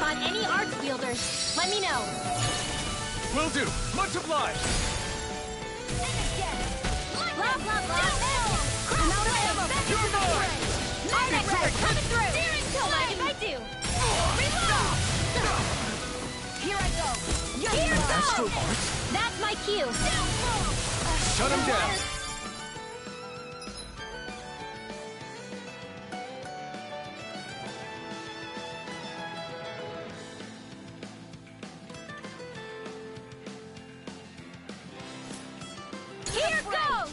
on any arts wielders, let me know. Will do. Much obliged. Blah, blah, blah. I'm out of ammo. You're mine. Arctic Red, coming through. Don't mind if I do. Reload. Here I go. Here Astral goes. Arts? That's my cue. Shut him down. Here goes.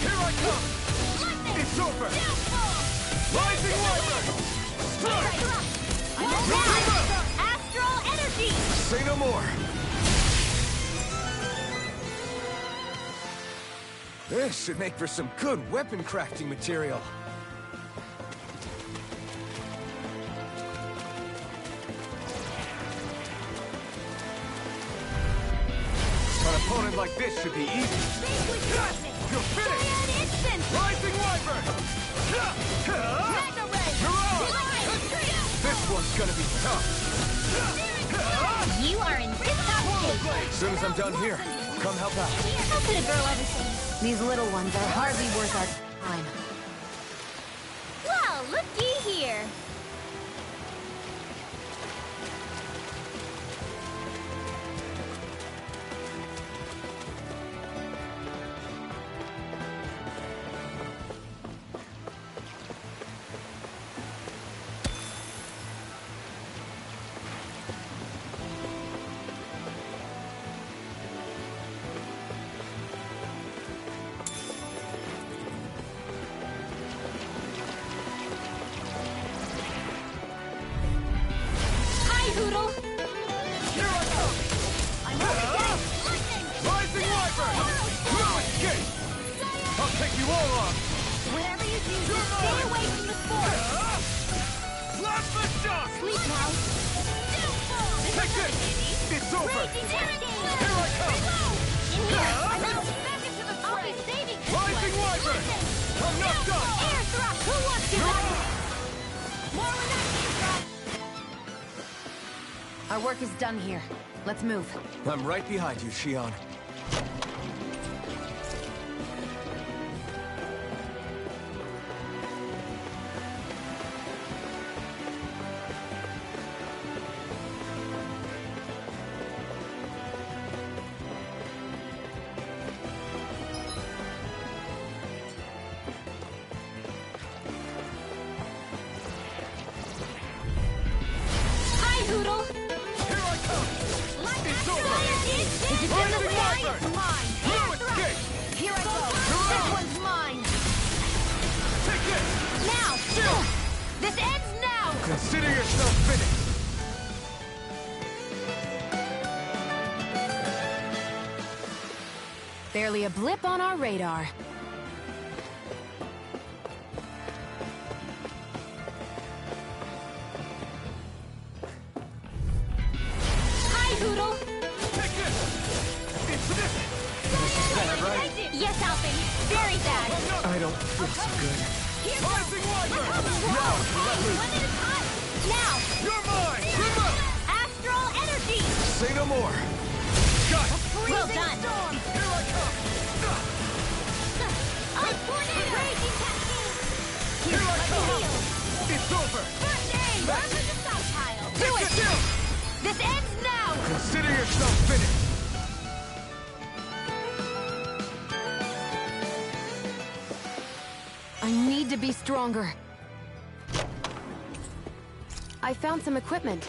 Here I come. It's over. Rising Wyvern. Strike. Astral energy. Say no more. This should make for some good weapon crafting material. An opponent like this should be easy. You're finished! Rising Wyvern! You're on! This one's gonna be tough. You are in tip-top shape. As soon as I'm done here, I'll come help out. How could a girl ever say? These little ones are hardly worth our time. Well, looky here. Poodle. Here I come! Rising Wyvern! No escape! I'll take you all on! Whatever you do, just stay away from the sport. Plasma shock! Sleep now. Take this! It's over! Here I come! In here. I'm out. Back into the fray. I'll be saving this Rising one. Wyvern! I'm not done! Air thrust. Who wants to run? More on that, air thrust. Our work is done here. Let's move. I'm right behind you, Xion. Hi, Hoodle. Here I come! It's over! Is it in Rising the way? Wyvern! It's mine. No Air thrust. escape! Here I go. You're This out. one's mine. Take this! Now. This ends now. Consider yourself finished! Barely a blip on our radar. Hi, Hoodle. Take this! It's this! This is bad, right? Yes, Alpin. Very bad. I don't feel so good. Rising Wyvern! Now. One at a time. Now. You're mine! Remote! Astral energy. Say no more! Got it! Well done. Here I come! A tornado. Raging cascade. Here I come! Heal. It's over! First aid. Run to the stockpile. Do Take it. this down! This ends now. Consider yourself finished! I need to be stronger. I found some equipment.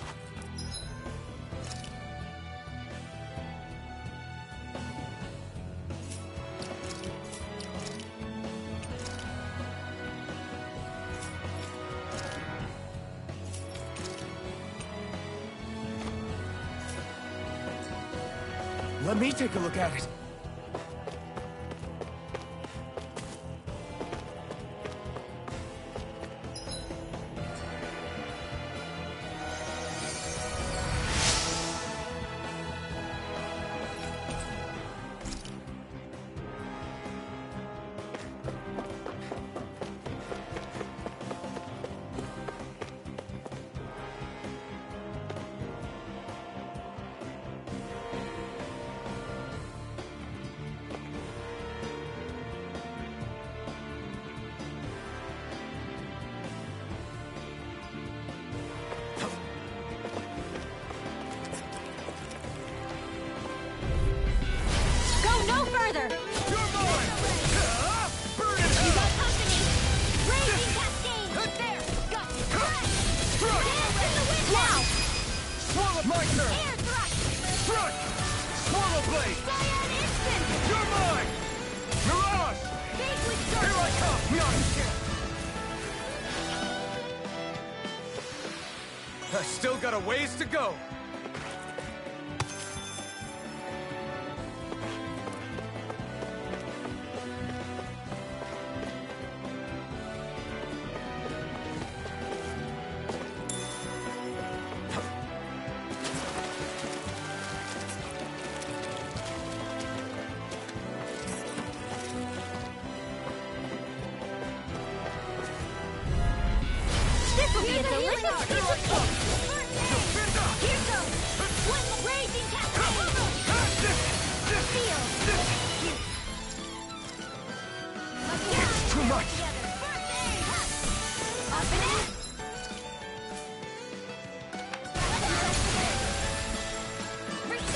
Let me take a look at it. My turn! Air thrust! Thrust! Swallow blade! Cyan instant! You're mine! Mirage! Gateway Here I come! Not again! I still got a ways to go! This will be a delicious piece of cake! Here goes! One raging cascade! Feel! It's too much! Up and in!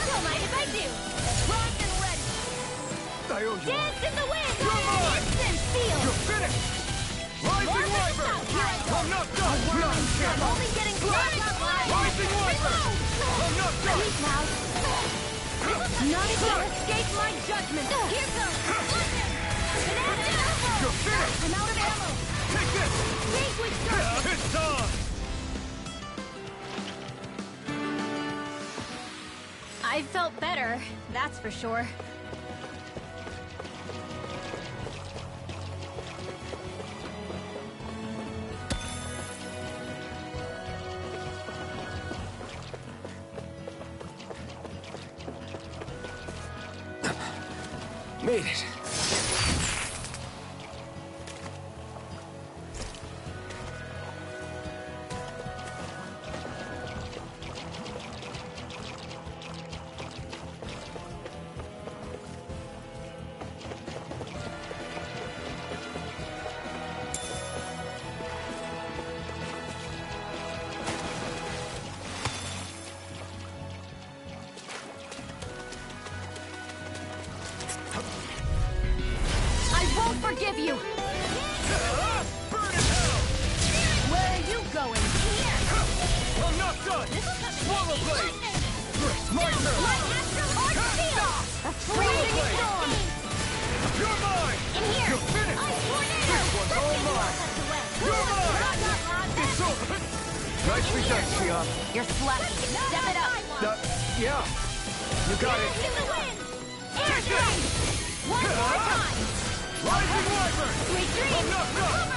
Don't mind if I do! Primed and ready! I owe you Dance in the wind! You're mine! Instant feel! You're finished! Rising Wyvern! I'm not done! Not I'm yet! only getting started! Rising Wyvern! I'm not done! Please now. None shall escape my judgment. Here goes! Banana! You're finished! I'm out of ammo! Take this! Gateway start! It's on! I felt better, that's for sure. Made it. I won't forgive you. Burn in hell! Where are you going? I'm not done! Swallow blade! My turn! A freezing storm. You're mine! In here! You're finished! This one's all mine! You're mine! It's over! Nicely done, Xion. You're slacking. Step it up. Yeah. You got it. In the wind! Air Take this! strike! One more time! Rising Wyvern! Sweet I'm dreams! not done!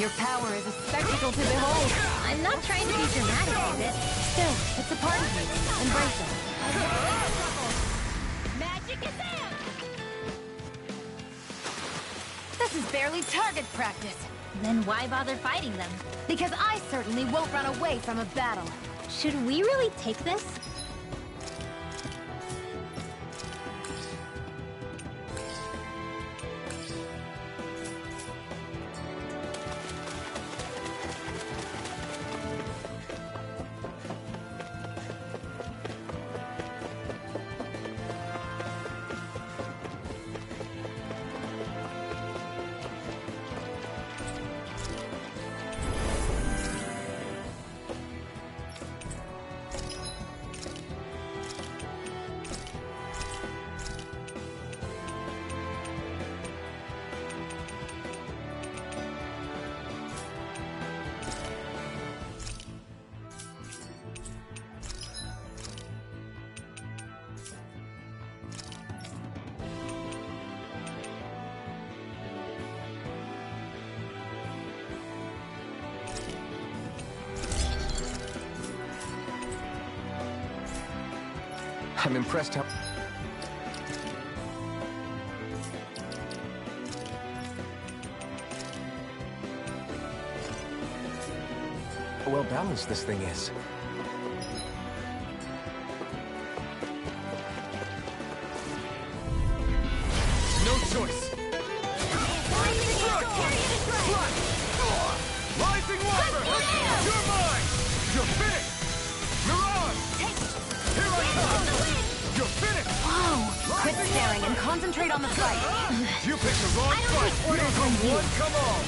Your power is a spectacle to behold. I'm not trying to be dramatic with it. Still, it's a part of you. Embrace it. Magic is in! This is barely target practice. Then why bother fighting them? Because I certainly won't run away from a battle. Should we really take this? I'm impressed how... well balanced this thing is. No choice. Rising Wyvern! You're mine! You're finished! Mirage! Here I come! You're finished! Whoa! Quit staring and concentrate on the fight. You picked the wrong fight! orders from you. One, come on!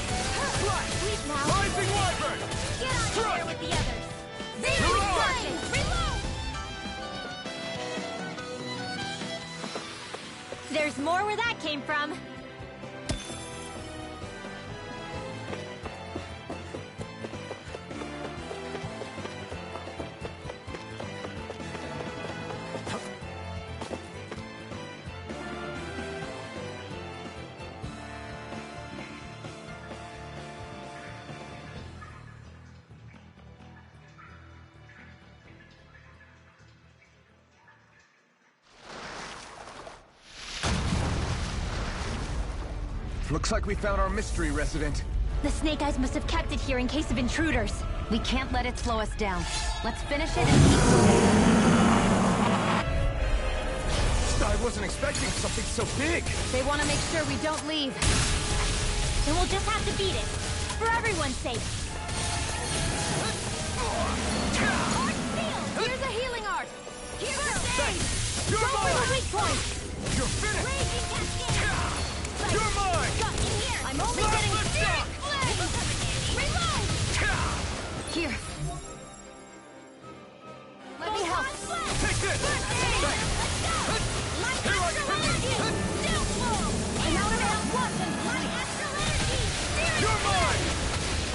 Sleep now. Rising Wyvern! Get on there with the others. Mirage! Reload! There's more where that came from. Looks like we found our mystery resident. The Snake Eyes must have kept it here in case of intruders. We can't let it slow us down. Let's finish it and keep moving. I wasn't expecting something so big. They want to make sure we don't leave. Then we'll just have to beat it. For everyone's sake. Art field! Here's a healing art. Here's a Thanks. You're Go for the mine! weak point. You're finished! Raging Cascade! You're mine! Got me here! I'm only Slap getting the shock! Reload! here. Let me help. Take this! Thanks. Here I come! I'm out of health. Watson. You're mine!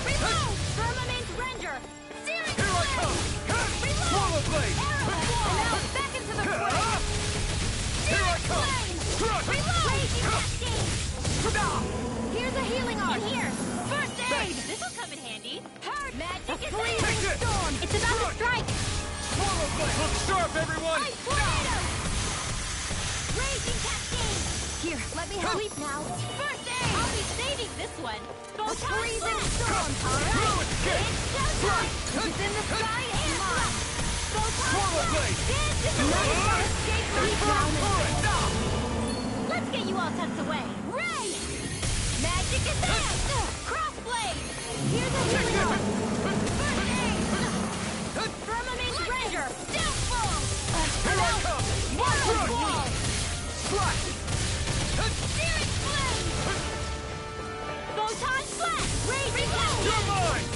Reload! Firmament Render! Searing Here I come! Swallow blade! And now back into the fray. Here I come! Crush! Raging Cascade! Here's a healing art. Here! First aid! Thanks. This'll come in handy. Hurt! Magic is Freezing Take this! storm. It's about to strike! Swallow blade! Look sharp, everyone! Ice Tornado! Raging Cascade! Here, let me help. Sleep now. First aid! I'll be saving this one. A freezing storm. Through escape! It's showtime! If it's in the sky, it's mine. Swallow blade! Dance in the Nice wind! escape from down. Let's get you all tucked away. Ray! Magic is there! Crossblade! Here's a healing art. First aid! Firmament Render! Downfall! Here I come! Waterfall! Slash! Searing Flame! Photon Flash! Raging You're Cascade! mine!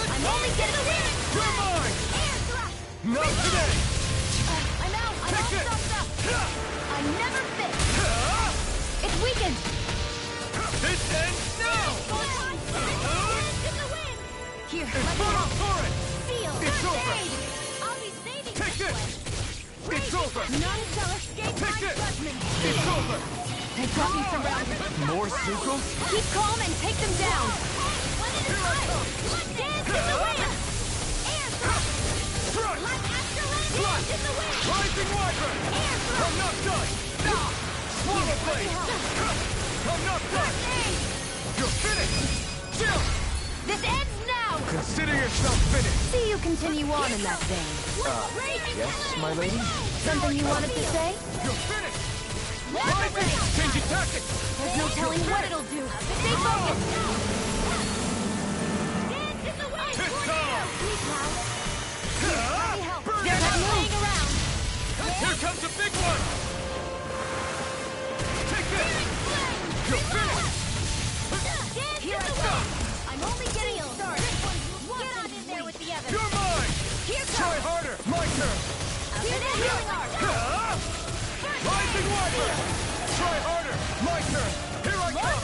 I'm only getting the wind! You're mine! Air thrust! Not today! I'm out. I'm all Take this! stuffed up. I never fit. It's weakened. This ends now! Photon Flash! Dance in the wind! Here, It's let me photon help. torrent! Seal! It's First over. aid! I'll be saving Take this! one. It's over! None shall escape Take my this! judgment. It's over! They've got me surrounded. More Zuko? Keep calm and take them down. One at a time! Dance in the wind! Air thrust! Thrust! Like Astrolabe! Dance in the wind! Rising Wyvern! Air thrust! I'm not done! Swallow blade! I'm not done! You're finished! Chill! This ends now. Consider yourself finished! See you continue on in that vein. Yes, my lady? Something you wanted to say? You're finished! Rising! Changing tactics! There's no telling what it'll do. Stay focused. Dance in the wind! It's time! Please now. Let me help. Burn They're it not out! moving around. Here comes a big one! Take this! You're finished! Dance Here in I the go. wind! I'm only getting started. Get on in there with the others! You're mine! Here Try goes. harder! My turn! Here's a healing art. Rising Wyvern! Try harder! My turn! Here I come!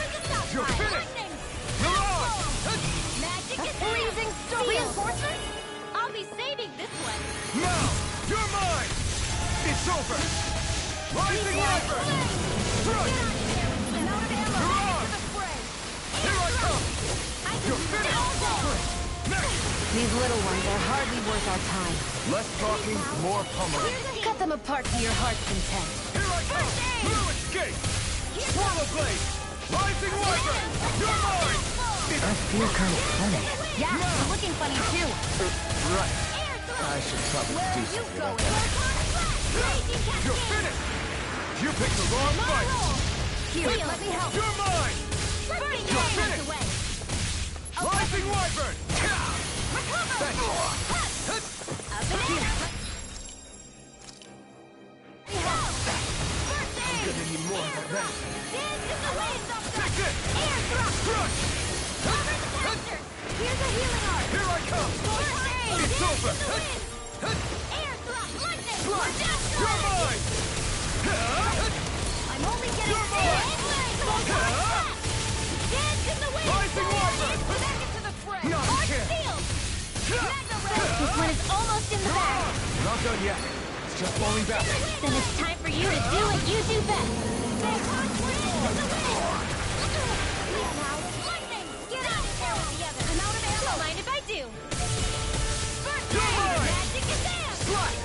You're finished! Mirage! Magic A is freezing storm. Reinforcements? I'll be saving this one. Now! You're mine! It's over! Rising Wyvern! Thrust! I'm out of ammo. Mirage! To the fray. Here I come! You're finished! Next! These little ones are hardly worth our time. Less talking, more pummeling. Cut them apart to your heart's content. Here I come! Through escape! Swallow blade! Rising Wyvern! You're mine! I feel kind of funny. Yeah, you're looking funny too. Right. I should probably Where do are you something going? about that. You're finished! You picked the wrong fight! Here, let me help. You're mine! You're finished! Rising Wyvern! I'm gonna need more than that. Take this! Crush! Here's a healing art. Here I come! It's over! Air thrust, lightning, You're mine! in the bag. We're not done yet. It's just falling back. Then it's time for you to do what you do best. Big punch wins in the wind. Leave now. Lightning. Get out of there with the others. I'm out of ammo. Don't mind if I do. First You're aid. mine. Magic is there. Slide.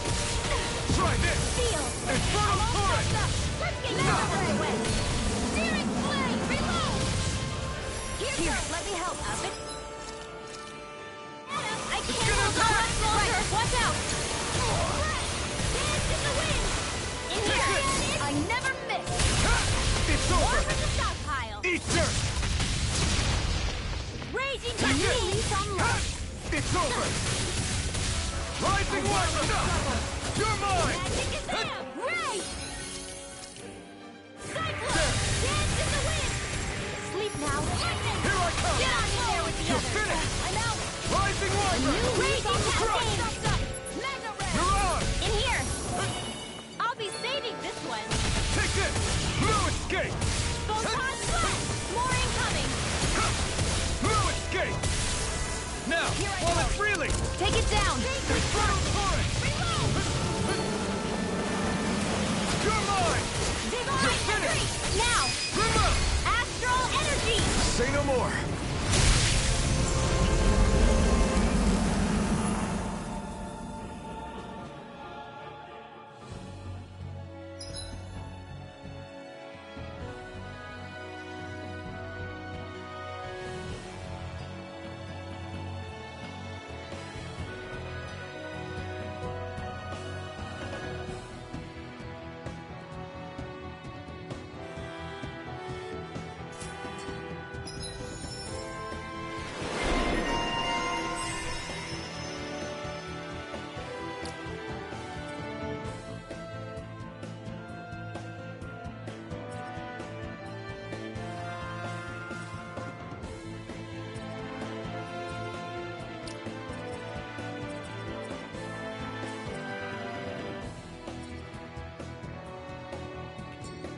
Try this. Feel. Infernal torrent. Let's get out of the way. Searing flame. Reload. Here, let me help. Up it. I can't hold on much longer. Watch out. Dance in the wind. In here. I never miss. It's More over. from the stockpile. Eat dirt. Raging Take it. release on light. It's over. Rising Wild. You're mine. Magic is there. Ray. Cyclone. Dance in the wind. Sleep now. Lightning. Here I come. Get on in there with the You're others. finished. I'm out. Rising Wild. New raging Crush. cascade. Mega ray. You're on. In here. I'll be saving this one. Take this. Blue escape. Photon blast. More incoming. Blue escape. Now, Here I while go. it's reeling. Take it down. Infernal torrent. Reload. You're mine. Divine You're finished. entry. Now. Remote. Astral energy. Say no more.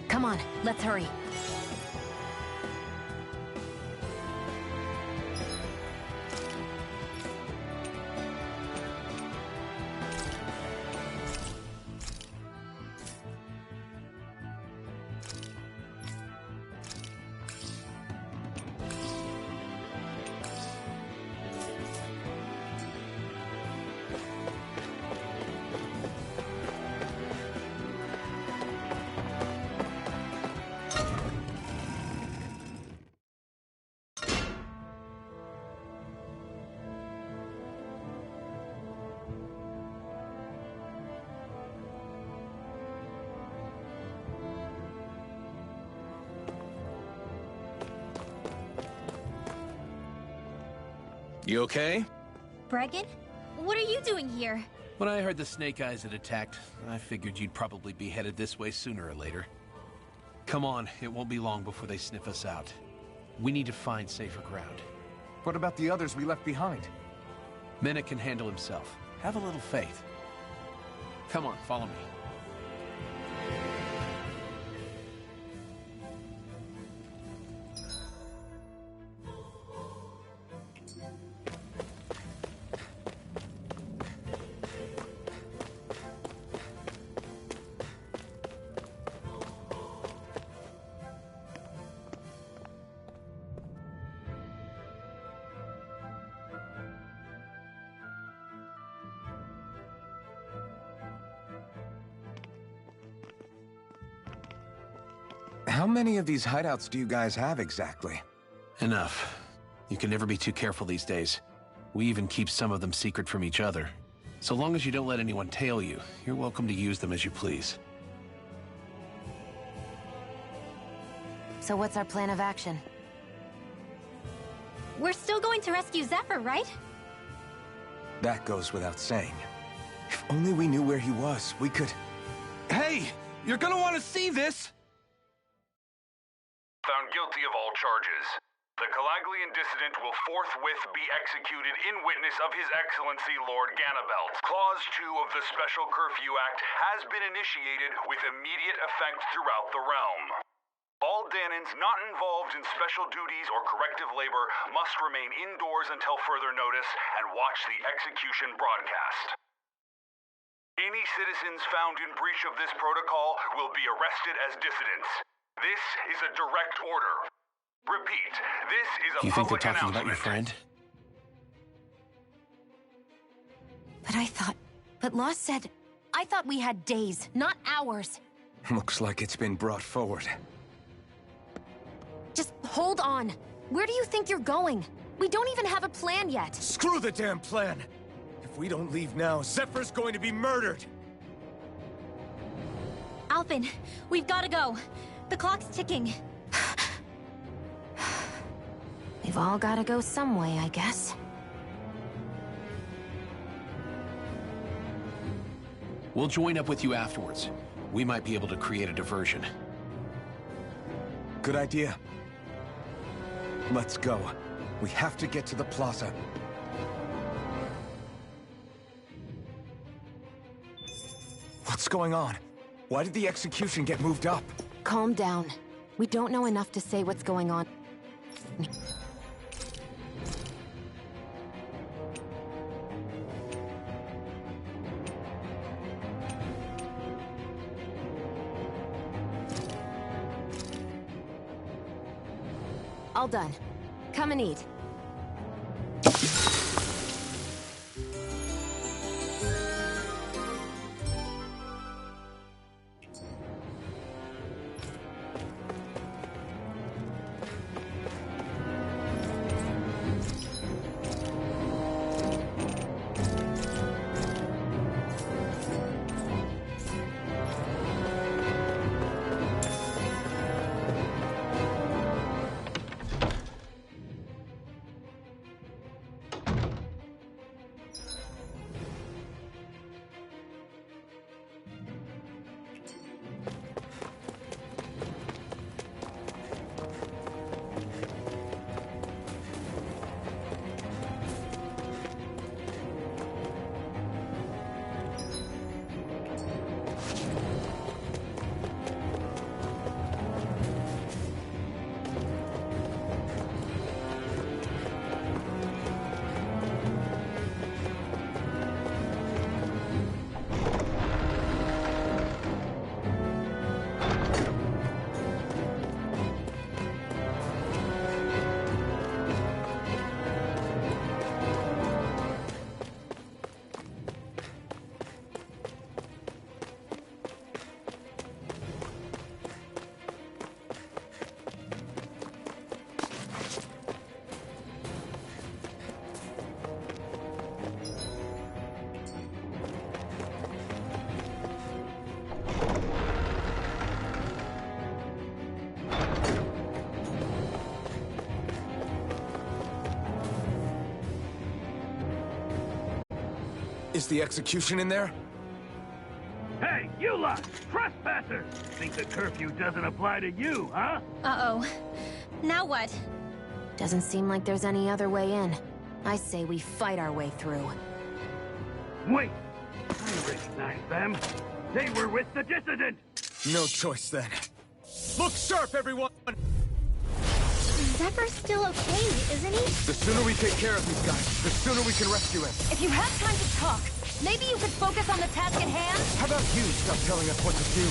Come on, let's hurry. You okay? Bregan? What are you doing here? When I heard the Snake Eyes had attacked, I figured you'd probably be headed this way sooner or later. Come on, it won't be long before they sniff us out. We need to find safer ground. What about the others we left behind? Menek can handle himself. Have a little faith. Come on, follow me. How many of these hideouts do you guys have exactly? Enough. You can never be too careful these days. We even keep some of them secret from each other. So long as you don't let anyone tail you, you're welcome to use them as you please. So what's our plan of action? We're still going to rescue Zephyr, right? That goes without saying. If only we knew where he was, we could... Hey! You're gonna want to see this! Found guilty of all charges. The Calaglian dissident will forthwith be executed in witness of His Excellency Lord Ganabelt. Clause 2 of the Special Curfew Act has been initiated with immediate effect throughout the realm. All Danans not involved in special duties or corrective labor must remain indoors until further notice and watch the execution broadcast. Any citizens found in breach of this protocol will be arrested as dissidents. This is a direct order. Repeat, this is a You think they're public talking about announcement. your friend? But Law said... I thought we had days, not hours. Looks like it's been brought forward. Just hold on. Where do you think you're going? We don't even have a plan yet. Screw the damn plan! If we don't leave now, Zephyr's going to be murdered! Alphen, we've got to go. The clock's ticking. We've all got to go some way, I guess. We'll join up with you afterwards. We might be able to create a diversion. Good idea. Let's go. We have to get to the plaza. What's going on? Why did the execution get moved up? Calm down. We don't know enough to say what's going on. All done. Come and eat. Is the execution in there? Hey, you lot! Trespassers! Think the curfew doesn't apply to you, huh? Uh-oh. Now what? Doesn't seem like there's any other way in. I say we fight our way through. Wait! I recognize them. They were with the dissident! No choice then. Look sharp, everyone! Zephyr's still okay, isn't he? The sooner we take care of these guys, the sooner we can rescue him. If you have time to talk, maybe you could focus on the task at hand? How about you stop telling us what to do?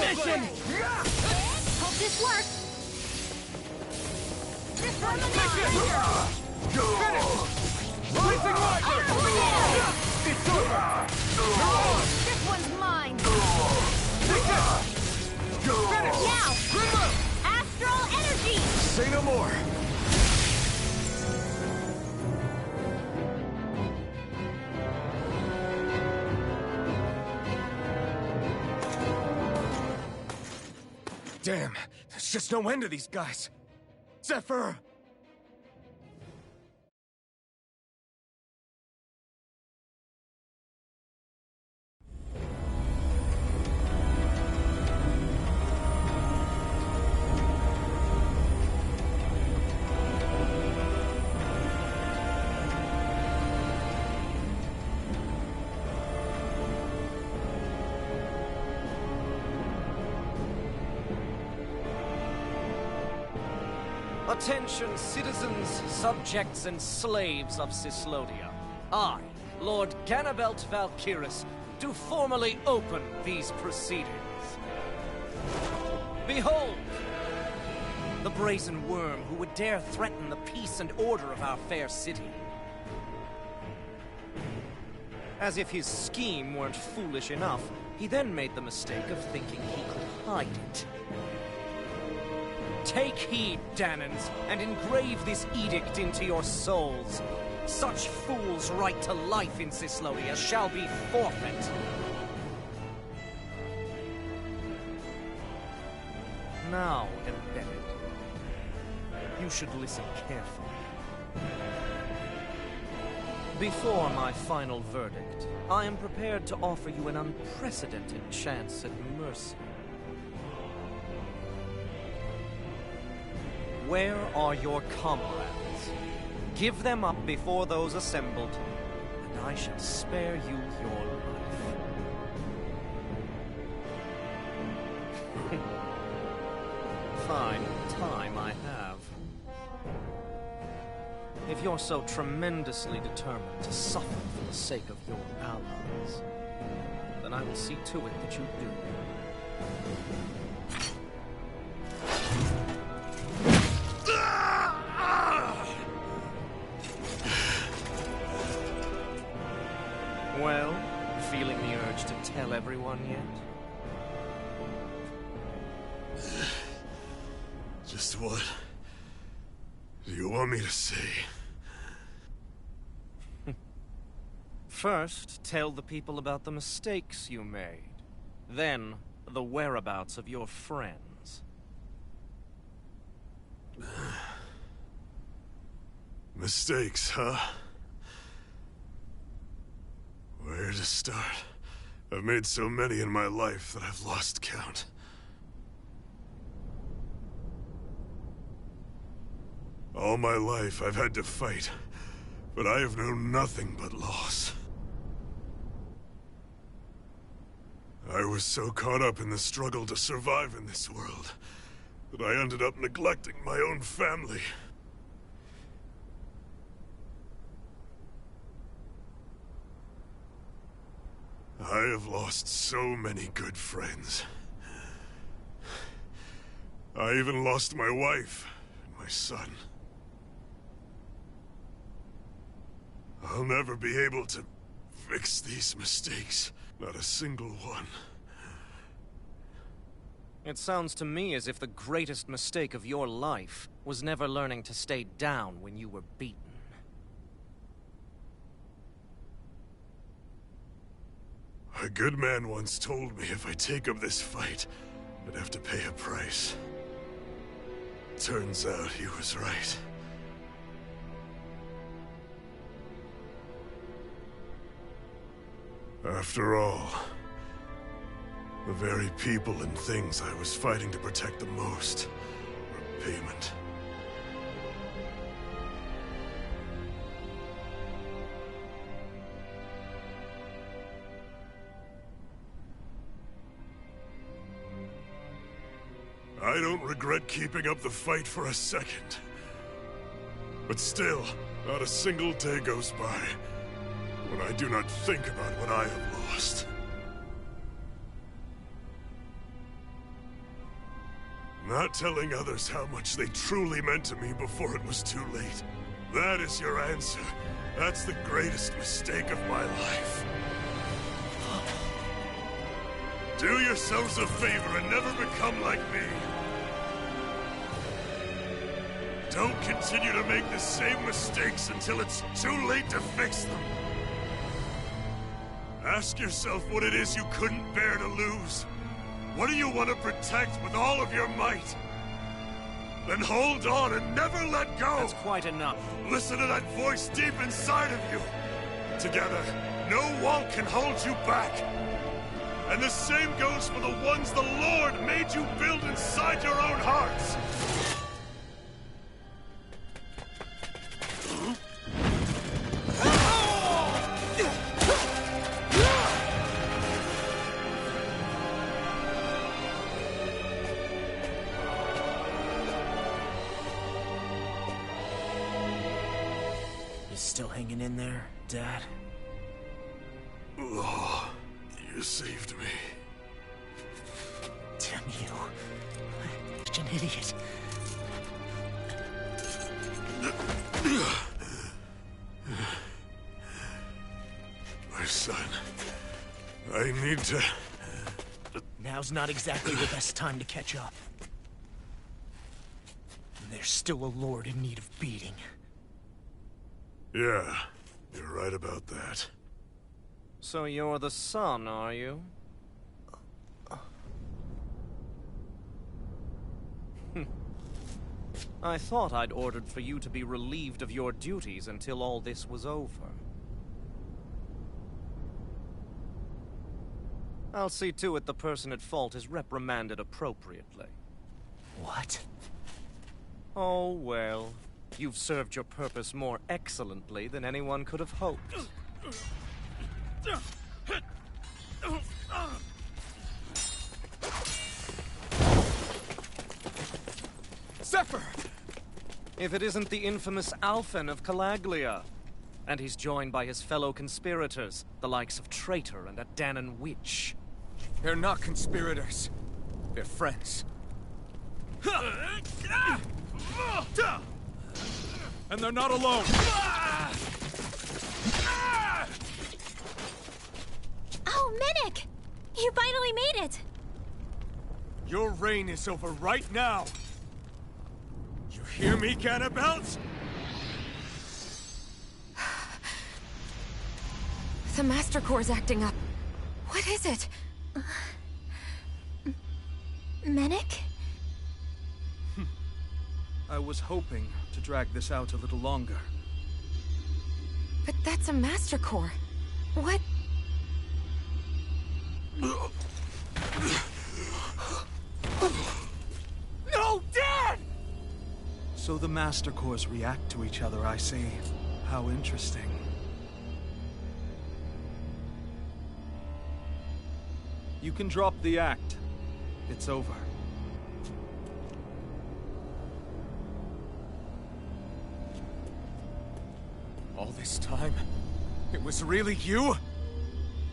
Mission! Hope this works. This one's mine! Blazing light! It's over! This one's mine! Now! Astral energy! Say no more! Damn, there's just no end to these guys. Zephyr! Attention, citizens, subjects, and slaves of Cyslodia. I, Lord Ganabelt Valkyrus, do formally open these proceedings. Behold! The brazen worm who would dare threaten the peace and order of our fair city. As if his scheme weren't foolish enough, he then made the mistake of thinking he could hide it. Take heed, Danans, and engrave this edict into your souls. Such fools' right to life in Cyslodia shall be forfeit. Now, Embedded, you should listen carefully. Before my final verdict, I am prepared to offer you an unprecedented chance at mercy. Where are your comrades? Give them up before those assembled, and I shall spare you your life. Fine time I have. If you're so tremendously determined to suffer for the sake of your allies, then I will see to it that you do. Well, feeling the urge to tell everyone yet? Just what do you want me to say? First, tell the people about the mistakes you made. Then, the whereabouts of your friends. Mistakes, huh? Where to start? I've made so many in my life that I've lost count. All my life I've had to fight, but I have known nothing but loss. I was so caught up in the struggle to survive in this world that I ended up neglecting my own family. I have lost so many good friends. I even lost my wife and my son. I'll never be able to fix these mistakes. Not a single one. It sounds to me as if the greatest mistake of your life was never learning to stay down when you were beaten. A good man once told me if I take up this fight, I'd have to pay a price. Turns out he was right. After all, the very people and things I was fighting to protect the most were payment. I don't regret keeping up the fight for a second. But still, not a single day goes by when I do not think about what I have lost. Not telling others how much they truly meant to me before it was too late. That is your answer. That's the greatest mistake of my life. Do yourselves a favor and never become like me. Don't continue to make the same mistakes until it's too late to fix them. Ask yourself what it is you couldn't bear to lose. What do you want to protect with all of your might? Then hold on and never let go! That's quite enough. Listen to that voice deep inside of you. Together, no wall can hold you back. And the same goes for the ones the Lord made you build inside your own hearts. still hanging in there, Dad? Oh, you saved me. Damn you. Such an idiot. My son, I need to... Now's not exactly the best time to catch up. There's still a lord in need of beating. Yeah, you're right about that. So you're the son, are you? I thought I'd ordered for you to be relieved of your duties until all this was over. I'll see to it the person at fault is reprimanded appropriately. What? Oh, well. You've served your purpose more excellently than anyone could have hoped. Zephyr! If it isn't the infamous Alphen of Calaglia. And he's joined by his fellow conspirators, the likes of Traitor and a Dahnan Witch. They're not conspirators. They're friends. And they're not alone. Oh, Minik! You finally made it! Your reign is over right now. You hear me, Ganabelt? The Master Core's acting up. What is it? Minik? I was hoping to drag this out a little longer. But that's a Master Core. What? No, Dad! So the Master Cores react to each other, I see. How interesting. You can drop the act. It's over. All this time, it was really you?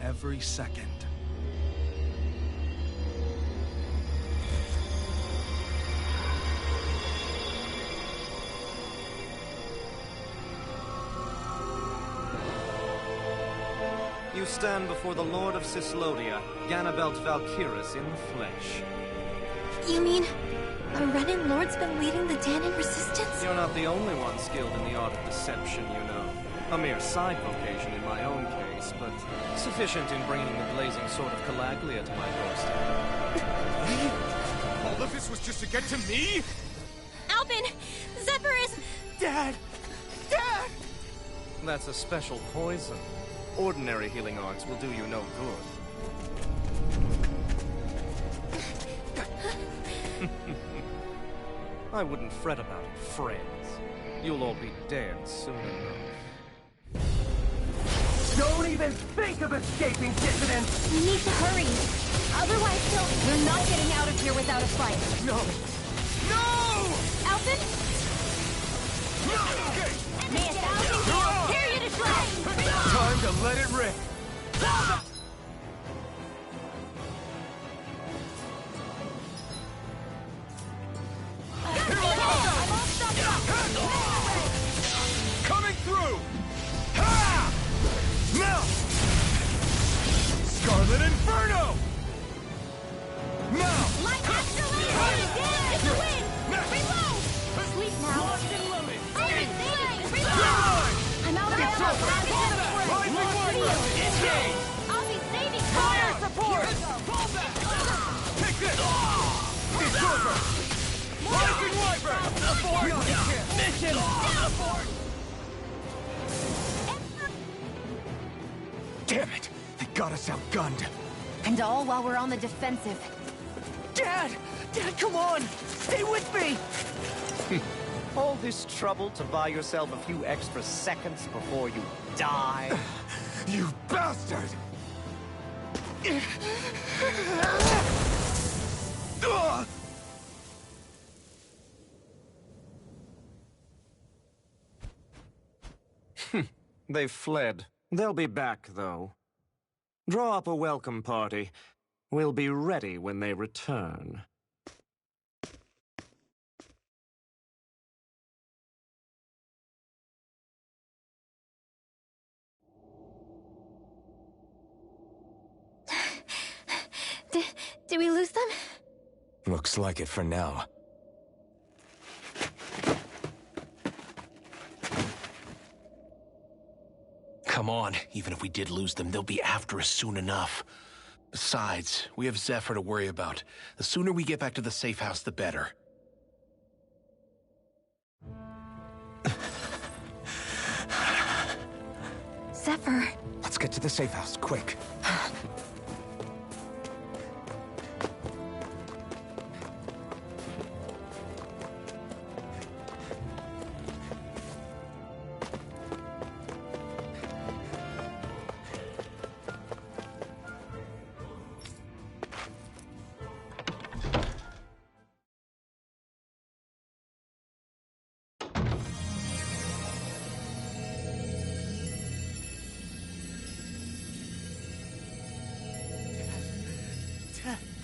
Every second. You stand before the Lord of Cyslodia, Ganabelt Valkyris in the flesh. You mean a Renan Lord's been leading the Dahnan resistance? You're not the only one skilled in the art of deception, you know. A mere side vocation in my own case, but sufficient in bringing the blazing sword of Calaglia to my doorstep. All of this was just to get to me? Alphen! Zephyr is... Dad! Dad! That's a special poison. Ordinary healing arts will do you no good. I wouldn't fret about it, friends. You'll all be dead soon enough. Don't even think of escaping, dissidents! We need to hurry. Otherwise, you're not getting out of here without a fight. No! No! Alphen? May 1,000 kills tear you to shreds! Time to let it rip! Coming through! Ha! Now! Scarlet Inferno! Now! Light excellent! It's a win! Reload! Sleep now! Iron Blade! Reload! I'm out of ammo! Rising Wyvern! Engage! I'll be saving fire support! Take this! It's over! Rising Wyvern! Mission! Damn it! They got us outgunned! And all while we're on the defensive. Dad! Dad, come on! Stay with me! All this trouble to buy yourself a few extra seconds before you die? You bastard! Ugh! They've fled. They'll be back, though. Draw up a welcome party. We'll be ready when they return. Did we lose them? Looks like it for now. Come on, even if we did lose them, they'll be after us soon enough. Besides, we have Zephyr to worry about. The sooner we get back to the safe house, the better. Zephyr. Let's get to the safe house, quick.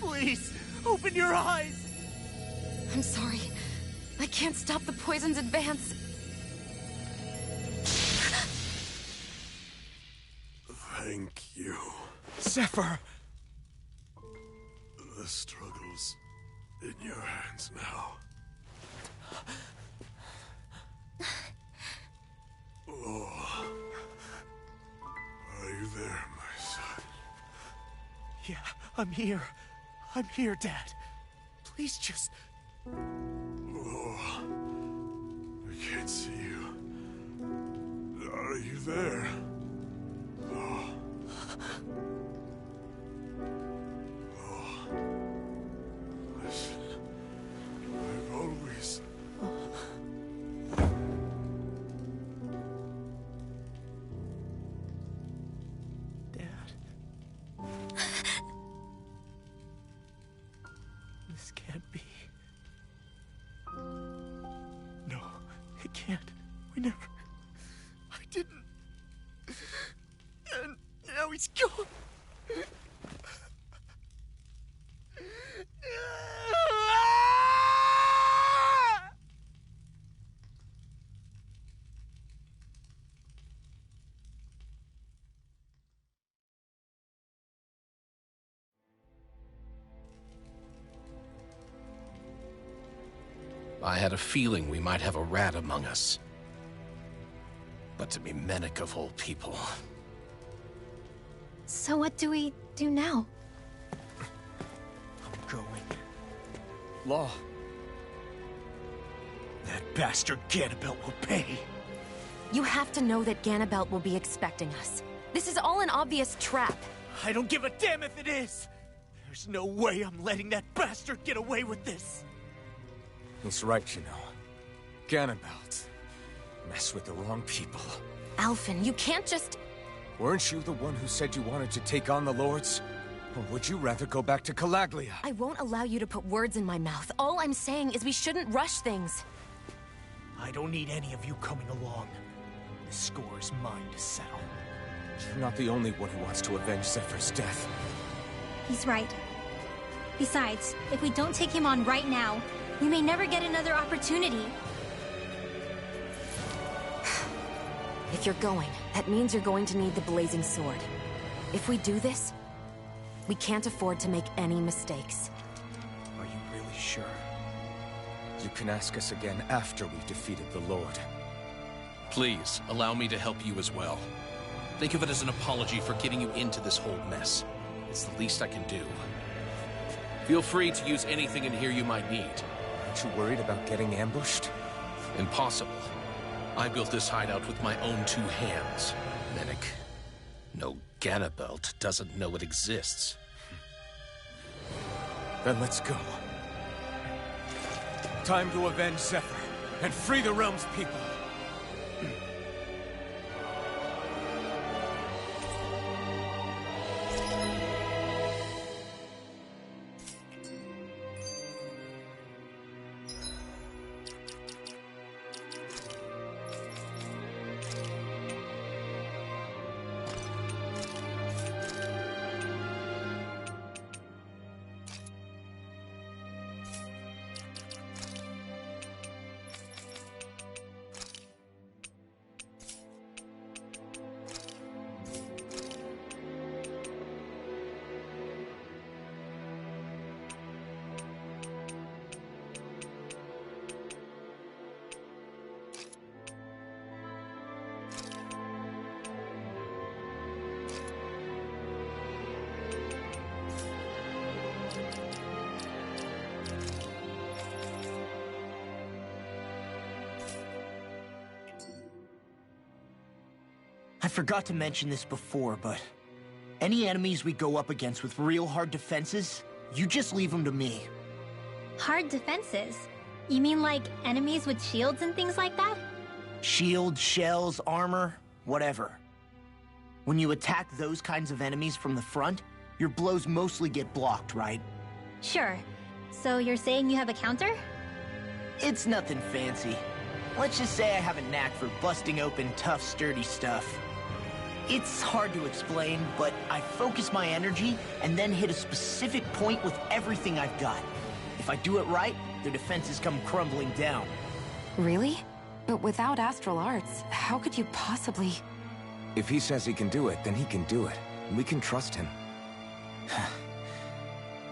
Please, open your eyes! I'm sorry. I can't stop the poison's advance. Thank you. Zephyr! The struggle's in your hands now. Oh. Are you there, my son? Yeah, I'm here. I'm here, Dad. Please just... Oh. I can't see you. Are you there? Oh. Oh. Listen. I've always... Dad. This can't be. No, it can't. We never... I didn't... And now he's gone. I had a feeling we might have a rat among us. But to be Menek of all people... So what do we do now? I'm going. Law. That bastard Ganabelt will pay. You have to know that Ganabelt will be expecting us. This is all an obvious trap. I don't give a damn if it is! There's no way I'm letting that bastard get away with this! He's right, you know. Ganabelt. Mess with the wrong people. Alphen, you can't just... Weren't you the one who said you wanted to take on the Lords? Or would you rather go back to Calaglia? I won't allow you to put words in my mouth. All I'm saying is we shouldn't rush things. I don't need any of you coming along. The score is mine to settle. You're not the only one who wants to avenge Zephyr's death. He's right. Besides, if we don't take him on right now, we may never get another opportunity. If you're going, that means you're going to need the Blazing Sword. If we do this, we can't afford to make any mistakes. Are you really sure? You can ask us again after we've defeated the Lord. Please, allow me to help you as well. Think of it as an apology for getting you into this whole mess. It's the least I can do. Feel free to use anything in here you might need. Aren't you worried about getting ambushed? Impossible. I built this hideout with my own 2 hands. Menek. No Ganabelt doesn't know it exists. Then let's go. Time to avenge Zephyr and free the realm's people. forgot to mention this before, but any enemies we go up against with real hard defenses, you just leave them to me. Hard defenses? You mean like enemies with shields and things like that? Shields, shells, armor, whatever. When you attack those kinds of enemies from the front, your blows mostly get blocked, right? Sure. So you're saying you have a counter? It's nothing fancy. Let's just say I have a knack for busting open tough, sturdy stuff. It's hard to explain, but I focus my energy and then hit a specific point with everything I've got. If I do it right, their defenses come crumbling down. Really? But without astral arts, how could you possibly... If he says he can do it, then he can do it. We can trust him.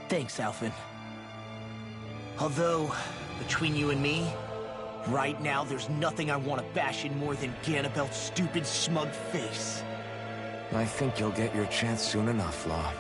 Thanks, Alphen. Although, between you and me, right now there's nothing I want to bash in more than Ganabelt's stupid, smug face. I think you'll get your chance soon enough, Law.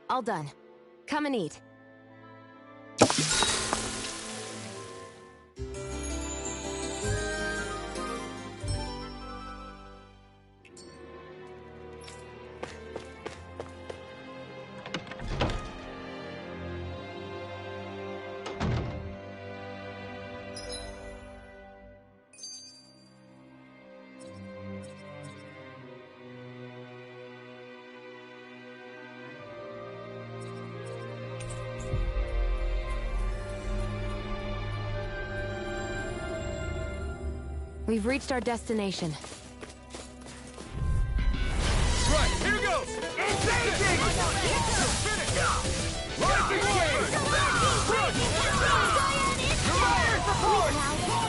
All done. Come and eat. We've reached our destination. Right, here goes! Engaging! Rising Flame!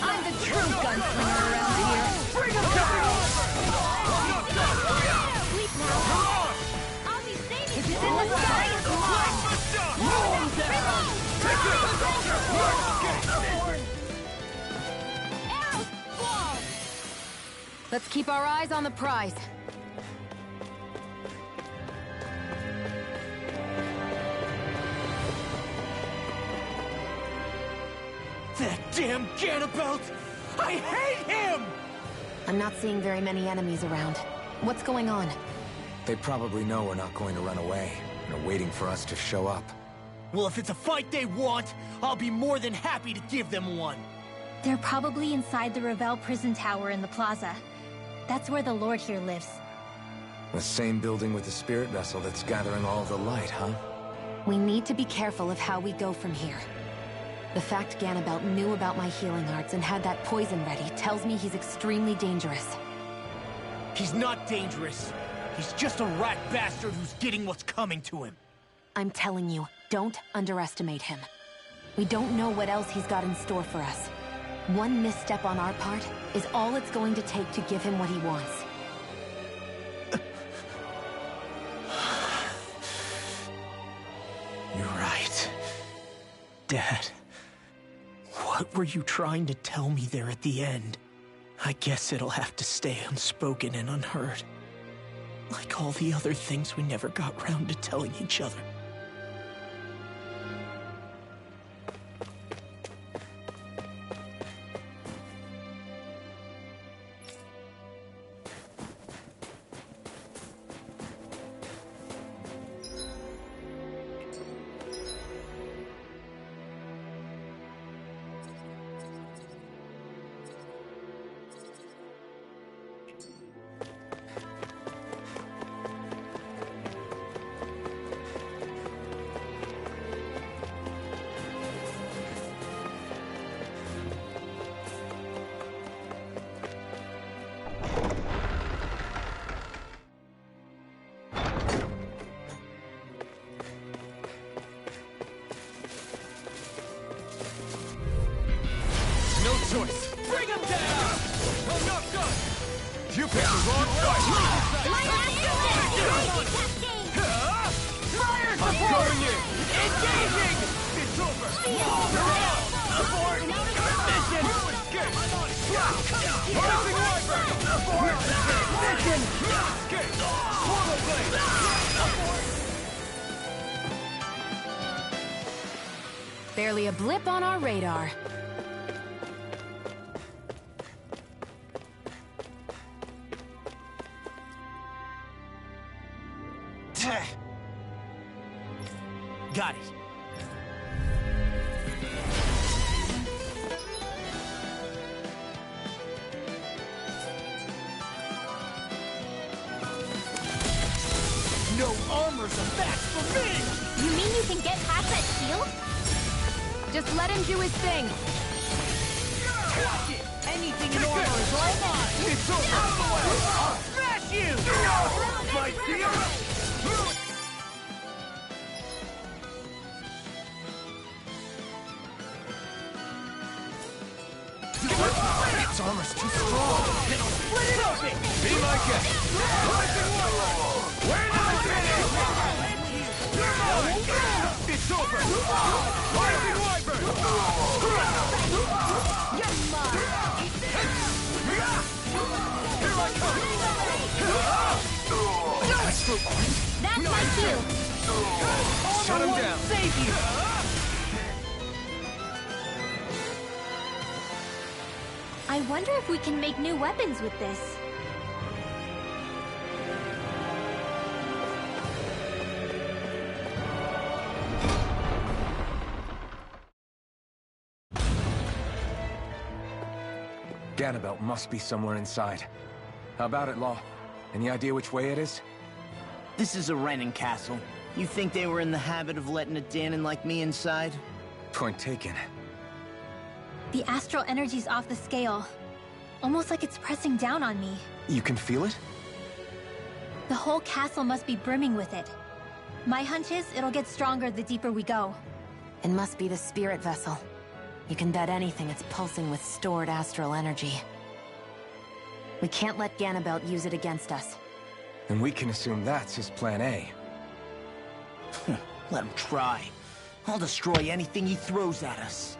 I'm the true gunslinger around here. Bring him down! Sleep now. I'll be saving you in the sky. Let's keep our eyes on the prize. That damn Ganabelt! I hate him! I'm not seeing very many enemies around. What's going on? They probably know we're not going to run away, and are waiting for us to show up. Well, if it's a fight they want, I'll be more than happy to give them one. They're probably inside the Revel prison tower in the plaza. That's where the Lord here lives. The same building with the spirit vessel that's gathering all the light, huh? We need to be careful of how we go from here. The fact Ganabelt knew about my healing arts and had that poison ready tells me he's extremely dangerous. He's not dangerous. He's just a rat bastard who's getting what's coming to him. I'm telling you, don't underestimate him. We don't know what else he's got in store for us. One misstep on our part is all it's going to take to give him what he wants. You're right. Dad, what were you trying to tell me there at the end? I guess it'll have to stay unspoken and unheard. Like all the other things we never got round to telling each other. Engaging! It's over! Abort! Mission! Rising Wyvern! Abort! Mission! Swallow Blade! Barely a blip on our radar. Got it. No armor's a match for me! You mean you can get past that shield? Just let him do his thing. Watch it! Anything in armor is all mine! It's over! I'll smash you! My dear! Its armor's too strong. Split it open! Be my guest. Rising Wyvern! Where did I finish? It's over! Rising Wyvern! You're mine! Here I come! That's my cue! Shut him down. Save you! I wonder if we can make new weapons with this. Ganabelt must be somewhere inside. How about it, Law? Any idea which way it is? This is a Renin castle. You think they were in the habit of letting a Danon like me inside? Point taken. The astral energy's off the scale. Almost like it's pressing down on me. You can feel it? The whole castle must be brimming with it. My hunch is it'll get stronger the deeper we go. It must be the spirit vessel. You can bet anything it's pulsing with stored astral energy. We can't let Ganabelt use it against us. And we can assume that's his plan A. Let him try. I'll destroy anything he throws at us.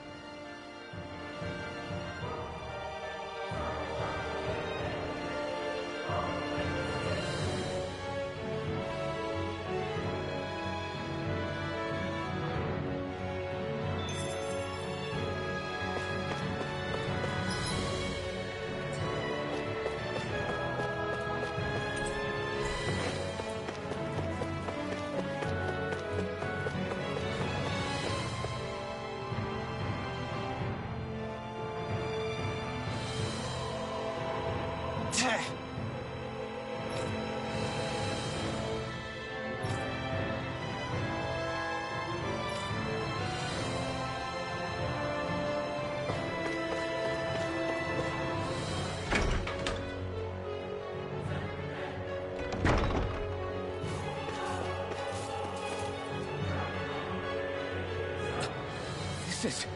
This is...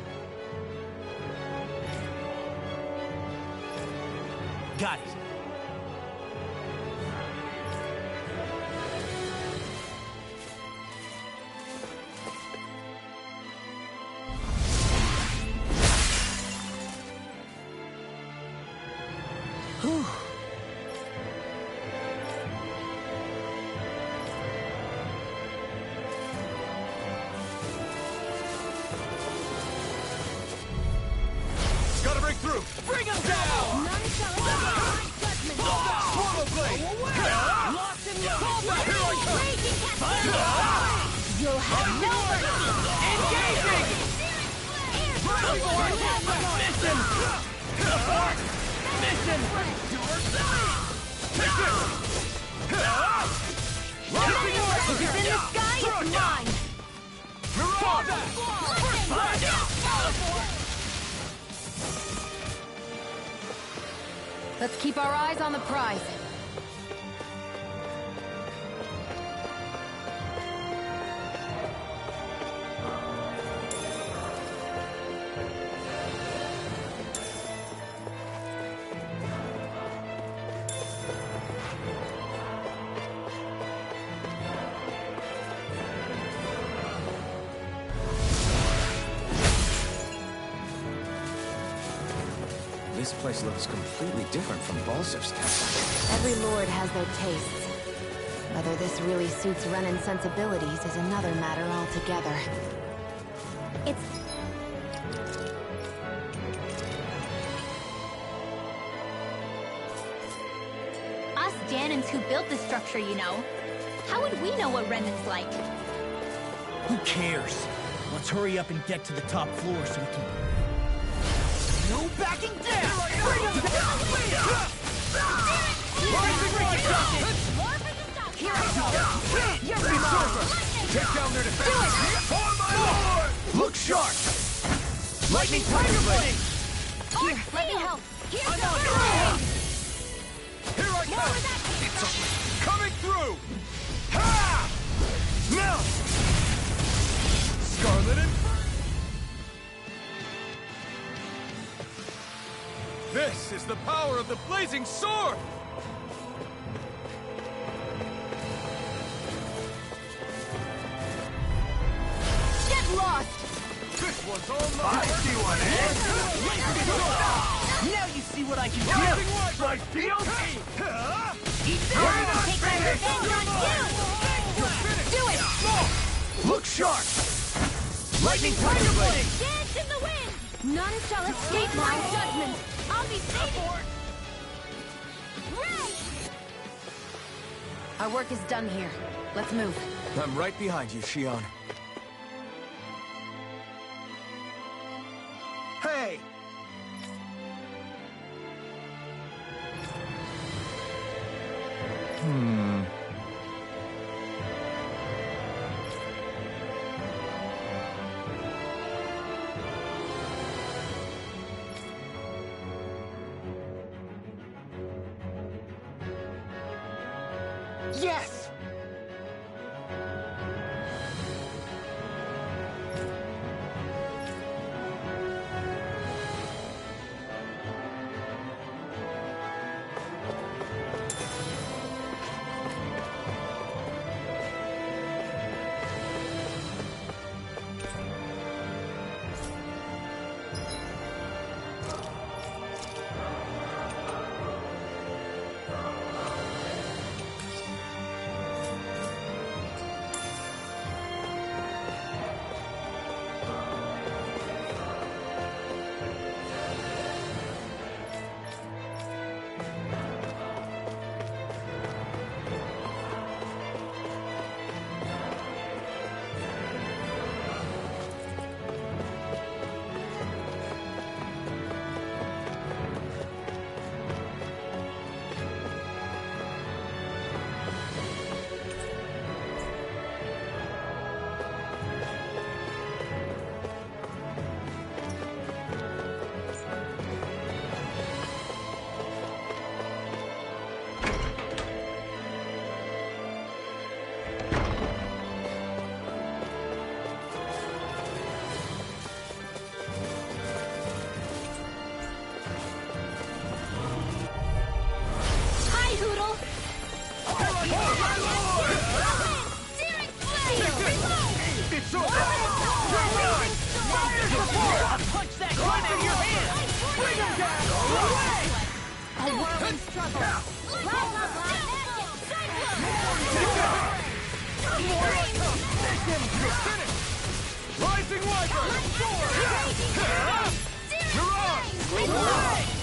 Got it. Whew. Gotta break through! Bring him down! None shall escape my judgment! Swallow Blade! Lost in your Raging Cascade! You'll have no mercy! Engaging! Mission! Mission! Rising If it's in the Wyvern! sky, it's mine! Fall back! Let's keep our eyes on the prize. This place looks completely different from Balzer's temple. Every lord has their tastes. Whether this really suits Renan's sensibilities is another matter altogether. It's... Us Danans who built the structure, you know. How would we know what Renan's like? Who cares? Let's hurry up and get to the top floor so we can... No backing down! Bring him down! Here I go! You're mine! Take down their defense! For my lord! Look sharp! Lightning Tiger Blade! Here, let me help! Here's the Here I come! It's coming through! Ha! Now! Scarlet and... This is the power of the blazing sword! Get lost! This one's all mine! I see one, eh? Now you see what I can do! My shield? Take my revenge on you! Do it! Look sharp! Lightning Tiger Blade! Dance in the wind! None shall escape my judgment! I'll be safe! Ray! Our work is done here. Let's move. I'm right behind you, Shion. Hey! Yes!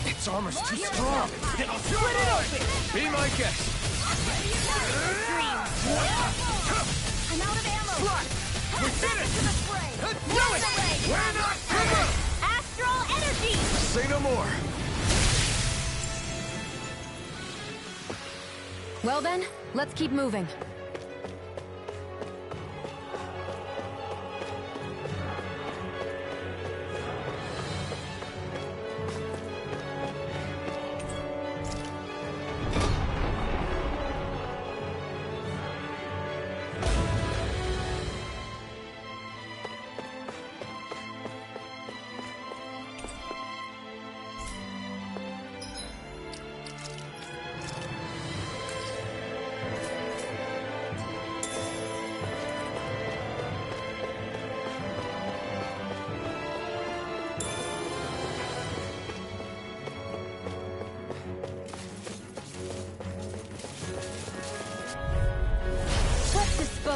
Its armor's too strong. Then I'll split it open. Be my guest. I'm out of ammo! We did it! Do it! We're not through! Astral energy! Say no more. Well then, let's keep moving.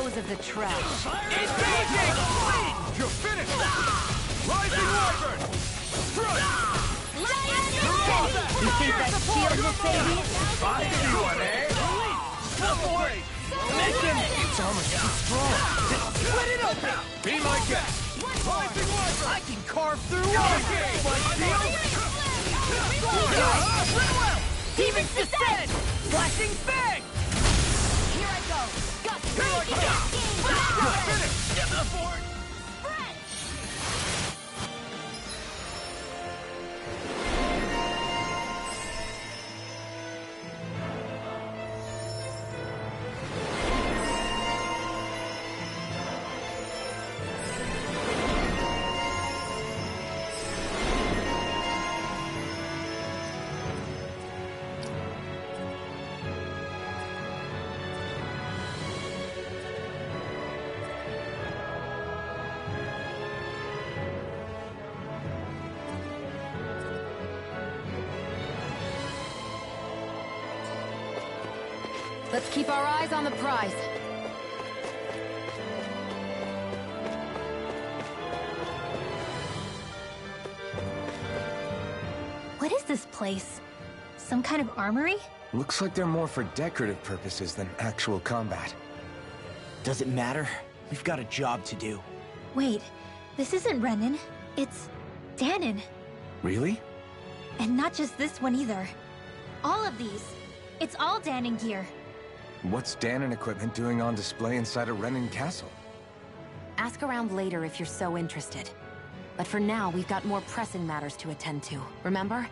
dispose of the trash. You're finished! Rising Wyvern! You think that shield will save you? Mission! Its armor's too strong! Split it open! Be my guest! Rising Wyvern! I can carve through anything! My shield! Demon's Descent! Flashing Fang! Here I go! Got You're finished! Get the board! Let's keep our eyes on the prize. What is this place? Some kind of armory? Looks like they're more for decorative purposes than actual combat. Does it matter? We've got a job to do. Wait, this isn't Renan. It's Dahnan. Really? And not just this one either. All of these. It's all Dahnan gear. What's Dahnan equipment doing on display inside a Renan castle? Ask around later if you're so interested. But for now, we've got more pressing matters to attend to, remember?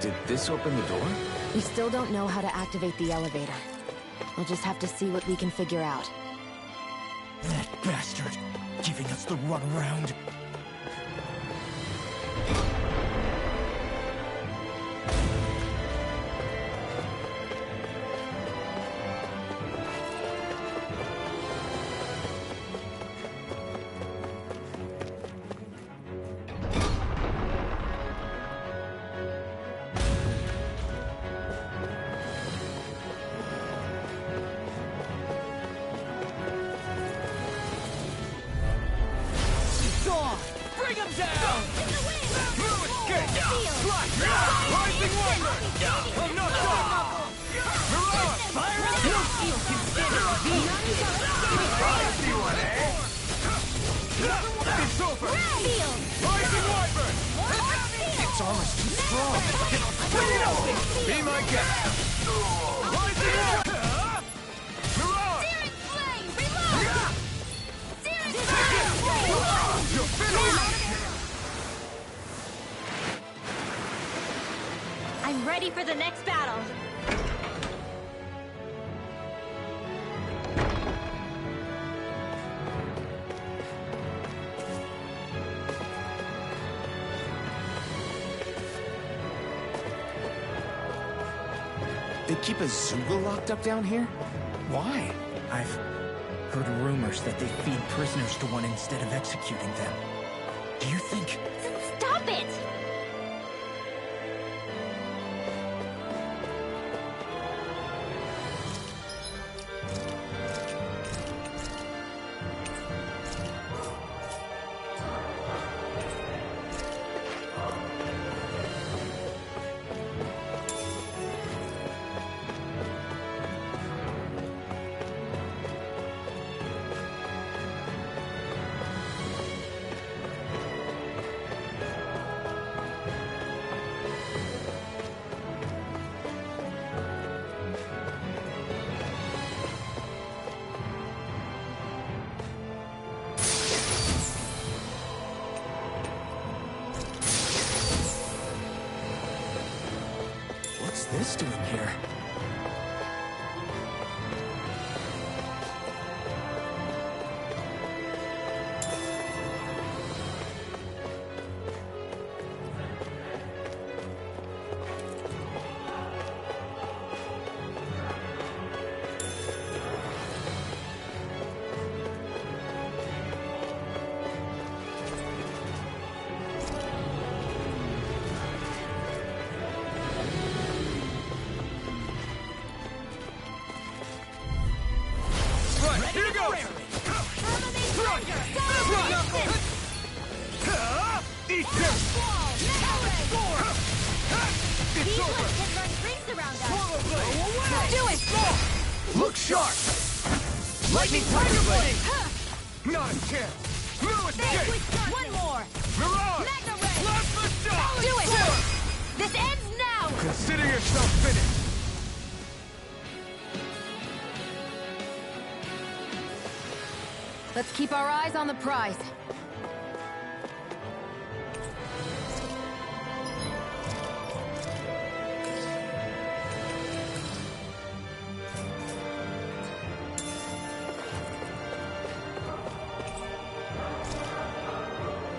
Did this open the door? We still don't know how to activate the elevator. We'll just have to see what we can figure out. That bastard! Giving us the runaround. Bring him down! Through escape! Slash! Rising Wyvern! I'm not done! Mirage! No shield can stand it to beat! It's over! Rising Wyvern! Its armor's too strong! Split it open! Be my guest! Rising Wyvern! Mirage! You're finished! I'm ready for the next battle. They keep a Zula locked up down here? Why? I've heard rumors that they feed prisoners to one instead of executing them. Do you think... Stop it! What's this doing here? Temporarily! Firmament Ranger! Resistance! Eat this! These ones can run rings around us! Do it! Look sharp! Lightning Tiger Blade! Not a chance! No escape! One more! Mirage! Magna Ray! Plasma Shot! Do it! This ends now! Consider yourself finished! Let's keep our eyes on the prize.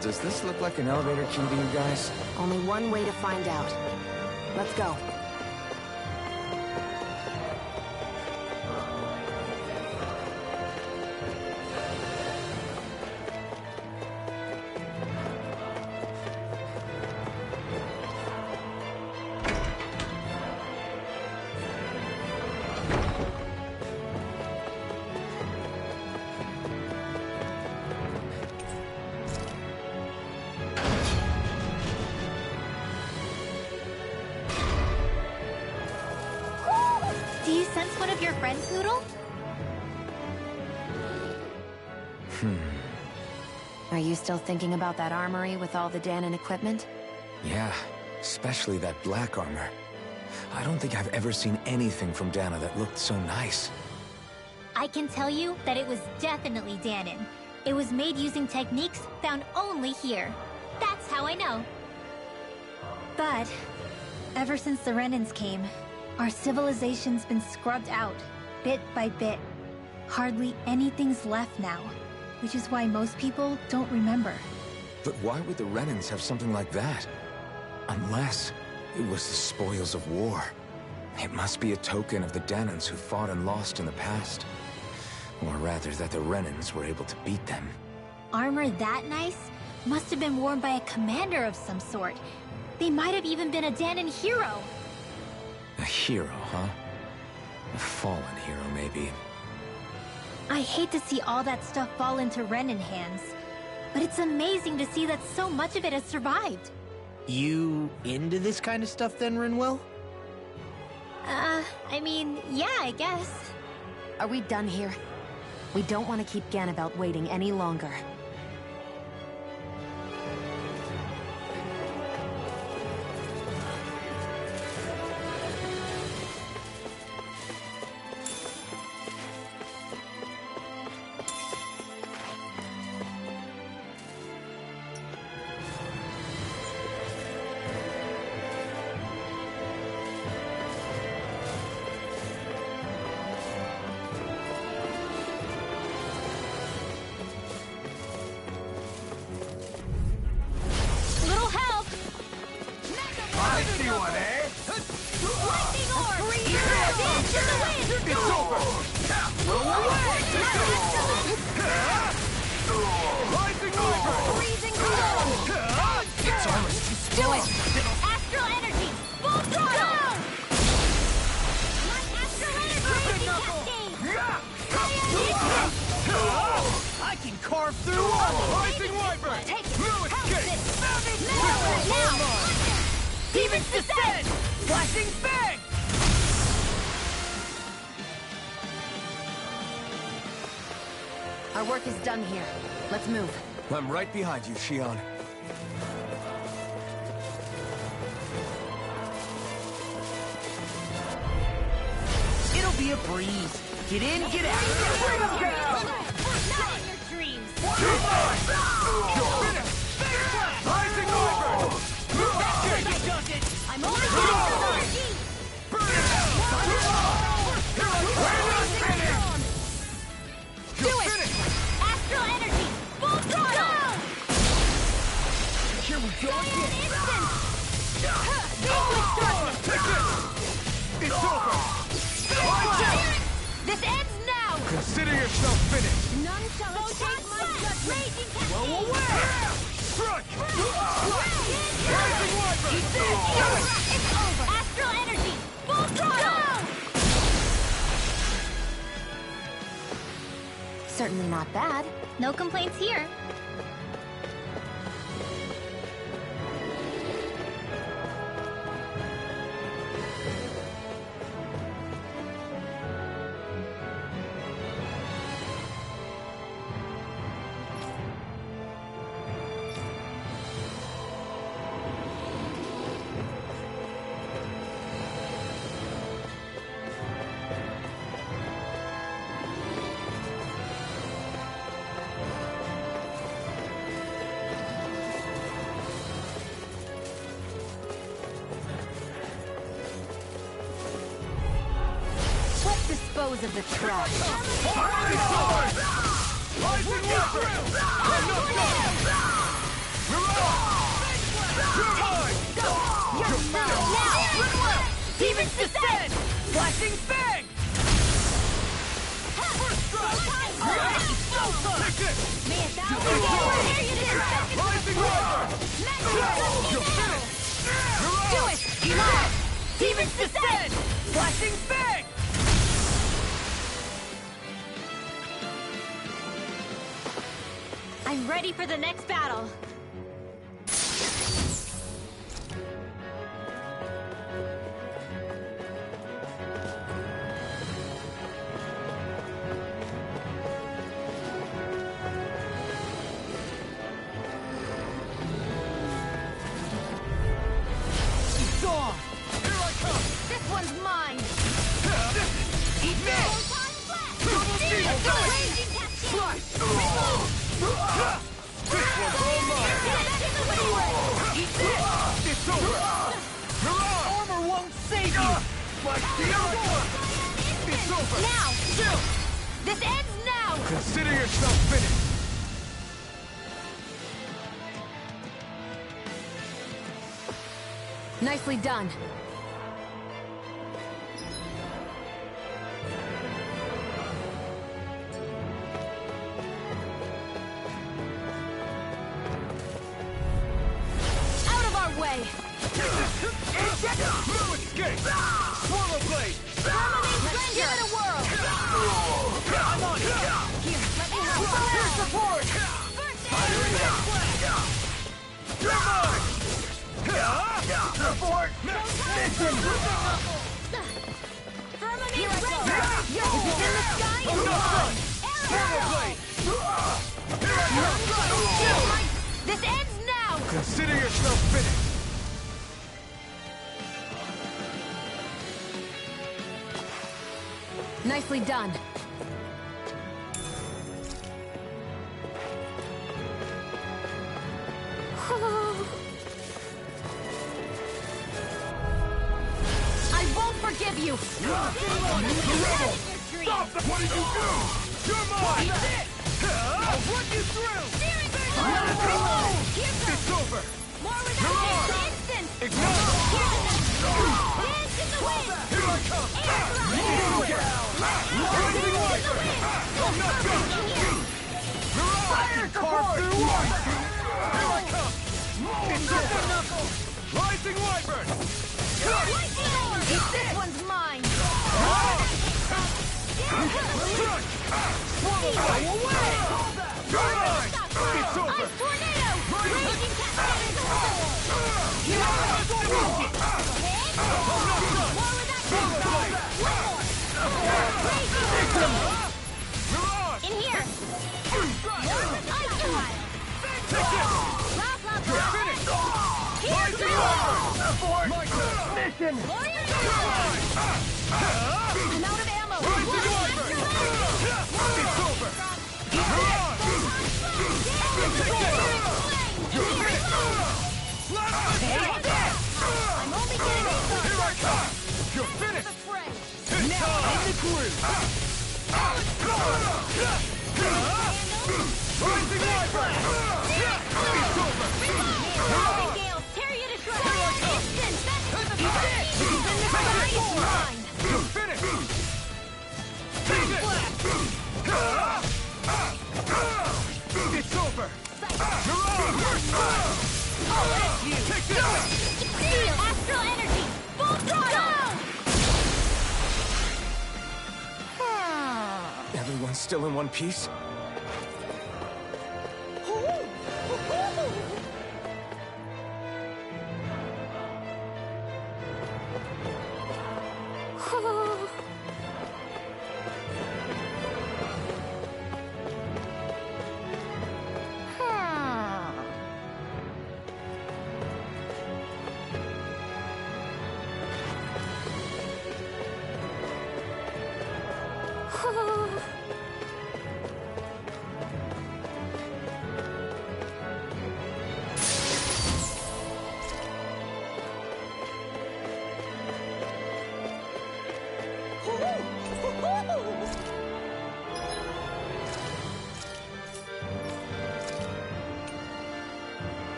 Does this look like an elevator key to you guys? Only one way to find out. Let's go. Do you sense one of your friends, Noodle? Are you still thinking about that armory with all the Danon equipment? Yeah, especially that black armor. I don't think I've ever seen anything from Dana that looked so nice. I can tell you that it was definitely Danon. It was made using techniques found only here. That's how I know. But ever since the Renans came, our civilization's been scrubbed out, bit by bit. Hardly anything's left now, which is why most people don't remember. But why would the Renans have something like that? Unless it was the spoils of war. It must be a token of the Danans who fought and lost in the past. Or rather, that the Renans were able to beat them. Armor that nice must have been worn by a commander of some sort. They might have even been a Danon hero. A hero, huh? A fallen hero, maybe. I hate to see all that stuff fall into Renan hands, but it's amazing to see that so much of it has survived. You into this kind of stuff then, Rinwell? I mean, yeah, I guess. Are we done here? We don't want to keep Ganabelt waiting any longer. Little help! I see one, eh? Lightning orb! Dance in the wind! It's over! Rising over! Freezing glow! Its armor's too Do it! Astral energy! Full throttle! My astral energy! I can carve through Rising Wyvern! Take it! No escape! Now! Demon's Descent! Flashing Fang! Our work is done here. Let's move. I'm right behind you, Shion. It'll be a breeze. Get in, get out. Not in your dreams! Rising Wyvern! I'm only astral energy! Do it! Astral energy! Full throttle! Here we go again. It's over! This ends now! Consider yourself finished! None shall escape my judgment! Raging Whoa, cascade! Strike! Rising Wyvern! It's over! Astral energy! Full throttle! Certainly not bad. No complaints here. Dispose of the trash. Demons descend! Flashing fang! First strike! Take this! Rising Rider! You're finished! Do it! Demons descend! Flashing fang! I'm ready for the next battle. Here I come! This one's mine. Eat this! Double demon dive! Slice! This one's all mine! Eat this! It's over! Your armor won't save you! Like here I come! It's over! Now! Chill! This ends now! Consider yourself finished! Nicely done. Out of our way! No escape! Swallow blade! Let's give it a whirl! I'm on it! Here, let me help! Here support! You're mine! Support! Mission! Firmament Here I go! Ranger! Is it in the sky? Oh, no! Swallow blade! Here I come! This ends now! Consider yourself finished! Nicely done. I won't forgive you! The rebel! Stop that! What did you do? You're mine! I'll run you through! It's over! More You're without on! this instant! Ignite! Dance in the wind! Here I come! Rising Rider! I'm not done! You're on! Fire carve through one! Here I come! It's over! Rising Wyvern! This one's mine! Swallow blade! You're mine! It's over! Ice tornado! Raging cascade! You're not done! More without Swallow blade! You're on! In here! Ice trial! Take this! Blah, blah, You're blah! finished! Here Rising goes! Wyvern! My turn! Mission! Warrior You're mine! I'm out of ammo! Rising Wyvern! It's over! You're on! Take this! You're finished! I'm only getting started! Here I come! You're finished! The fray! It's time! In the groove! Rising Wyvern! It's over! Rising gales! Tear you to shreds! Instant! That's for the fray! In the sky is mine! You're finished! Take this! It's over! You're on! I'll let you! Take this! Steel! Astral energy! Full throttle! Everyone's still in one piece?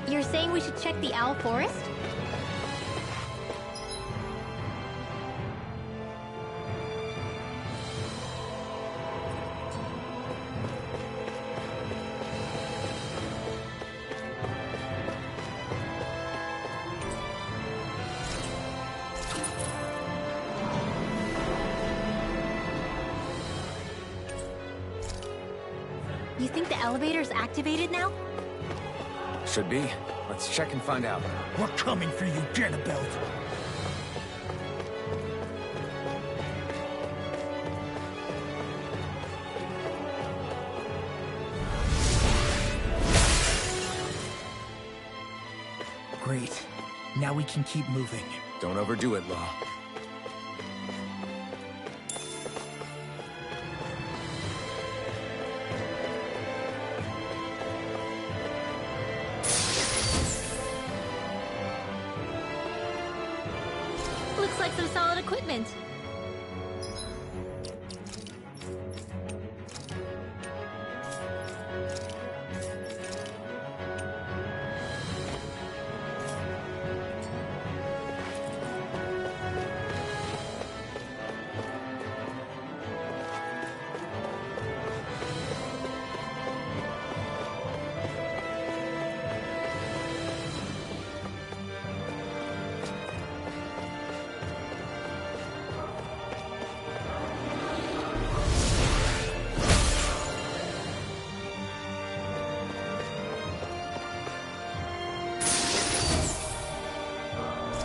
You're saying we should check the Owl Forest? You think the elevator's activated now? Should be. Let's check and find out. We're coming for you, Ganabelt. Great. Now we can keep moving. Don't overdo it, Law. Looks like some solid equipment.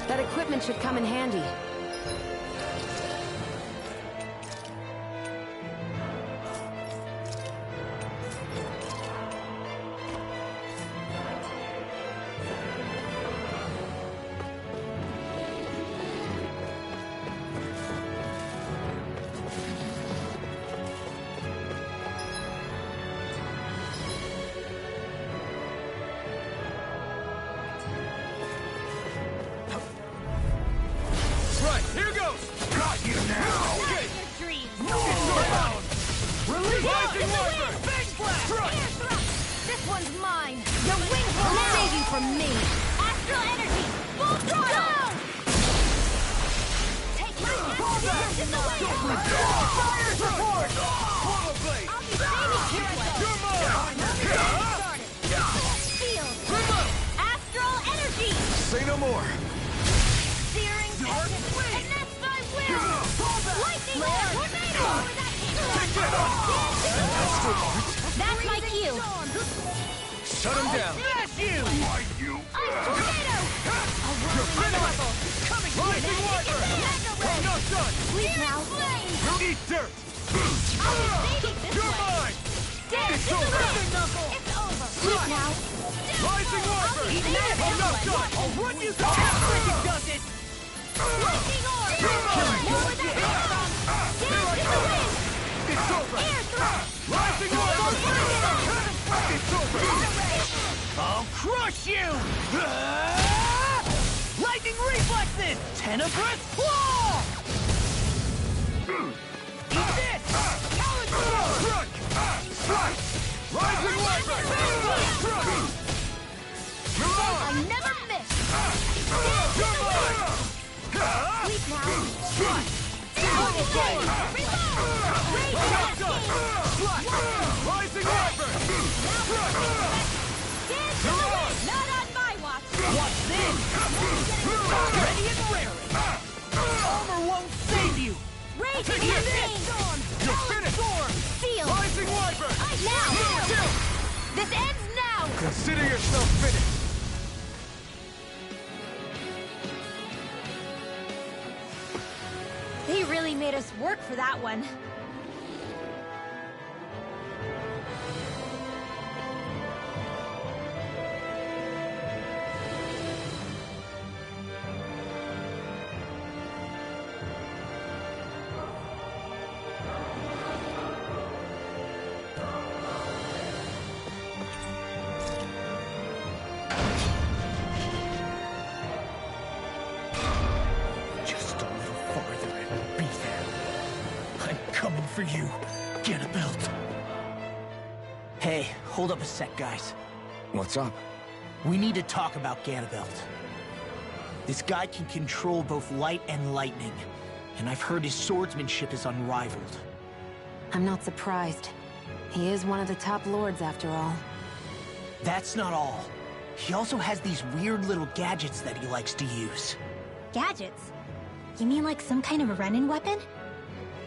That equipment should come in handy. From me. Astral energy, full throttle! Take my astral in the way! Fire support! Portal blade! I'll be saving you! You're mine! Field! Astral energy! Say no more! Searing tempest! And next I will! Lightning tornado! That's my cue! Shut him down! Smash you! Why you? Ice tornado! You're finished! Coming! Rising Wyvern! I'm not done! Sleep now! You eat dirt! I'll be saving this You're way! mine! Dance It's to the over! river, Knuckle! It's over! Sleep now! Rising Wyvern! I'm not done! I'll run you down! Freaking does it! Lightning orb! More with that bomb! Dance in the wind! It's over! Air thrust! Rising Wyvern! It's over! I'll crush you! Lightning reflexes! Tenebrous claw! Eat this! Crunch! Slice! Rising Wyvern! I never Ready and raring. Armor won't save you. Raging Insane! You're finished! Seal! Rising Wyvern! Now! Kill! This ends now! Consider yourself finished! They really made us work for that one. For you, Ganabelt. Hey, hold up a sec, guys. What's up? We need to talk about Ganabelt. This guy can control both light and lightning, and I've heard his swordsmanship is unrivaled. I'm not surprised. He is one of the top lords, after all. That's not all. He also has these weird little gadgets that he likes to use. Gadgets? You mean like some kind of a Renin weapon?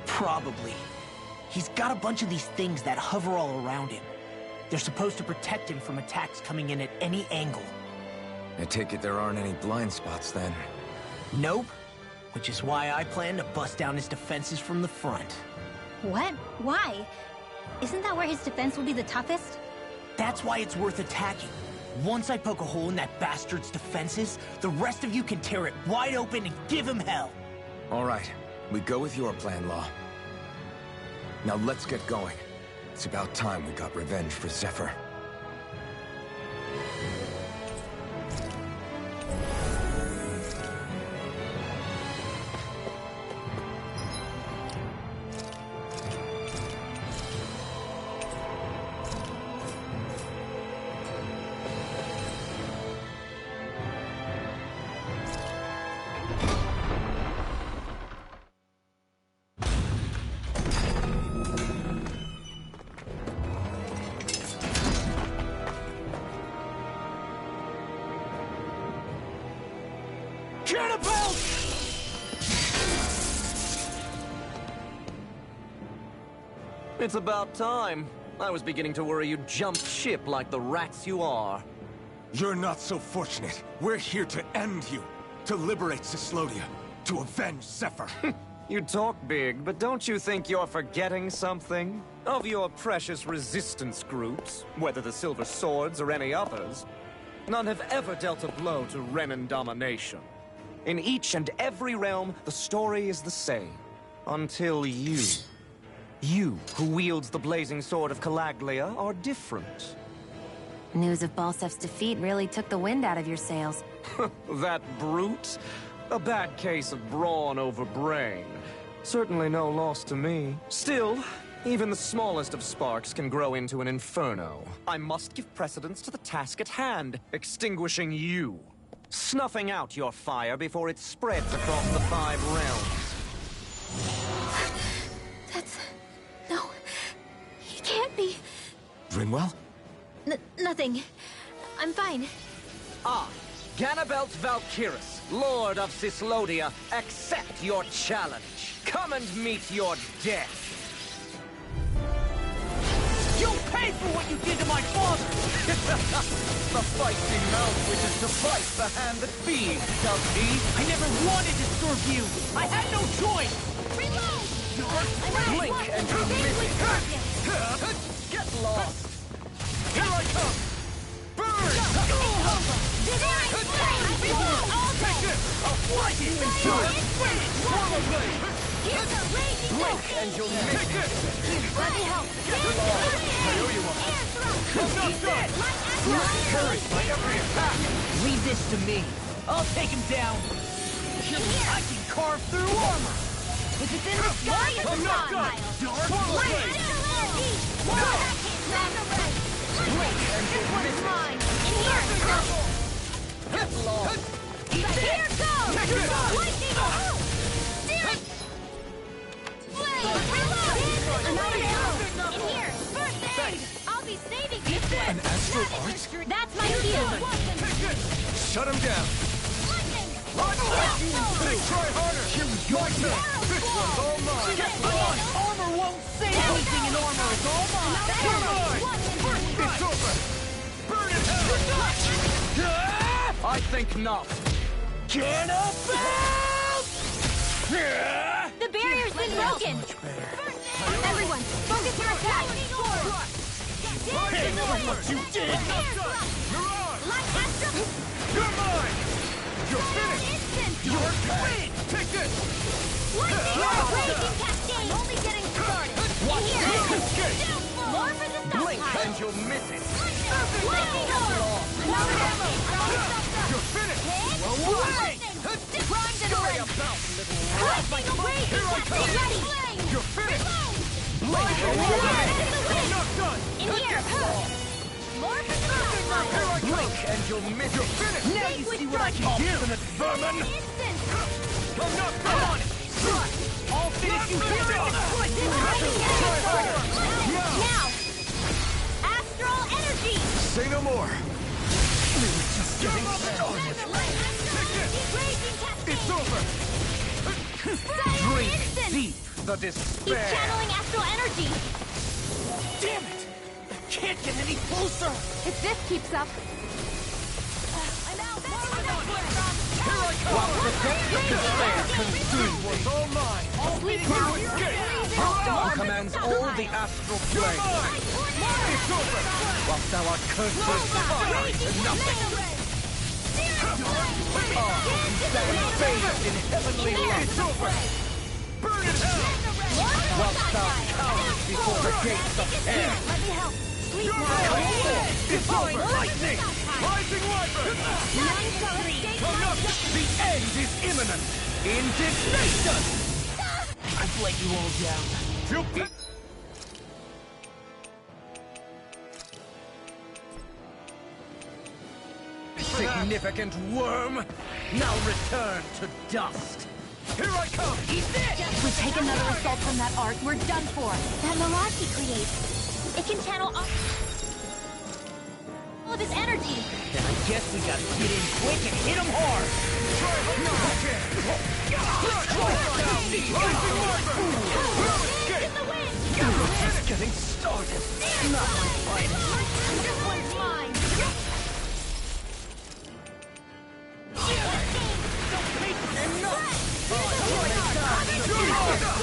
Probably. He's got a bunch of these things that hover all around him. They're supposed to protect him from attacks coming in at any angle. I take it there aren't any blind spots, then? Nope. Which is why I plan to bust down his defenses from the front. What? Why? Isn't that where his defense will be the toughest? That's why it's worth attacking. Once I poke a hole in that bastard's defenses, the rest of you can tear it wide open and give him hell. All right. We go with your plan, Law. Now let's get going. It's about time we got revenge for Zephyr. It's about time. I was beginning to worry you jumped ship like the rats you are. You're not so fortunate. We're here to end you. To liberate Cyslodia. To avenge Zephyr. You talk big, but don't you think you're forgetting something? Of your precious resistance groups, whether the Silver Swords or any others, none have ever dealt a blow to Renin domination. In each and every realm, the story is the same. Until you... You, who wields the blazing sword of Calaglia, are different. News of Balsef's defeat really took the wind out of your sails. That brute? A bad case of brawn over brain. Certainly no loss to me. Still, even the smallest of sparks can grow into an inferno. I must give precedence to the task at hand, extinguishing you. Snuffing out your fire before it spreads across the 5 realms. No, he can't be. Rinwell? Nothing. I'm fine. Ah, Ganabelt Valkyris, Lord of Cyslodia, accept your challenge. Come and meet your death. You'll pay for what you did to my father! The feisty mouth wishes to bite the hand that feeds, does he? I never wanted to serve you! I had no choice! Reload! Blink and you miss it! Get lost! Here I come! Burn! Divine Flame! Take this! I'll fly you inside! Swallow blade! Here's a raging Blink and you'll miss Take it! this! Let me help! I owe you one. I'm not done! Encouraged by every attack! Leave this to me. I'll take him down. I can carve through armor. If it's in the sky, it's I'm not done! Swallow blade! Blink and This you'll one's miss it! mine! In here! Get lost! Here goes! Lightning! Steer it! Flame! Reload! Another arrow! In here! First aid! I'll be saving you! An astral art? That's my field! Shut him down! Try harder! Here we go! This one's all mine! Get on! Armor won't save anything in armor! It's all mine! You're mine! It's over! Burn it hell! I think not. Cannibals! The barrier's been broken! Everyone, focus your attack! Hey, look what you did! Light Astro! You're mine! You're finished! You're dead! Take this! Raging Cascade! I'm only getting started! Watch Here! your escape! More for the Blink stockpile! and you'll miss it. Lightning Orb! Another ammo! You're finished! Primed and ready! Lightning away! Ready! You're finished! Blink! I'm not done! In here! More for the stockpile! Blink and you'll miss it. You're finished! Now you see what I can do. Ultimate vermin! Instant! I'm not done! I'll finish you here in the foot! Now! Astral Energy! Say no more! We were just getting started. It's over! Drink Instant! deep the He's despair. channeling Astral Energy! Damn it! I can't get any closer! If this keeps up... While the depth of despair consumes was all mine! Sleep Who now! escaped? Thou commands all the astral plane. It's over! Whilst thou art cursed with fire to nothing. Stand bathed in heavenly light. It's over! Burn in hell! Whilst thou cowers before the gates of hell. Let me help! Sleep You're now! mine! It's over! Lightning! Rising Wyvern! None shall escape my The end is imminent! Indignation! I've let you all down. Significant worm! Now return to dust! Here I come! If we take another assault from that arc, we're done for. That mirage he creates, it can channel all of his energy. Then I guess we gotta get in quick and hit him hard! In the wind! Just getting started! Not my fight! This one's mine!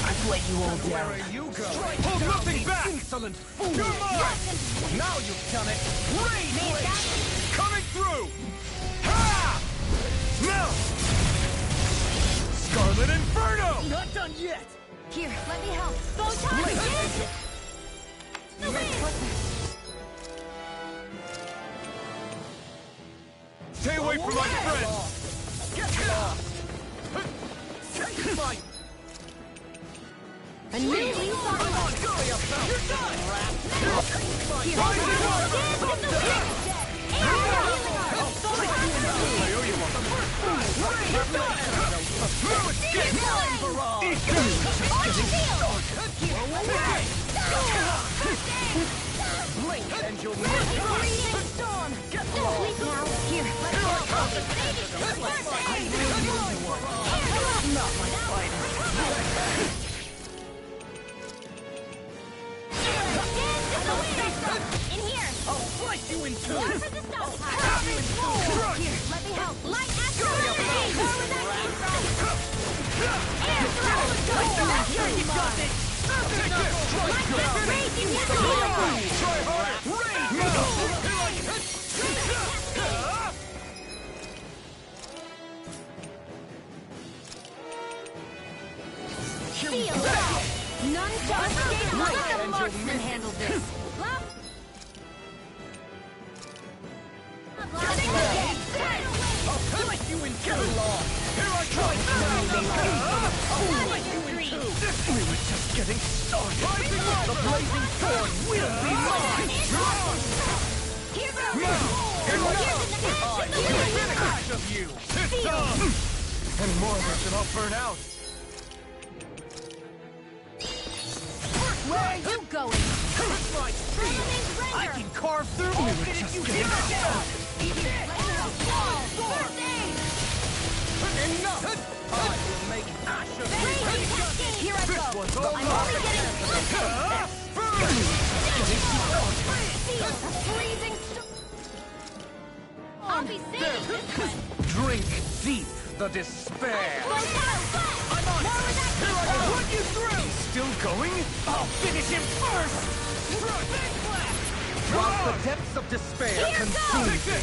I've let you all down. Where are you going? Hold nothing back! Insolent fool! You're mine! Now you've done it! Rain Blade! Coming through! Ha! Melt! Scarlet Inferno! Not done yet! Here, let me help. Photon! The wind! Stay away from my friends! Get off! Fight! A new lease on life. You're done! Here, dance in the wind! I owe you Blink and you'll miss! Storm! Sleep now. Here, let's go. I really knew you were. Not my fighter. In here! I'll slice you in two! More for the stockpile! Here, let me help! Light Astral Energy! More with that came from! Air throw! You got it! Light Astral Raging Cascade! Try harder! Feel that! None shall escape! Let the marksman handle this! I'll slice you in two! Here I come! I'll slice you in two! We were just getting started! The blazing sword will be mine! Here goes! Of you! It's done! Any more of this and I'll burn out! Where are you going? I can carve through all minute you get down! Let me help! I will make ash of you. Here I go. One's all I'm mine. only getting Feel a freezing I'll be saving this one. Drink deep the despair. I'm on. More with that. Here I go. Put you through. Still going? I'll finish him first. Big blast. While the depths of despair Here consume goes. me.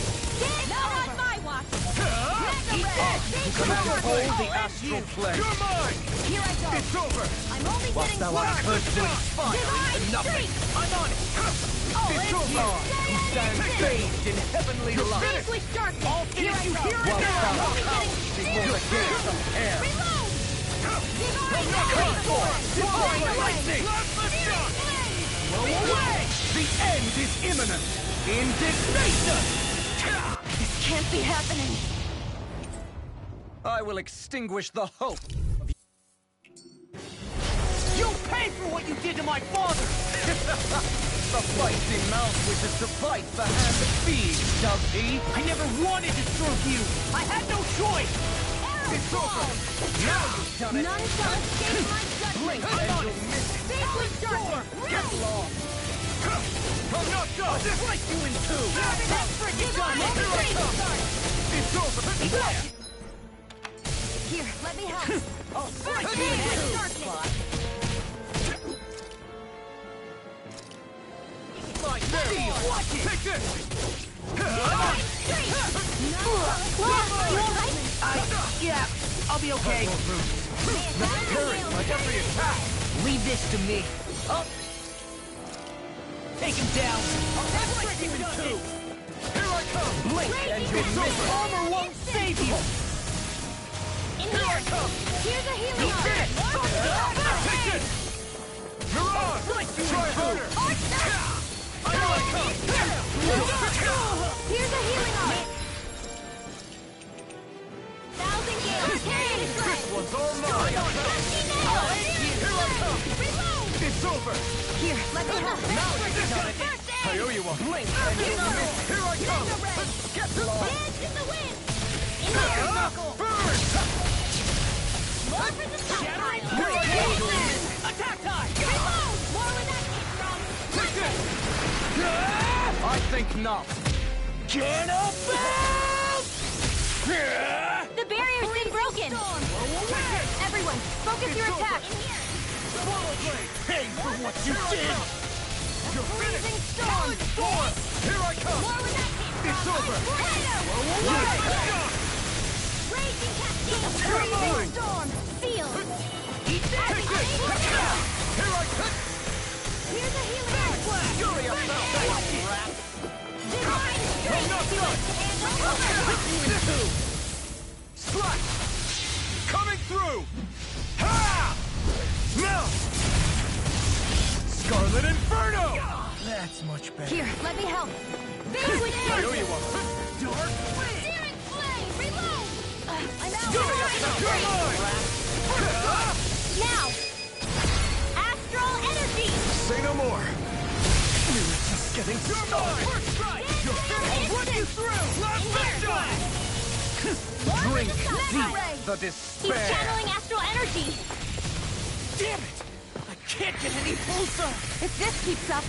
Not on my watch. Eat Red. You command all the astral plane. You're mine. Here I go. It's over. I'm only Whilst getting thou art cursed with fire Divine and nothing. strength. I'm on it. It's over. You stand bathed in heavenly light. Vanquish darkness. I'll Here finish I you go. here and now. I'm only getting Before the gates of air. Reload. Divine Divine lightning. Blow away. The end is imminent. Indignation. This can't be happening. I will extinguish the hope. You'll pay for what you did to my father! The feisty mouth wishes to bite the hand that feeds, does he? I never wanted to serve you! I had no choice! It's over! Now you've done it! None shall escape my Blink judgment. and you'll miss it! Vanquish darkness. Get lost! I'm not done! I'll break you in two! Desperate divine strength. It's over! Here, let me help. I'll break you in Vanquish two! darkness. Like this! Watch it! Take this! Divine strength. You alright? Yeah, I'll be okay. Hurry! My every attack! Leave this to me. Oh. Take him down. I'll break you in two! Here I come! Blink and you'll miss it! Armor won't save you! In here. Here's a healing arm. Take this! You're on! Try harder! Here I come! Here's a healing arm. Thousand gales. This one's all mine! Here I come! It's over! Here, let me help. Now you've done it! I owe you one! Blink and you'll miss it! Here I come! Get lost! Dance in the wind. In here. Burn! More for the top pile. Here I come! Attack time. Reload. More where that came from. Take this! I think not. The barrier's been broken. Everyone, focus your attack. Pay for what you did! You're Freezing finished! storm. Here I come! More where that came from. It's over! Raging cascade. Come on. Freezing storm. Feel. Take this! Here I come! Here's a healing arm. Fury of that! Divine I'm not done! This too! Slash! Coming through! Ha! Now! Scarlet Inferno! That's much better. Here, let me help. Vanquish I owe you one. Dark Searing flame. Reload. I'm out. You're mine! Now. Astral energy. Say no more. We were just getting started. First strike! You're finished! Put you through! Last shot! Drink deep the He's despair! channeling astral energy. Damn it! I can't get any closer! If this keeps up.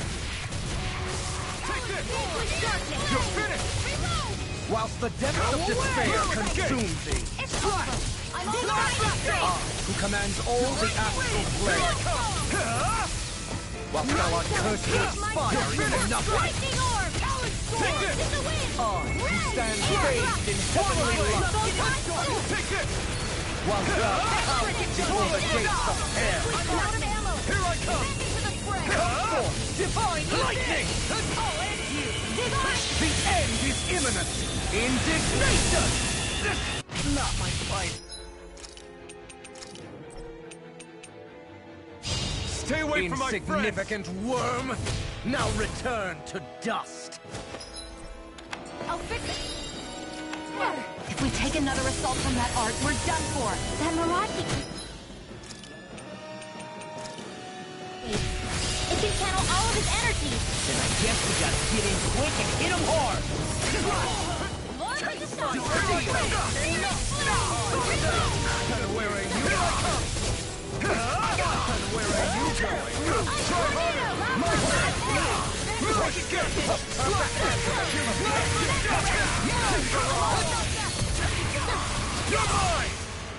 Take this! Vanquish darkness. You're finished! Reload. Whilst the depths of despair consume thee! It's over. I'm on the right I, who commands all the astral plane! Whilst thou art cursed with fire and nothing! Lightning orb. Take this! In the wind. I, who stands bathed in heavenly light! Take this! Whilst thou cowers before the gates of hell! I'm out of ammo. Here I come! Into the spray. Come forth! Divine lightning! I'll end you. Divine. The end is imminent! Indignation! Not my fight! Stay away from my insignificant worm! Now return to dust! I'll fix it. If we take another assault from that art, we're done for. That Marathi. It can channel all of his energy. Then I guess we gotta get in quick and hit him hard. Lord of the Sun. You're mine!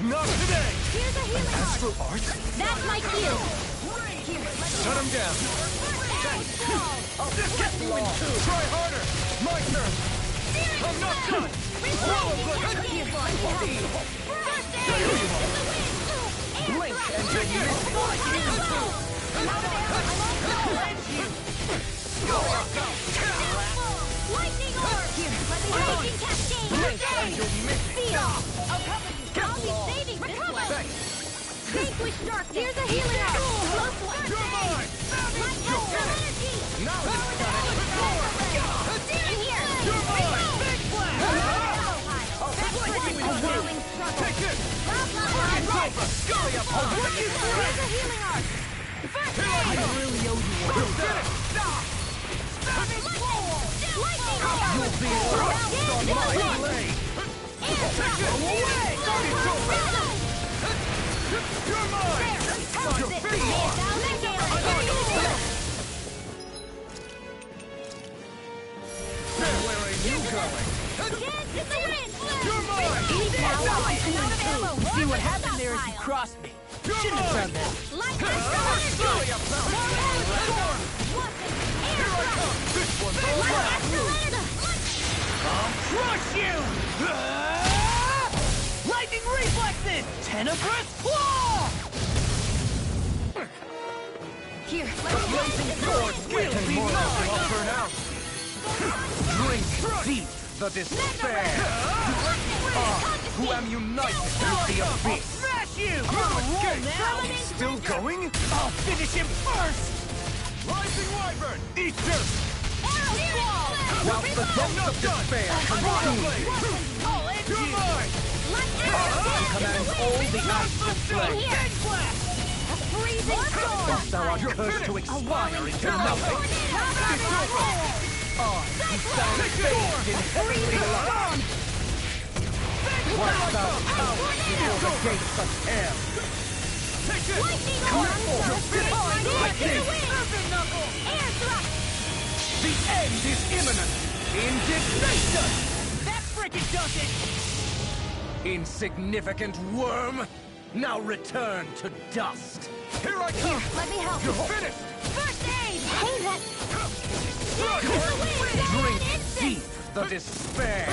Not today! Here's a healing art. Astral art? That's my cue. Shut him down. I'll just get you in two! Try harder! My turn! I'm not done! Blink and you'll miss Lightning orb! Raging cascade! Blink and you'll miss I'll be saving this one! Vanquish darkness! Here's a healing orb! You're mine! Energy! Now it's done! In here! You're mine! Big blast! A whirling struggle! Take it! Scully up Here's a healing arc! First aid! I really owe you one. You'll get it! Lightning orb! You'll be thrust on my blade! Take it! Away! It's over! You're mine! You're finished! Where are you going? You're mine! See what happened there as you crossed me. Shouldn't have done that. Scully up now! Here I come! This one's all right! I'll crush you! Lightning reflexes! Tenebrous claw! Here, let me Blazing sword will be nothing will burn out! Drink deep the despair! Who am united with the abyss! smash you! Still going? I'll finish him first! Rising Wyvern! Eat dirt! While the depths of despair consume you! You're mine! Commands all the astral flame. Once thou art cursed to expire into nothing! Who stand bathed in heavenly light! Once thou cowers before the gates of hell! Take it! Come forth! Like this! The end is imminent! Indignation! That frickin' does it! Insignificant worm! Now return to dust! Here I come! Let me help. You're finished! First aid! Hey, that... Drink deep the despair!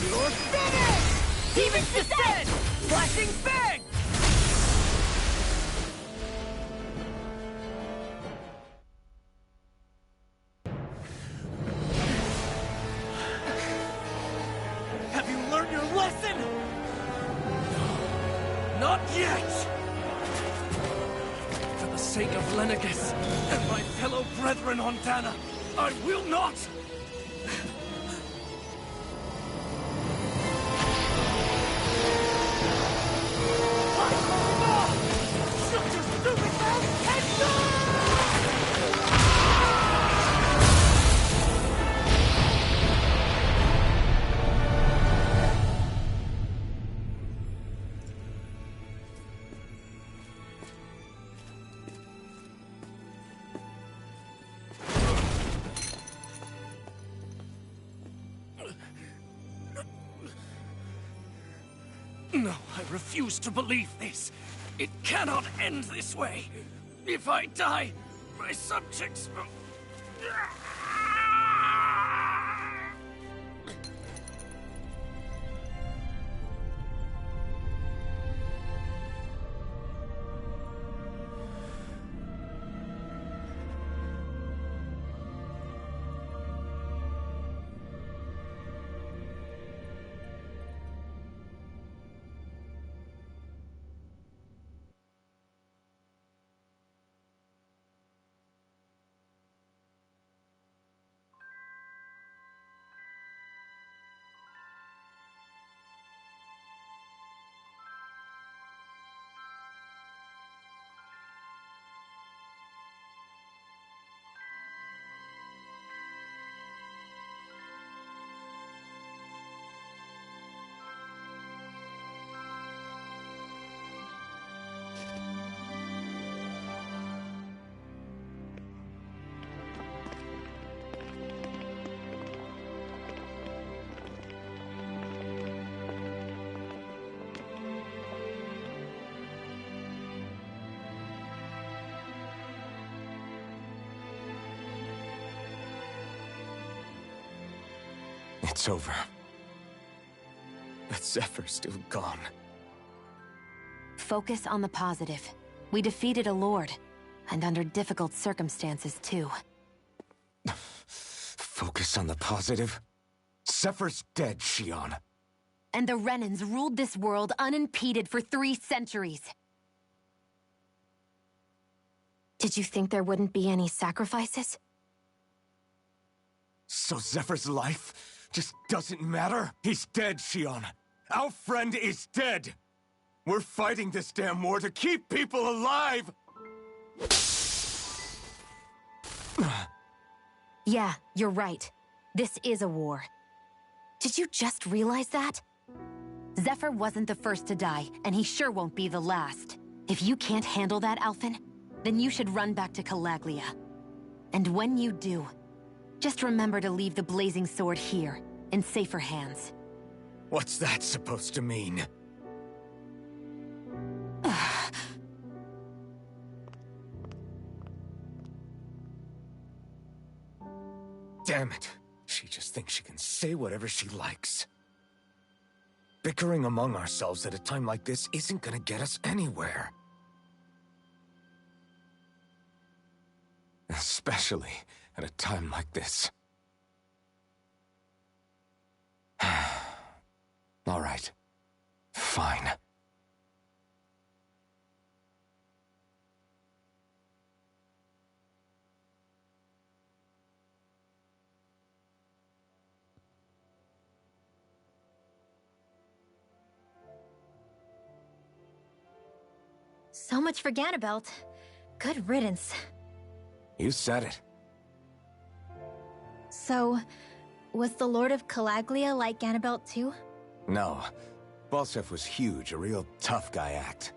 You're finished! Demon's Descent! Flashing Fang! Have you learned your lesson? Not yet! For the sake of Lenegis and my fellow brethren on Dana, I will not! Shut your stupid mouth and go! No, I refuse to believe this. It cannot end this way. If I die, my subjects will... It's over. But Zephyr's still gone. Focus on the positive. We defeated a lord, and under difficult circumstances, too. Focus on the positive? Zephyr's dead, Shionne. And the Renans ruled this world unimpeded for 3 centuries. Did you think there wouldn't be any sacrifices? So Zephyr's life just doesn't matter? He's dead, Shionne. Our friend is dead. We're fighting this damn war to keep people alive! Yeah, you're right. This is a war. Did you just realize that? Zephyr wasn't the first to die, and he sure won't be the last. If you can't handle that, Alphen, then you should run back to Calaglia. And when you do, just remember to leave the Blazing Sword here, in safer hands. What's that supposed to mean? Damn it. She just thinks she can say whatever she likes. Bickering among ourselves at a time like this isn't gonna get us anywhere. Especially at a time like this. All right. Fine. So much for Ganabelt. Good riddance. You said it. So, was the Lord of Calaglia like Ganabelt too? No. Balseph was huge, a real tough guy act.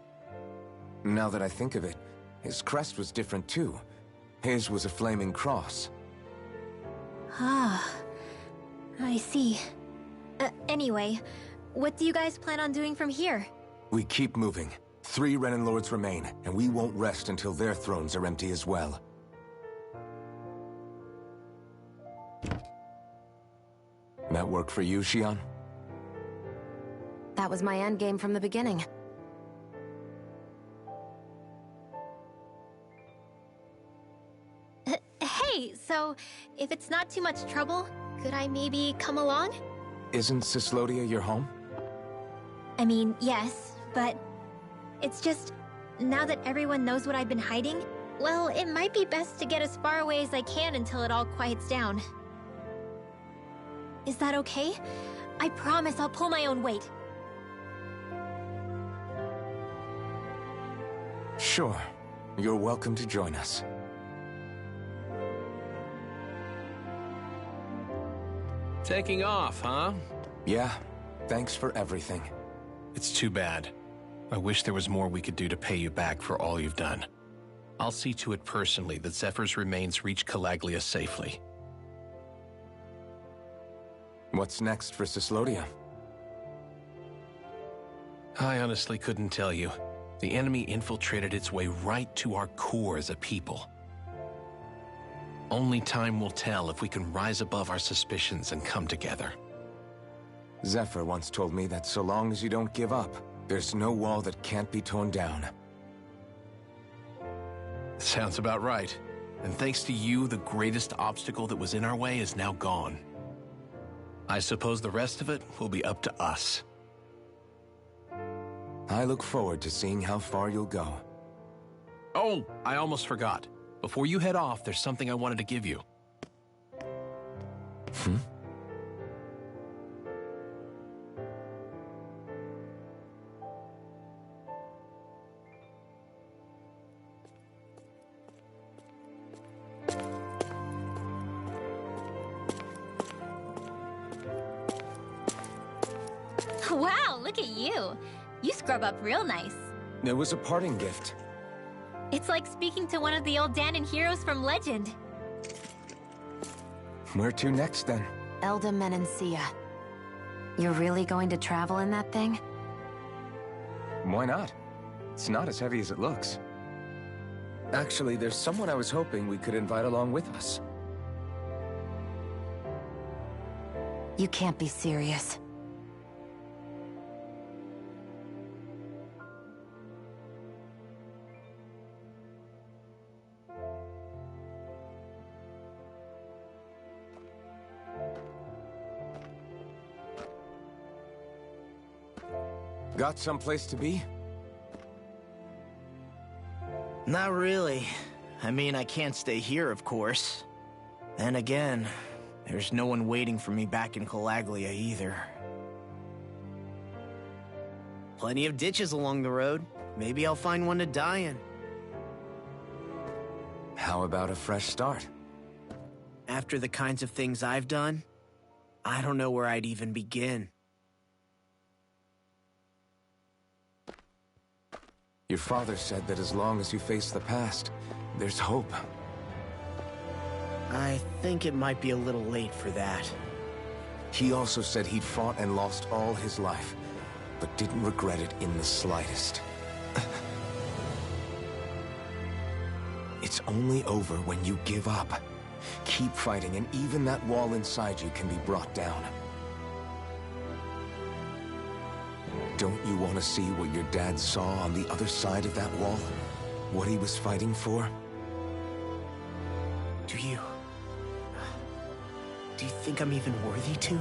Now that I think of it, his crest was different too. His was a flaming cross. Ah, I see. Anyway, what do you guys plan on doing from here? We keep moving. 3 Renan Lords remain, and we won't rest until their thrones are empty as well. That work for you, Shionne? That was my endgame from the beginning. Hey, so, if it's not too much trouble, could I maybe come along? Isn't Cyslodia your home? I mean, yes, but it's just, now that everyone knows what I've been hiding, well, it might be best to get as far away as I can until it all quiets down. Is that okay? I promise I'll pull my own weight. Sure. You're welcome to join us. Taking off, huh? Yeah. Thanks for everything. It's too bad. I wish there was more we could do to pay you back for all you've done. I'll see to it personally that Zephyr's remains reach Calaglia safely. What's next for Cyslodia? I honestly couldn't tell you. The enemy infiltrated its way right to our core as a people. Only time will tell if we can rise above our suspicions and come together. Zephyr once told me that so long as you don't give up, there's no wall that can't be torn down. Sounds about right. And thanks to you, the greatest obstacle that was in our way is now gone. I suppose the rest of it will be up to us. I look forward to seeing how far you'll go. Oh, I almost forgot. Before you head off, there's something I wanted to give you. Wow, look at you. You scrub up real nice. It was a parting gift. It's like speaking to one of the old Dahnan heroes from legend. Where to next, then? Elde Menancia. You're really going to travel in that thing? Why not? It's not as heavy as it looks. Actually, there's someone I was hoping we could invite along with us. You can't be serious. Got someplace to be? Not really. I mean, I can't stay here, of course. Then again, there's no one waiting for me back in Calaglia either. Plenty of ditches along the road. Maybe I'll find one to die in. How about a fresh start? After the kinds of things I've done, I don't know where I'd even begin. Your father said that as long as you face the past, there's hope. I think it might be a little late for that. He also said he'd fought and lost all his life, but didn't regret it in the slightest. It's only over when you give up. Keep fighting, and even that wall inside you can be brought down. Don't you want to see what your dad saw on the other side of that wall? What he was fighting for? Do you think I'm even worthy to?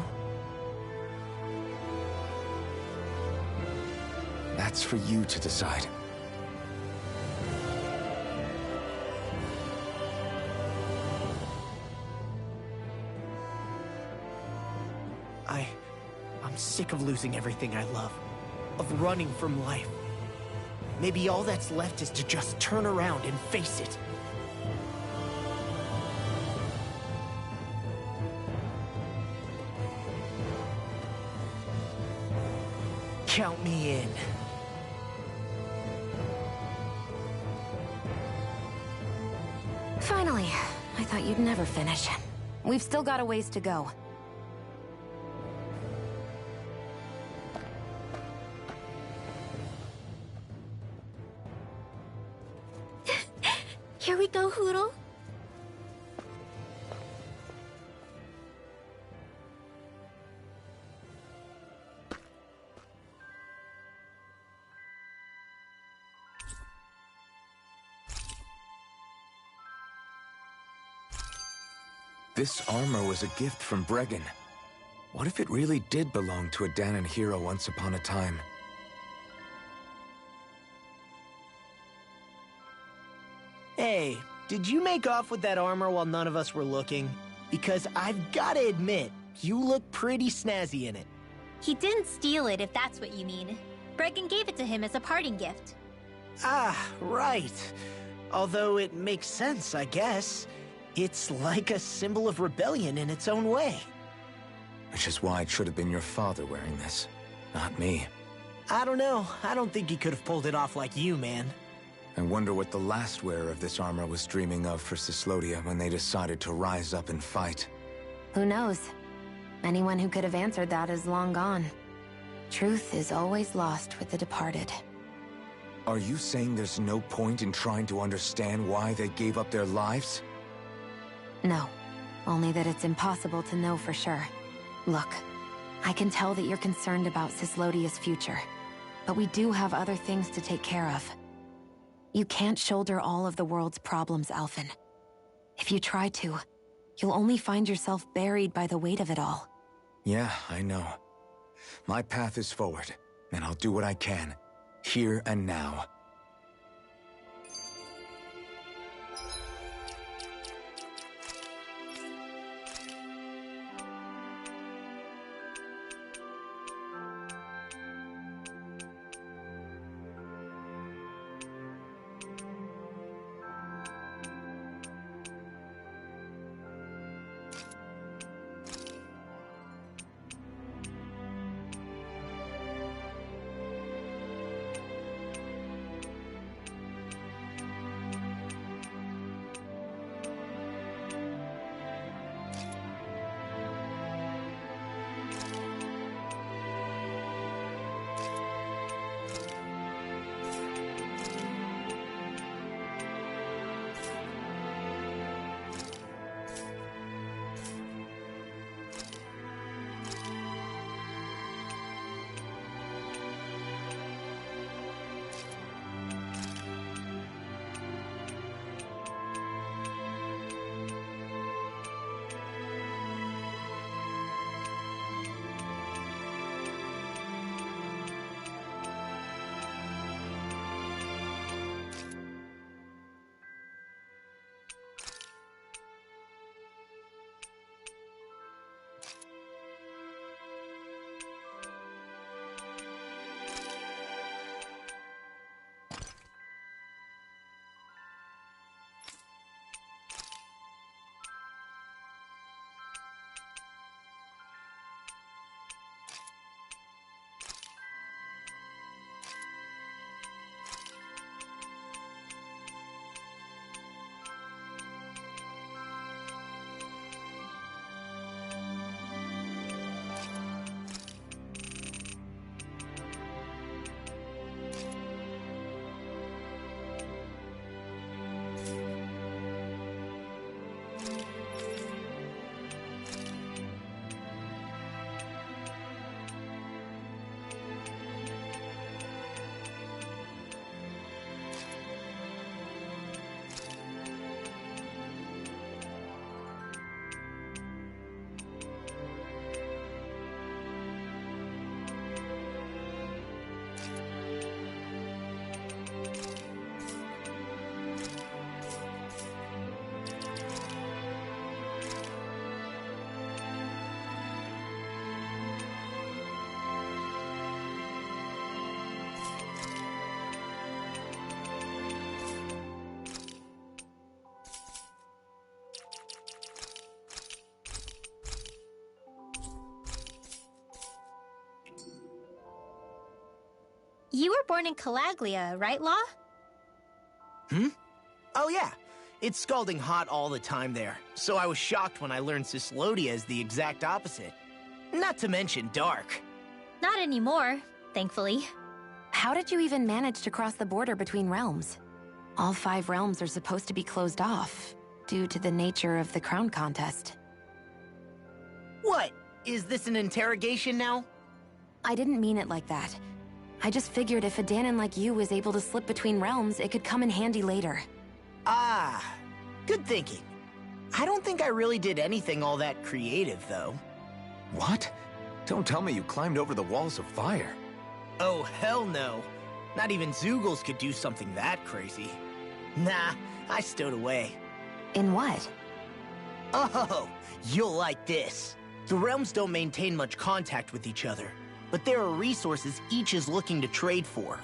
That's for you to decide. I'm sick of losing everything I love. Of running from life. Maybe all that's left is to just turn around and face it. Count me in. Finally. I thought you'd never finish. We've still got a ways to go. Here we go, Hootle. This armor was a gift from Bregan. What if it really did belong to a Dahnan hero once upon a time? Hey, did you make off with that armor while none of us were looking? Because I've gotta admit, you look pretty snazzy in it. He didn't steal it, if that's what you mean. Bregan gave it to him as a parting gift. Ah, right. Although it makes sense, I guess. It's like a symbol of rebellion in its own way. Which is why it should have been your father wearing this, not me. I don't know. I don't think he could have pulled it off like you, man. I wonder what the last wearer of this armor was dreaming of for Cyslodia when they decided to rise up and fight. Who knows? Anyone who could have answered that is long gone. Truth is always lost with the departed. Are you saying there's no point in trying to understand why they gave up their lives? No. Only that it's impossible to know for sure. Look, I can tell that you're concerned about Cyslodia's future. But we do have other things to take care of. You can't shoulder all of the world's problems, Alphen. If you try to, you'll only find yourself buried by the weight of it all. Yeah, I know. My path is forward, and I'll do what I can, here and now. You were born in Calaglia, right, Law? Hmm? Oh yeah. It's scalding hot all the time there, so I was shocked when I learned Cyslodia is the exact opposite. Not to mention dark. Not anymore, thankfully. How did you even manage to cross the border between realms? All 5 realms are supposed to be closed off, due to the nature of the crown contest. What? Is this an interrogation now? I didn't mean it like that. I just figured if a Danon like you was able to slip between realms, it could come in handy later. Ah, good thinking. I don't think I really did anything all that creative, though. What? Don't tell me you climbed over the walls of fire. Oh, hell no. Not even Zeugles could do something that crazy. Nah, I stowed away. In what? Oh, you'll like this. The realms don't maintain much contact with each other, but there are resources each is looking to trade for.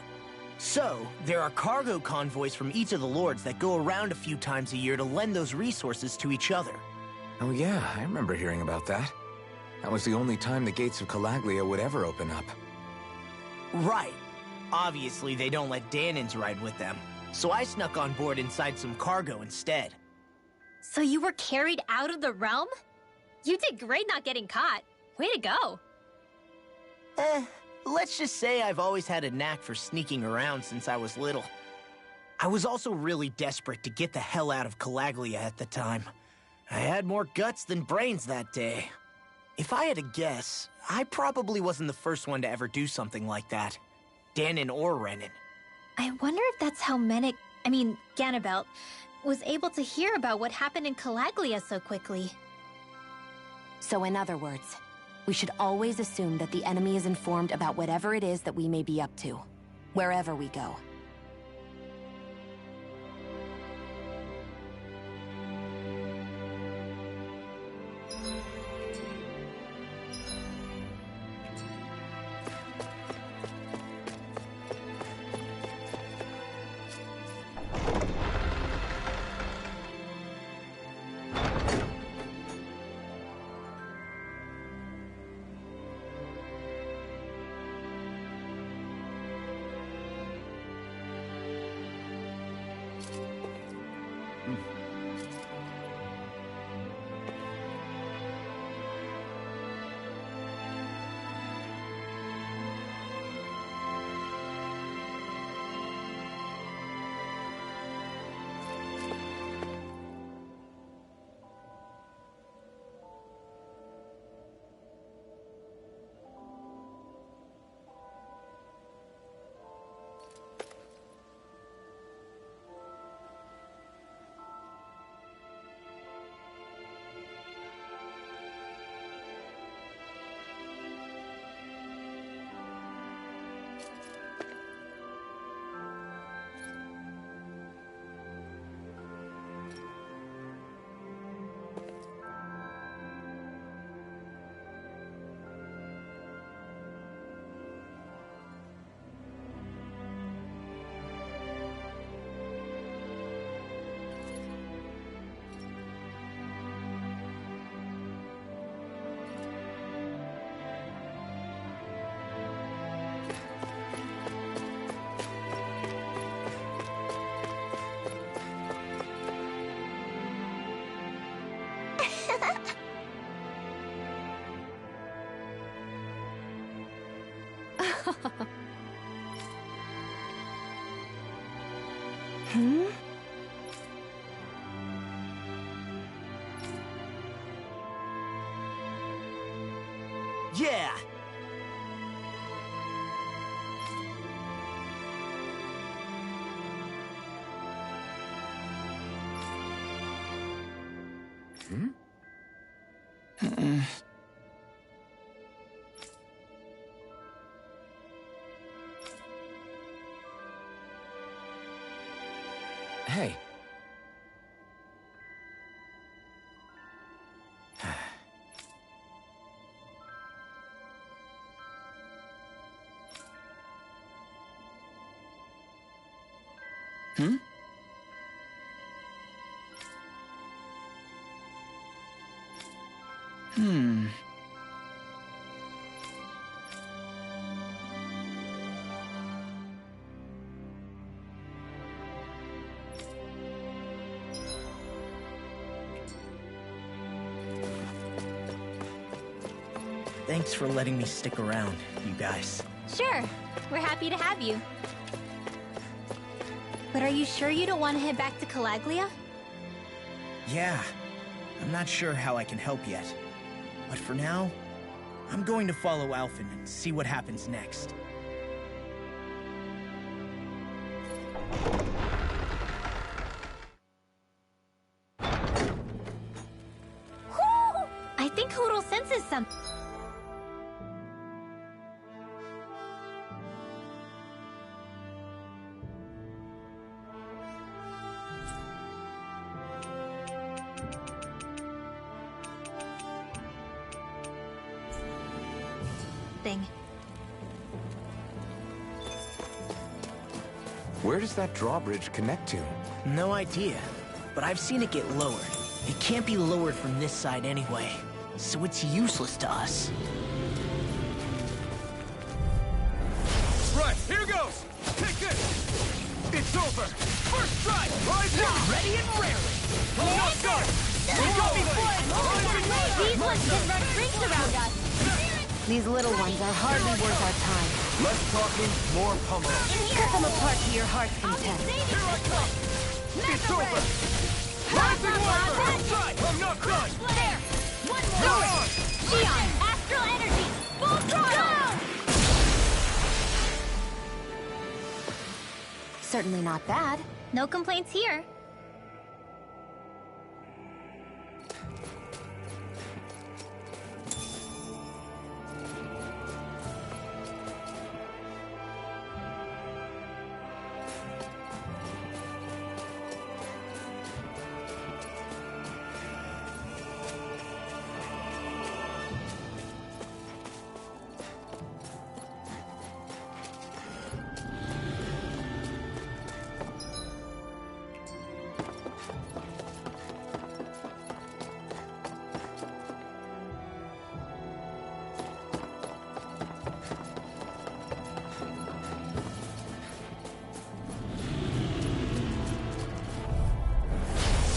So, there are cargo convoys from each of the lords that go around a few times a year to lend those resources to each other. Oh yeah, I remember hearing about that. That was the only time the gates of Calaglia would ever open up. Right. Obviously, they don't let Danons ride with them, so I snuck on board inside some cargo instead. So you were carried out of the realm? You did great not getting caught. Way to go. Let's just say I've always had a knack for sneaking around since I was little. I was also really desperate to get the hell out of Calaglia at the time. I had more guts than brains that day. If I had to guess, I probably wasn't the first one to ever do something like that. Danon or Renan. I wonder if that's how Ganabelt, was able to hear about what happened in Calaglia so quickly. So in other words, we should always assume that the enemy is informed about whatever it is that we may be up to, wherever we go. Hmm? Yeah! Hmm? Hey. Hmm? Thanks for letting me stick around, you guys. Sure, we're happy to have you. But are you sure you don't want to head back to Calaglia? Yeah, I'm not sure how I can help yet. But for now, I'm going to follow Alphen and see what happens next. Whew! I think Hootle senses something. Where does that drawbridge connect to? No idea, but I've seen it get lowered. It can't be lowered from this side anyway, so it's useless to us. Right, here goes! Take this! It's over! First strike! Ready and raring! I'm not done! These ones can run rings around us. These little ones are hardly worth our time. Less talking, more pummeling. Cut them apart to your heart's content. Here I come! It's over! Rising Wyvern! First strike! I'm not done! There! One Go more! on! Xion! Astral energy! Full throttle! Certainly not bad. No complaints here.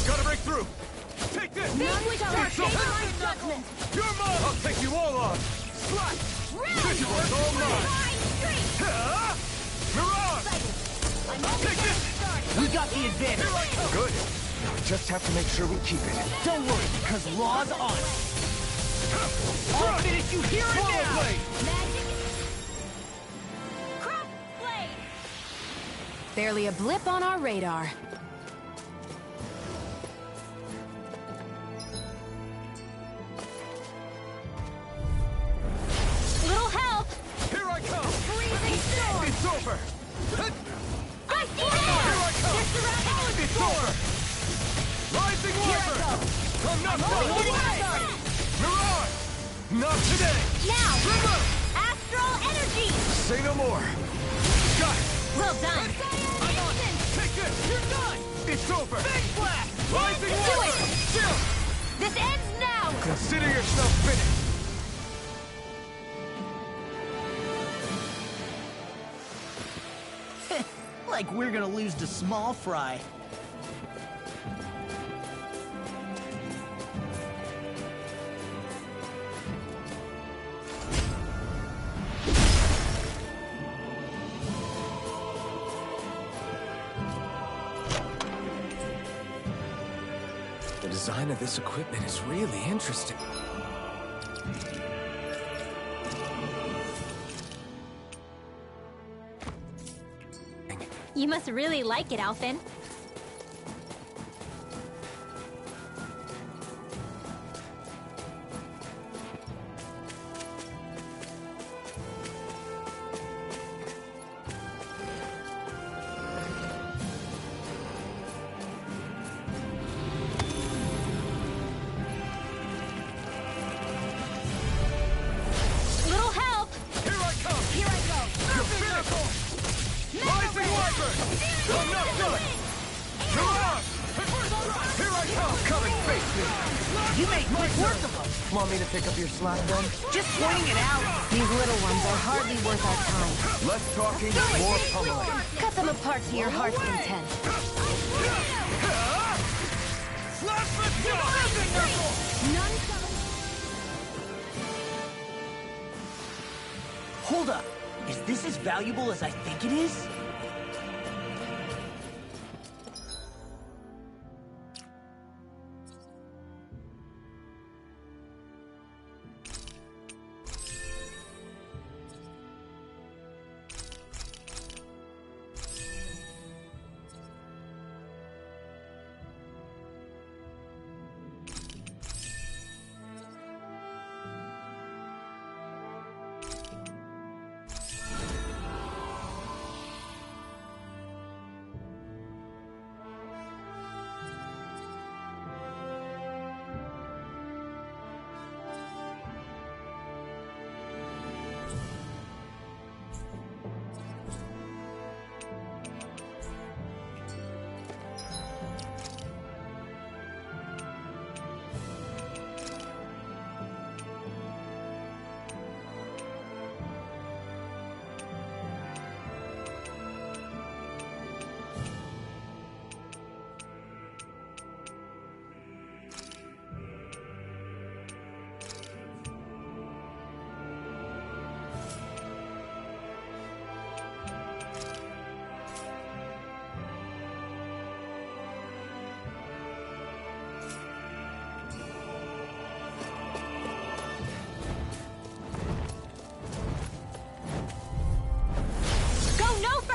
Gotta break through! Take this! None shall It's escape over. my judgment! You're mine! I'll take you all on! Slash! This one's all mine! Huh? Mirage! Take this! We got the advantage. Good. Now we just have to make sure we keep it. Don't worry, because law's on it. I'll finish you here and Swallow now. blade! Magic! Cross blade! Barely a blip on our radar. Little help! Here I come! Freezing storm! It's over! I see them! Here I come! They're surrounding us! It's over! Rising Wyvern! I'm not done! Mirage! Not today! Now! River! Astral energy! Say no more. Got it! Well done! I'm on it! Take this! You're done! It's over! Big blast! Rising Do it! Wyvern! Chill! This ends now! Consider yourself finished! Like we're gonna lose to Small Fry. The design of this equipment is really interesting. You must really like it, Alphen. Little help! Here I come! Here I go! You're pinnacle! Rising Wyvern! I'm not done! Mirage! Here I come! Come and face me! You made quick work of them. Want me to pick up your slack then? Just pointing it out. These little ones are hardly worth our time. Less talking, more pummeling. Cut them apart to your heart's content. Slash the jaw! None shall... Hold up. Is this as valuable as I think it is?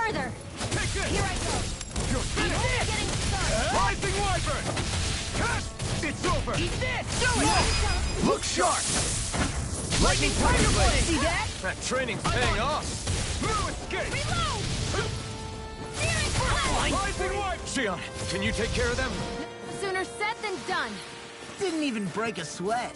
Further! Take this! Here I go! You're finished! Getting started! Rising Wyvern! Cut! It's over! Eat this! Do it! Look sharp! Lightning Tiger Blade! See that? That training's paying off! No escape! Reload! Fearing for Rising Wyvern! Xion, can you take care of them? Sooner said than done. Didn't even break a sweat.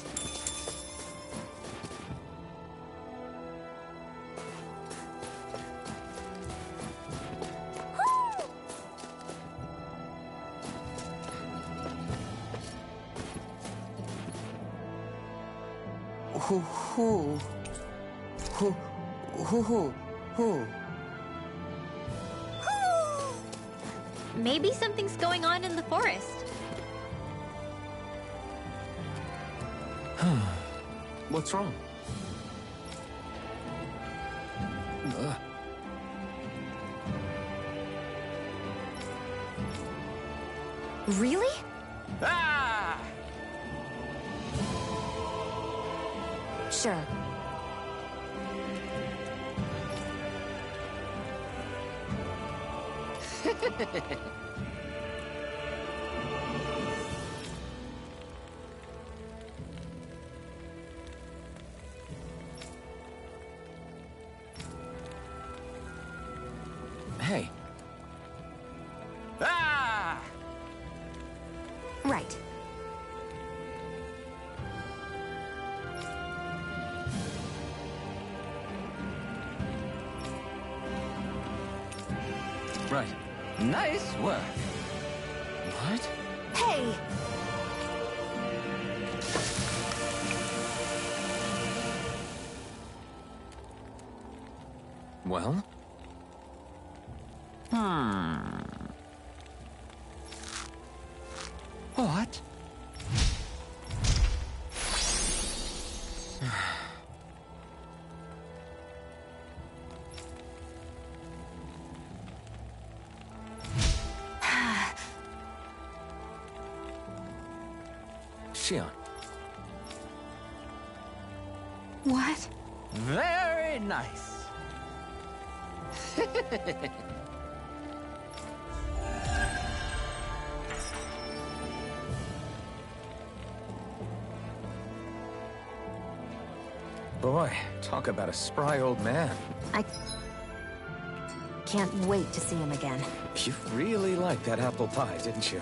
Maybe something's going on in the forest. What's wrong? Really? Ah! Sure. Hey. Ah! Right. Right. Nice work. What? Hey! Well? What? Xion. What? Very nice. Boy, talk about a spry old man. I can't wait to see him again. You really liked that apple pie, didn't you?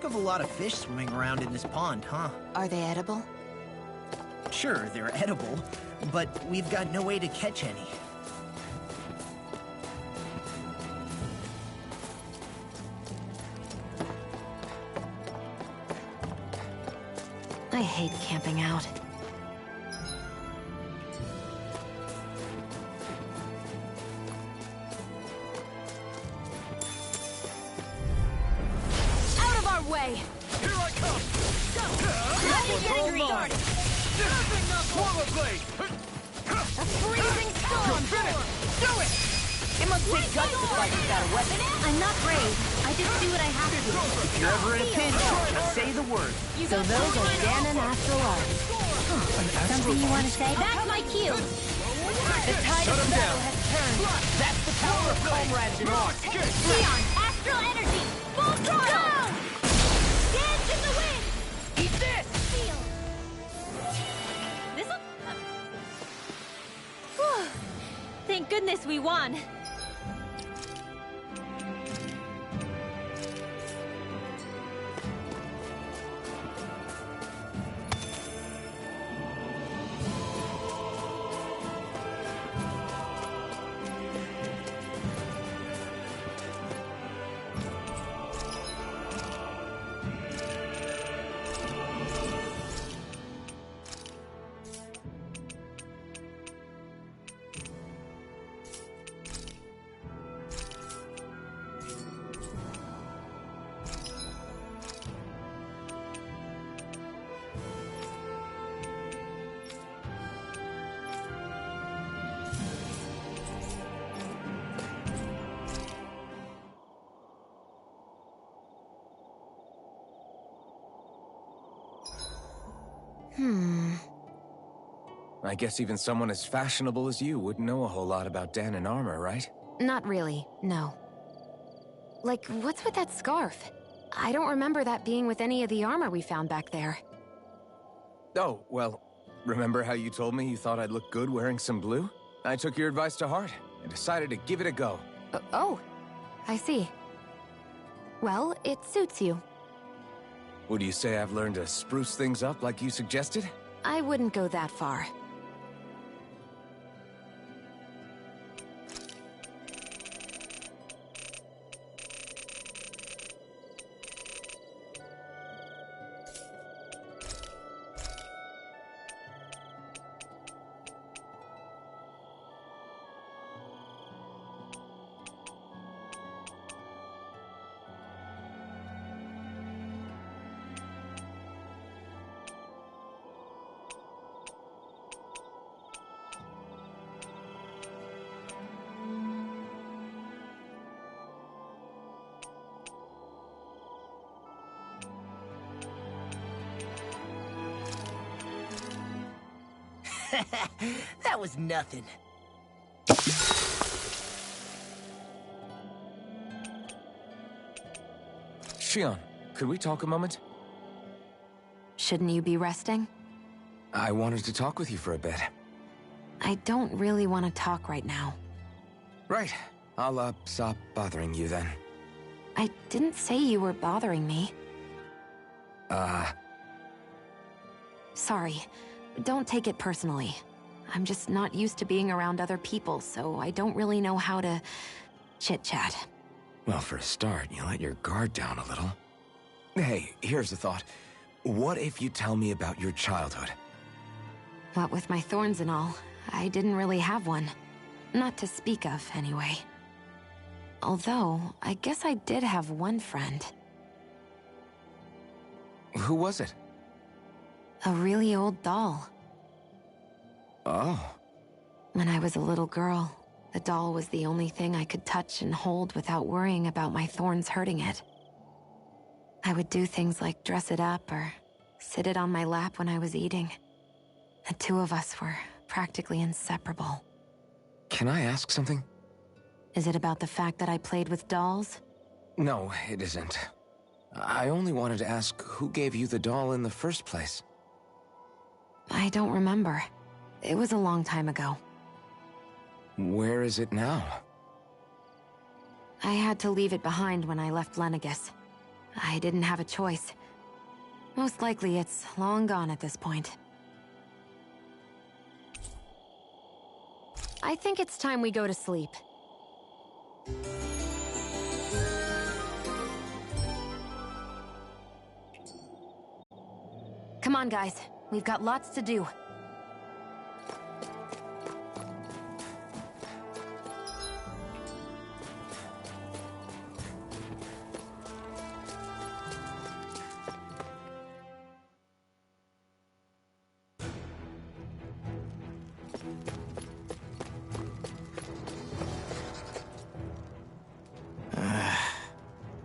Heck of a lot of fish swimming around in this pond, huh? Are they edible? Sure, they're edible, but we've got no way to catch any. I hate camping out. Out of our way! Here I come! Legendary! Swallow blade! A freezing storm! Do it! It must take guts to fight without a weapon. I'm not brave. I just do what I have to. If you're ever in a pinch, just say the word. So those are Dan and Astral Arts. Something you want to say? That's my cue! The tide of battle has turned. That's the power of comrades in arms. Leon, astral energy! Full throttle! Dance in the wind! Eat this! Feel! This'll... Whew. Thank goodness we won. I guess even someone as fashionable as you wouldn't know a whole lot about Dan and armor, right? Not really, no. Like, what's with that scarf? I don't remember that being with any of the armor we found back there. Oh, well, remember how you told me you thought I'd look good wearing some blue? I took your advice to heart and decided to give it a go. Oh, I see. Well, it suits you. Would you say I've learned to spruce things up like you suggested? I wouldn't go that far. That was nothing. Shion, could we talk a moment? Shouldn't you be resting? I wanted to talk with you for a bit. I don't really want to talk right now. Right. I'll, stop bothering you then. I didn't say you were bothering me. Sorry. Don't take it personally. I'm just not used to being around other people, so I don't really know how to chit-chat. Well, for a start, you let your guard down a little. Hey, here's a thought. What if you tell me about your childhood? What with my thorns and all, I didn't really have one. Not to speak of, anyway. Although, I guess I did have one friend. Who was it? A really old doll. Oh. When I was a little girl, the doll was the only thing I could touch and hold without worrying about my thorns hurting it. I would do things like dress it up or sit it on my lap when I was eating. The two of us were practically inseparable. Can I ask something? Is it about the fact that I played with dolls? No, it isn't. I only wanted to ask who gave you the doll in the first place. I don't remember. It was a long time ago. Where is it now? I had to leave it behind when I left Lenegis. I didn't have a choice. Most likely it's long gone at this point. I think it's time we go to sleep. Come on, guys. We've got lots to do.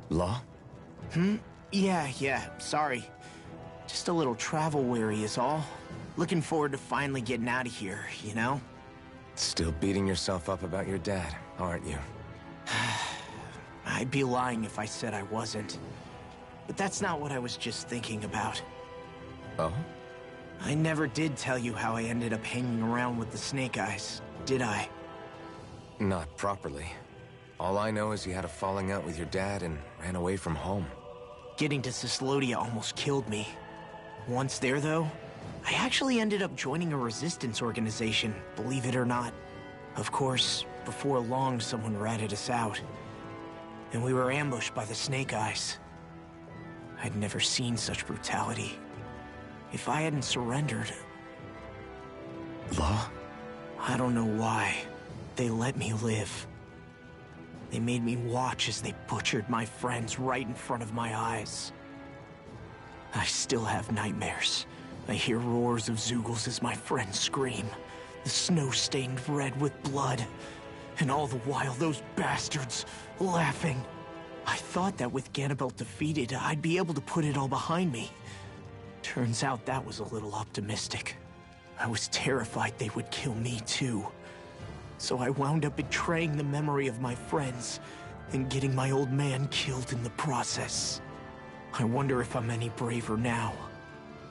Law? Yeah, sorry. Just a little travel weary is all. Looking forward to finally getting out of here, you know? Still beating yourself up about your dad, aren't you? I'd be lying if I said I wasn't. But that's not what I was just thinking about. Oh? I never did tell you how I ended up hanging around with the Snake Eyes, did I? Not properly. All I know is you had a falling out with your dad and ran away from home. Getting to Cyslodia almost killed me. Once there, though, I actually ended up joining a resistance organization, believe it or not. Of course, before long, someone ratted us out. And we were ambushed by the Snake Eyes. I'd never seen such brutality. If I hadn't surrendered... Law? I don't know why. They let me live. They made me watch as they butchered my friends right in front of my eyes. I still have nightmares. I hear roars of Zeugles as my friends scream. The snow stained red with blood. And all the while, those bastards laughing. I thought that with Ganabelt defeated, I'd be able to put it all behind me. Turns out that was a little optimistic. I was terrified they would kill me too. So I wound up betraying the memory of my friends and getting my old man killed in the process. I wonder if I'm any braver now.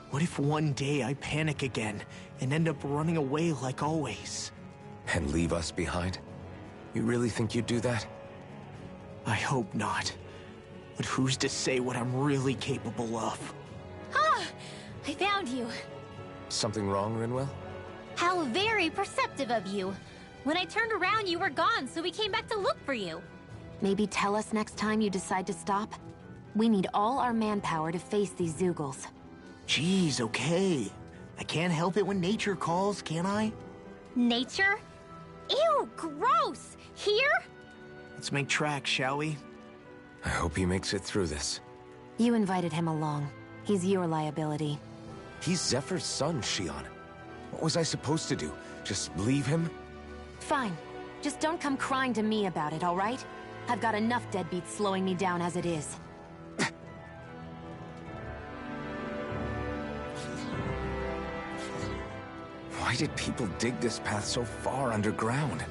What if one day I panic again and end up running away like always? And leave us behind? You really think you'd do that? I hope not. But who's to say what I'm really capable of? Ah! I found you. Something wrong, Rinwell? How very perceptive of you. When I turned around, you were gone, so we came back to look for you. Maybe tell us next time you decide to stop? We need all our manpower to face these Zeugles. Jeez, okay. I can't help it when nature calls, can I? Nature? Ew, gross! Here? Let's make tracks, shall we? I hope he makes it through this. You invited him along. He's your liability. He's Zephyr's son, Shionne. What was I supposed to do? Just leave him? Fine. Just don't come crying to me about it, all right? I've got enough deadbeats slowing me down as it is. Why did people dig this path so far underground?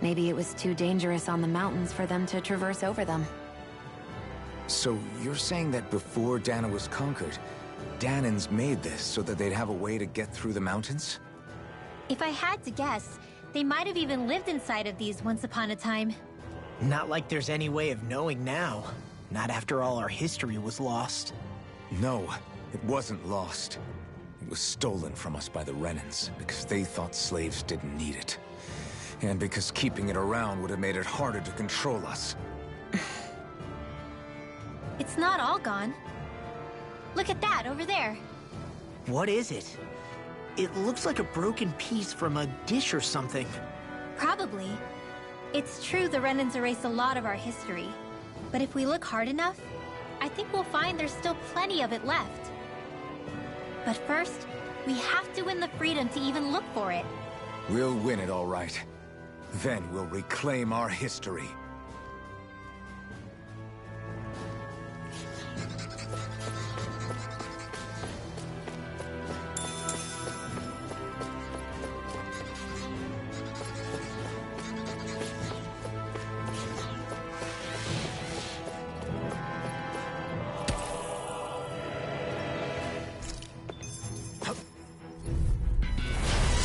Maybe it was too dangerous on the mountains for them to traverse over them. So you're saying that before Dahna was conquered, Dahnans made this so that they'd have a way to get through the mountains? If I had to guess, they might have even lived inside of these once upon a time. Not like there's any way of knowing now. Not after all our history was lost. No, it wasn't lost. It was stolen from us by the Renans, because they thought slaves didn't need it. And because keeping it around would have made it harder to control us. It's not all gone. Look at that, over there. What is it? It looks like a broken piece from a dish or something. Probably. It's true the Renans erased a lot of our history. But if we look hard enough, I think we'll find there's still plenty of it left. But first, we have to win the freedom to even look for it. We'll win it, all right. Then we'll reclaim our history.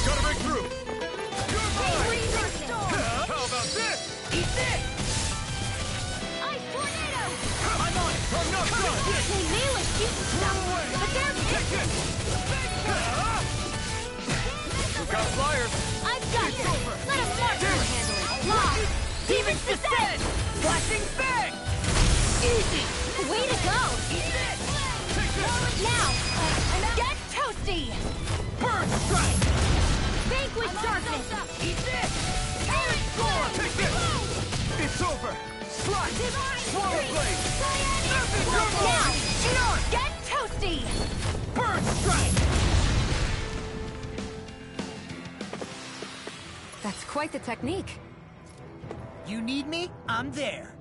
Gotta break through! You're mine! How about this? Eat this! got flyers. I've got this! Let a marksman handle it! Law! Demon's Descent! Flashing bang! Easy! Way to go! Now! Get toasty! Burn strike! Vanquish darkness! Eat this! Iron Storm! Take this! It's over! Slice! Swallow blade! Now! Get toasty! Burn strike! That's quite the technique. You need me? I'm there.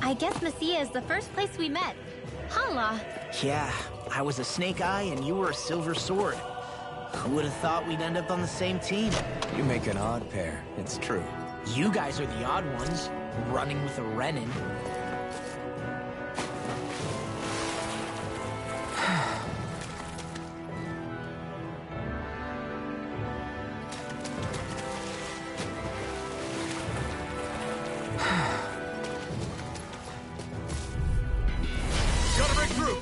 I guess Messia is the first place we met. Hala. Yeah, I was a Snake Eye and you were a Silver Sword. Who would have thought we'd end up on the same team? You make an odd pair, it's true. You guys are the odd ones, running with a Renin. Gotta break through!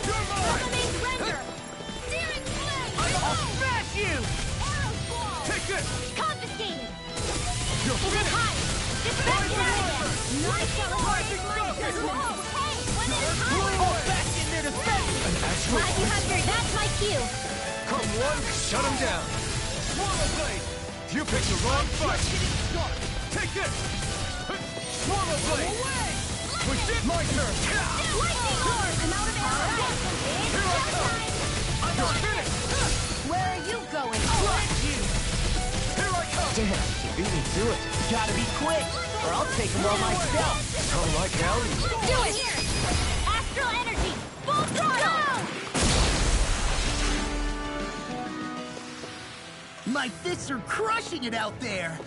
You're mine! Render! Searing Blade! I'll smash you! Arrow Squall! Take this! Confiscated! You're Is it finished! high? Just back it out again! Nice Rising Falcon! Whoa! Hey! When it is high! Fall back in there to defend! An actual Glad you have your... That's my cue! Come one, shut him down! Swallow blade! You picked the wrong fight! Take this! Swallow blade! Push it! My turn! Lightning Horn! I'm out of arrows! Here I come! You're finished! Where are you going? Here I come! Damn, you beat me to it. Gotta be quick, or I'll take them all myself. Come like hell. Do it! Astral Energy! Full throttle! My fists are crushing it out there!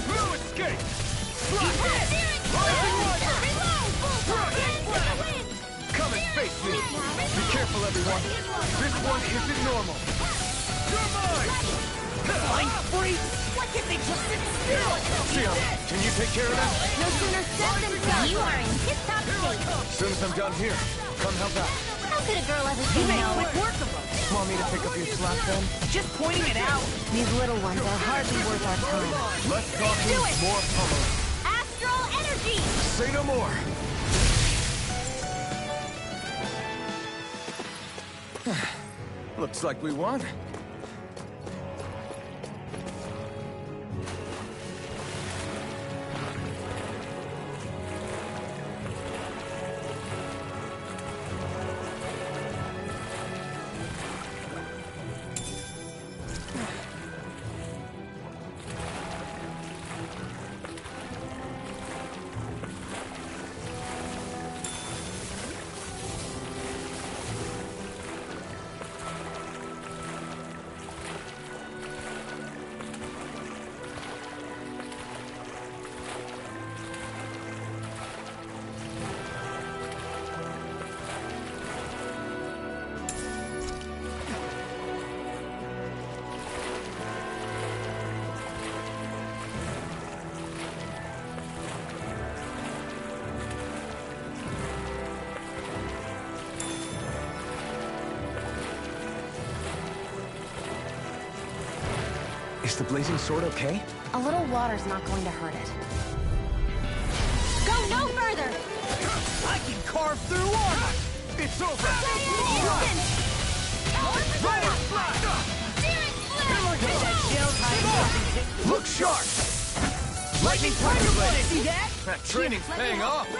No escape! Come and face me! Be careful, everyone! This one isn't normal! You're mine! Mind freak! Why can't they just sit still? Sion, can you take care of that? No sooner said than done! You are in tip-top shape! As soon as I'm done here, come help out. How could a girl ever You say make no? quick work of them! Want me to pick up your slack then? Just pointing it out! These little ones are hardly worth our time. Less talking, Do it! more pummeling. Astral Energy! Say no more! Looks like we won. Is the blazing sword okay? A little water's not going to hurt it. Go no further! I can carve through armor! It's over! Instant! Roller slide! Look sharp! Lightning Tiger Blade! See that? That training's paying off! It's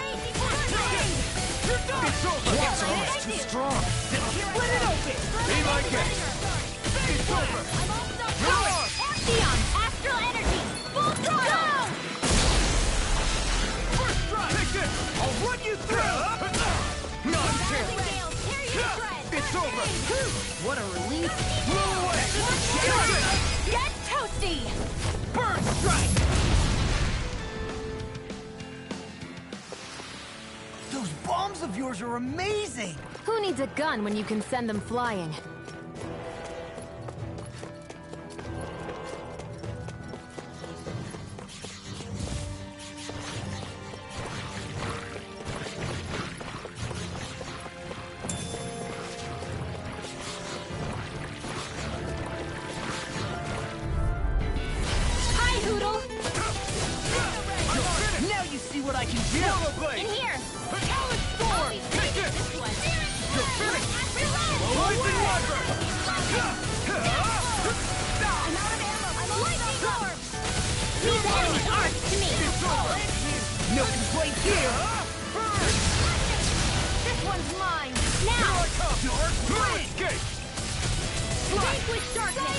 over! It's almost too strong! Split it open! Be my guest! It's over! Arceon, Astral Energy, full throttle! First strike! Take this! I'll run you through! Thousand Gales, tear you to shreds! It's over! What a relief! Blow away! Get toasty! Burn strike! Those bombs of yours are amazing! Who needs a gun when you can send them flying? Hi, Hoodle! Now you see what I can do! In here! Talent Storm! Take it! This one! You're finished! Lightning Wyvern! I'm out of ammo! I'm a lightning storm! These enemies aren't to me! No complaints here! This one's mine! Now! Dark Wind! Escape! Vanquish darkness!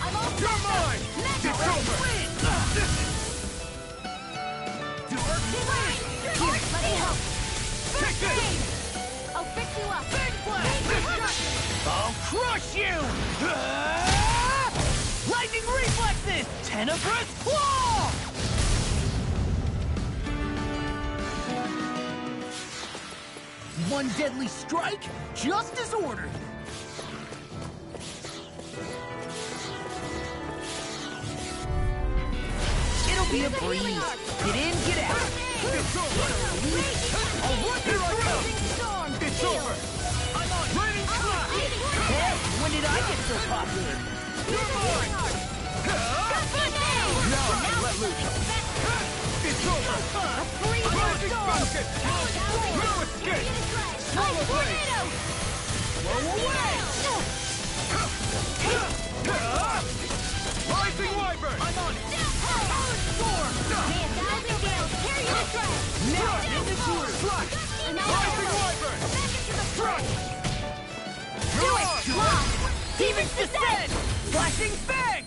I'm all You're mine! It's over! Dark Wind! Here, let me help! Take this! I'll fix you up! Big Blast! I'll crush you! Lightning reflexes! Tenebrous Claw! One deadly strike, just as ordered. It'll be a breeze. Get in, get out. It's over! I'll run you through! It's over! I'm on Raining Slash! Hey, when did I get so popular? You're mine! Now I can let loose! It's over! Rising Falcon! No escape! Swallow Blade! Blow away! Rising Wyvern! I'm on it! Talent Storm! Now I'm in the tour! Slash! Rising Wyvern! Do it! Lock! Demon's Descent! Flashing Fang!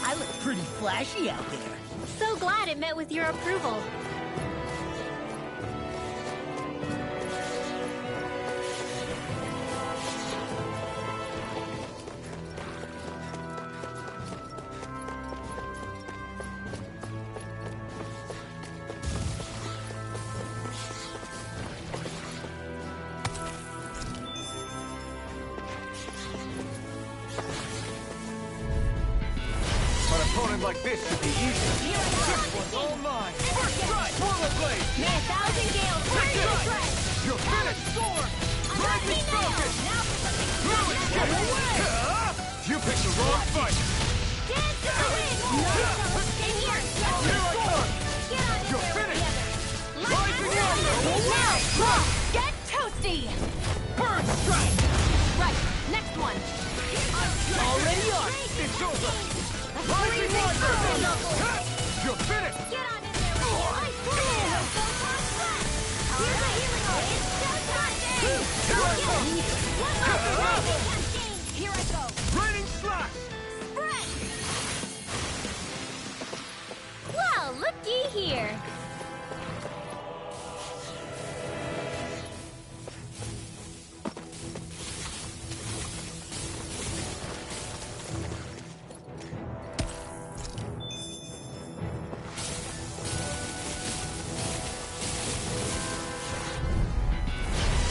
I look pretty flashy out there. So glad it met with your approval. An opponent like this should be easy. This one's all mine. First strike! Swallow Blade! May 1,000 Gales tear you to shreds! You're finished! Storm! Rising Falcon! Now for something No special. escape! You picked the wrong fight! Dance to the wind! Stay here! Here I come! Get on in You're there with finished! the others! Rising Wyvern! Now! Get toasty! Burn Strike! Right, next one! Already on! It's over! Rising Wyvern! You're finished! Get on in there with the ice cream! Here's a healing art! It's showtime! Here I come! One more rising tempting! Here I go! Raining Slash! Spread! Well, looky here!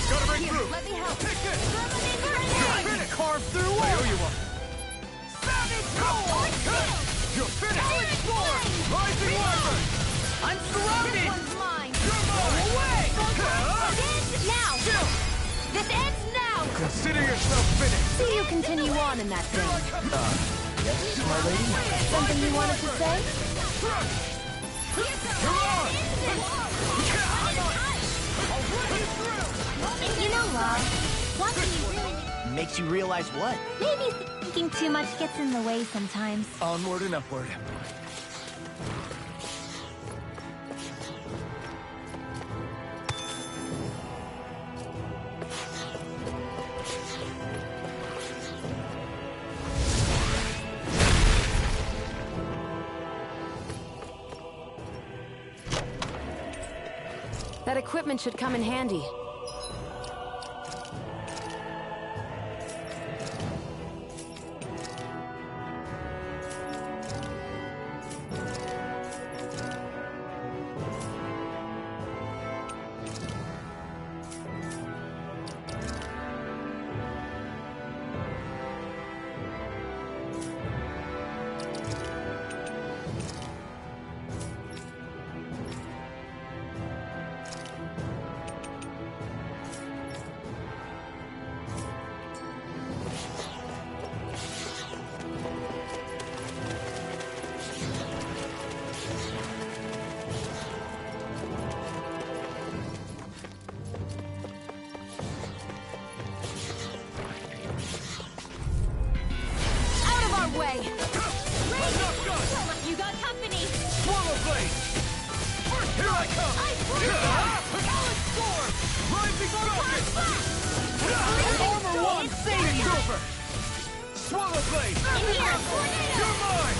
Gotta break Here, through! let me help! Take this! You're finished! Carve through I owe all! you one! Savage Cold! You're finished! Talent Storm! Rising Wyvern! I'm surrounded! This one's mine! You're mine! Away! This now! This ends now! Consider yourself finished! See you continue on in that thing. Yes, my lady? Something you wanted to say? Here's the You're on! instant! I'll run you through! Makes you realize what? Maybe thinking too much gets in the way sometimes. Onward and upward. That equipment should come in handy. You got company! Swallow blade! Here I come! Solid storm! Rising rocket! Armor one! Save you! Over! Swallow blade! You're mine!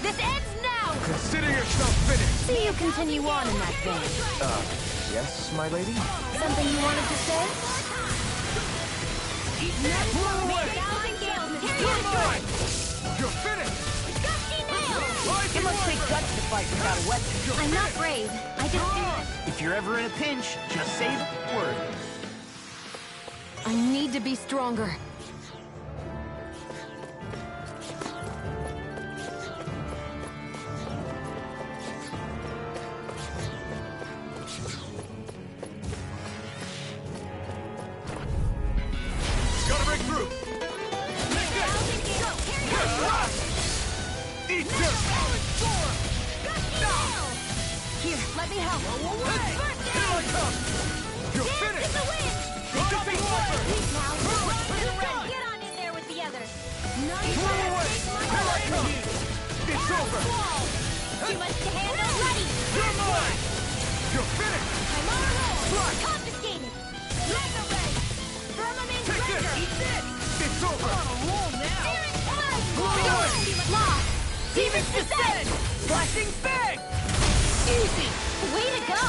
This ends now! Consider yourself finished! See you continue on in that vein. Yes, my lady? Something you wanted to say? Blow away! You're mine! You're finished! It must take guts to fight without a weapon. I'm not brave. I just... If you're ever in a pinch, just say the word. I need to be stronger. Gotta break through! Eat this! Here, let me help. Here I come! You're finished! Jumping over! Get on in there with the others. Blow away! Here I come! It's over! Too much to handle. Ready. You're mine! You're finished! I'm on a roll. Strike! Confiscated. Mega Ray. Firmament Take this! Render. Eat this! It's over! Blow away. Lost. Demons descend! Flashing bang! Easy. Way to go.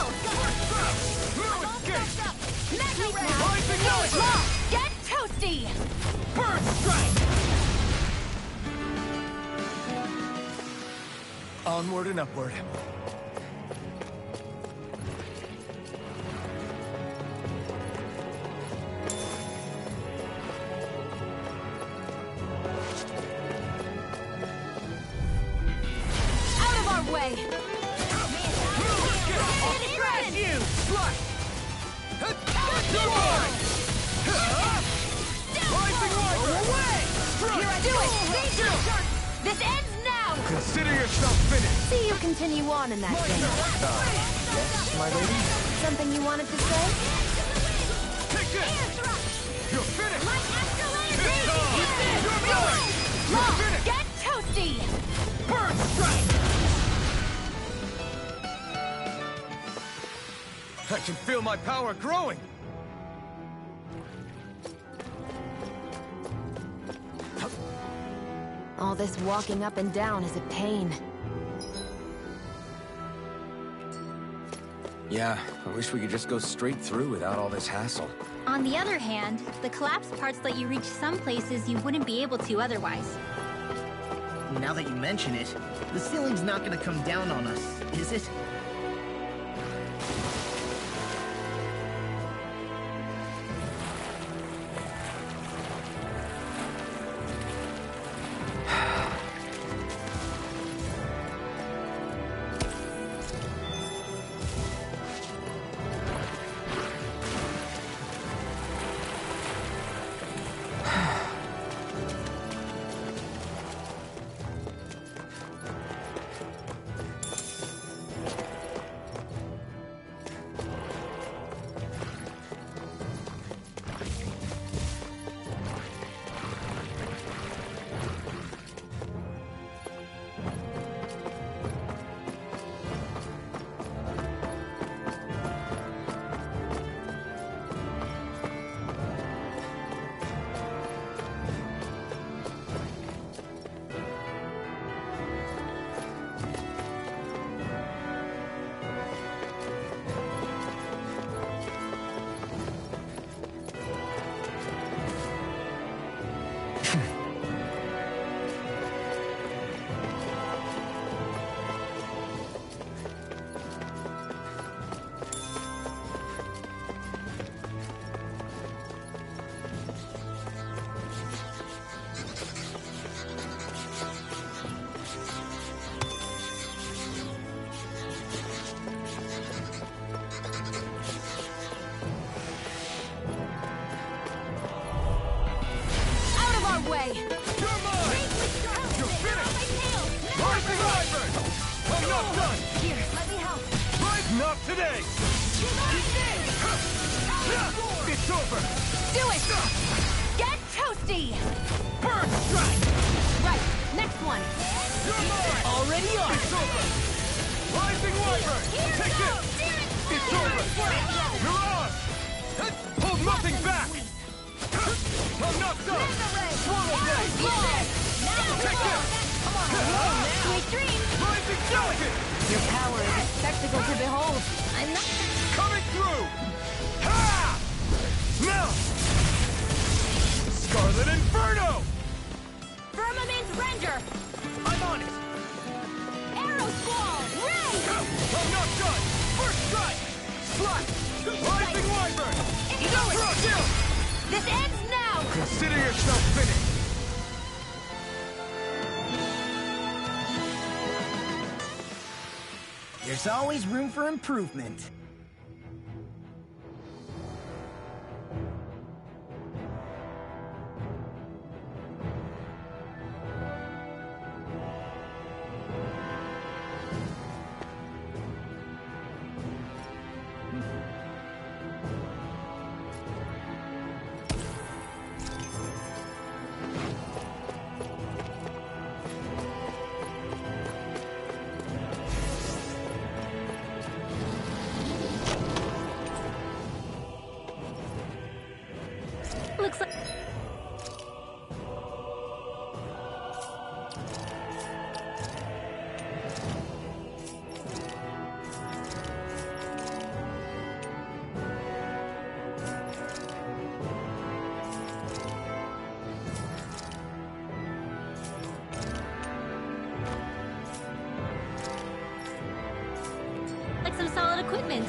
Blue escape! Mega Ray. Rising Nova! Lost. Get toasty. Bird strike! Onward and upward. Out of our way. Crash you! Strike! You're mine! Rising Wyvern! Away! Strike! Do it. Danger. This ends now. Consider yourself finished! See you continue on in that vein. Yes, my lady? Something you wanted to say? Take this! You're finished! It's You're mine! You're finished! Get toasty. Bird strike! I can feel my power growing! All this walking up and down is a pain. Yeah, I wish we could just go straight through without all this hassle. On the other hand, the collapsed parts let you reach some places you wouldn't be able to otherwise. Now that you mention it, the ceiling's not gonna come down on us, is it? on! Here, let me help. Not today! It's over! Do it! Get toasty! Burn strike! Right, next one. You're mine! Already on! It's over! Rising Wyvern! Take it! It's over! You're on! Hold nothing back! I'm not done! Swallow Blade! Take it! Come on, sweet dreams! Rising Falcon! Your power is a spectacle to behold. I'm not... Coming through! Ha! Now! Scarlet Inferno! Firmament Render! I'm on it! Arrow Squall! Ray! I'm not done! First strike! Slash! Rising Wyvern! Throw! This ends now! Consider yourself finished! There's always room for improvement. Looks like... some solid equipment.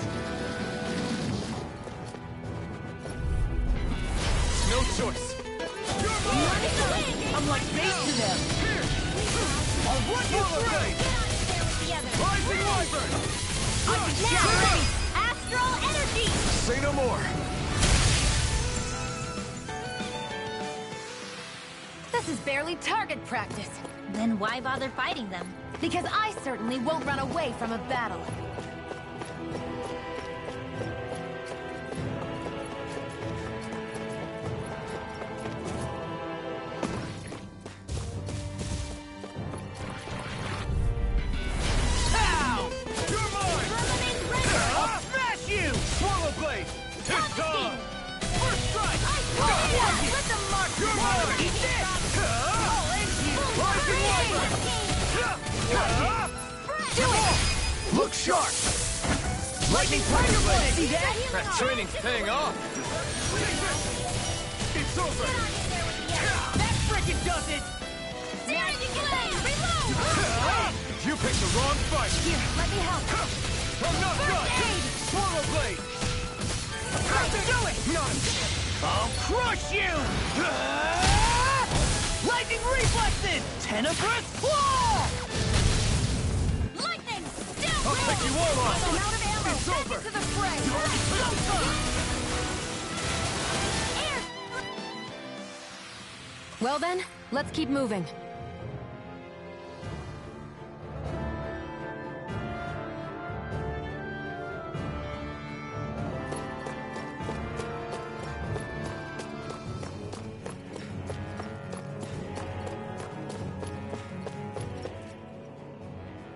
No choice! I'm like bait to them! I'll run you through! Rising Wyvern! Now ready! Astral Energy! Say no more! This is barely target practice. Then why bother fighting them? Because I certainly won't run away from a battle. Pow! You're mine! Firmament Render! I'll smash you! Swallow Blade! It's time! First strike! Let them mark! You're mine! Eat this! I'll end you! Rising Wyvern! Do it! Look sharp! Lightning Tiger Blade! See that? That training's paying off! It's over! That frickin' does it! Magic Blade! Reload! You picked the wrong fight! Here, let me help. I'm not done! Swallow Blade! Do it! None! I'll crush you! Lightning Reflexes! Tenebrous Claw! Lightning! Still I'll take you all on! I'm out of ammo. It's Back over! into the fray. Air! Well then, let's keep moving.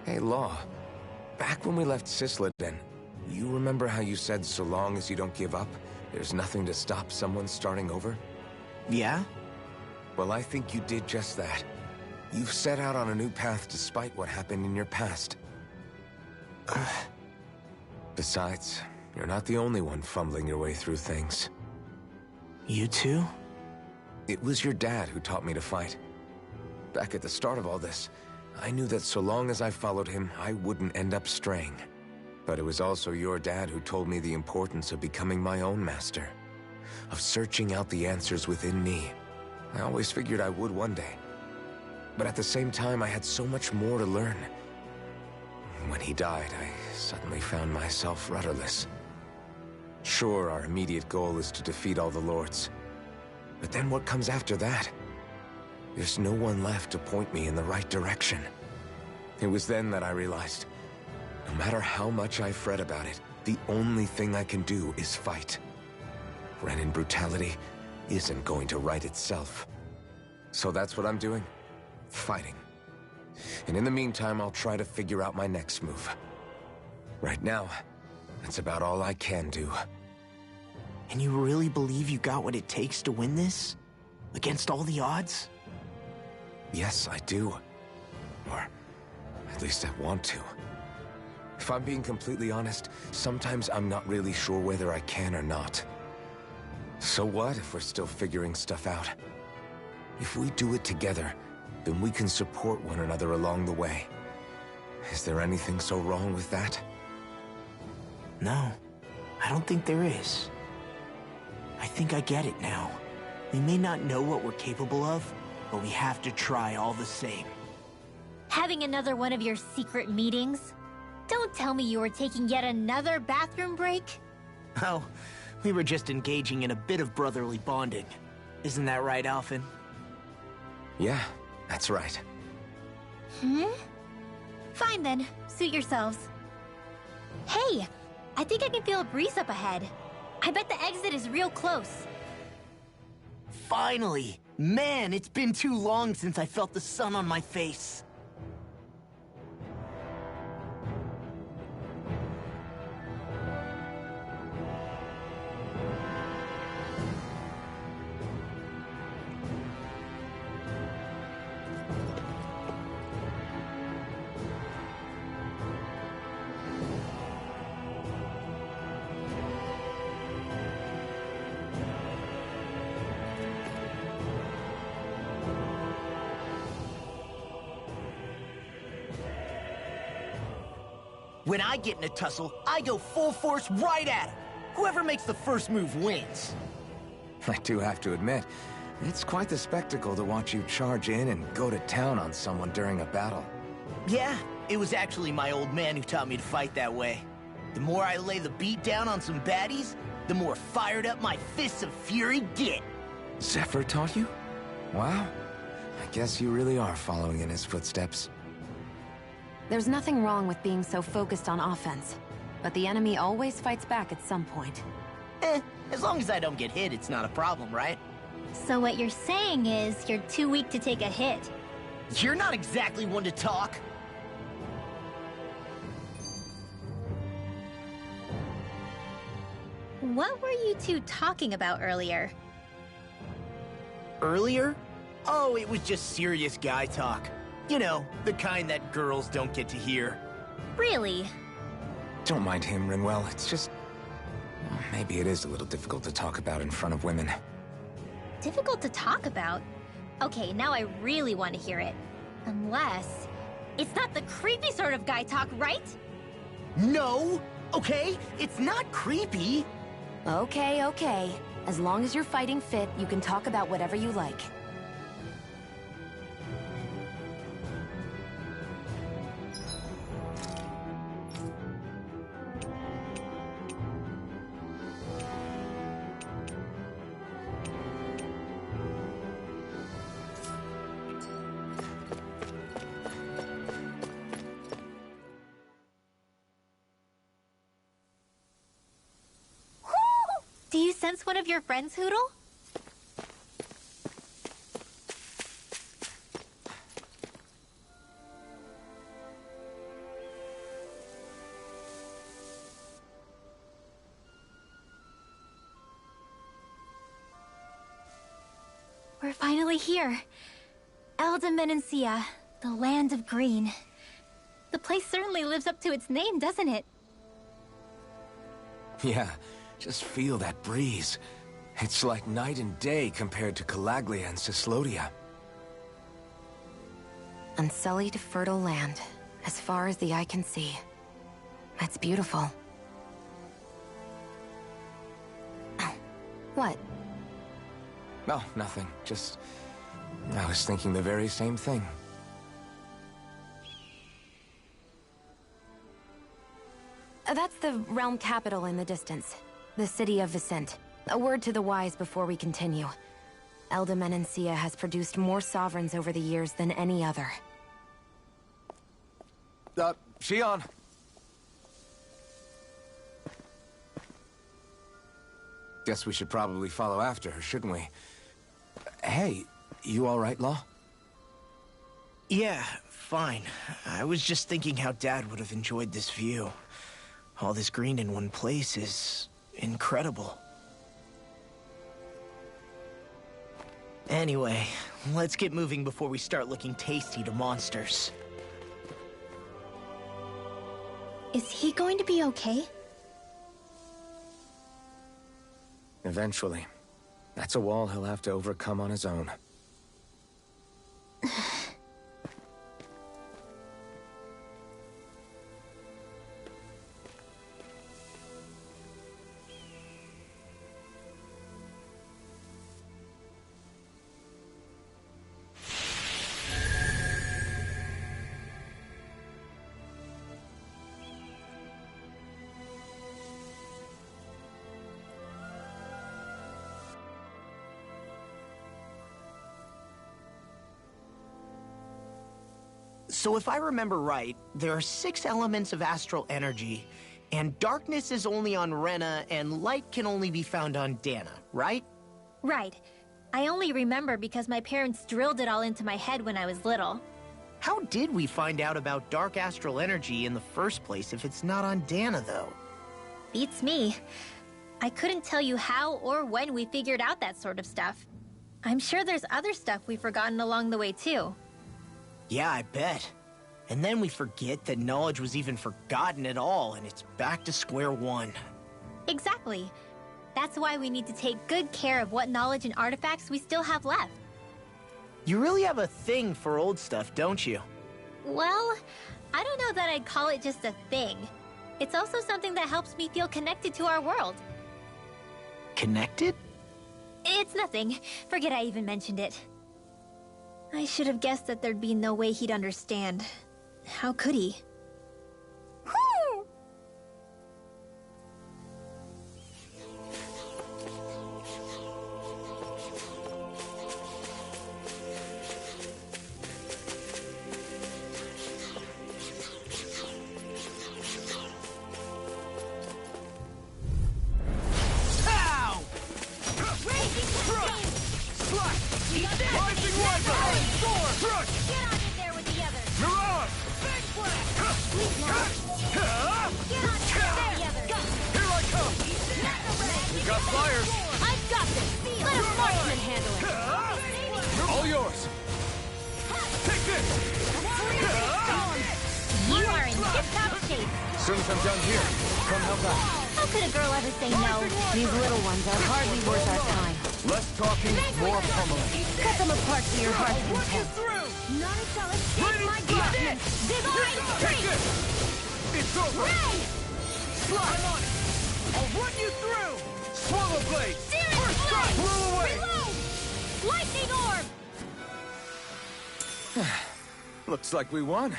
Hey, Law. Back when we left Cisloden, you remember how you said so long as you don't give up, there's nothing to stop someone starting over? Yeah? Well, I think you did just that. You've set out on a new path despite what happened in your past. Besides, you're not the only one fumbling your way through things. You too? It was your dad who taught me to fight. Back at the start of all this, I knew that so long as I followed him, I wouldn't end up straying. But it was also your dad who told me the importance of becoming my own master, of searching out the answers within me. I always figured I would one day. But at the same time, I had so much more to learn. When he died, I suddenly found myself rudderless. Sure, our immediate goal is to defeat all the lords. But then what comes after that? There's no one left to point me in the right direction. It was then that I realized matter how much I fret about it, the only thing I can do is fight. Renan brutality isn't going to right itself. So that's what I'm doing. Fighting. And in the meantime, I'll try to figure out my next move. Right now, that's about all I can do. And you really believe you got what it takes to win this? Against all the odds? Yes, I do. Or at least I want to. If I'm being completely honest, sometimes I'm not really sure whether I can or not. So what if we're still figuring stuff out? If we do it together, then we can support one another along the way. Is there anything so wrong with that? No, I don't think there is. I think I get it now. We may not know what we're capable of, but we have to try all the same. Having another one of your secret meetings? Don't tell me you were taking yet another bathroom break? Oh, we were just engaging in a bit of brotherly bonding. Isn't that right, Alphen? Yeah, that's right. Fine then, suit yourselves. Hey, I think I can feel a breeze up ahead. I bet the exit is real close. Finally! Man, it's been too long since I felt the sun on my face. When I get in a tussle, I go full force right at him. Whoever makes the first move wins. I do have to admit, it's quite the spectacle to watch you charge in and go to town on someone during a battle. Yeah, it was actually my old man who taught me to fight that way. The more I lay the beat down on some baddies, the more fired up my fists of fury get. Zephyr taught you? Wow. I guess you really are following in his footsteps. There's nothing wrong with being so focused on offense, but the enemy always fights back at some point. As long as I don't get hit, it's not a problem, right? So what you're saying is you're too weak to take a hit. You're not exactly one to talk. What were you two talking about earlier? Earlier? Oh, it was just serious guy talk. You know, the kind that girls don't get to hear. Really? Don't mind him, Rinwell. It's just... maybe it is a little difficult to talk about in front of women. Difficult to talk about? Okay, now I really want to hear it. Unless... it's not the creepy sort of guy talk, right? No! Okay? It's not creepy! Okay, okay. As long as you're fighting fit, you can talk about whatever you like. Do you sense one of your friends, Hootle? We're finally here. Elde Menancia, the land of green. The place certainly lives up to its name, doesn't it? Yeah. Just feel that breeze. It's like night and day compared to Calaglia and Cyslodia. Unsullied, fertile land, as far as the eye can see. That's beautiful. What? Oh, nothing. Just... I was thinking the very same thing. That's the realm capital in the distance. The city of Vicent. A word to the wise before we continue. Elde Menancia has produced more sovereigns over the years than any other. Shion! Guess we should probably follow after her, shouldn't we? Hey, you all right, Law? Yeah, fine. I was just thinking how Dad would have enjoyed this view. All this green in one place is incredible. Anyway, let's get moving before we start looking tasty to monsters. Is he going to be okay? Eventually. That's a wall he'll have to overcome on his own. So if I remember right, there are 6 elements of astral energy, and darkness is only on Rena, and light can only be found on Dana, right? Right. I only remember because my parents drilled it all into my head when I was little. How did we find out about dark astral energy in the first place if it's not on Dana, though? Beats me. I couldn't tell you how or when we figured out that sort of stuff. I'm sure there's other stuff we've forgotten along the way, too. Yeah, I bet. And then we forget that knowledge was even forgotten at all, and it's back to square one. Exactly. That's why we need to take good care of what knowledge and artifacts we still have left. You really have a thing for old stuff, don't you? Well, I don't know that I'd call it just a thing. It's also something that helps me feel connected to our world. Connected? It's nothing. Forget I even mentioned it. I should have guessed that there'd be no way he'd understand. How could he? Looks like we won.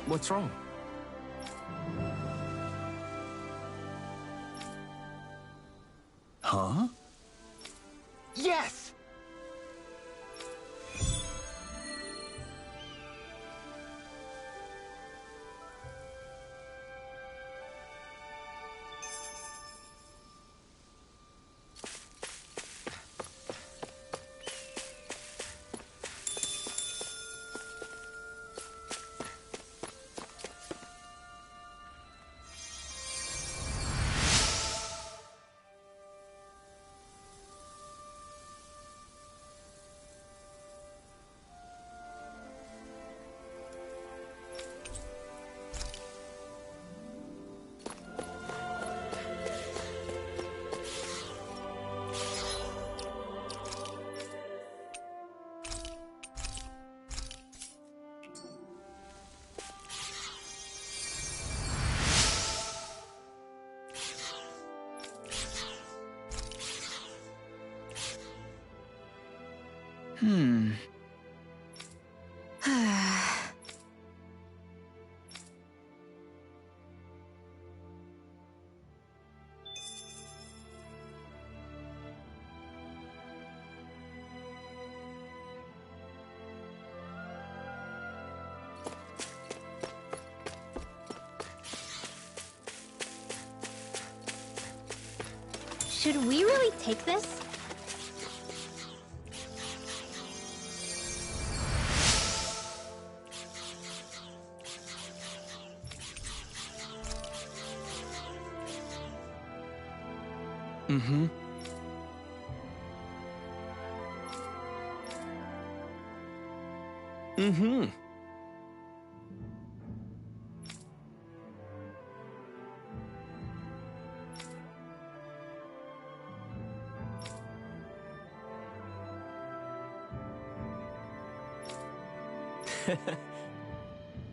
What's wrong? Huh? Yes! Should we really take this? Mm-hmm. Mm-hmm.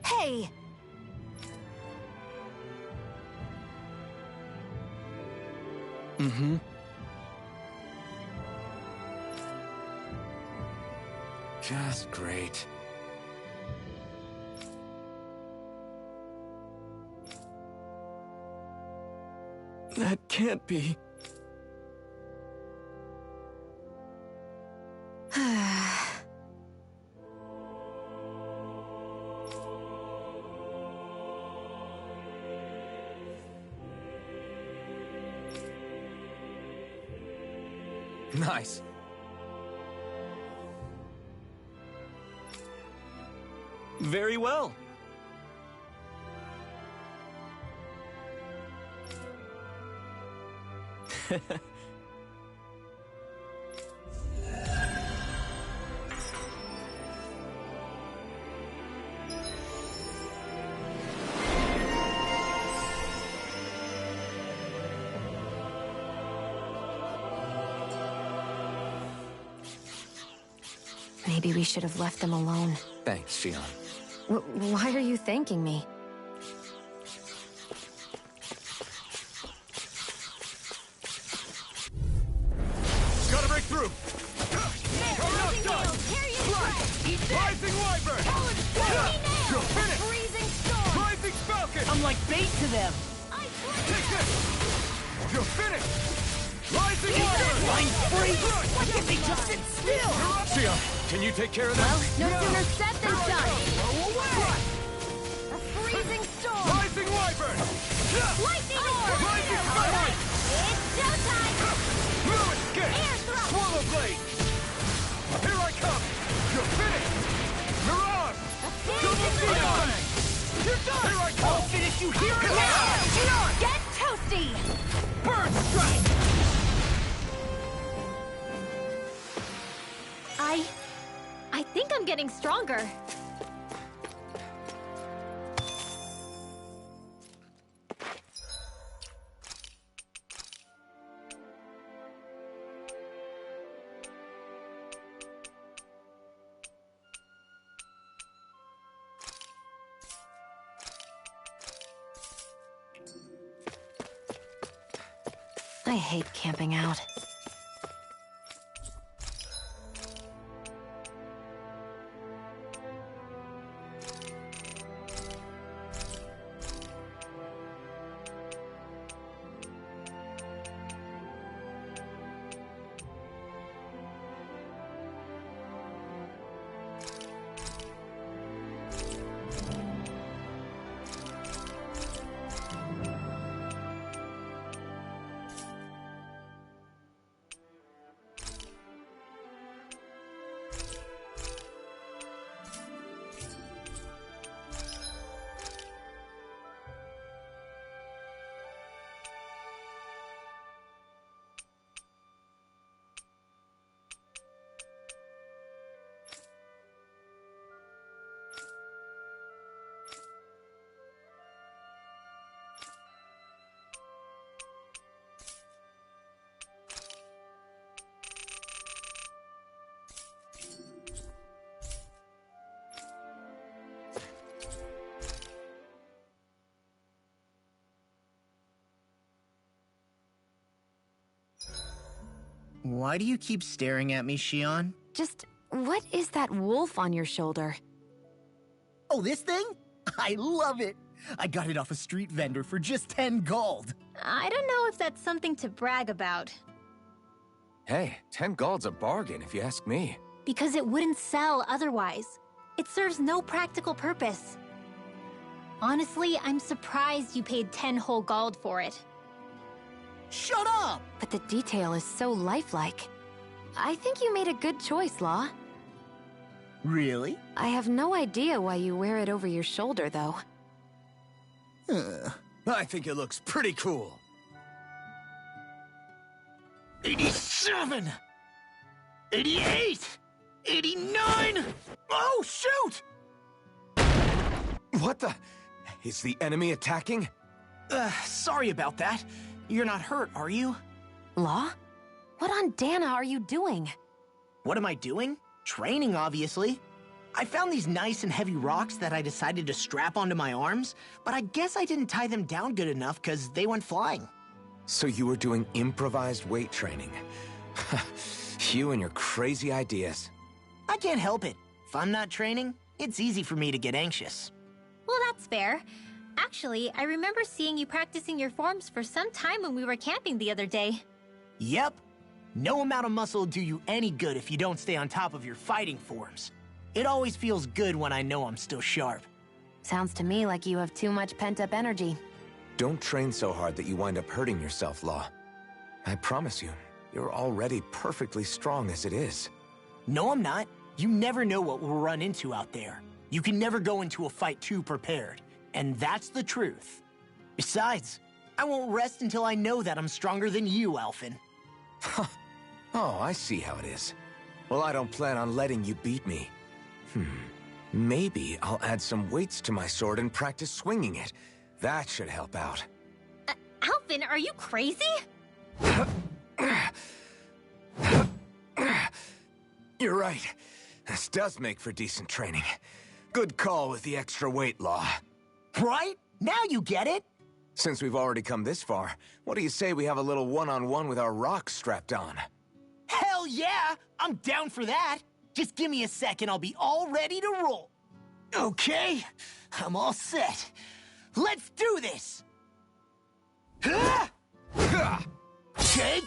Hey! Mm-hmm. Just great. That can't be. Nice. Very well. Maybe we should have left them alone. Thanks, Xion. Why are you thanking me? Gotta break through! Rising Wyvern! You're finished! Rising Falcon! I'm like bait to them. Take this! You're finished! Rising Wyvern! Line free! Why can't they just sit still? Xion, can you take care of that? No sooner said than done. Away! A freezing storm. Rising Wyvern! Lightning orb. Rising All Falcon! right, it's showtime. No escape! Air thrust. Swallow Blade! Here I come! You're finished! Mirage! Double Bang! You're done! Here I come! I'll finish you here and Now. now! Get toasty. Bird Strike! I think I'm getting stronger. I hate camping out. Why do you keep staring at me, Shion? Just, what is that wolf on your shoulder? Oh, this thing? I love it! I got it off a street vendor for just 10 gold. I don't know if that's something to brag about. Hey, 10 gold's a bargain if you ask me. Because it wouldn't sell otherwise. It serves no practical purpose. Honestly, I'm surprised you paid 10 whole gold for it. Shut up! But the detail is so lifelike. I think you made a good choice, Law. Really? I have no idea why you wear it over your shoulder, though. I think it looks pretty cool. 87! 88! 89! Oh, shoot! What the? Is the enemy attacking? Sorry about that. You're not hurt, are you? Law? What on Dana are you doing? What am I doing? Training, obviously. I found these nice and heavy rocks that I decided to strap onto my arms, but I guess I didn't tie them down good enough because they went flying. So you were doing improvised weight training. You and your crazy ideas. I can't help it. If I'm not training, it's easy for me to get anxious. Well, that's fair. Actually, I remember seeing you practicing your forms for some time when we were camping the other day. Yep. No amount of muscle will do you any good if you don't stay on top of your fighting forms. It always feels good when I know I'm still sharp. Sounds to me like you have too much pent-up energy. Don't train so hard that you wind up hurting yourself, Law. I promise you, you're already perfectly strong as it is. No, I'm not. You never know what we'll run into out there. You can never go into a fight too prepared. And that's the truth. Besides, I won't rest until I know that I'm stronger than you, Alphen. Oh, I see how it is. Well, I don't plan on letting you beat me. Maybe I'll add some weights to my sword and practice swinging it. That should help out. Alphen, are you crazy? You're right. This does make for decent training. Good call with the extra weight, Law. Right? Now you get it? Since we've already come this far, what do you say we have a little one-on-one with our rocks strapped on? Hell yeah! I'm down for that! Just give me a second, I'll be all ready to roll. Okay, I'm all set. Let's do this! Take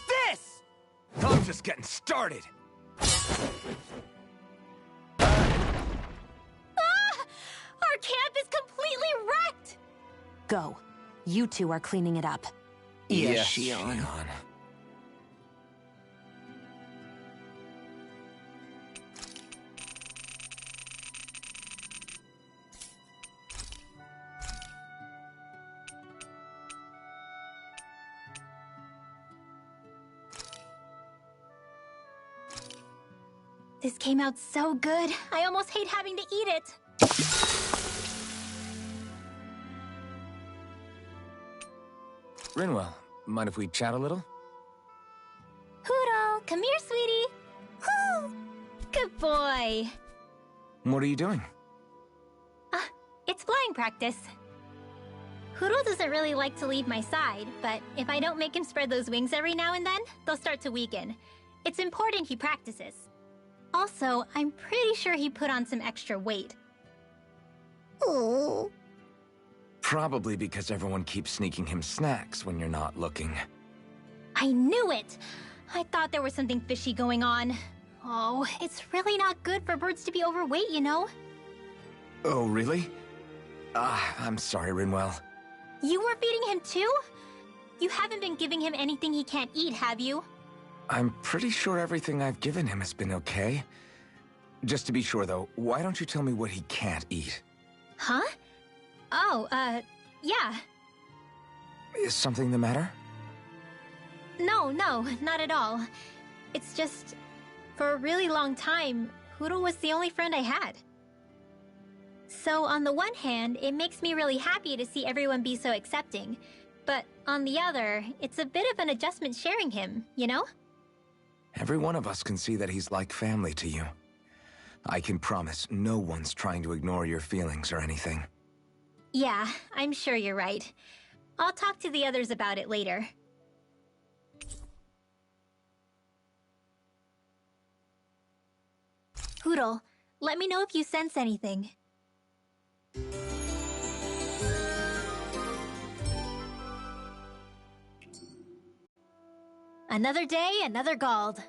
this! I'm just getting started. Our camp is completely wrecked! Go. You two are cleaning it up. Yes, Shion. This came out so good. I almost hate having to eat it. Rinwell, mind if we chat a little? Huro, come here, sweetie. Woo! Good boy. What are you doing? It's flying practice. Huro doesn't really like to leave my side, but if I don't make him spread those wings every now and then, they'll start to weaken. It's important he practices. Also, I'm pretty sure he put on some extra weight. Oh. Probably because everyone keeps sneaking him snacks when you're not looking. I knew it! I thought there was something fishy going on. Oh, it's really not good for birds to be overweight, you know? Oh, really? I'm sorry, Rinwell. You were feeding him too? You haven't been giving him anything he can't eat, have you? I'm pretty sure everything I've given him has been okay. Just to be sure, though, why don't you tell me what he can't eat? Huh? Oh, yeah. Is something the matter? No, not at all. It's just, for a really long time, Huro was the only friend I had. So on the one hand, it makes me really happy to see everyone be so accepting. But on the other, it's a bit of an adjustment sharing him, you know? Every one of us can see that he's like family to you. I can promise no one's trying to ignore your feelings or anything. Yeah, I'm sure you're right. I'll talk to the others about it later. Hootle. Let me know if you sense anything. Another day, another Gald.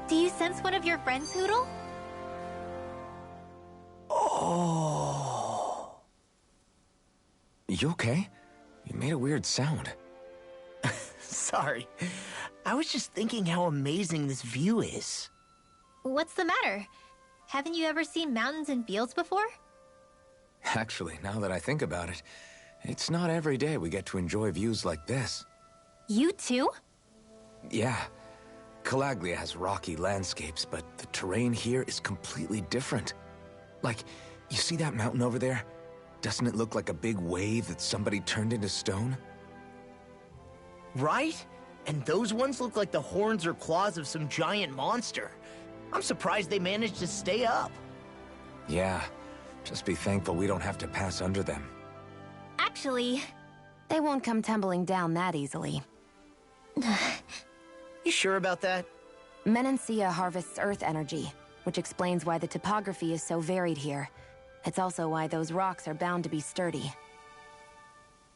Do you sense one of your friends, Hootle? Oh. You okay? You made a weird sound. Sorry. I was just thinking how amazing this view is. What's the matter? Haven't you ever seen mountains and fields before? Actually, now that I think about it, it's not every day we get to enjoy views like this. You too? Yeah. Calaglia has rocky landscapes, but the terrain here is completely different. Like, you see that mountain over there? Doesn't it look like a big wave that somebody turned into stone? Right? And those ones look like the horns or claws of some giant monster. I'm surprised they managed to stay up. Yeah. Just be thankful we don't have to pass under them. Actually, They won't come tumbling down that easily. You sure about that? Menancia harvests earth energy, which explains why the topography is so varied here. It's also why those rocks are bound to be sturdy.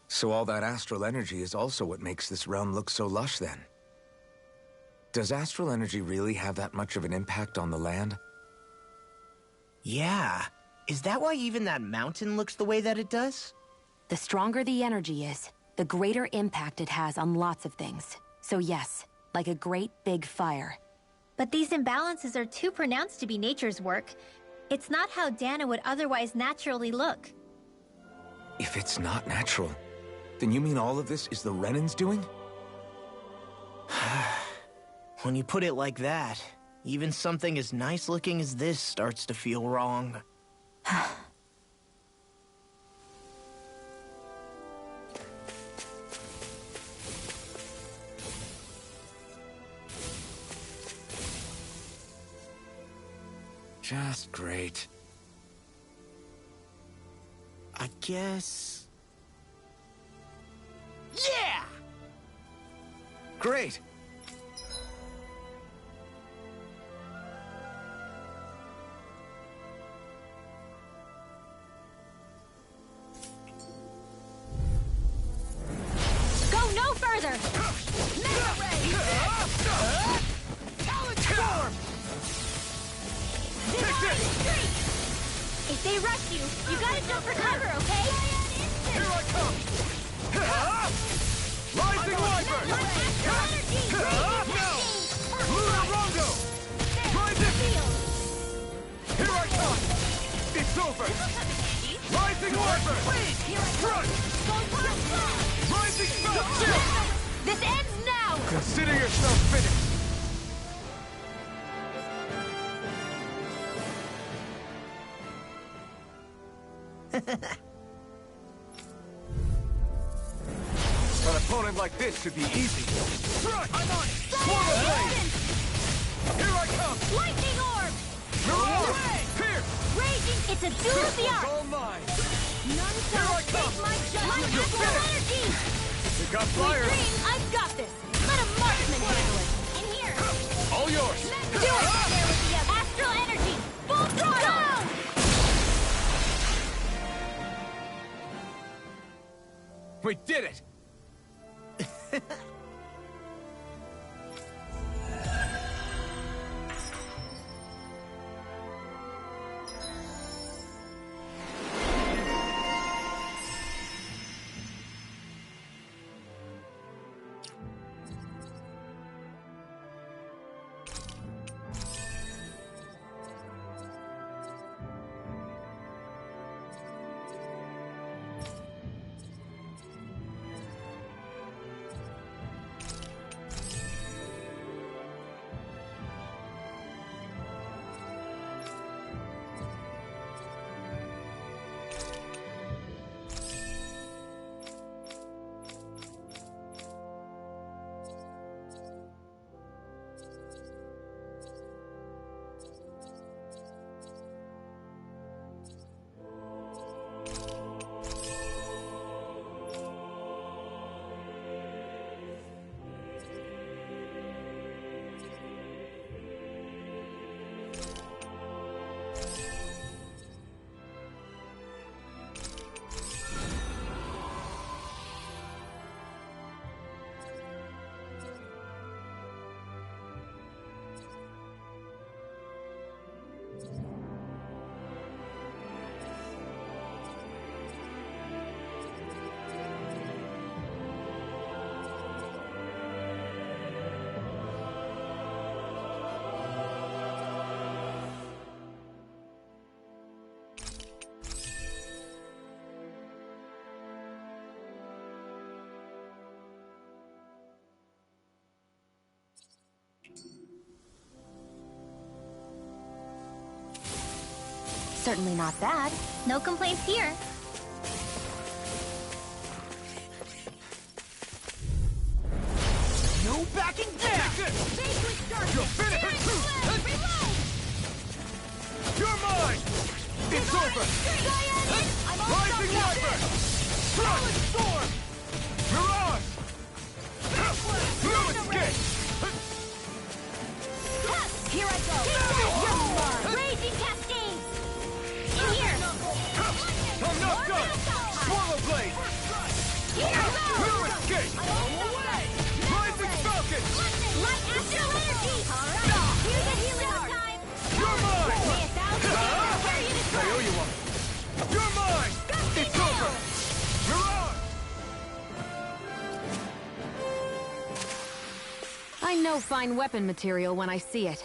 So all that astral energy is also what makes this realm look so lush then? Does astral energy really have that much of an impact on the land? Yeah. Is that why even that mountain looks the way that it does? The stronger the energy is, the greater impact it has on lots of things. So yes, like a great big fire. but these imbalances are too pronounced to be nature's work. It's not how Dana would otherwise naturally look. If it's not natural, then you mean all of this is the Renans doing? When you put it like that, even something as nice looking as this starts to feel wrong. Just great. I guess... Yeah! Great! Go no further! Mega Ray! Talent Storm! If they rush you, you gotta jump for cover, okay? Here I come! Rising Wyvern! No! Luna Rondo! Try this! Here I come! It's over! Rising Wyvern! Run! Rising Spell! This ends now! Consider yourself finished! An opponent like this should be easy. Crush! I'm on it! Swallow Blade! Here I come! Lightning Orb! Mirage! Pierce! Raging, it's a duel of the It's arts! all mine! None Here I shall come! escape my judgment! You're Astral finished! energy! We got Sweet fire! dream, I've got this! Let a marksman handle it! In here! All yours! Do it! There with the other! Astral energy! Full throttle! We did it! Certainly not bad. No complaints here. No backing down! You're finished! You're mine! It's over! Rising Viper! Solid Storm! Mirage! No escape! Here I go! Raging Cascade! In here! I'm not done! Swallow Blade! No escape! Rising Falcon! Light Astral Energy! Alright! Here's a healing time! You're mine! May 1,000 years carry you to I owe you one! You're mine! It's over! Mirage! I know fine weapon material when I see it.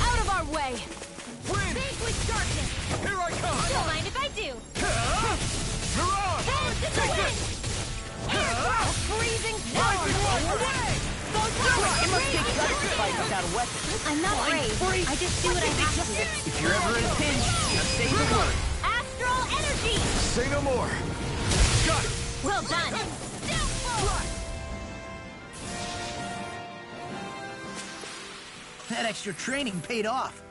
Out of our way! Wind! Vanquish darkness! Here I come! Don't mind if I do! Mirage! Hands in the Take wind! this! A freezing storm! Rising Viper! Away! Go It must take guts to fight without a weapon. I'm not brave. I just do what I have to. If you're ever in a pinch, just say the word. Astral Energy! Say no more! Got it! Well done! That extra training paid off.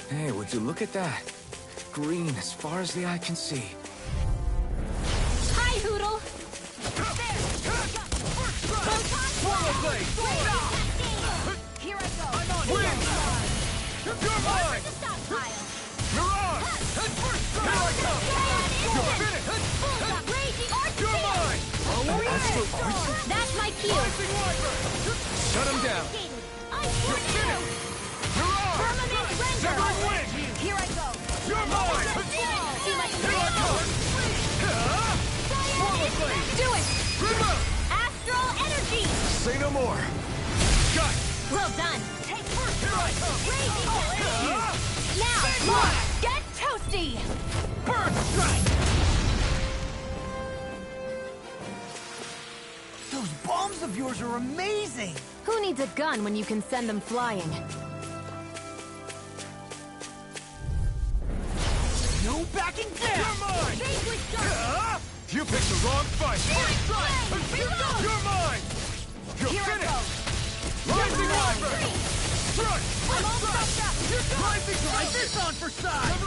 Hey, would you look at that? Green as far as the eye can see. Hi, Hoodle! Swallow Blade! Here I go! Wind! You're mine! The stockpile! Mirage! Here I come! You're finished! Raging Arch You're mine! That's my cue! Rising Viper! Shut him down! I swear to you! Mirage! Firmament Render! Severed Wind! Here I go! You're mine! See my Here I come! Swallow Blade! Do it! Remote! Astral Energy! Say no more! Got it! Well done! Take first! Here I come! Raging Now, more! Get toasty! Burn Strike! Those bombs of yours are amazing! Who needs a gun when you can send them flying? No backing down! You're mine! Vanquish darkness! You picked the wrong fight! Reload! You're mine! You're Here I finished! go! Rising Viper! Strike! I'm all fucked up! Rising Try this on for size!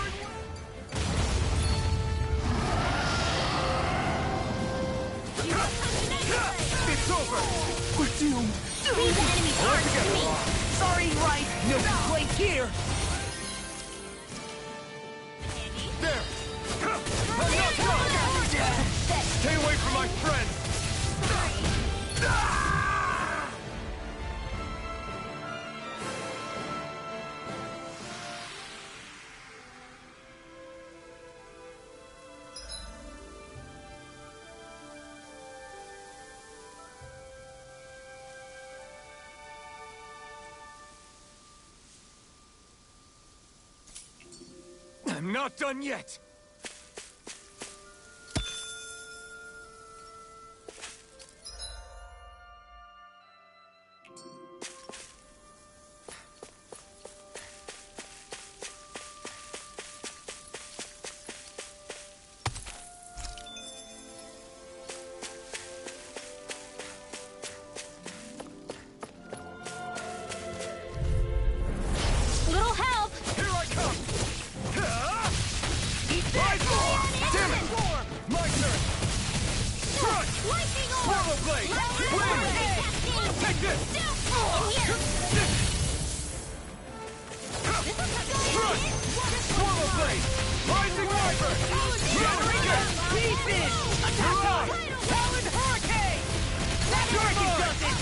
It's over! We're doomed! Leave the enemy's arms to me! Sorry, right? No complaints here! There! I'm not done! Stay away from my friend! I'm not done yet! Little help! Here I come! Damn it! My turn! Strike! Lightning orb! Swallow Blade! Wind! Take this! Strike! Swallow Blade! Rising Viper! Generator! Pieces! Attack! Talon Hurricane! Hurricane does it!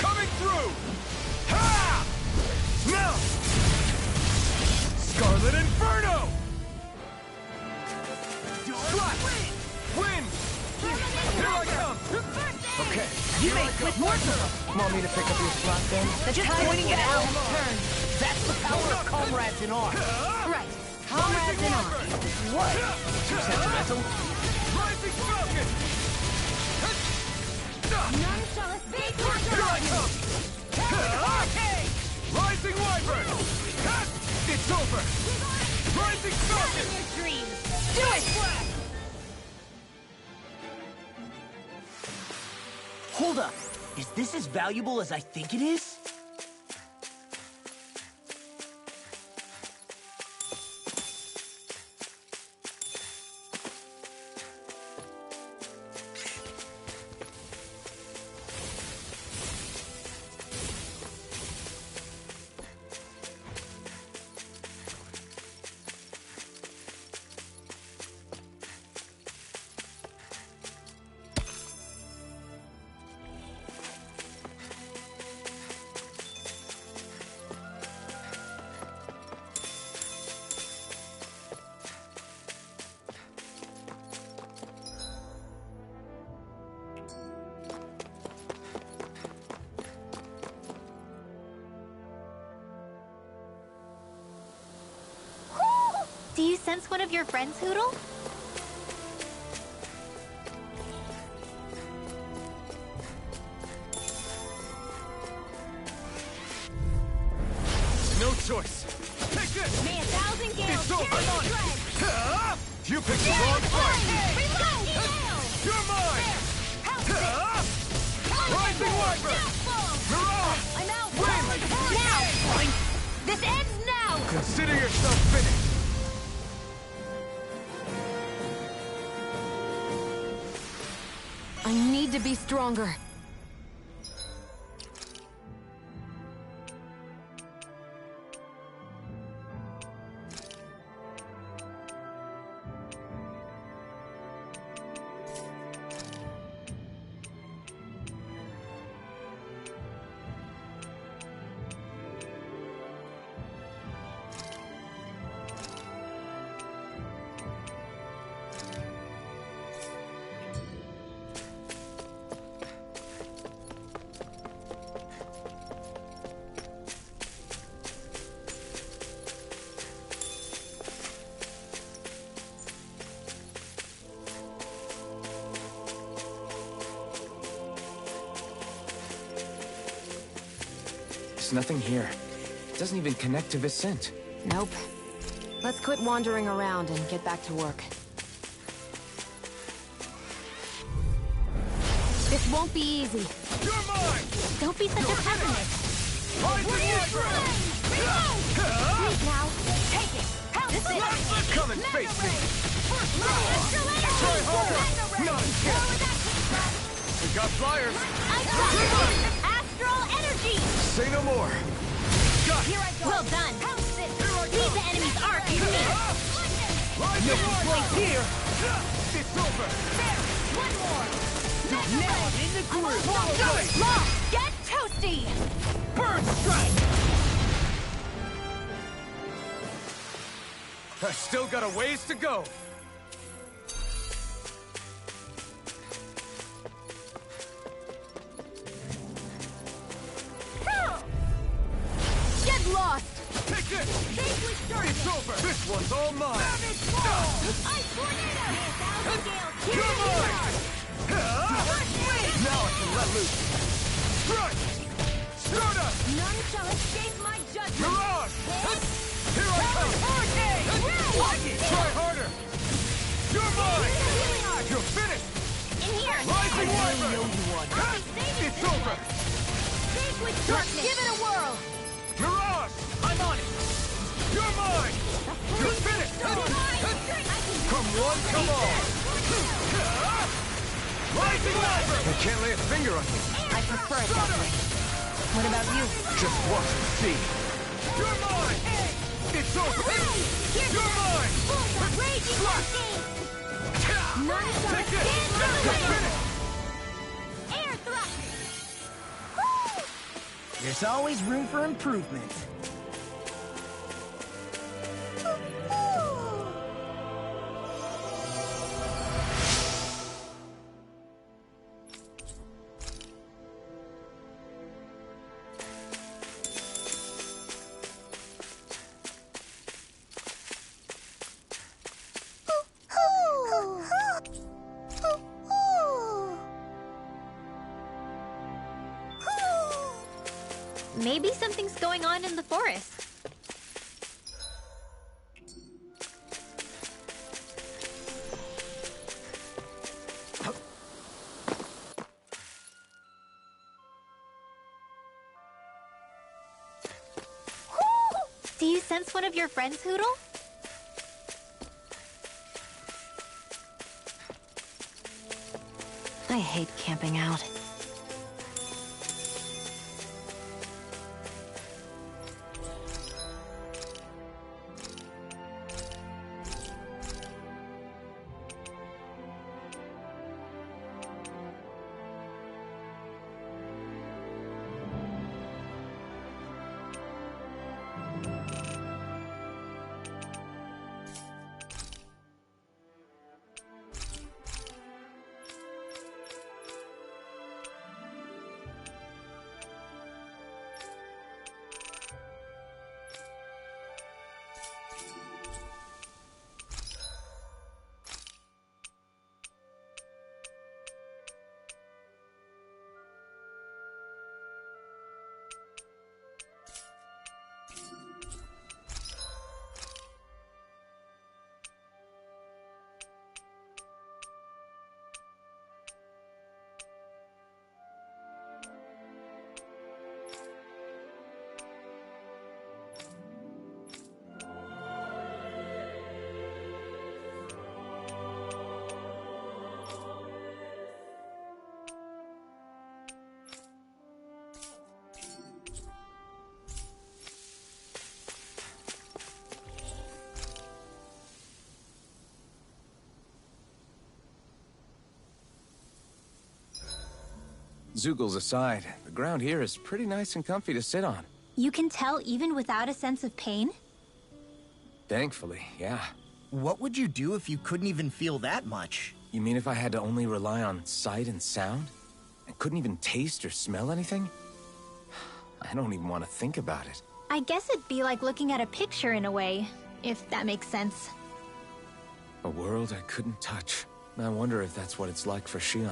Coming through! Ha! Now! Scarlet Inferno! Strike! Wind! Here I come! You may quit more to Want me to pick up your slack then? Just pointing it out. Turn. That's the power of comrades in arms. Right. Comrades in arms. What? Too sentimental? Rising Falcon! None shall escape my Here I guardian! come! Rising Wyvern! It's over! Rising Falcon! Your dreams! Do it! Hold up. Is this as valuable as I think it is? Do you sense one of your friends, Hootle? No choice! Take this! May 1,000 gales It's over! carry your dread! You picked the wrong fight! Reload! You're mine! Rising Wyvern! Mirage! I'm out! Win! Now! This ends now! Consider yourself finished! I need to be stronger. There's nothing here. It doesn't even connect to Vicent. Nope. Let's quit wandering around and get back to work. This won't be easy. You're mine! Don't be such a pessimist. Rising Wyvern! Please now! Take it! This is Come and face me! Try harder! Not a chance! We got flyers! I got it! Astral energy! Say no more! Got it! Here I go! Well done! Leave the enemy's arc to me! Rising No place here! It's over! There! One more! Now I'm in the groove! Lost! Get toasty! Bird strike! I still got a ways to go! Get lost! Take this! It's over! This one's all mine! Ice tornado! 1,000 gales! You're mine! Win! Now I can let loose! Strike! Stardust! None shall escape my judgment! Mirage! Here I come! Try harder! You're mine! You're finished! In here! Rising Wyvern! It's over! Think with darkness! Give it a whirl! Mirage! I'm on it! You're mine! You're finished! Come one, come all! Rising Wyvern! I can't lay a finger on you. I prefer it that way. What about you? Just watch and see. You're mine! It's over! You're mine! Raging machine! None shall Take this! stand You're in finished! Air thrust! There's always room for improvement. Maybe something's going on in the forest. Do you sense one of your friends, Hootle? I hate camping out. Zoogles aside, the ground here is pretty nice and comfy to sit on. You can tell even without a sense of pain? Thankfully, yeah. What would you do if you couldn't even feel that much? You mean if I had to only rely on sight and sound? And couldn't even taste or smell anything? I don't even want to think about it. I guess it'd be like looking at a picture in a way, if that makes sense. A world I couldn't touch. I wonder if that's what it's like for Xion.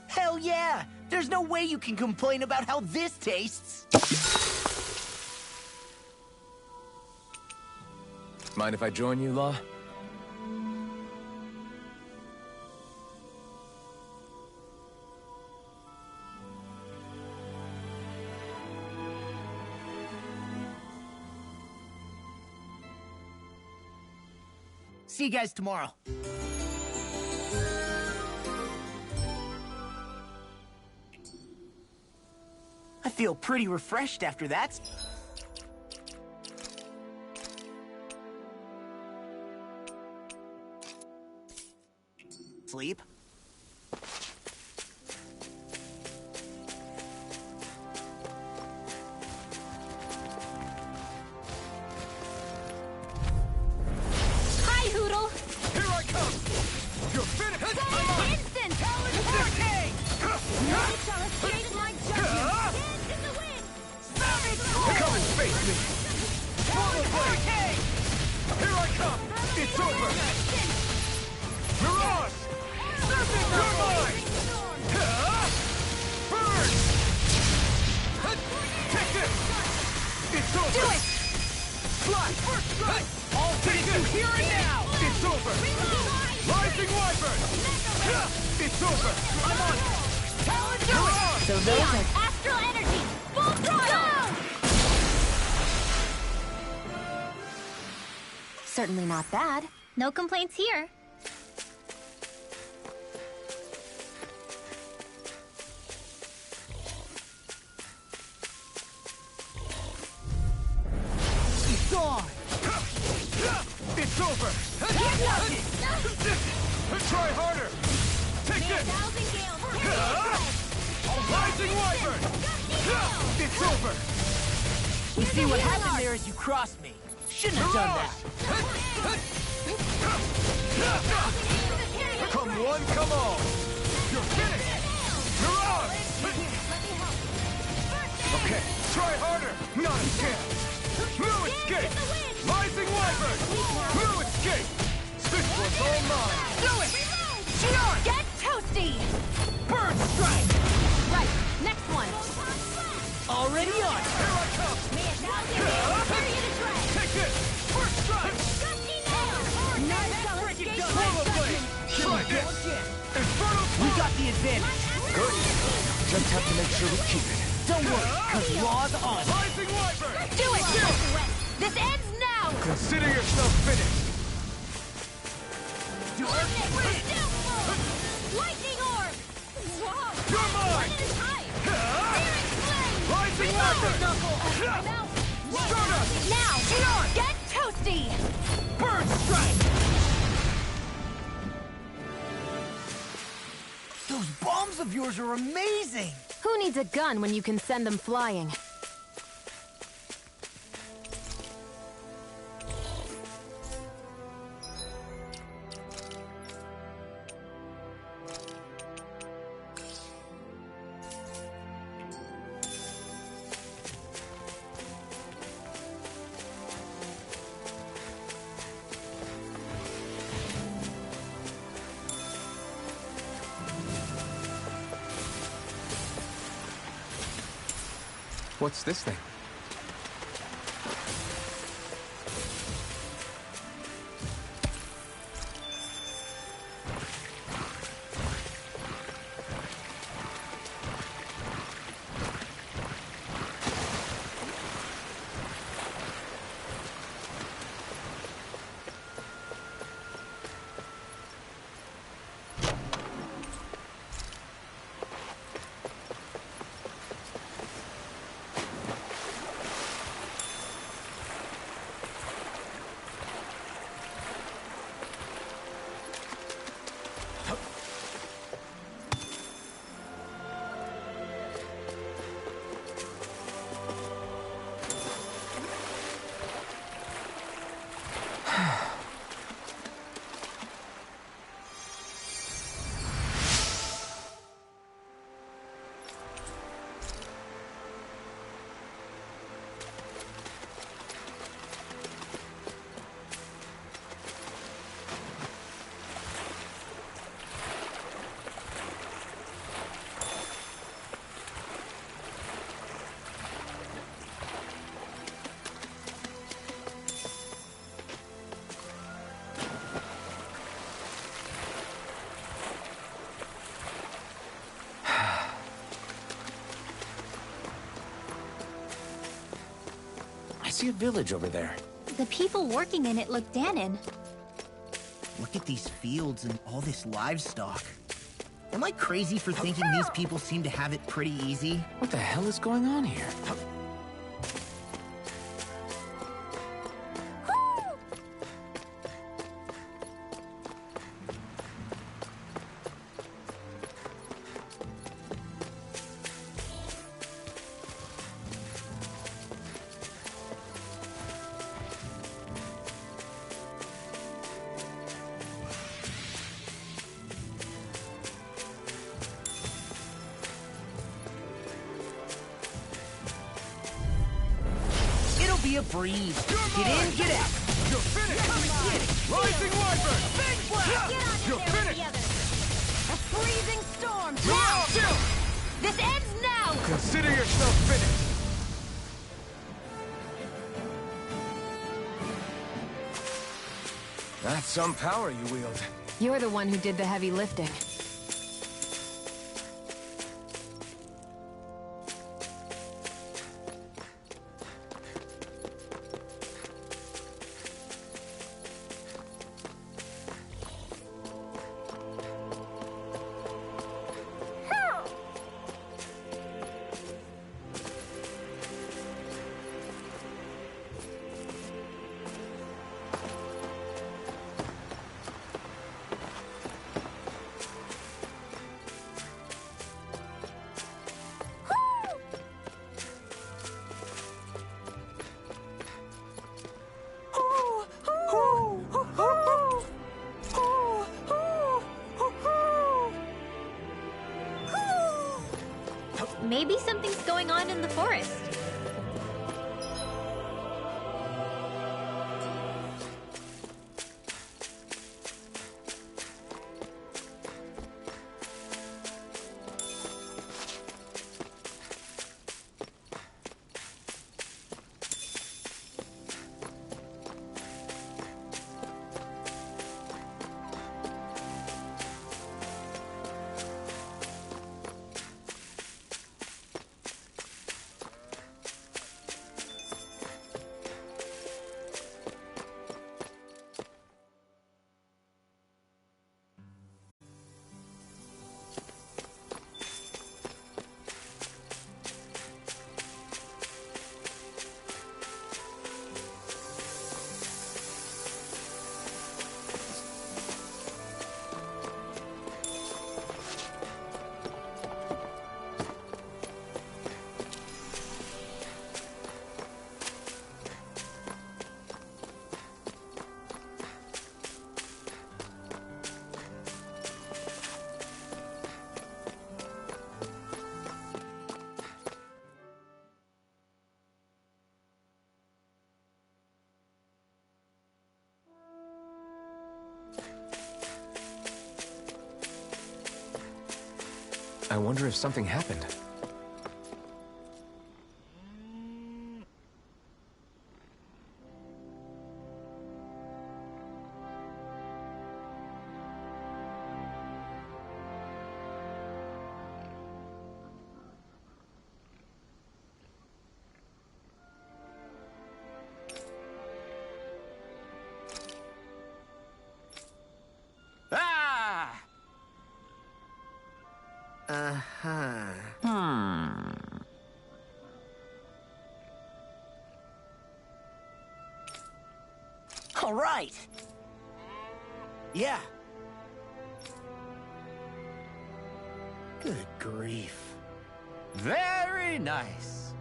Hell yeah! There's no way you can complain about how this tastes! Mind if I join you, Law? See you guys tomorrow. I feel pretty refreshed after that. Sleep. Hi, Hootle! Here I come! You're finished! Instant! Hurricane! No shall escape my judgment! Hands in the wind! Come and face me! Swallow blade! Here I come! It's over! Mirage! You're mine! Burn! Take this! It's over! Do it! Flash! First strike! I'll take you here and now! It's over! Rising Wyvern! It's over! I'm on it! Talon, do Mirage! it! So those are astral energy! Full throttle! Certainly not bad. No complaints here. It's on! It's over! Try harder! Take this! Thousand gales! Rising Wyvern! It's over! You see what happened there as you crossed me. shouldn't have done that. Come one, come all. You're finished. You're on. Okay, try harder. Not a chance. No escape. Rising Wyvern. No escape. This was all mine. Do it! Shion! Get toasty! Bird strike! Right, next one. Already on! Here I come. Take this. First strike. Swallow blade. Try this. Infernal We got the advantage. Good. Just have to make sure we keep it. Don't worry, because Law's on. Rising Wyvern. Do it! This ends now! Consider yourself finished. Lightning orb! Whoa! You're mine. Rising Wyvern. Stardust. Now! Get toasty! Bird strike! Those bombs of yours are amazing! Who needs a gun when you can send them flying? What's this thing? I see a village over there. The people working in it look Danon. Look at these fields and all this livestock. Am I crazy for thinking these people seem to have it pretty easy? What the hell is going on here? Be a breeze. Get in, get out. You're finished. Rising Wyvern. Big blast! Get on You're in there finished. together! A freezing storm! Now! This ends now! Consider yourself finished. That's some power you wield. You're the one who did the heavy lifting. Maybe something's going on in the forest. I wonder if something happened. All right. Yeah. Good grief. Very nice.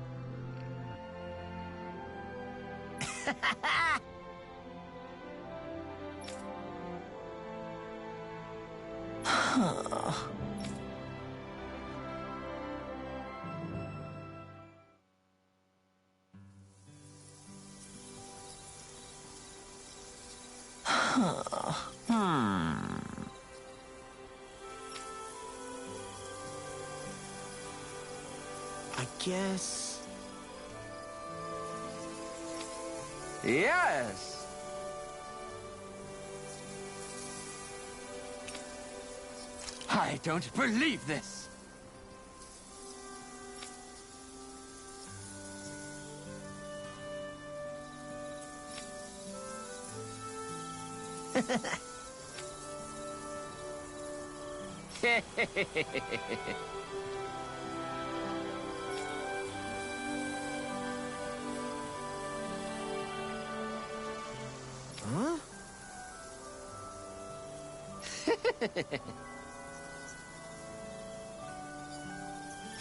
I guess... Yes. I don't believe this. Huh?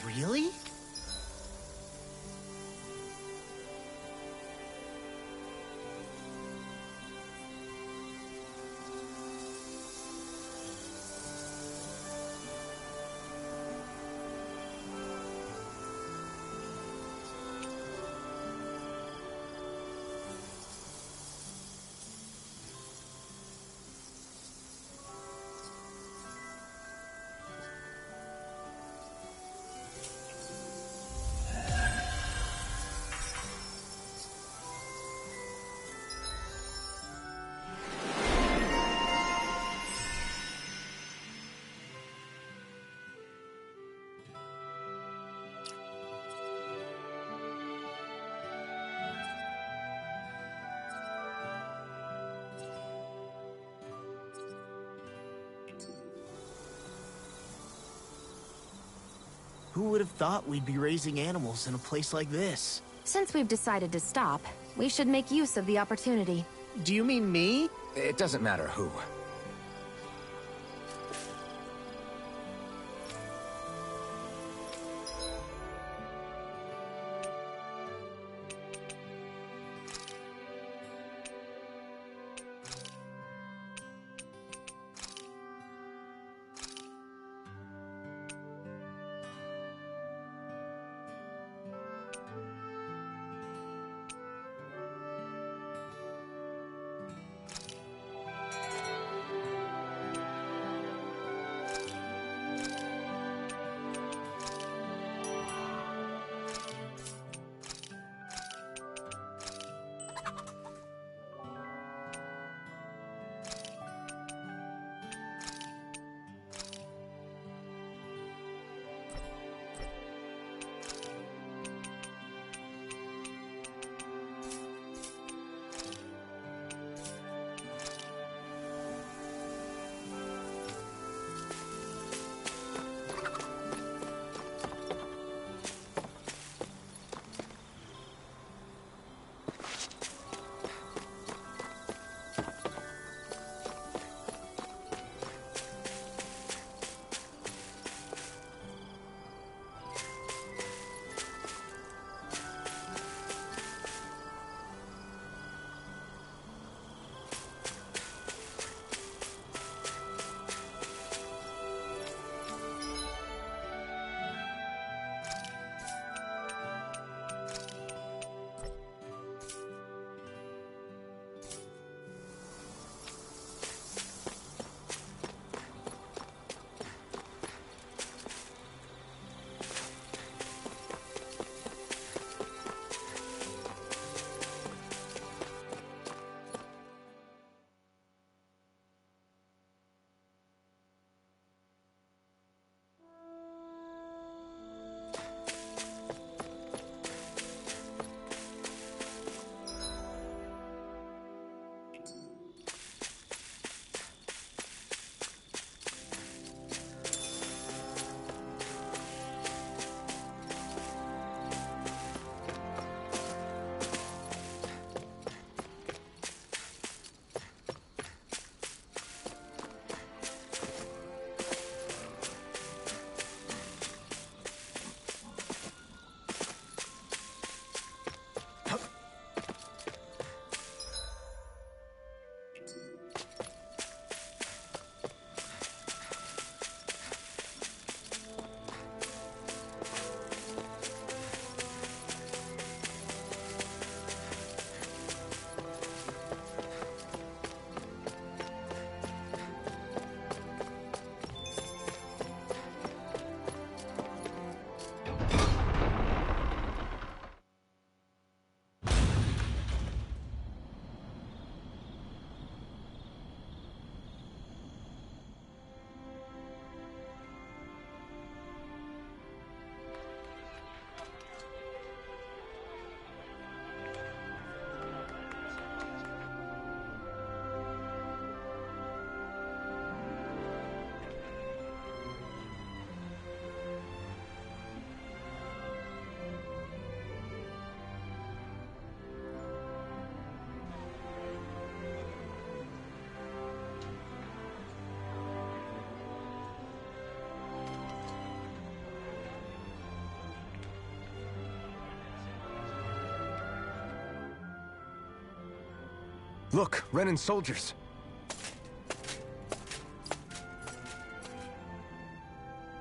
Really? Who would have thought we'd be raising animals in a place like this? Since we've decided to stop, we should make use of the opportunity. Do you mean me? It doesn't matter who. Look, Renan soldiers.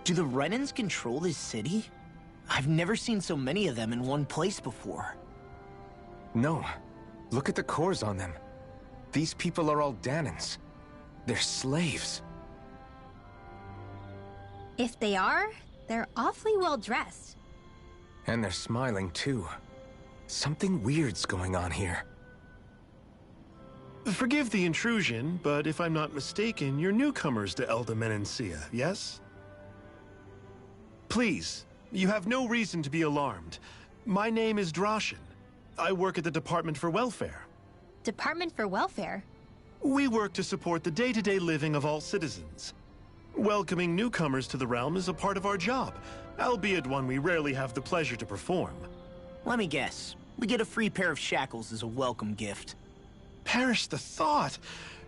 Do the Renans control this city? I've never seen so many of them in one place before. No. Look at the cores on them. These people are all Dahnans. They're slaves. If they are, they're awfully well dressed. And they're smiling, too. Something weird's going on here. Forgive the intrusion, but if I'm not mistaken, you're newcomers to Elde Menancia, yes? Please, you have no reason to be alarmed. My name is Drashin. I work at the Department for Welfare. Department for Welfare? We work to support the day-to-day living of all citizens. Welcoming newcomers to the realm is a part of our job, albeit one we rarely have the pleasure to perform. Let me guess. We get a free pair of shackles as a welcome gift. Perish the thought!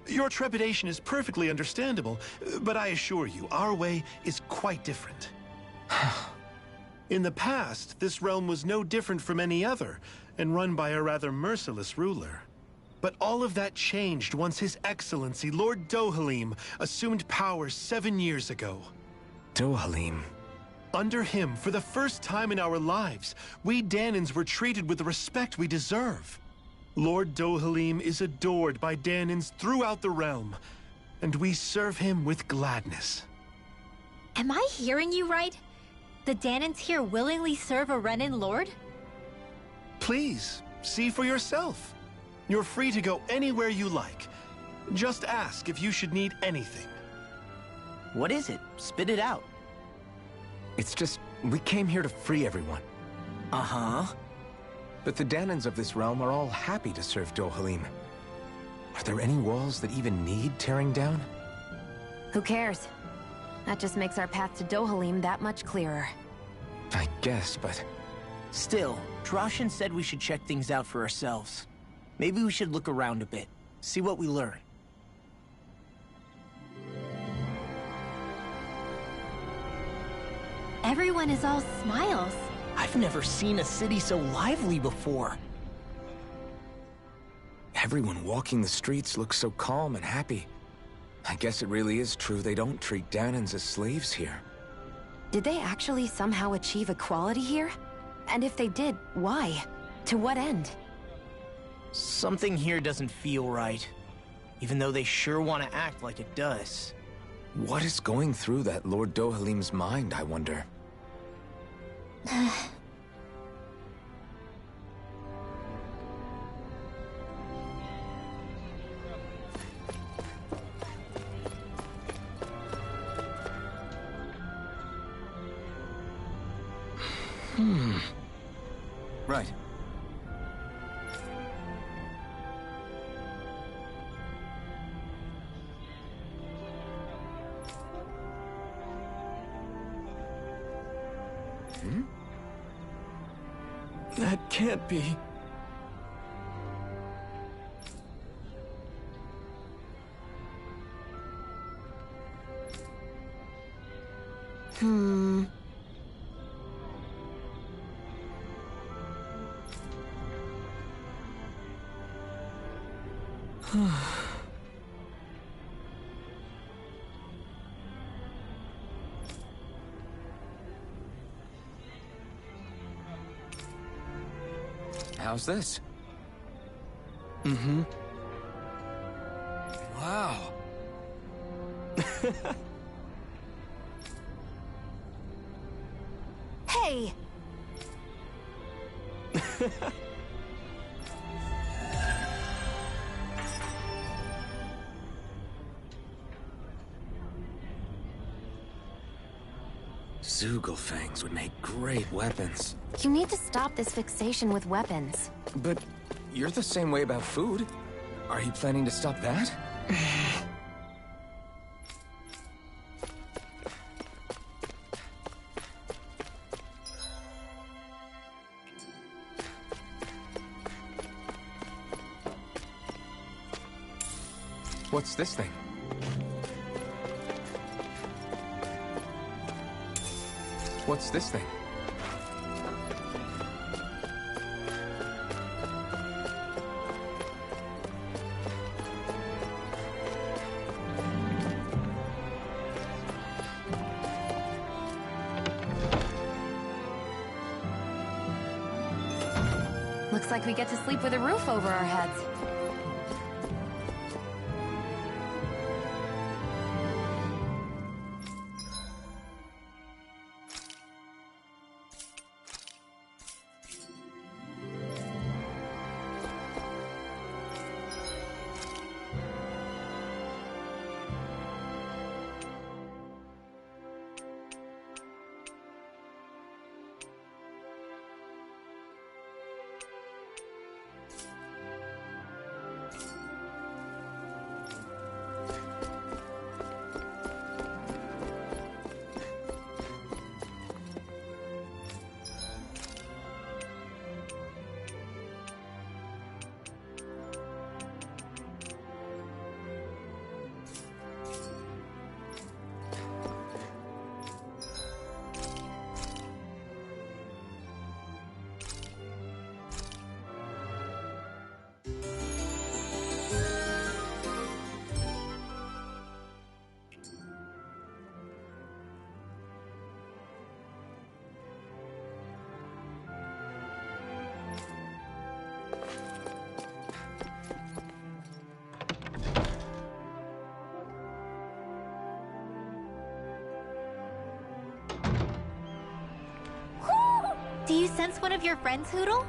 Your trepidation is perfectly understandable, but I assure you, our way is quite different. In the past, this realm was no different from any other, and run by a rather merciless ruler. But all of that changed once His Excellency, Lord Dohalim, assumed power 7 years ago. Dohalim? Under him, for the first time in our lives, we Dahnans were treated with the respect we deserve. Lord Dohalim is adored by Dahnans throughout the realm, and we serve him with gladness. Am I hearing you right? The Dahnans here willingly serve a Renan lord? Please, see for yourself. You're free to go anywhere you like. Just ask if you should need anything. What is it? Spit it out. It's just, we came here to free everyone. Uh-huh. But the Dahnans of this realm are all happy to serve Dohalim. Are there any walls that even need tearing down? Who cares? That just makes our path to Dohalim that much clearer. I guess, but... Still, Drashin said we should check things out for ourselves. Maybe we should look around a bit, see what we learn. Everyone is all smiles. I've never seen a city so lively before. Everyone walking the streets looks so calm and happy. I guess it really is true they don't treat Dahnans as slaves here. Did they actually somehow achieve equality here? And if they did, why? To what end? Something here doesn't feel right, even though they sure want to act like it does. What is going through that Lord Dohalim's mind, I wonder? Right. That can't be. How's this? Mm-hmm. Wow. Hey! Zugelfangs would make great weapons. You need to stop this fixation with weapons. But you're the same way about food. Are you planning to stop that? What's this thing? What's this thing? Looks like we get to sleep with a roof over our heads. Do you sense one of your friends, Hootle?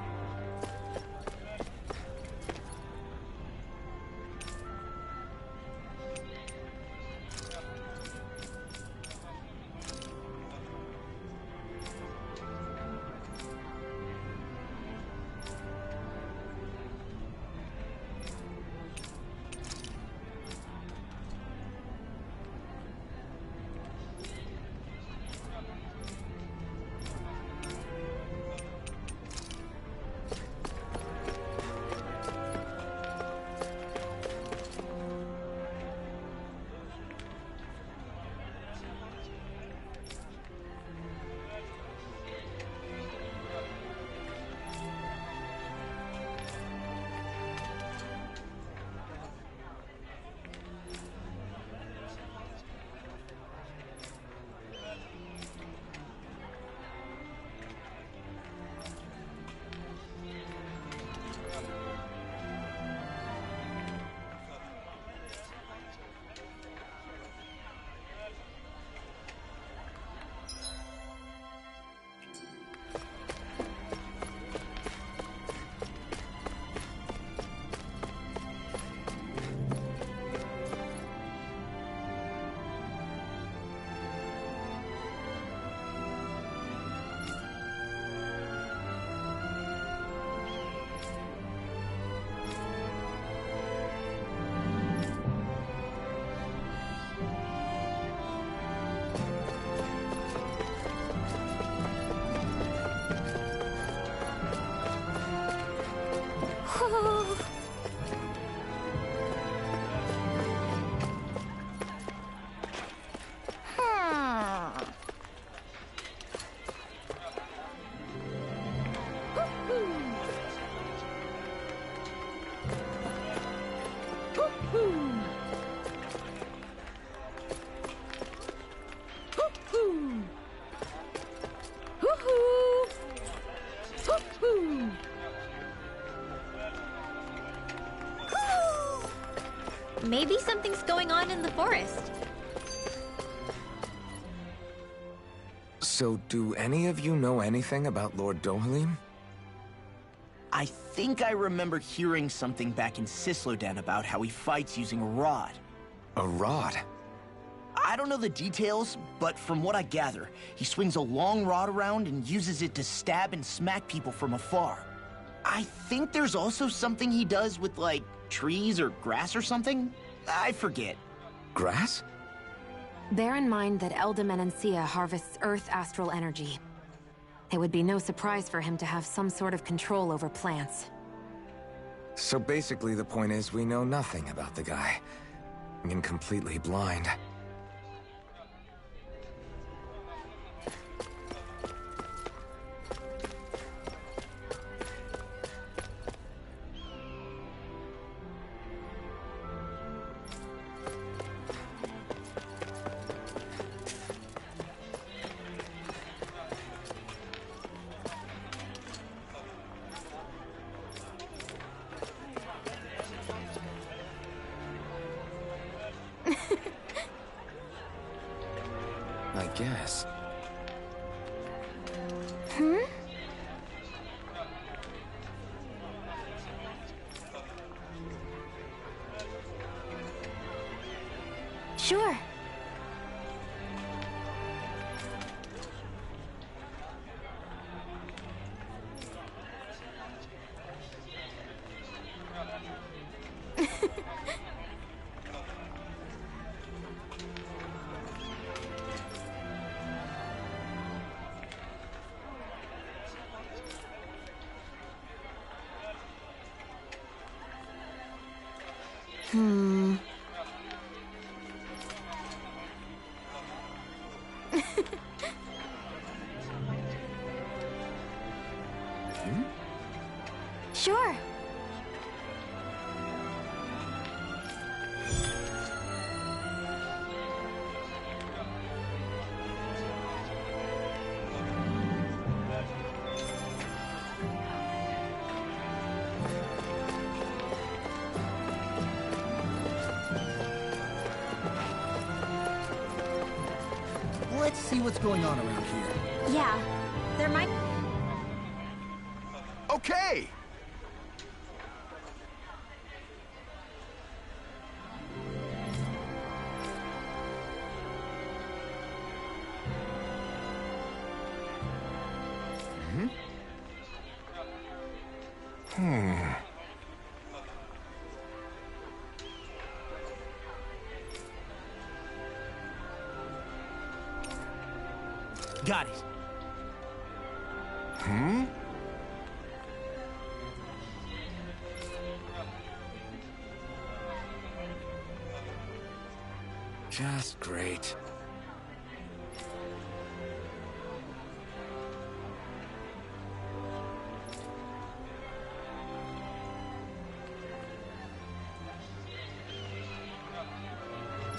Maybe something's going on in the forest. So, do any of you know anything about Lord Dohalim? I think I remember hearing something back in Cisloden about how he fights using a rod. A rod? I don't know the details, but from what I gather, he swings a long rod around and uses it to stab and smack people from afar. I think there's also something he does with, like, trees or grass or something? I forget. Grass? Bear in mind that Elda Menancia harvests Earth astral energy. It would be no surprise for him to have some sort of control over plants. So basically the point is we know nothing about the guy. I mean, completely blind. I guess. Hmm? Sure. Hmm. Sure. Let's see what's going on around here. Yeah, there might... Okay! Got it. Just great.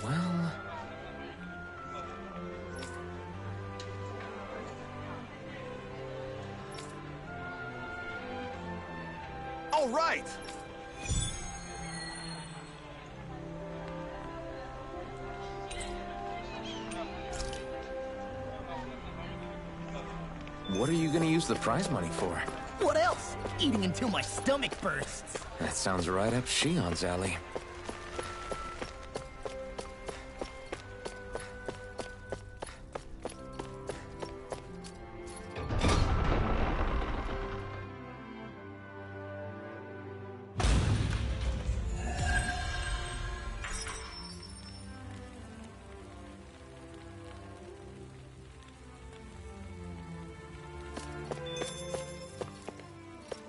Well... All right! What are you gonna use the prize money for? What else? Eating until my stomach bursts. That sounds right up Shion's alley.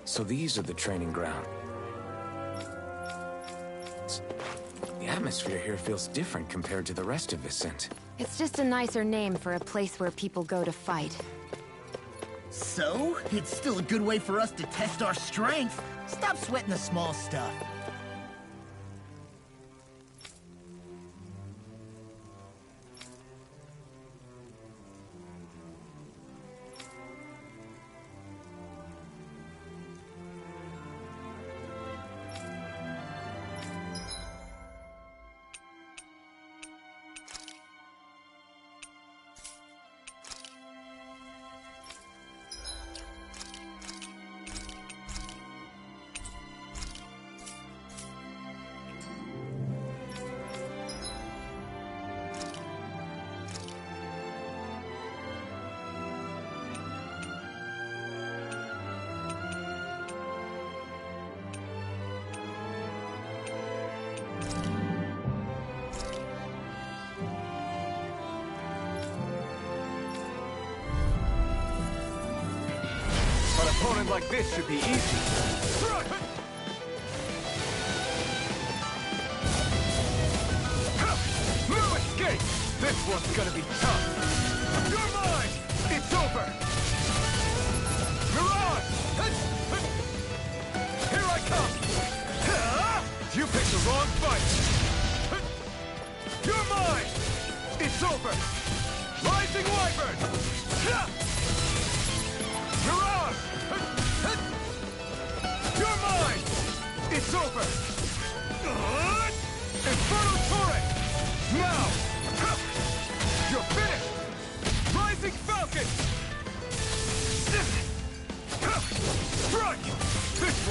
So these are the training ground. The atmosphere here feels different compared to the rest of Vicent. It's just a nicer name for a place where people go to fight. So, it's still a good way for us to test our strength. Stop sweating the small stuff. An opponent like this should be easy. No escape! This one's gonna be tough. You're mine! It's over! Mirage! Here I come! You picked the wrong fight! You're mine! It's over! Rising Wyvern! Mirage! You're mine! It's over! Inferno Torrent! Now! You're finished!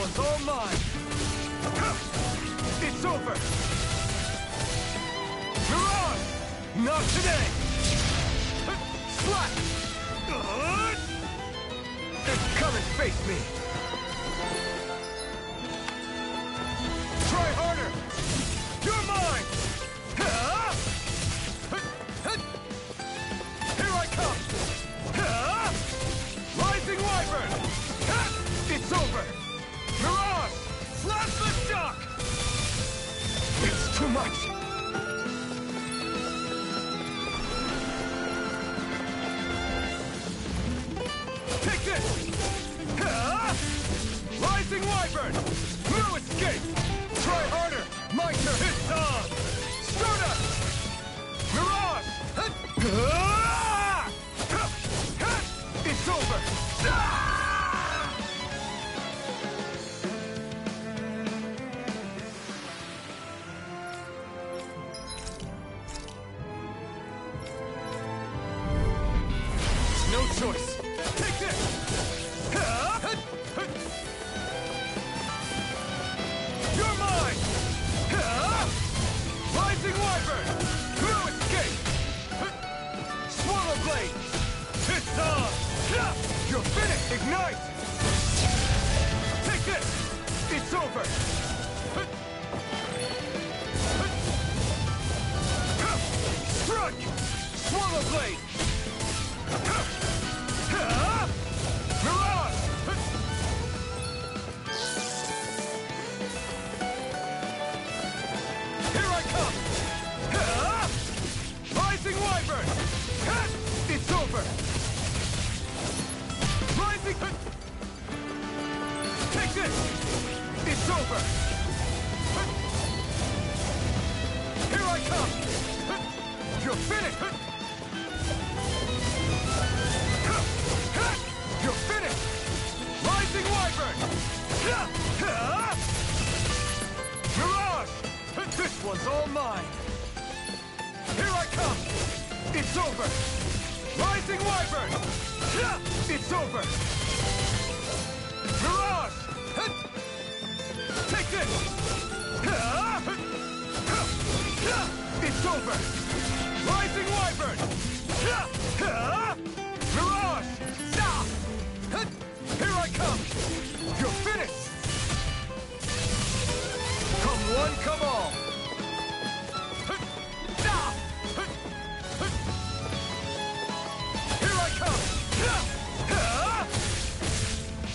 one's all mine! It's over! Mirage! Not today! Slap! Come and face me! Try harder! You're mine! Here I come! Rising Wyvern! It's over! Mirage! Slash the shock! It's too much! Take this! Rising Wyvern! No escape! Try harder! My turn! It's on! Stardust! Mirage! It's over! No choice! Take this! You're mine! Rising Wyvern! No escape! Swallow Blade! It's on! You're finished! Ignite! Take this! It's over! Strike! Swallow Blade! Mirage! Here I come! Rising Wyvern! It's over! Rising... Take this! It's over! Here I come! You're finished! You're finished! Rising Wyvern! Mirage! This one's all mine! Here I come! It's over! Rising Wyvern! It's over! Mirage! Take this! It's over! Rising Wyvern! Mirage! Here I come! You're finished! Come one, come all! Here I come!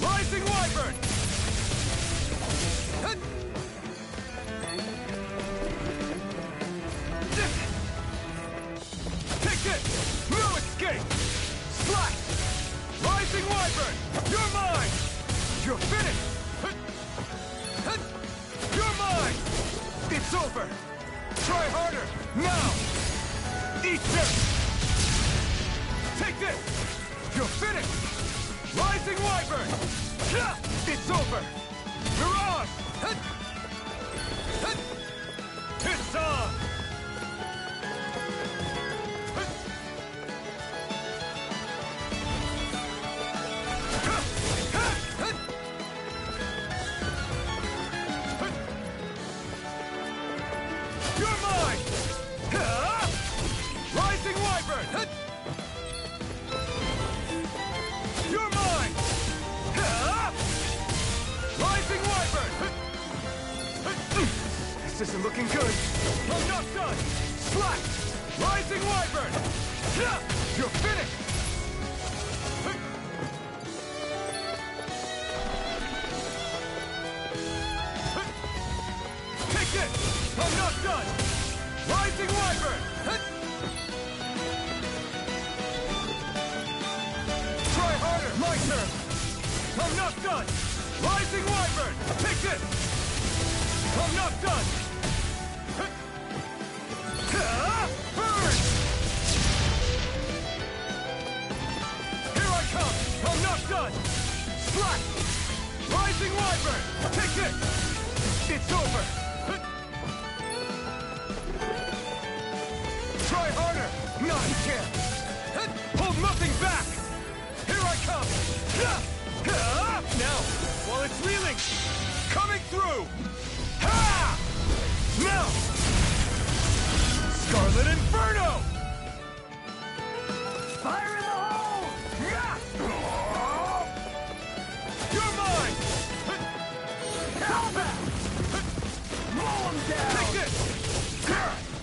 Rising Wyvern! Take this! No escape! Slash! Rising Wyvern! You're mine! You're finished! You're mine! It's over! Try harder! Now! Eat this! Take this! You're finished! Rising Wyvern! It's over! Mirage! It's on! You're mine! Rising Wyvern! You're mine! Rising Wyvern! This isn't looking good. I'm not done! Slack! Rising Wyvern! You're finished! Take this! I'm not done! Rising Wyvern! Try harder! My turn! I'm not done! Rising Wyvern! Take this! I'm not done! Burn! Here I come! I'm not done! Slack! Rising Wyvern! Take this! It's over! Try harder! Not a chance! Hold nothing back! Here I come! Now, while it's reeling! Coming through! Ha! Now! Scarlet Inferno! Fire in the hole! You're mine! How back! Blow him down! Take this!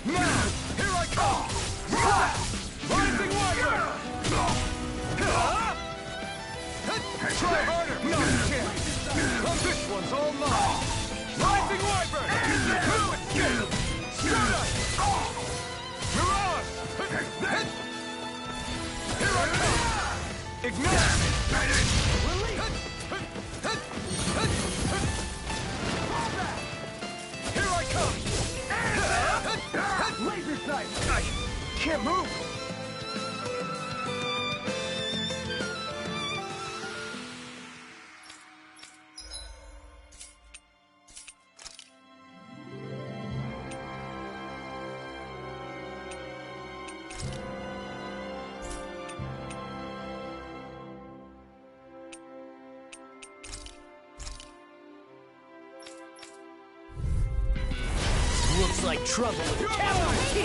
Now! Here I come! Rising Wyvern! Try harder! No, you can't! Well, this one's all mine! Rising Wyvern! No escape! Stardust! Mirage! Here I come! Ignite! Here I come! Laser sight! I can't move! Looks like trouble with Capital T!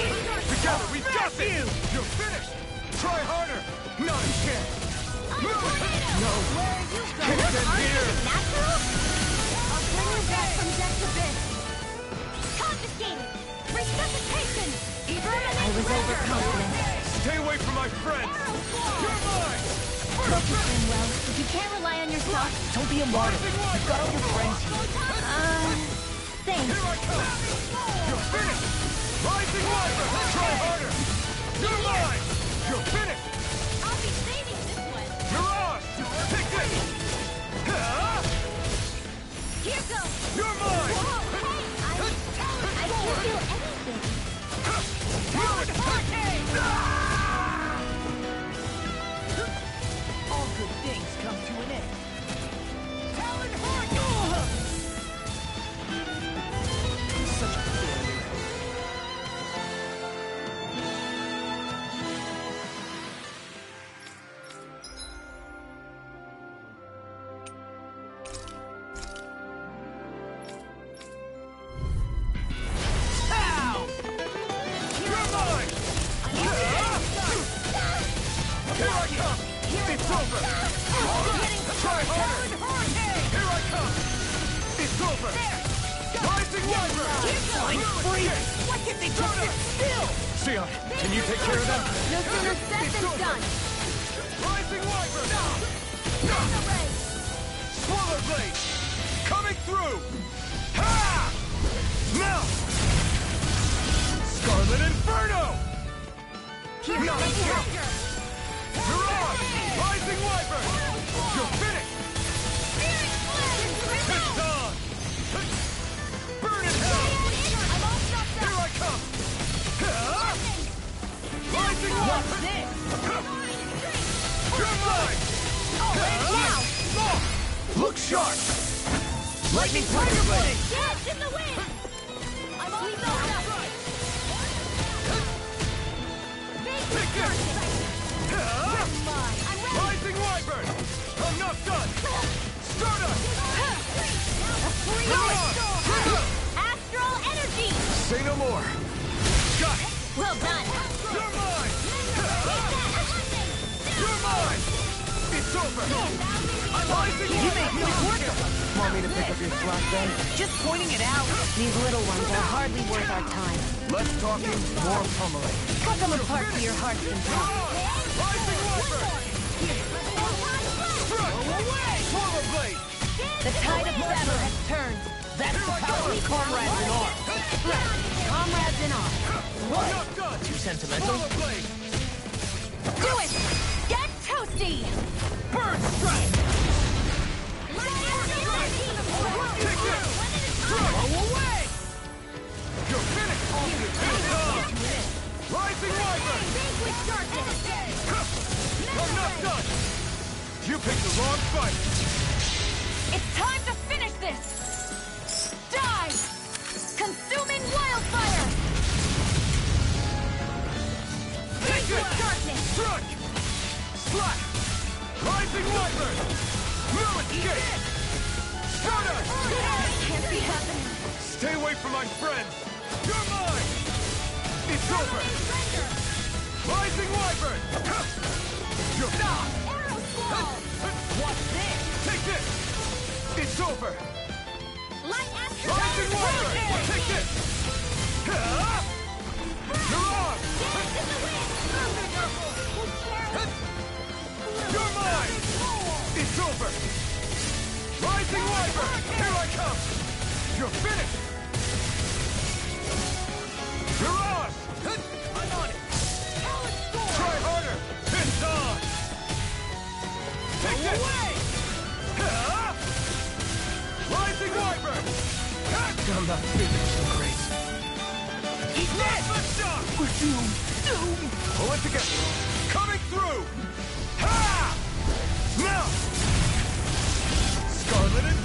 Together, we've got this! You're finished! Try harder! Not a chance! No! Can't end here! Natural? I'll bring you back from death to this. Confiscated! Resuscitation! I was overconfident. Stay away from my friends! You're mine! Hope you're doing well. You can't rely on yourself. Don't be a martyr. You've got all your friends here. Thanks. Here I come! You're finished! Rising Wyvern! Try harder! You're mine! You're finished! I'll be saving this one. Mirage! Take this! Here goes! You're mine! Whoa, hey! I can't feel anything. All good things come to an end. Talon Horn! Such a failure. Ow! You're mine! Here I come! It's over! Try harder! Here I come! It's over! Rising Wyvern! I'm free! Why can't they just sit still? Sion, can you take care of them? No sooner said than done. Rising Wyvern! Mega Ray! Swallow Blade! Coming through! Ha! Now! Scarlet Inferno! Not a chance! Mirage! Rising Wyvern! You're finished! It's on! Burn in hell! I'm all shut Here down. I come! Rising Wyvern! You're mine! Look sharp! Lightning Tiger Blade! Dance in the wind! I'm all shut up. Take this! Rising Wyvern! I'm not done! Stardust! Astral energy! Say no more! Got it! Well done! You're mine! You're mine! It's over! I'm rising You make me Wyvern! work of them. Want me to pick up your slack then? Just pointing it out. These little ones are hardly worth our time. Less talking, more pummeling. Cut them apart to your heart's content. Rising Wyvern! Struck! Swallow Blade! The tide of Zephyr has turned. That's the power of comrades in arms. Comrades in arms. I'm not done! Too sentimental? Swallow Blade! Do it! Get toasty! Burn Strike! Take this! Throw away! You're finished! It's on! Rising Wyvern! I'm not done! You picked the wrong fight! It's time to finish this! Die! Consuming wildfire! Take it! Struck! Slack! Rising Wyvern! No escape! Showdown! Can't be happening. Stay away from my friends! You're mine! It's over! Rising Wyvern! You're... Arrow Squall! What's this? Take this! It's over! Light Astro Rising Wyvern! Take this! You're on! Dance in the wind! You're mine! It's over! Rising Wyvern! Here I come! You're finished! You're on! I'm on it! Try harder! It's on! Take this! Rising Wyvern! I'm not feeling so great. Eat this! We're doomed! Doomed! Pull it together! Coming through! Ha! Now! Scarlet and...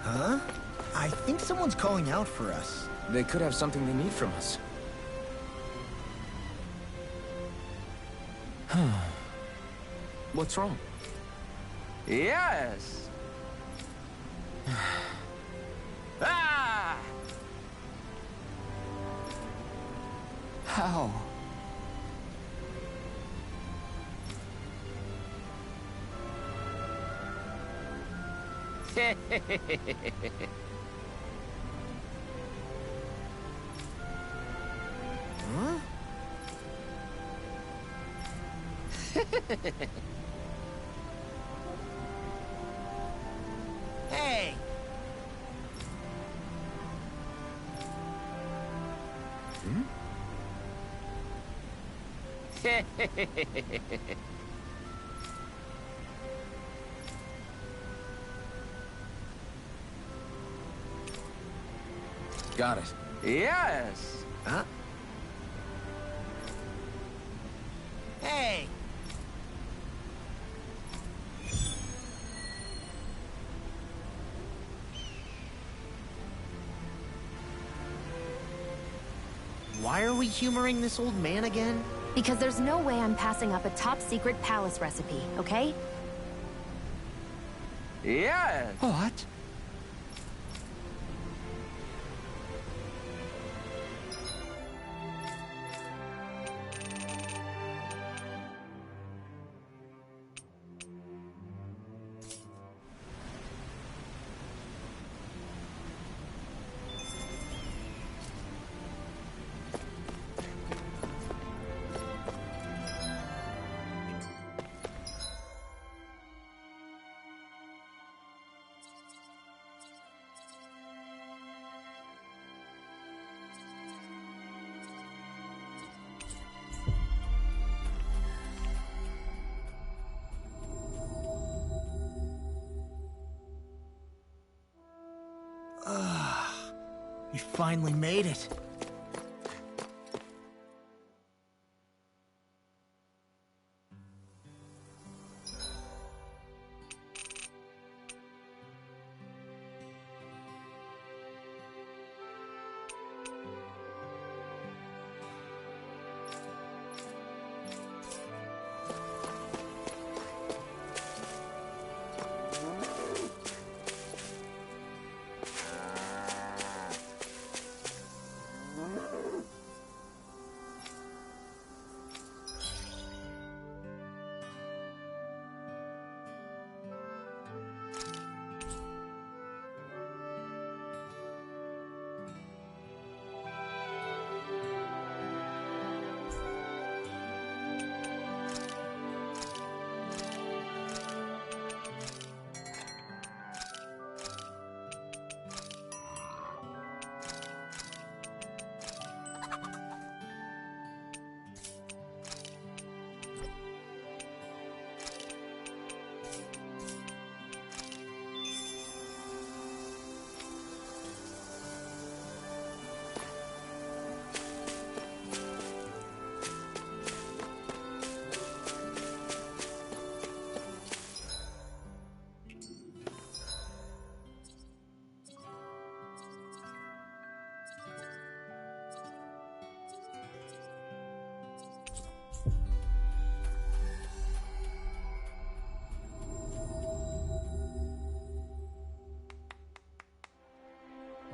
Huh? I think someone's calling out for us. They could have something they need from us. What's wrong? Yes! Ah! How? Huh? Hey! Got it. Yes! Huh? Hey! Why are we humoring this old man again? Because there's no way I'm passing up a top-secret palace recipe, okay? Yes! What? We finally made it.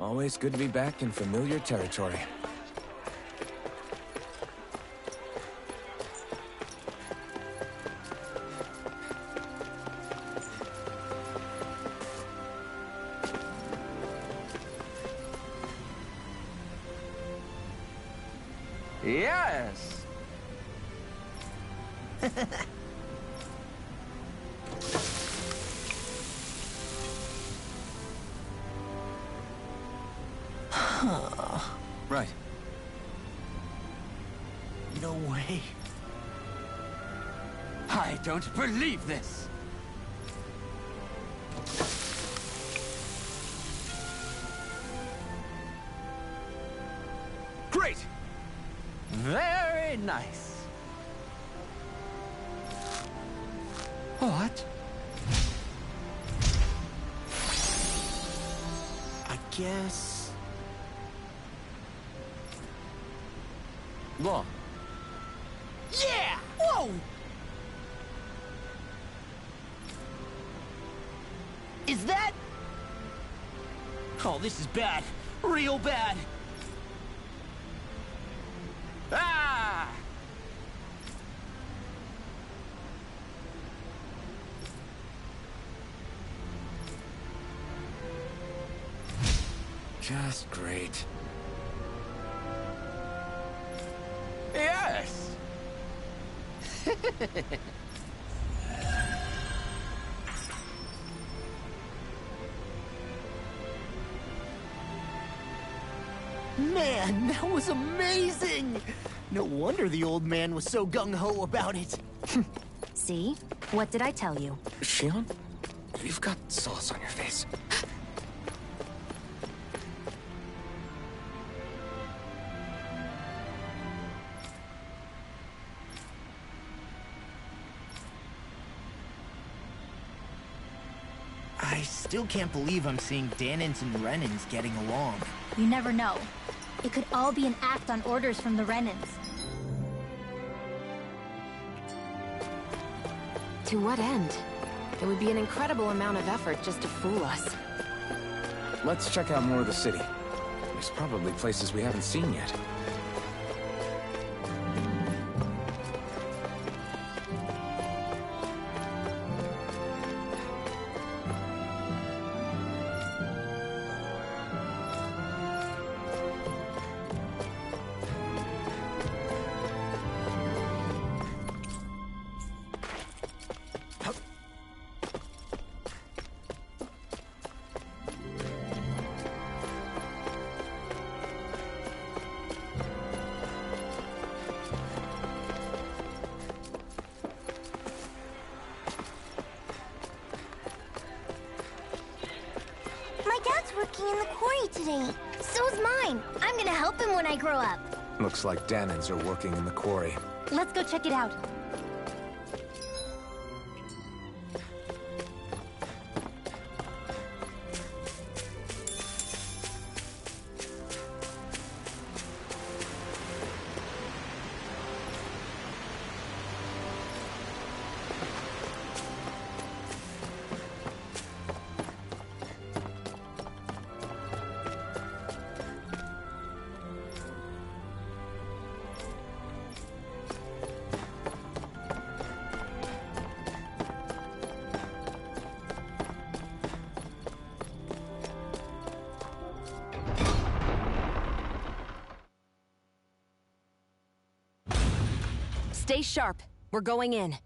Always good to be back in familiar territory. Yes! Right. No way. I don't believe this! Great! Very nice. What? I guess... Law. Yeah! Whoa! Is that... Oh, this is bad. Real bad. Ah! Just great. Yes! Man, that was amazing! No wonder the old man was so gung-ho about it. See? What did I tell you? Shionne, you've got sauce on your face. still can't believe I'm seeing Dahnans and Renans getting along. You never know. It could all be an act on orders from the Renans. To what end? It would be an incredible amount of effort just to fool us. Let's check out more of the city. There's probably places we haven't seen yet. Working in the quarry today. So's mine. I'm gonna help him when I grow up. Looks like Dahnans are working in the quarry. Let's go check it out. Stay sharp. We're going in.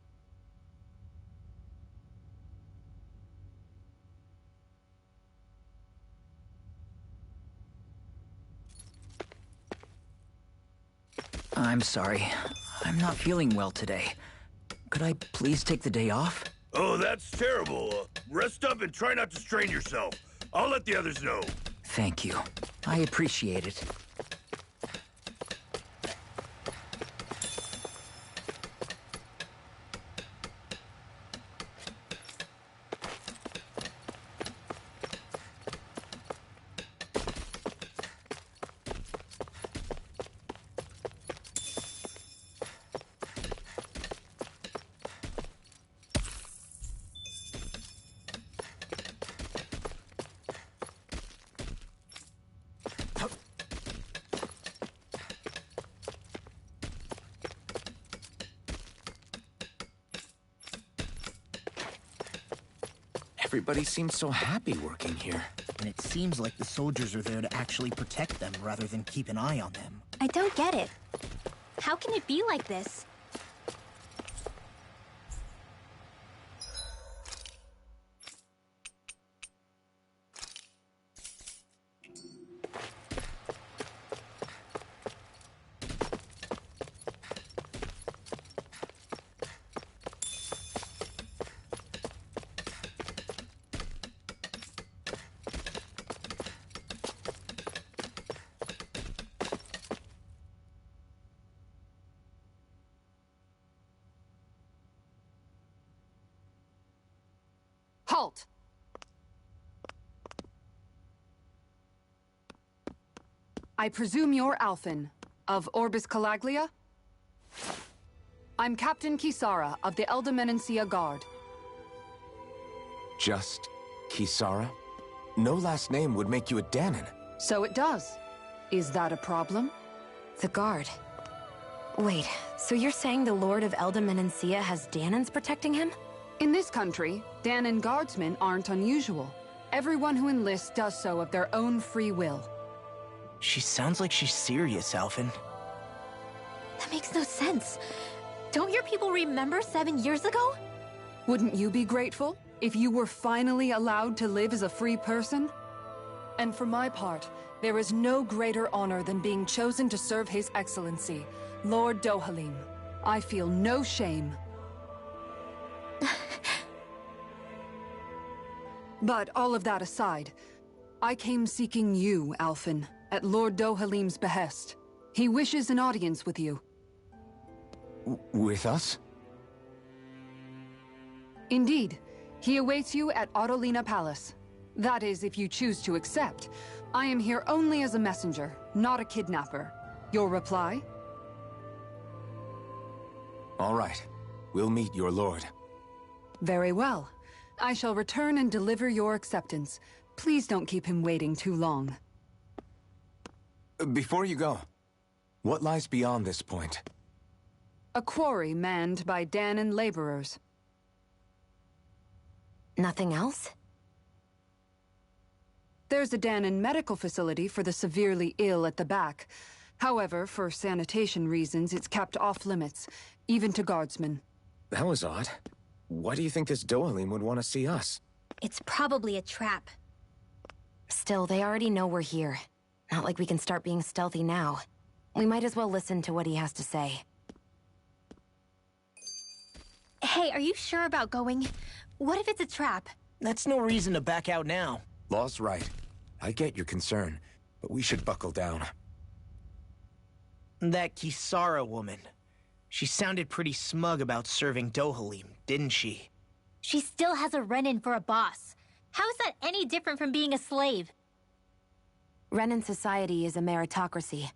I'm sorry. I'm not feeling well today. Could I please take the day off? Oh, that's terrible. Rest up and try not to strain yourself. I'll let the others know. Thank you. I appreciate it. Everybody seems so happy working here. And it seems like the soldiers are there to actually protect them rather than keep an eye on them. I don't get it. How can it be like this? Halt! I presume you're Alphen, of Orbis Calaglia? I'm Captain Kisara of the Elda Guard. Just Kisara? No last name would make you a Dahnan. So it does. Is that a problem? The Guard. Wait, so you're saying the Lord of Elda Menancia has Dahnans protecting him? In this country, Dahnan guardsmen aren't unusual. Everyone who enlists does so of their own free will. She sounds like she's serious, Alphen. That makes no sense. Don't your people remember 7 years ago? Wouldn't you be grateful if you were finally allowed to live as a free person? And for my part, there is no greater honor than being chosen to serve His Excellency, Lord Dohalim. I feel no shame. But all of that aside, I came seeking you, Alphen, at Lord Dohalim's behest. He wishes an audience with you. With us? Indeed. He awaits you at Autolina Palace. That is, if you choose to accept. I am here only as a messenger, not a kidnapper. Your reply? All right. We'll meet your lord. Very well. I shall return and deliver your acceptance. Please don't keep him waiting too long. Before you go, what lies beyond this point? A quarry manned by Dahnan laborers. Nothing else? There's a Dahnan medical facility for the severely ill at the back. However, for sanitation reasons, it's kept off-limits, even to guardsmen. That was odd. Why do you think this Dohalim would want to see us? It's probably a trap. Still, they already know we're here. Not like we can start being stealthy now. We might as well listen to what he has to say. Hey, are you sure about going? What if it's a trap? That's no reason to back out now. Law's right. I get your concern, but we should buckle down. That Kisara woman. She sounded pretty smug about serving Dohalim, didn't she? She still has a Renan for a boss. How is that any different from being a slave? Renan society is a meritocracy.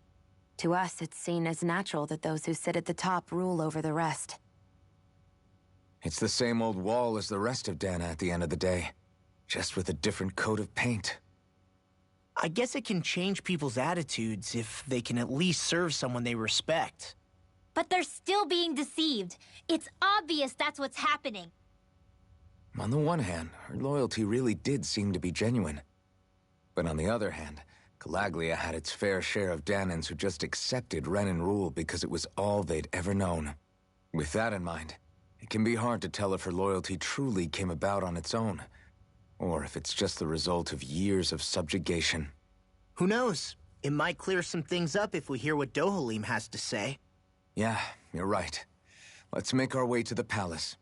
To us, it's seen as natural that those who sit at the top rule over the rest. It's the same old wall as the rest of Dahna at the end of the day, just with a different coat of paint. I guess it can change people's attitudes if they can at least serve someone they respect. But they're still being deceived. It's obvious that's what's happening. On the one hand, her loyalty really did seem to be genuine. But on the other hand, Calaglia had its fair share of Dahnans who just accepted Renan rule because it was all they'd ever known. With that in mind, it can be hard to tell if her loyalty truly came about on its own, or if it's just the result of years of subjugation. Who knows? It might clear some things up if we hear what Dohalim has to say. Yeah, you're right. Let's make our way to the palace.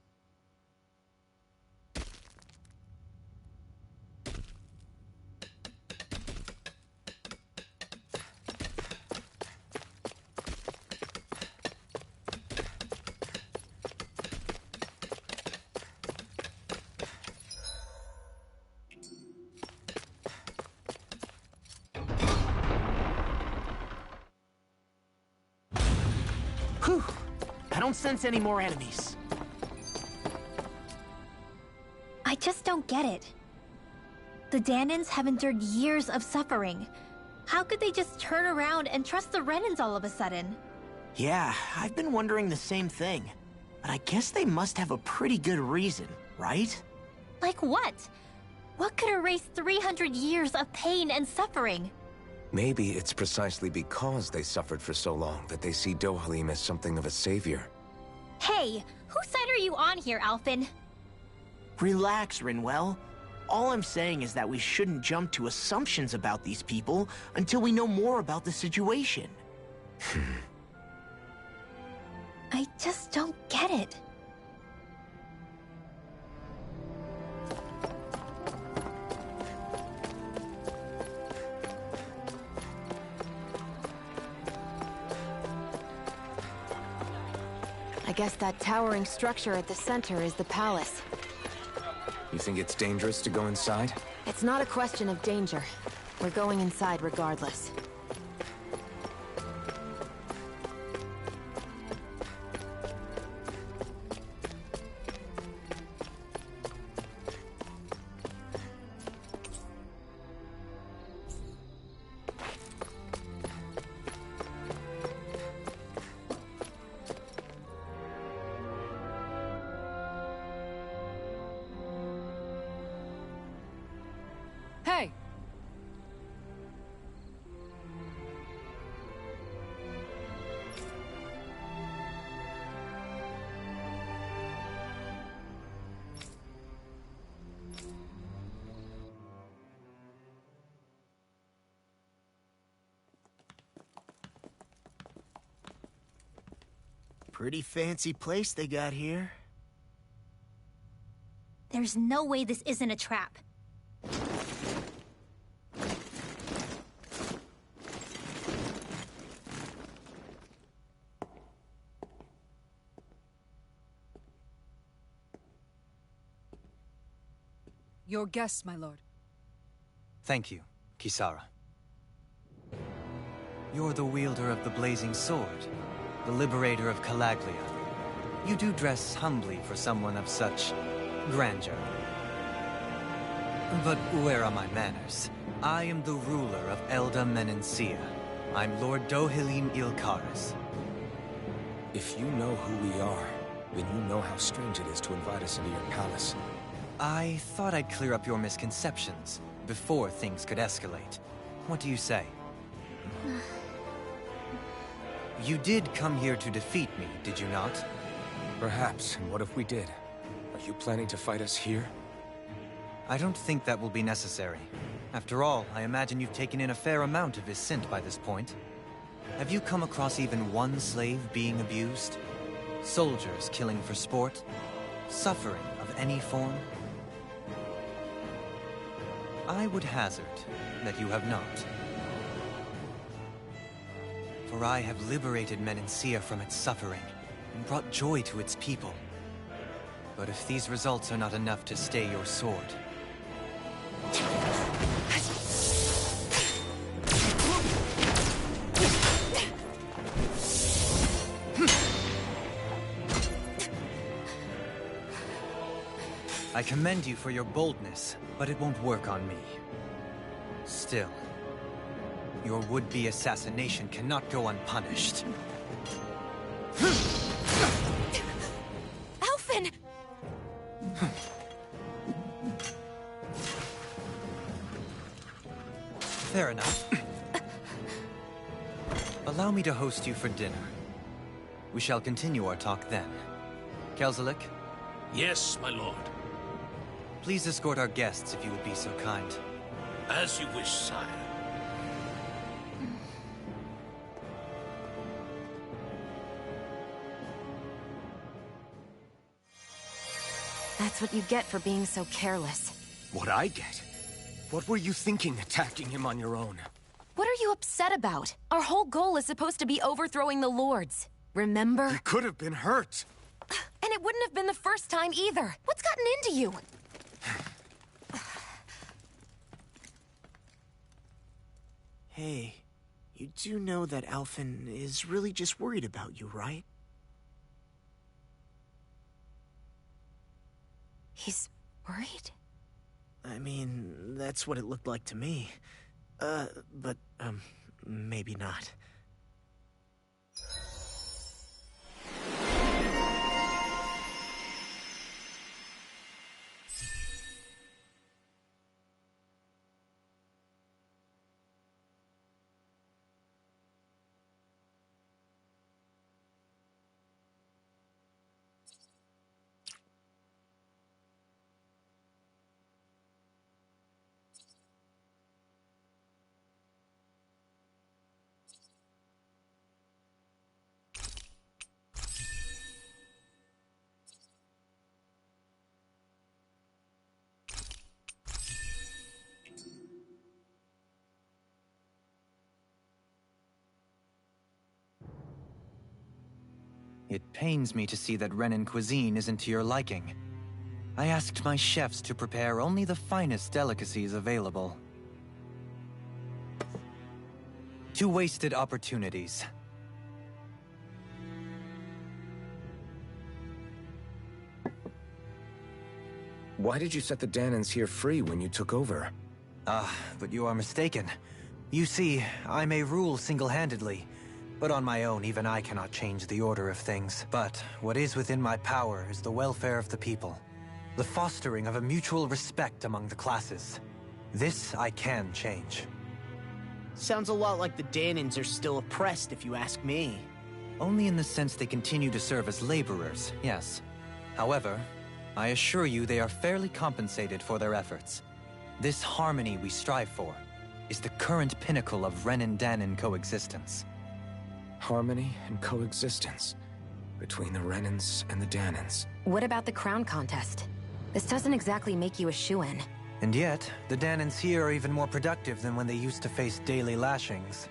Whew! I don't sense any more enemies. I just don't get it. The Dahnans have endured years of suffering. How could they just turn around and trust the Renans all of a sudden? Yeah, I've been wondering the same thing. But I guess they must have a pretty good reason, right? Like what? What could erase 300 years of pain and suffering? Maybe it's precisely because they suffered for so long that they see Dohalim as something of a savior. Hey, whose side are you on here, Alphen? Relax, Rinwell. All I'm saying is that we shouldn't jump to assumptions about these people until we know more about the situation. I just don't get it. I guess that towering structure at the center is the palace. You think it's dangerous to go inside? It's not a question of danger. We're going inside regardless. Hey! Pretty fancy place they got here. There's no way this isn't a trap. Your guests, my lord. Thank you, Kisara. You're the wielder of the blazing sword, the liberator of Calaglia. You do dress humbly for someone of such grandeur. But where are my manners? I am the ruler of Elda Menencia. I'm Lord Dohalim Ilkaris. If you know who we are, then you know how strange it is to invite us into your palace. I thought I'd clear up your misconceptions before things could escalate. What do you say? You did come here to defeat me, did you not? Perhaps, and what if we did? Are you planning to fight us here? I don't think that will be necessary. After all, I imagine you've taken in a fair amount of his scent by this point. Have you come across even one slave being abused? Soldiers killing for sport? Suffering of any form? I would hazard that you have not. For I have liberated Menencia from its suffering and brought joy to its people. But if these results are not enough to stay your sword... I commend you for your boldness, but it won't work on me. Still, your would-be assassination cannot go unpunished. Alphen! Fair enough. Allow me to host you for dinner. We shall continue our talk then. Kelzelik? Yes, my lord. Please escort our guests if you would be so kind. As you wish, sire. That's what you get for being so careless. What I get? What were you thinking attacking him on your own? What are you upset about? Our whole goal is supposed to be overthrowing the Lords. Remember? He could have been hurt. And it wouldn't have been the first time either. What's gotten into you? Hey, you do know that Alphen is really just worried about you, right? He's worried? I mean, that's what it looked like to me. But maybe not. It pains me to see that Renan cuisine isn't to your liking. I asked my chefs to prepare only the finest delicacies available. 2 wasted opportunities. Why did you set the Danans here free when you took over? But you are mistaken. You see, I may rule single-handedly, but on my own, even I cannot change the order of things. But what is within my power is the welfare of the people. The fostering of a mutual respect among the classes. This I can change. Sounds a lot like the Danans are still oppressed, if you ask me. Only in the sense they continue to serve as laborers, yes. However, I assure you they are fairly compensated for their efforts. This harmony we strive for is the current pinnacle of Renan-Danan coexistence. Harmony and coexistence between the Renans and the Danans. What about the crown contest? This doesn't exactly make you a shoo-in. And yet, the Danans here are even more productive than when they used to face daily lashings.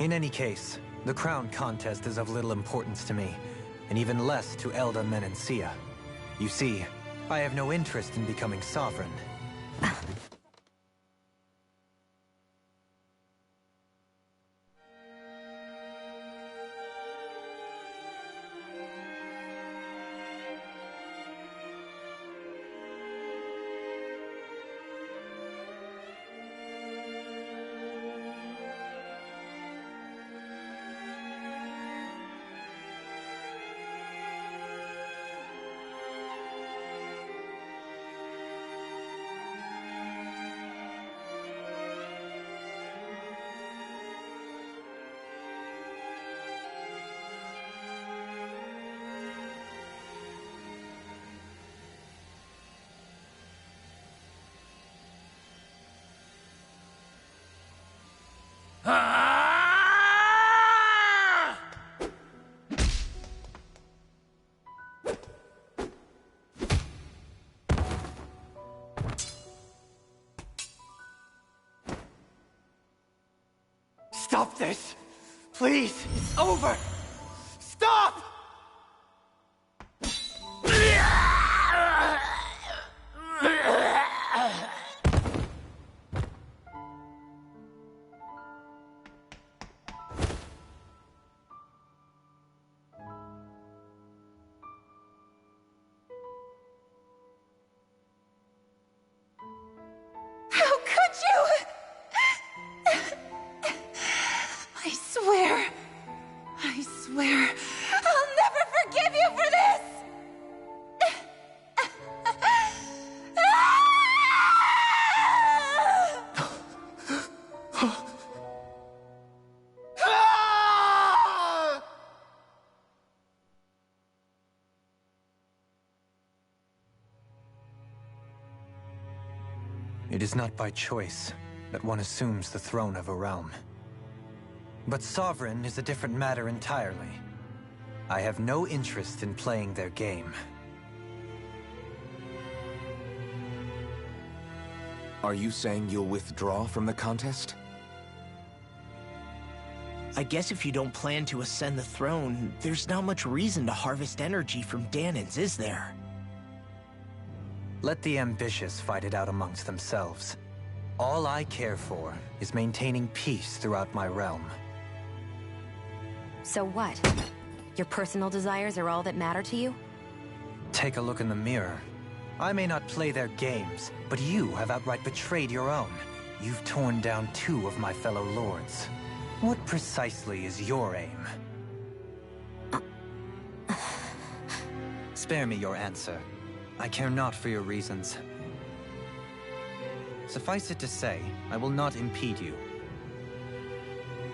In any case, the crown contest is of little importance to me, and even less to Elda Menencia. You see, I have no interest in becoming sovereign. Stop this! Please! It's over! Stop! How could you? I swear, I'll never forgive you for this! It is not by choice that one assumes the throne of a realm. But sovereign is a different matter entirely. I have no interest in playing their game. Are you saying you'll withdraw from the contest? I guess if you don't plan to ascend the throne, there's not much reason to harvest energy from Dahnans, is there? Let the ambitious fight it out amongst themselves. All I care for is maintaining peace throughout my realm. So what? Your personal desires are all that matter to you? Take a look in the mirror. I may not play their games, but you have outright betrayed your own. You've torn down 2 of my fellow lords. What precisely is your aim? Spare me your answer. I care not for your reasons. Suffice it to say, I will not impede you.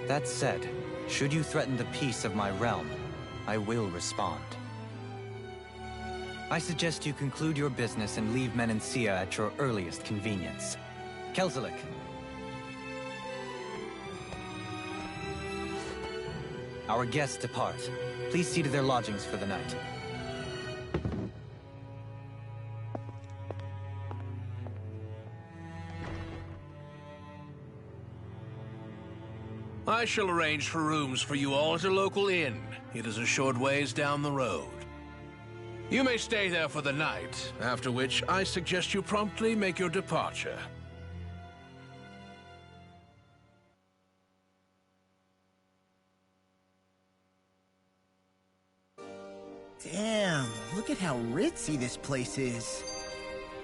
That said, should you threaten the peace of my realm, I will respond. I suggest you conclude your business and leave Menancia at your earliest convenience. Kelzelik. Our guests depart. Please see to their lodgings for the night. I shall arrange for rooms for you all at a local inn. It is a short ways down the road. You may stay there for the night, after which I suggest you promptly make your departure. Damn, look at how ritzy this place is.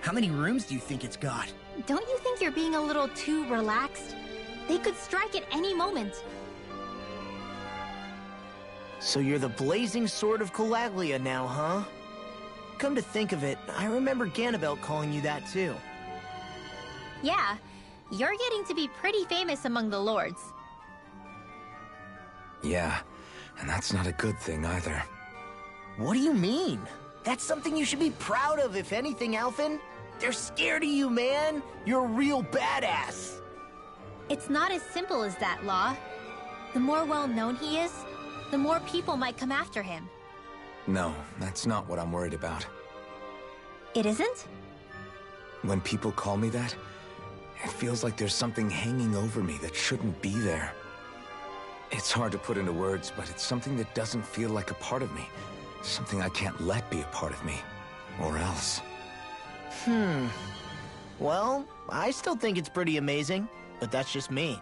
How many rooms do you think it's got? Don't you think you're being a little too relaxed? They could strike at any moment. So you're the blazing sword of Calaglia now, huh? Come to think of it, I remember Ganabelt calling you that too. Yeah, you're getting to be pretty famous among the lords. Yeah, and that's not a good thing either. What do you mean? That's something you should be proud of, if anything, Alphen. They're scared of you, man. You're a real badass. It's not as simple as that, Law. The more well-known he is, the more people might come after him. No, that's not what I'm worried about. It isn't? When people call me that, it feels like there's something hanging over me that shouldn't be there. It's hard to put into words, but it's something that doesn't feel like a part of me. Something I can't let be a part of me. Or else. Well, I still think it's pretty amazing, but that's just me.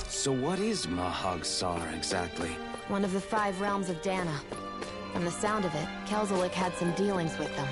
So what is Mahag Saar exactly? One of the 5 realms of Dana. From the sound of it, Kelzelik had some dealings with them.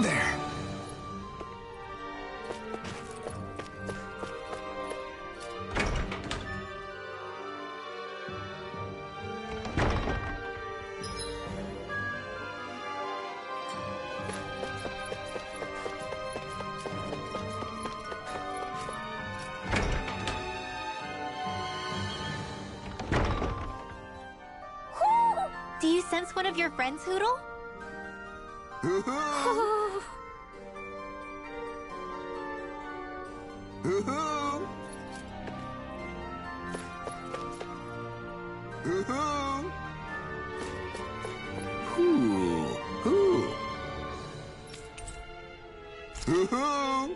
There. Do you sense one of your friends, Hootle? Hoo-hoo! Hoo-hoo! Hoo-hoo! Hoo-hoo! Hoo-hoo!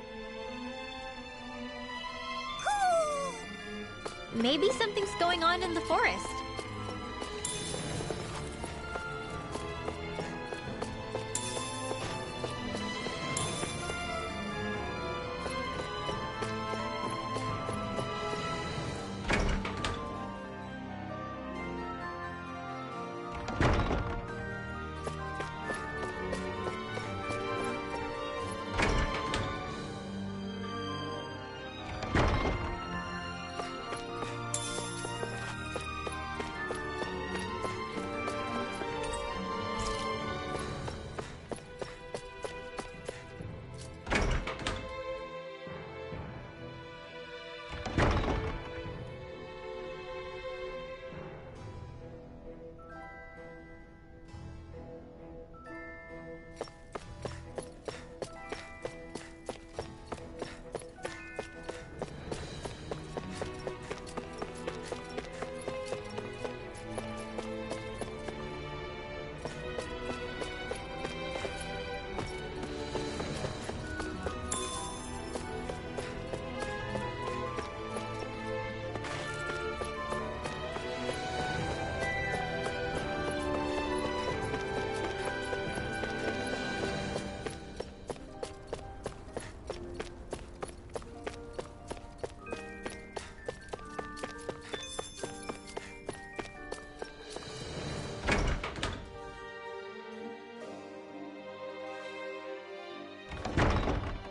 Maybe something's going on in the forest.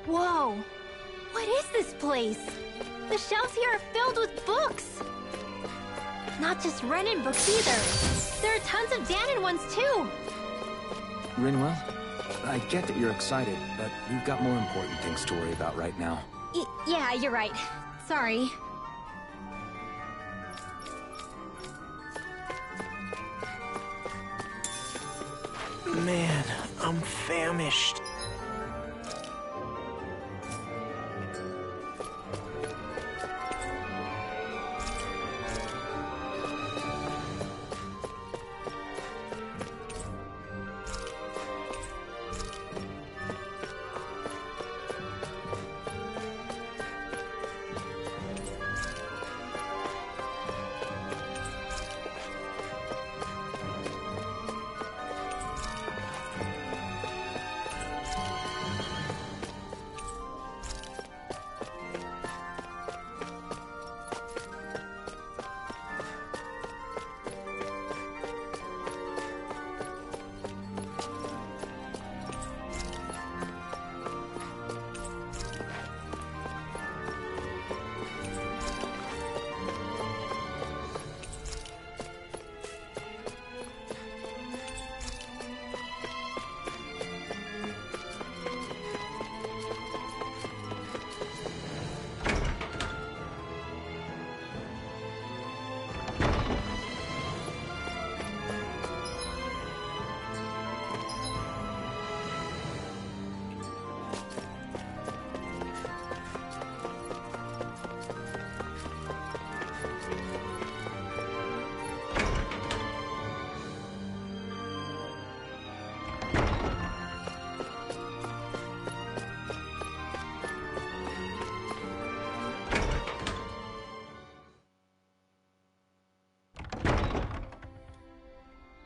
Whoa! What is this place? The shelves here are filled with books! Not just Renan books either. There are tons of Dahnan ones too! Rinwell, I get that you're excited, but you've got more important things to worry about right now. Yeah, you're right. Sorry. Man, I'm famished.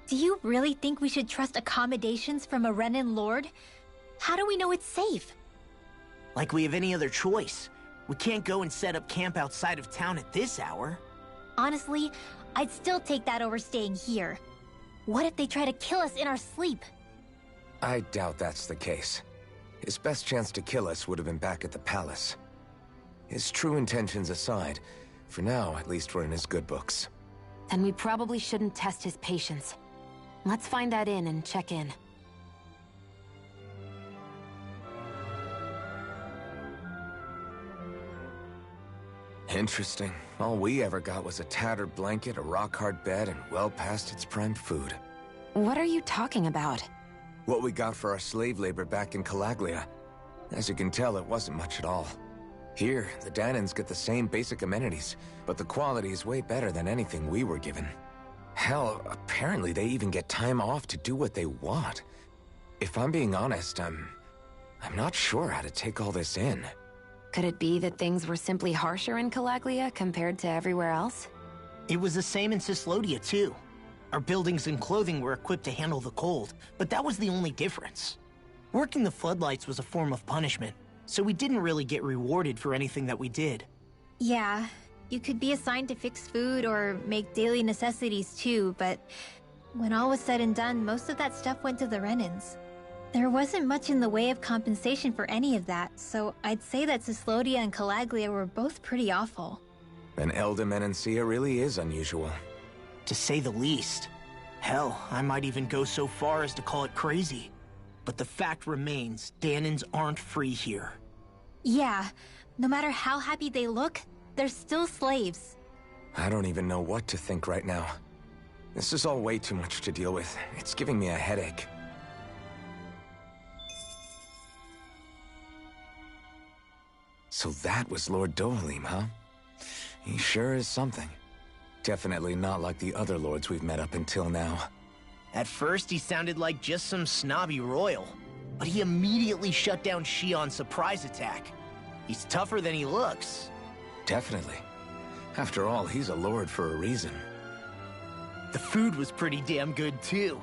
Do you really think we should trust accommodations from a Renan Lord? How do we know it's safe? Like we have any other choice. We can't go and set up camp outside of town at this hour. Honestly, I'd still take that over staying here. What if they try to kill us in our sleep? I doubt that's the case. His best chance to kill us would have been back at the palace. His true intentions aside, for now, at least we're in his good books. Then we probably shouldn't test his patience. Let's find that inn and check in. Interesting. All we ever got was a tattered blanket, a rock-hard bed, and well past its prime food. What are you talking about? What we got for our slave labor back in Calaglia. As you can tell, it wasn't much at all. Here, the Dahnans get the same basic amenities, but the quality is way better than anything we were given. Hell, apparently they even get time off to do what they want. If I'm being honest, I'm not sure how to take all this in. Could it be that things were simply harsher in Calaglia compared to everywhere else? It was the same in Cyslodia, too. Our buildings and clothing were equipped to handle the cold, but that was the only difference. Working the floodlights was a form of punishment, so we didn't really get rewarded for anything that we did. Yeah, you could be assigned to fix food or make daily necessities too, but when all was said and done, most of that stuff went to the Renans. There wasn't much in the way of compensation for any of that, so I'd say that Cyslodia and Calaglia were both pretty awful. An Elde Menancia really is unusual. To say the least. Hell, I might even go so far as to call it crazy. But the fact remains, Dahnans aren't free here. Yeah, no matter how happy they look, they're still slaves. I don't even know what to think right now. This is all way too much to deal with. It's giving me a headache. So that was Lord Dohalim, huh? He sure is something. Definitely not like the other lords we've met up until now. At first, he sounded like just some snobby royal, but he immediately shut down Shion's surprise attack. He's tougher than he looks. Definitely. After all, he's a lord for a reason. The food was pretty damn good, too.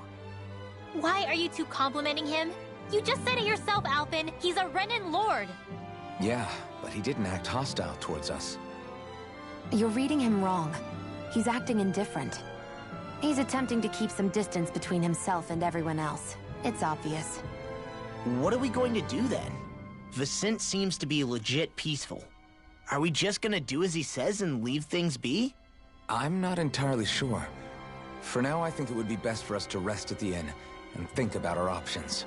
Why are you two complimenting him? You just said it yourself, Alphen. He's a Renan lord. Yeah, but he didn't act hostile towards us. You're reading him wrong. He's acting indifferent. He's attempting to keep some distance between himself and everyone else. It's obvious. What are we going to do then? Vicente seems to be legit peaceful. Are we just gonna do as he says and leave things be? I'm not entirely sure. For now, I think it would be best for us to rest at the inn and think about our options.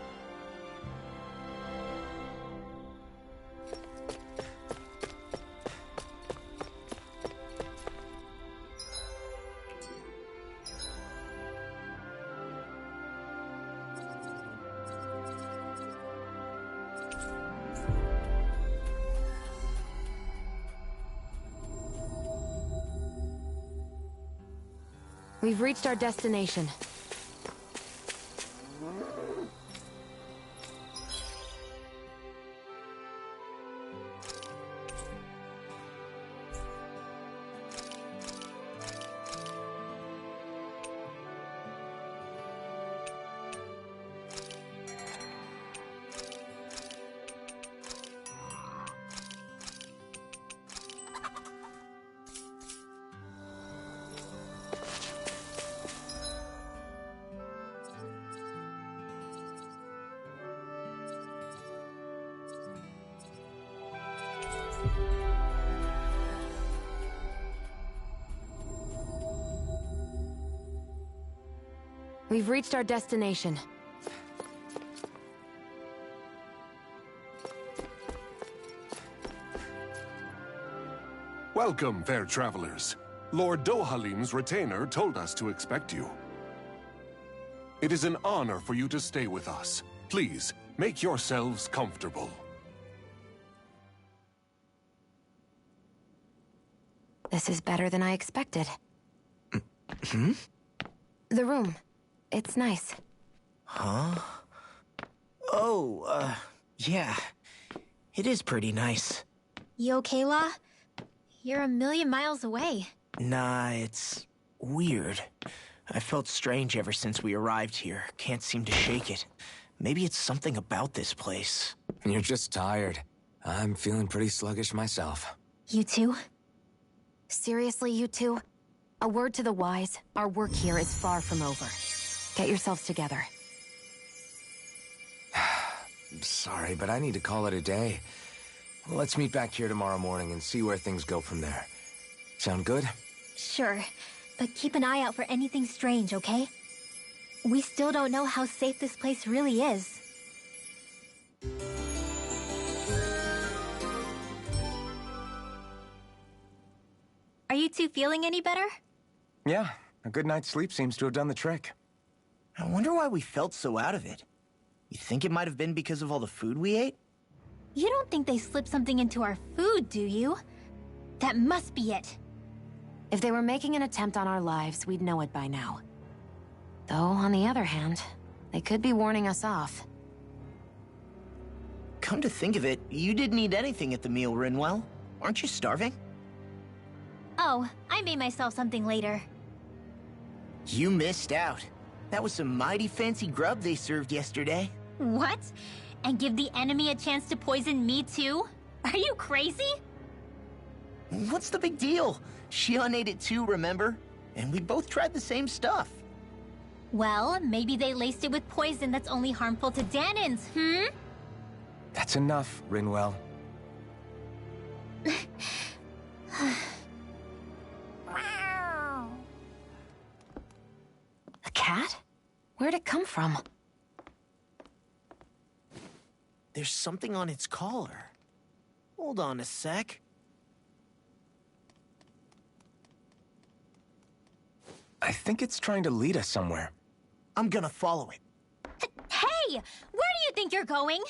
We've reached our destination. We've reached our destination. Welcome, fair travelers. Lord Dohalim's retainer told us to expect you. It is an honor for you to stay with us. Please, make yourselves comfortable. This is better than I expected. The room. It's nice. Huh? Oh, yeah. It is pretty nice. You okay, La? You're a million miles away. Nah, it's weird. I felt strange ever since we arrived here. Can't seem to shake it. Maybe it's something about this place. You're just tired. I'm feeling pretty sluggish myself. You too? Seriously, you two? A word to the wise, our work here is far from over. Get yourselves together. sorry, but I need to call it a day. Let's meet back here tomorrow morning and see where things go from there. Sound good? Sure, but keep an eye out for anything strange, okay? We still don't know how safe this place really is. Are you two feeling any better? Yeah, a good night's sleep seems to have done the trick. I wonder why we felt so out of it. You think it might have been because of all the food we ate? You don't think they slipped something into our food, do you? That must be it. If they were making an attempt on our lives, we'd know it by now. Though, on the other hand, they could be warning us off. Come to think of it, you didn't eat anything at the meal, Rinwell. Aren't you starving? Oh, I made myself something later. You missed out. That was some mighty fancy grub they served yesterday. What? And give the enemy a chance to poison me too? Are you crazy? What's the big deal? Shion ate it too, remember? And we both tried the same stuff. Well, maybe they laced it with poison that's only harmful to Danans, hmm? That's enough, Rinwell. A cat? Where'd it come from? There's something on its collar. Hold on a sec. I think it's trying to lead us somewhere. I'm gonna follow it. Hey! Where do you think you're going?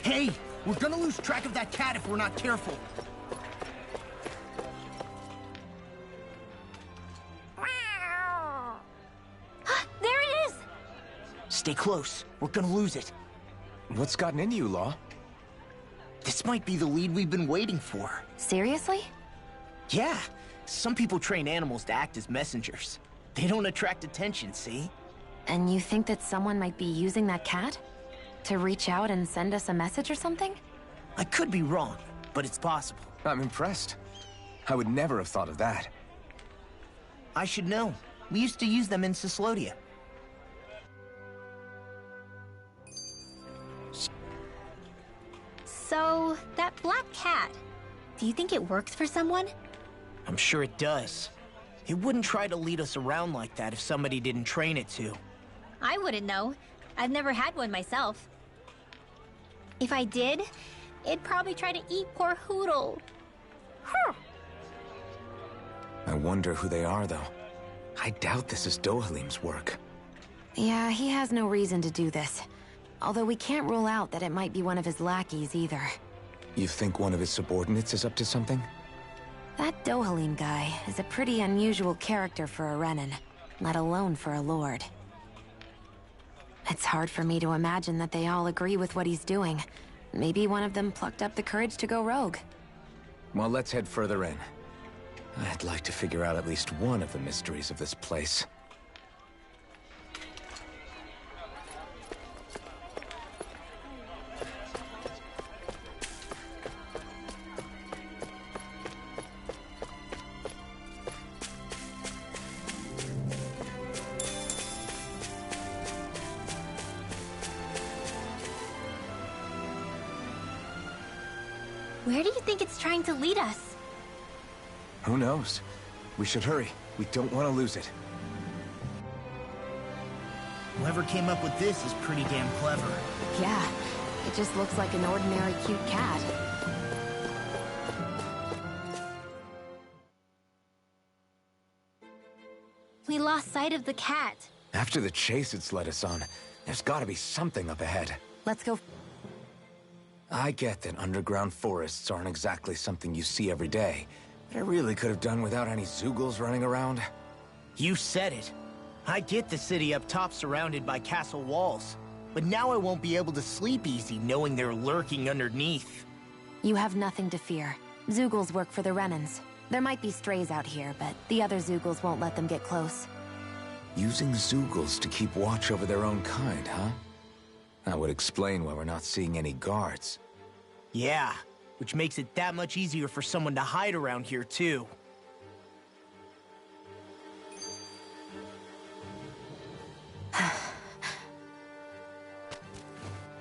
Hey! We're gonna lose track of that cat if we're not careful. There it is! Stay close. We're gonna lose it. What's gotten into you, Law? This might be the lead we've been waiting for. Seriously? Yeah. Some people train animals to act as messengers. They don't attract attention, see? And you think that someone might be using that cat? To reach out and send us a message or something? I could be wrong, but it's possible. I'm impressed. I would never have thought of that. I should know. We used to use them in Cyslodia. So, that black cat, do you think it works for someone? I'm sure it does. It wouldn't try to lead us around like that if somebody didn't train it to. I wouldn't know. I've never had one myself. If I did, it'd probably try to eat poor Hootle. Huh. I wonder who they are, though. I doubt this is Dohalim's work. Yeah, he has no reason to do this. Although we can't rule out that it might be one of his lackeys either. You think one of his subordinates is up to something? That Dohalim guy is a pretty unusual character for a Renan, let alone for a Lord. It's hard for me to imagine that they all agree with what he's doing. Maybe one of them plucked up the courage to go rogue. Well, let's head further in. I'd like to figure out at least one of the mysteries of this place. Where do you think it's trying to lead us? Who knows? We should hurry. We don't want to lose it. Whoever came up with this is pretty damn clever. Yeah, it just looks like an ordinary cute cat. We lost sight of the cat. After the chase it's led us on, there's gotta be something up ahead. Let's go. I get that underground forests aren't exactly something you see every day, but I really could have done without any Zeugles running around. You said it. I get the city up top surrounded by castle walls, but now I won't be able to sleep easy knowing they're lurking underneath. You have nothing to fear. Zeugles work for the Renans. There might be strays out here, but the other Zeugles won't let them get close. Using Zeugles to keep watch over their own kind, huh? That would explain why we're not seeing any guards. Yeah, which makes it that much easier for someone to hide around here, too.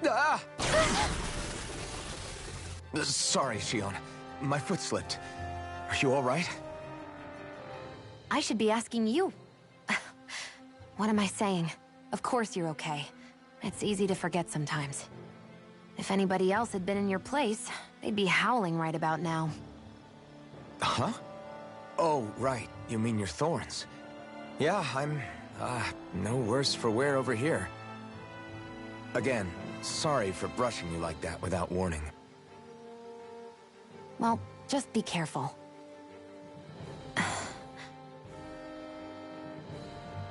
Ah! Sorry, Xion. My foot slipped. Are you all right? I should be asking you. What am I saying? Of course you're okay. It's easy to forget sometimes. If anybody else had been in your place, they'd be howling right about now. Huh? Oh, right. You mean your thorns. Yeah, I'm, no worse for wear over here. Again, sorry for brushing you like that without warning. Well, just be careful.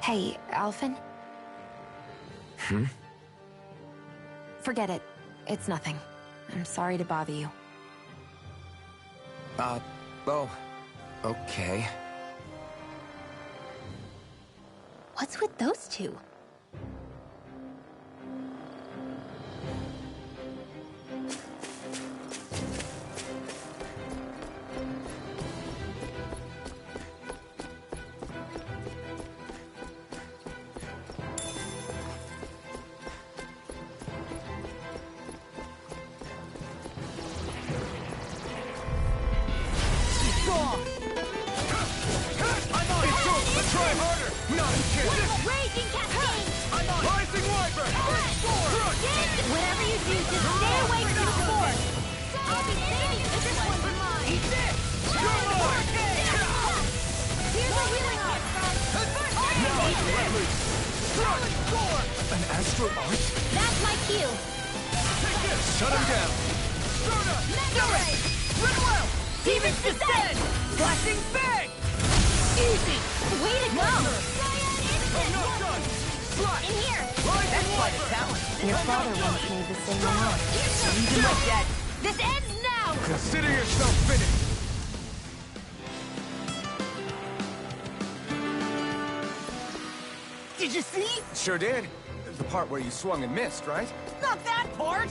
Hey, Alphen? Hmm? Forget it. It's nothing. I'm sorry to bother you. Oh, okay. What's with those two? An astral art? That's my cue. Shut him down! Megaray! Ripple! Demons Descend! Flashing Fang! Easy! Way to go! In here! That's quite a talent. Your father once made the same remark. Even my dead. This ends now! Consider yourself finished! Did you see? Sure did. The part where you swung and missed, right? Not that part!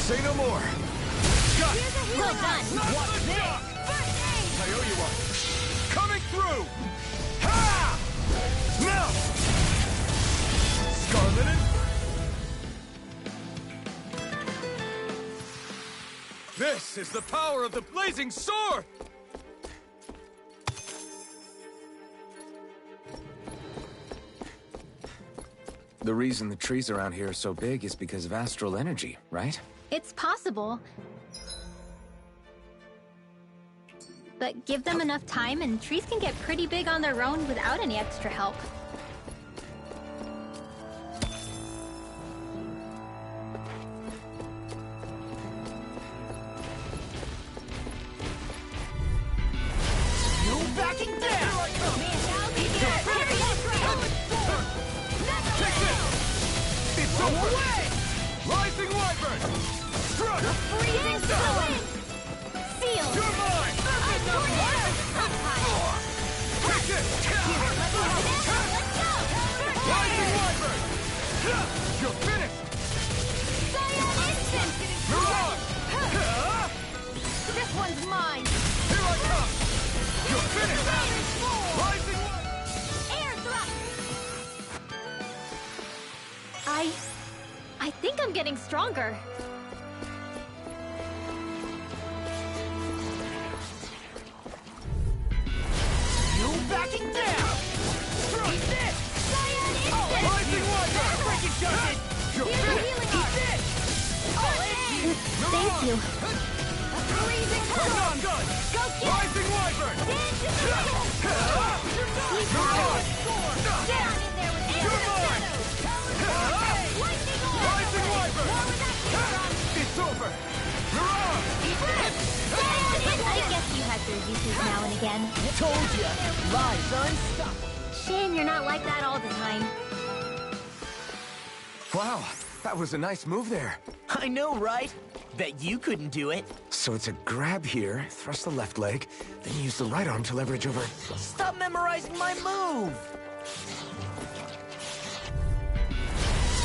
Say no more. Well done. What's this? I owe you one. Coming through. Ha! Now. Scarlet. This is the power of the blazing sword. The reason the trees around here are so big is because of astral energy, right? It's possible. But give them enough time and trees can get pretty big on their own without any extra help. No backing down! Here I come! It's away! Rising Wyvern! Struck! Freezing Storm! Seal! You're mine! I'm Take it! Air thrust! I think I'm getting stronger. No backing down! Eat this! Rising Water! Freaking justice! You're finished! Eat this! Thank you. Freezing Come on, good! Go get Rising Wyvern! Dance in the middle! Sweet power! Down in there with air and shadows! Lightning orb! Rising Wyvern! More where that came from! It's over! You're on! Eat this! I guess you have your uses now and again. Told ya! Lies unstoppable! Shame you're not like that all the time. Wow, that was a nice move there. I know, right? Bet you couldn't do it. So it's a grab here, thrust the left leg, then use the right arm to leverage over. Stop memorizing my move!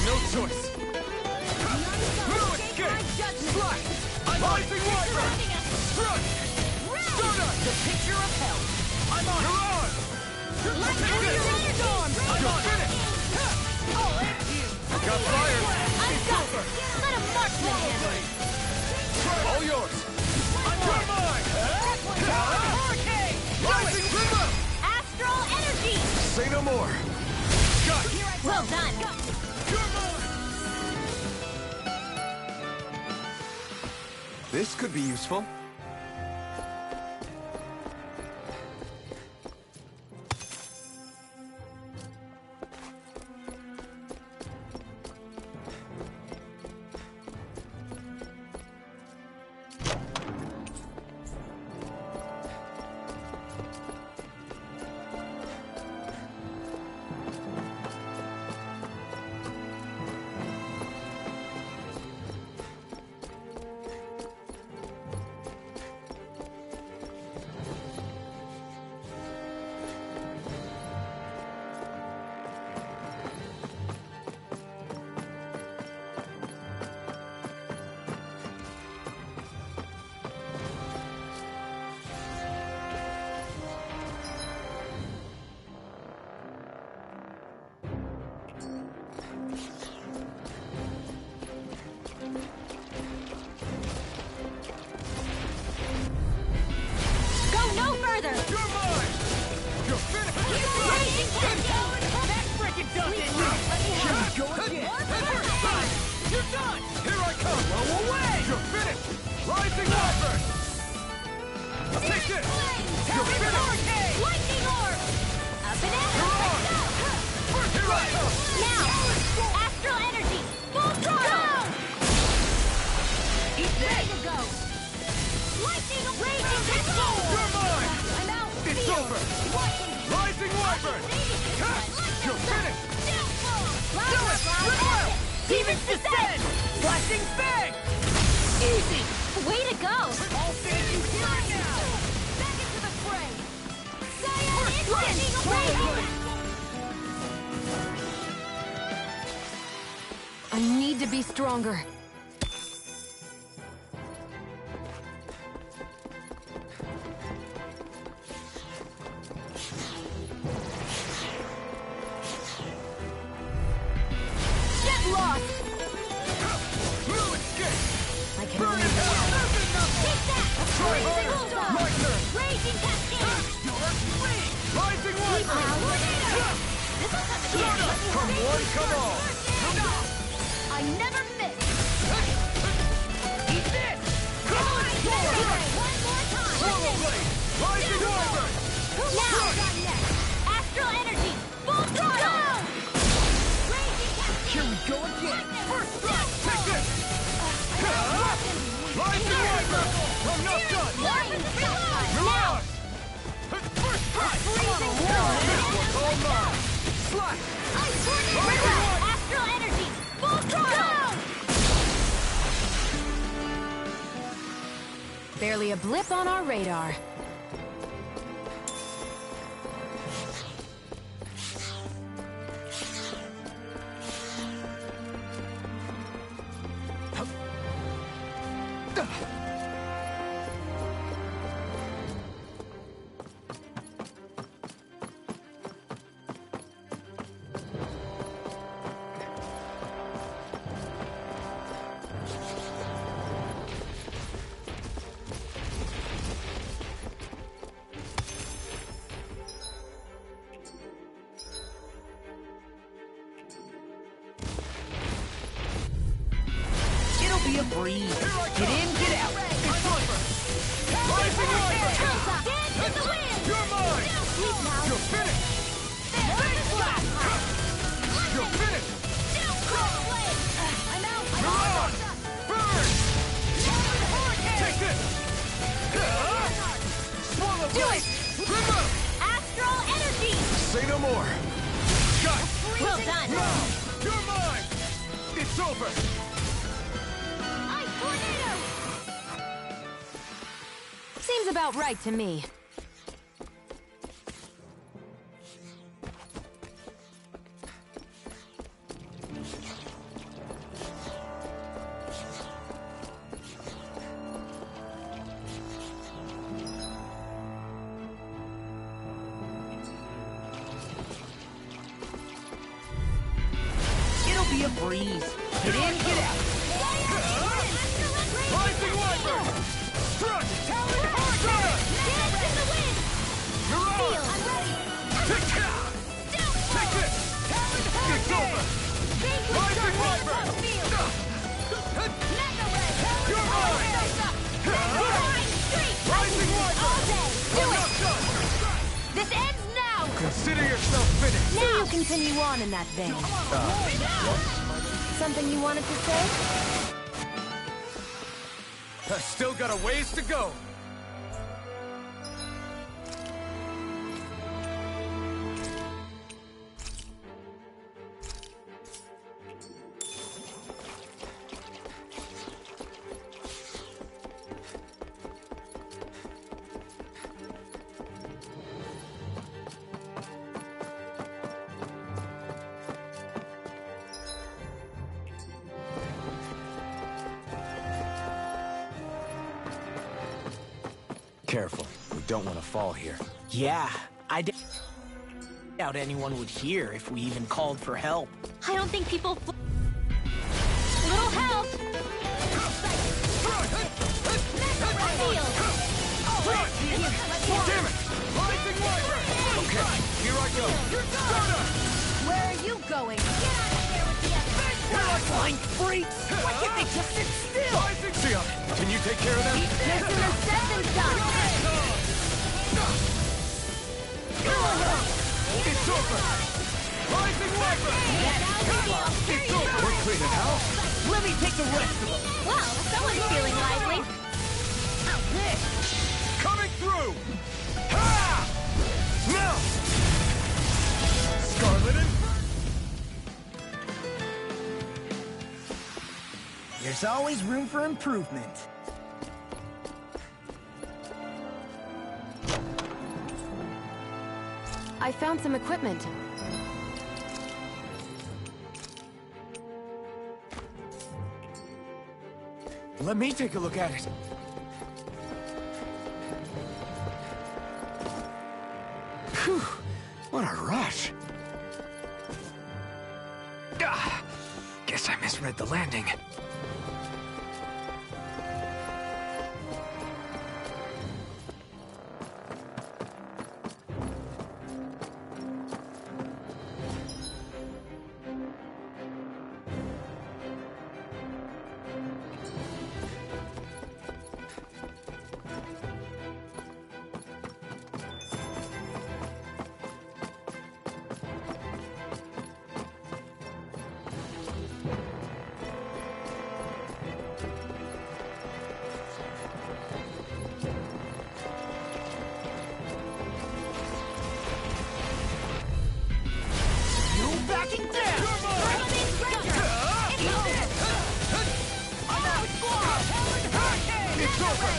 No choice! No escape! Slash! Rising Wyvern! Thrust! Stardust! The picture of hell! I'm on! You're on! Like Take this! I'm You're finished! I'll end you! Got fired! I've got it! Let a marksman handle it! All yours! You're mine! Hurricane! Rising Primo! Astral energy! Say no more. Got it! Well done! You're mine! This could be useful. Go no further! You're mine! You're finished! Rising Cascade! That freaking does it! Here we go again! You're done! Here I come! Blow away! You're finished! Rising Wyvern! Take this! You're finished! Lightning orb! Up and at You're on! Here I come! Now! Astral energy! Full throttle! Eat Ready this! to go! Lightning raging cascade! You're mine! I'm out! It's over! Rising Wyvern! You're finished! Do it! Flower! Demons descend! Flashing bang! Easy! Way to go! All things you hear now! Back into the fray! Psionic lightning raging! I need to be stronger. Get lost! Blue escape! I can Burn only it hell! Take that! Try Freezing harder! bulldog! My turn! Raging cascade! You're free! Rising Wyvern! This'll come again! Come one, come all! I never miss! Eat this! Come on! One more time! Swallow blade! Rising Wyvern! Now! Astral energy! Full throttle! Raging cascade! Here we go again! First strike! Take this! Rising Wyvern! I'm not done! You're on! First strike! This one's all mine! Slash! Astral energy! Full throttle! barely a blip on our radar. breeze. Get in, get out. It's over. Rising Wyvern! Dance in the wind! You're mine! You're finished! You're finished! I'm out! You're on! Burn! Take this! Swallow Do blade! it! Remove! Astral energy! Say no more! Cut! Well done! Now! You're mine! It's over! Ice tornado! Seems about right to me. It'll be a breeze. Get in, get out. Rising Wyvern! Strut! Talon Hurricane! Dance in the wind! You're on! Feel, I'm ready! Take this! Talon It's Hurricane! over! Big Rising Wyvern! Mega Ray! You're mine! Rising Wyvern! All day! Do I'm it! not done! This ends now! Consider yourself finished! So you continue on in that vein. Something you wanted to say? I still got a ways to go! Careful. We don't want to fall here. Yeah, I doubt anyone would hear if we even called for help. I don't think people... Little help! Damn it! Rising Wyvern! Okay, here I go! Where are you going? We're like Flying freaks! Why can't they just sit still? Rising Sia! Can you take care of them? No sooner said than done! It's over! Rising Wyvern! It's over! We're cleaning house! Let me take the rest of them. Well, someone's feeling lively. Coming through! Ha! Now! Scarlet and... There's always room for improvement. I found some equipment. Let me take a look at it. Phew! What a rush! Guess I misread the landing. Backing down! It's over!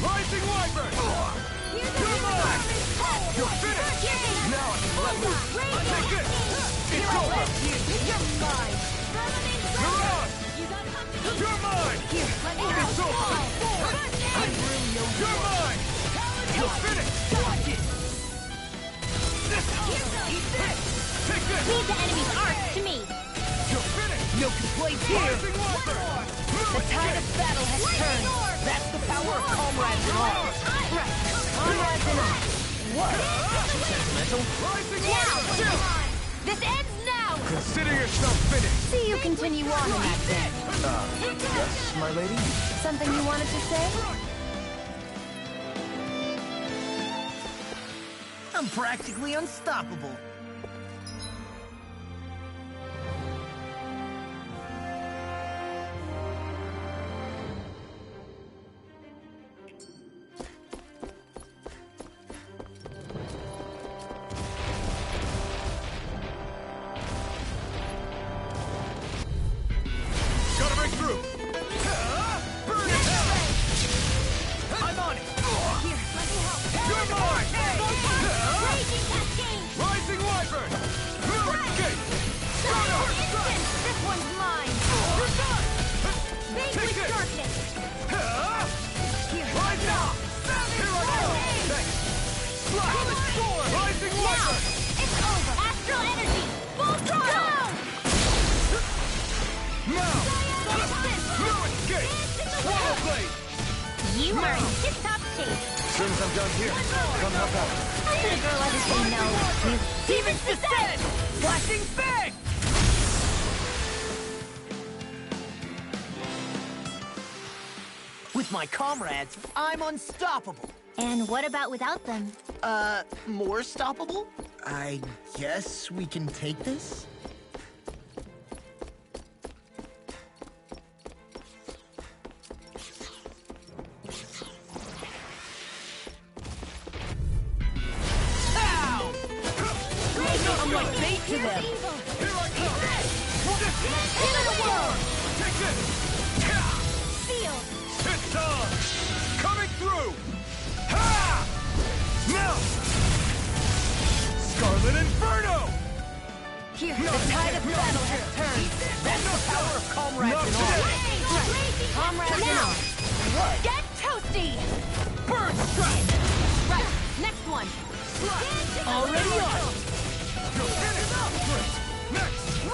Rising Wyvern! You're mine! You're finished! Now I can let loose! Take this! It's over! You're mine! You're on! You're mine! It's over! You're mine! You're finished! Watch it! Take this! Leave the enemy's arc to me! You're finished! No complaints here! Rising Wyvern! The tide of battle has turned! That's the power of comrades in arms! Comrades and I. What? Sentimental? Rising Now! Wyvern! This ends now! Consider yourself finished! See you continue on in that thing. Yes, my lady? Something you wanted to say? I'm practically unstoppable. Gotta break through! Burn it! I'm on it! Here, let me help. You're mine! Raging Cascade! Rising Wyvern! Move escape! Instant! This one's mine! Vanquish Darkness! Here, Right now! Here I go! Thanks! Slash! Rising Wyvern! it's over! Astral Energy! Full throttle! Now! No escape! Swallow Blade! You are in tip-top shape! As soon as I'm done here, come help out. I'm gonna go let everything know. Demon's Descent! Flashing Fang! With my comrades, I'm unstoppable. And what about without them? More stoppable? I guess we can take this? Ow! I'm like bait to them. Here I come! End of the world! Take it! Seal! It's on! Coming through! Ha! Now! Scarlet Inferno! Here, the tide of battle has turned. That's the power of comrades and all. Right, comrades and all. Get toasty! Bird Strike! Right, next one. Already on!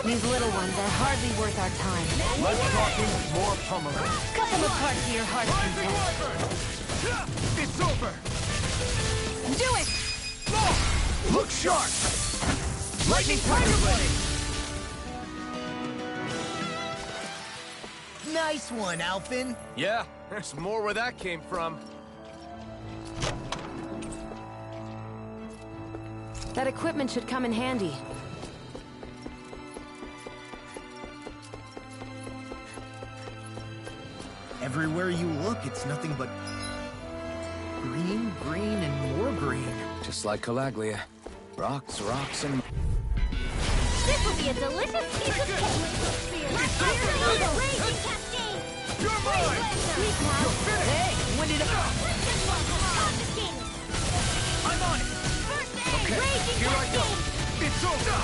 These little ones are hardly worth our time. Less talking, more pummeling. Cut them apart to your heart's Rising content. Wyvern! It's over! Do it! Look sharp! Lightning Tiger Blade! Nice one, Alphen. Yeah, there's more where that came from. That equipment should come in handy. Everywhere you look, it's nothing but green, green, and more green. Just like Calaglia. Rocks, rocks, and... This will be a delicious piece of cake! Raging Cascade! You're mine! You're finished! Hey, when did Confiscated! I'm on it! First aid! Okay, Raging here I go! Cascade! It's over!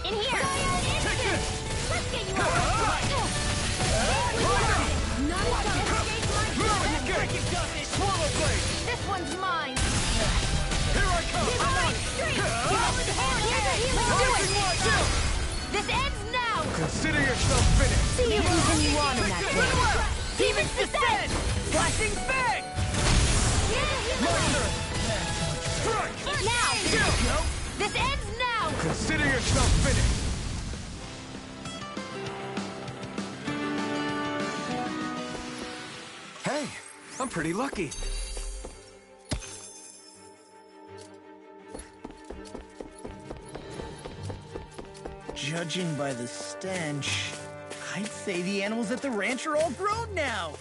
In here! Take this! Let's get you out! Swallow Blade! This one's mine! Here I come! Let's do it! This ends now! Consider yourself finished! See you continue on in that thing. Demon's Descent! Flashing Fang! Monster! Strike! Now! This ends now! Consider yourself finished! Hey, I'm pretty lucky. Judging by the stench, I'd say the animals at the ranch are all grown now.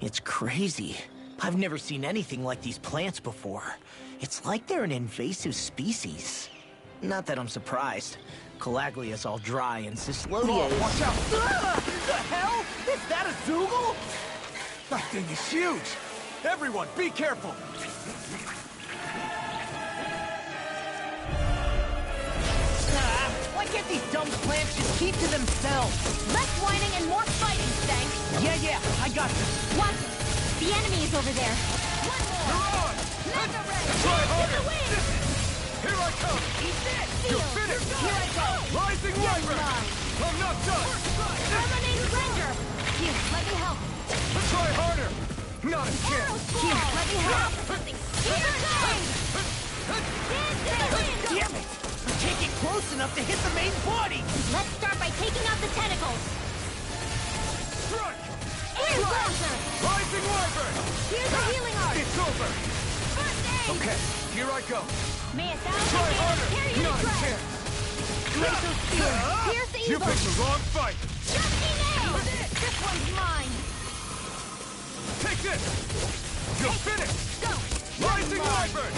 It's crazy. I've never seen anything like these plants before. It's like they're an invasive species. Not that I'm surprised. Calaglia's all dry and Cyslodia is... Watch out! The hell? Is that a Zoogle? That thing is huge! Everyone, be careful! Why can't these dumb plants just keep to themselves? Less whining and more fighting, Stank. Yeah, I got this. Watch it. The enemy is over there. One more. Mega Ray. Try harder. Here I come! Eat this! You're finished! Here I go! Rising Wyvern! I'm not done! Terminator Ranger. Here, let me help. Try harder! Not a chance! Here, let me help. Something super good. Damn it! I can't get close enough to hit the main body! Let's start by taking out the tentacles. Strike! Air Blaster. Rising Wyvern! Here's the healing art. It's over! First aid. Okay, here I go! May 1,000 Try harder! carry you Not to a tread. chance! Glacial Spear. Here's the You evil. picked the wrong fight! Dusty Nail. This one's mine. Take this! You're finished! Go. Rising Wyvern!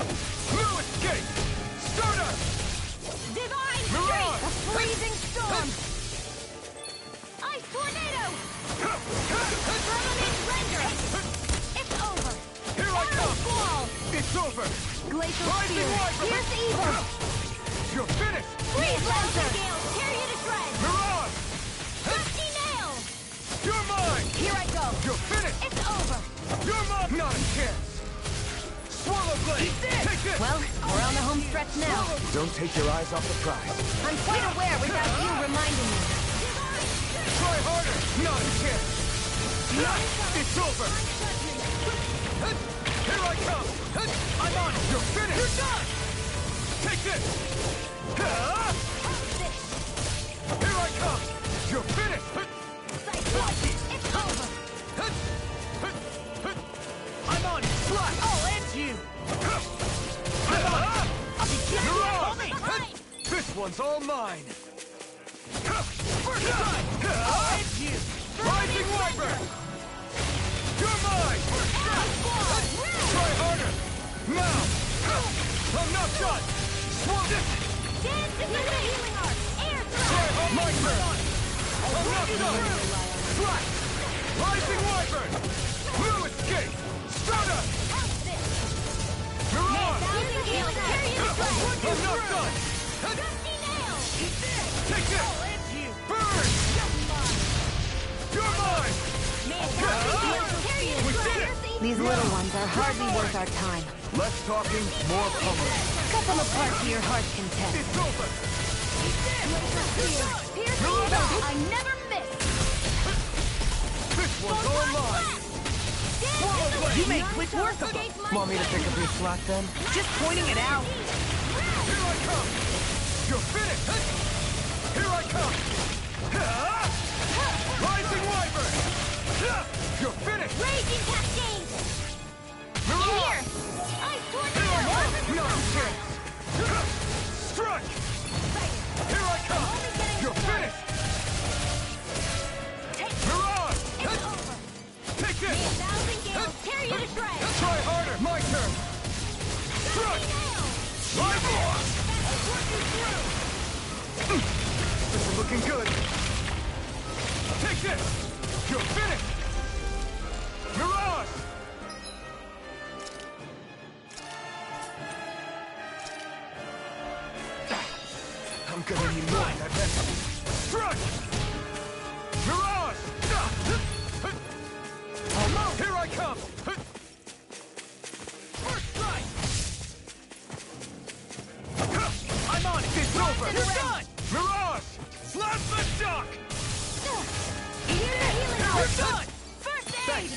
New escape! Stardust! Divine Mirage. Streak. A freezing storm. Ice Tornado. Permanent Render. It's over. Here I come! Squall. It's over! Glacial Rising Spear. Wyvern. Here's the evil. You're finished! Freeze Blaster. Gale. Tear you to shreds. Mirage! Dusty Nail. You're mine! Here I go. You're finished! It's over. You're mine! Not a chance! Swallow Blade! Take this! Well, we're on the home stretch now. Don't take your eyes off the prize. I'm quite aware without you reminding me. Try harder! Not a chance! It's over! Here I come! I'm on it! You're finished! You're done! Take this! Here I come! You're finished! It's over. I'm on it! Slash! I'll end you! I'm on it! I'll be You're coming! on! This one's all mine! First strike! I'll end you! Rising Wyvern! You're mine! Try harder! Now! I'm not done! Swallow this! Dance into the healing art. Air Try Thrust. hard! My turn! I'm not done! Slash! Rising Wyvern! New escape! Stardust! Mirage! Thousand Gale. Tear you to shreds. I'm not done! Dusty Nail. Take this! Burn! You're mine! May 1,000 Gale. Tear you to We did shreds. it! These little ones are hardly worth our time. Less talking, more pummeling. Cut them apart to your heart's content. It's over! Pierce the evil. I never miss. This one's all mine! You made quick work of them! Want me to pick up your slack then? Just pointing it out! Here I come! You're finished! Here I come! Rising Wyvern! You're finished! Raging Cascade. Mirage! Here. Ice Tornado. No chance! Strike! Here I come! You're finished! Mirage! It's over. Take May this! 1,000 Gale. Tear you to shreds. Try harder! My turn! Strike! Rising! This is looking good! Take this! You're finished! Mirage! I'm gonna need more, I bet. Strike! Mirage! Almost! Here I come! First strike! I'm on it! It's over! You're done! Mirage! Plasma shock! Here's the healing You're art. done! First aid.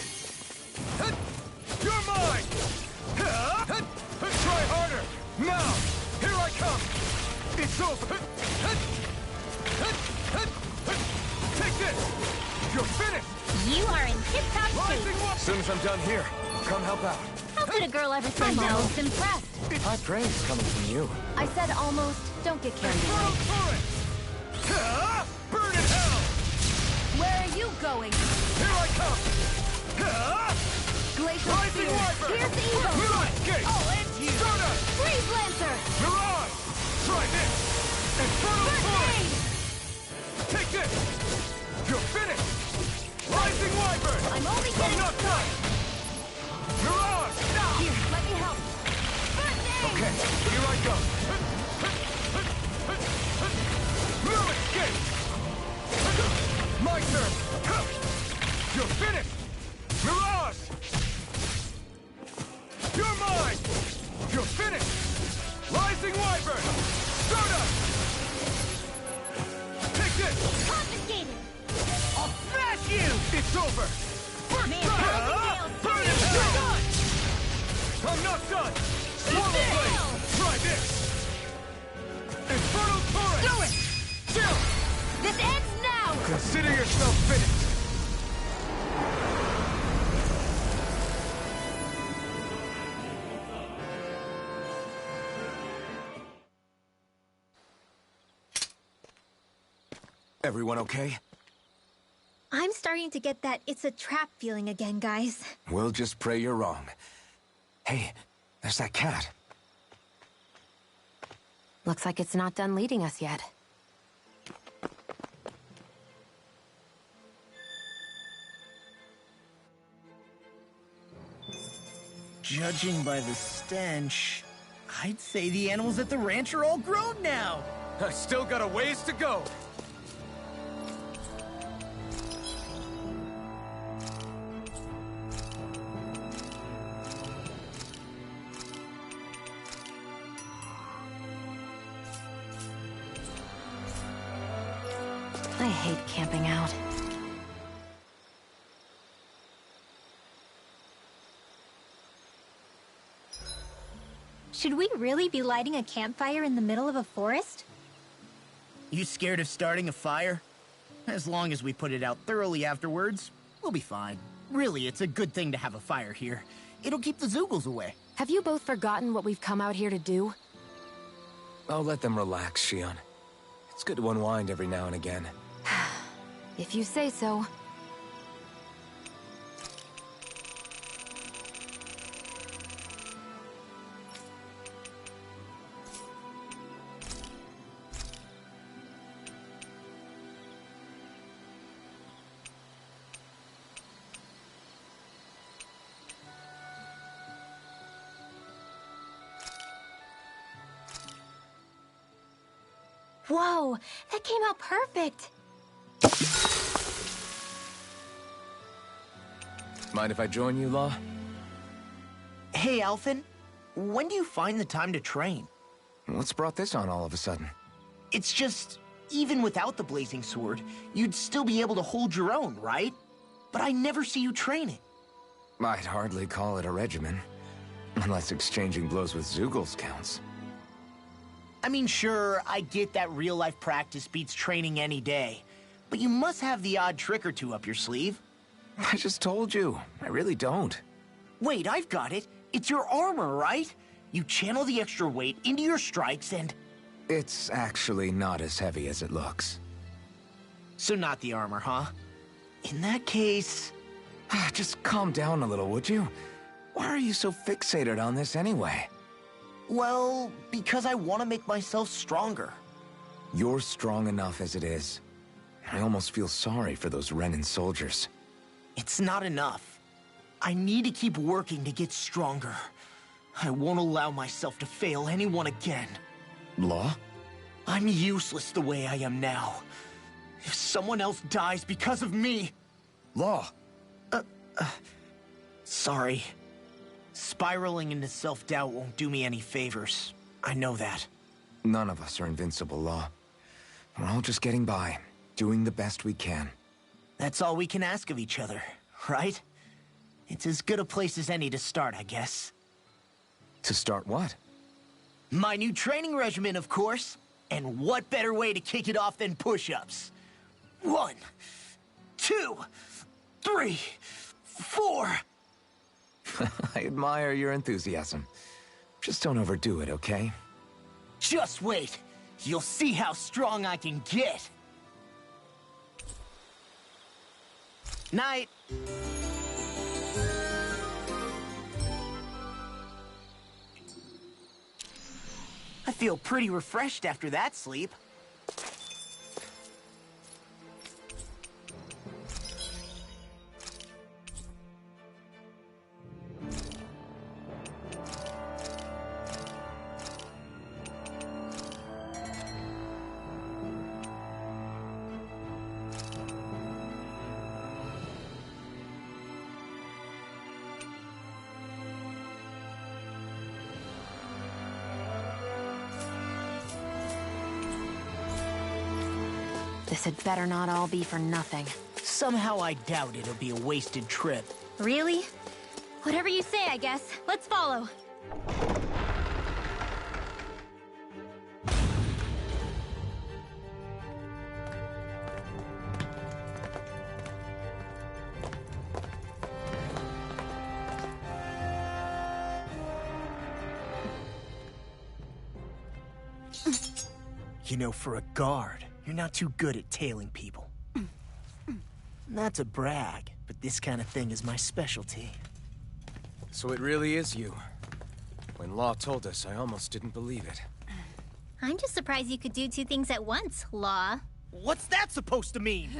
You're mine! Try harder! Now! Here I come! It's over! Take this! You're finished! You are in tip-top shape. As soon as I'm done here, I'll come help out. How could a girl ever say almost impressed? High praise coming from you. I said almost. Don't get carried Throw away. for it! Burn in hell! Where are you going? Here I come! Glacial Rising Spear! Wyvern! Here's Evil! Mirage Gate! I'll end you! Stardust! Freeze Lancer! Mirage! Try this! Infernal First Torrent! aid! Take this! You're finished! Rising Wyvern! I'm only getting not done! Mirage! Now! Here, let me help! First aid! Okay, here I go! Mirage Gate! My turn! You're finished! Mirage! You're mine! You're finished! Rising Wyvern! Stardust! Take this! Confiscated! I'll smash you! It's over! First Man, strike! Nightingale, Burn it you're down! done! I'm not done! Swallow Blade! Try this! Infernal Torrent! Do it! Chill! This ends now! Consider yourself finished! Everyone okay? I'm starting to get that it's a trap feeling again, guys. We'll just pray you're wrong. Hey, there's that cat. Looks like it's not done leading us yet. Judging by the stench, I'd say the animals at the ranch are all grown now. I still got a ways to go. I hate camping out. Should we really be lighting a campfire in the middle of a forest? You scared of starting a fire? As long as we put it out thoroughly afterwards, we'll be fine. Really, it's a good thing to have a fire here. It'll keep the Zeugles away. Have you both forgotten what we've come out here to do? I'll let them relax, Shion. It's good to unwind every now and again. If you say so. Whoa, that came out perfect. Mind if I join you, Law? Hey, Alphen. When do you find the time to train? What's brought this on all of a sudden? It's just, even without the Blazing Sword, you'd still be able to hold your own, right? But I never see you training. I'd hardly call it a regimen. Unless exchanging blows with Zeugles counts. I mean, sure, I get that real-life practice beats training any day. But you must have the odd trick or two up your sleeve. I just told you. I really don't. Wait, I've got it. It's your armor, right? You channel the extra weight into your strikes and... It's actually not as heavy as it looks. So not the armor, huh? In that case... Just calm down a little, would you? Why are you so fixated on this anyway? Well, because I want to make myself stronger. You're strong enough as it is. I almost feel sorry for those Renan soldiers. It's not enough. I need to keep working to get stronger. I won't allow myself to fail anyone again. Law? I'm useless the way I am now. If someone else dies because of me... Law! Sorry. Spiraling into self-doubt won't do me any favors. I know that. None of us are invincible, Law. We're all just getting by, doing the best we can. That's all we can ask of each other, right? It's as good a place as any to start, I guess. To start what? My new training regimen, of course. And what better way to kick it off than push-ups? 1, 2, 3, 4... I admire your enthusiasm. Just don't overdo it, okay? Just wait. You'll see how strong I can get. Night. feel pretty refreshed after that sleep. This had better not all be for nothing. Somehow I doubt it'll be a wasted trip. Really? Whatever you say, I guess. Let's follow. You know, for a guard, you're not too good at tailing people. Not to brag, but this kind of thing is my specialty. So it really is you. When Law told us, I almost didn't believe it. I'm just surprised you could do two things at once, Law. What's that supposed to mean?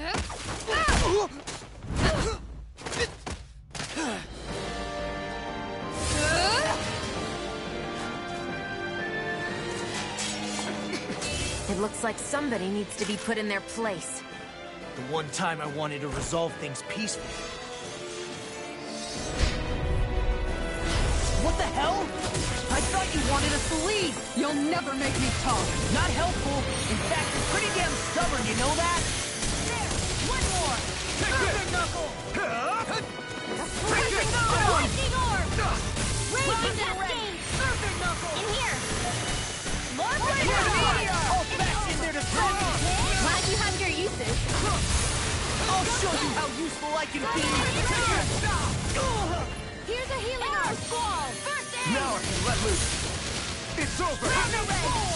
It looks like somebody needs to be put in their place. The one time I wanted to resolve things peacefully. What the hell? I thought you wanted us to leave! You'll never make me talk! Not helpful! In fact, you're pretty damn stubborn, you know that? There! One more! Perfect knuckle! Freezing Orb! Lightning Orb! Raging Cascade! Perfect knuckle! In here! More Meteor! All fast in there to throw! Glad you have your uses. I'll show you how useful I can be! Here's a healing Orb! Squall! First aid! Now I can let loose. It's over. Photon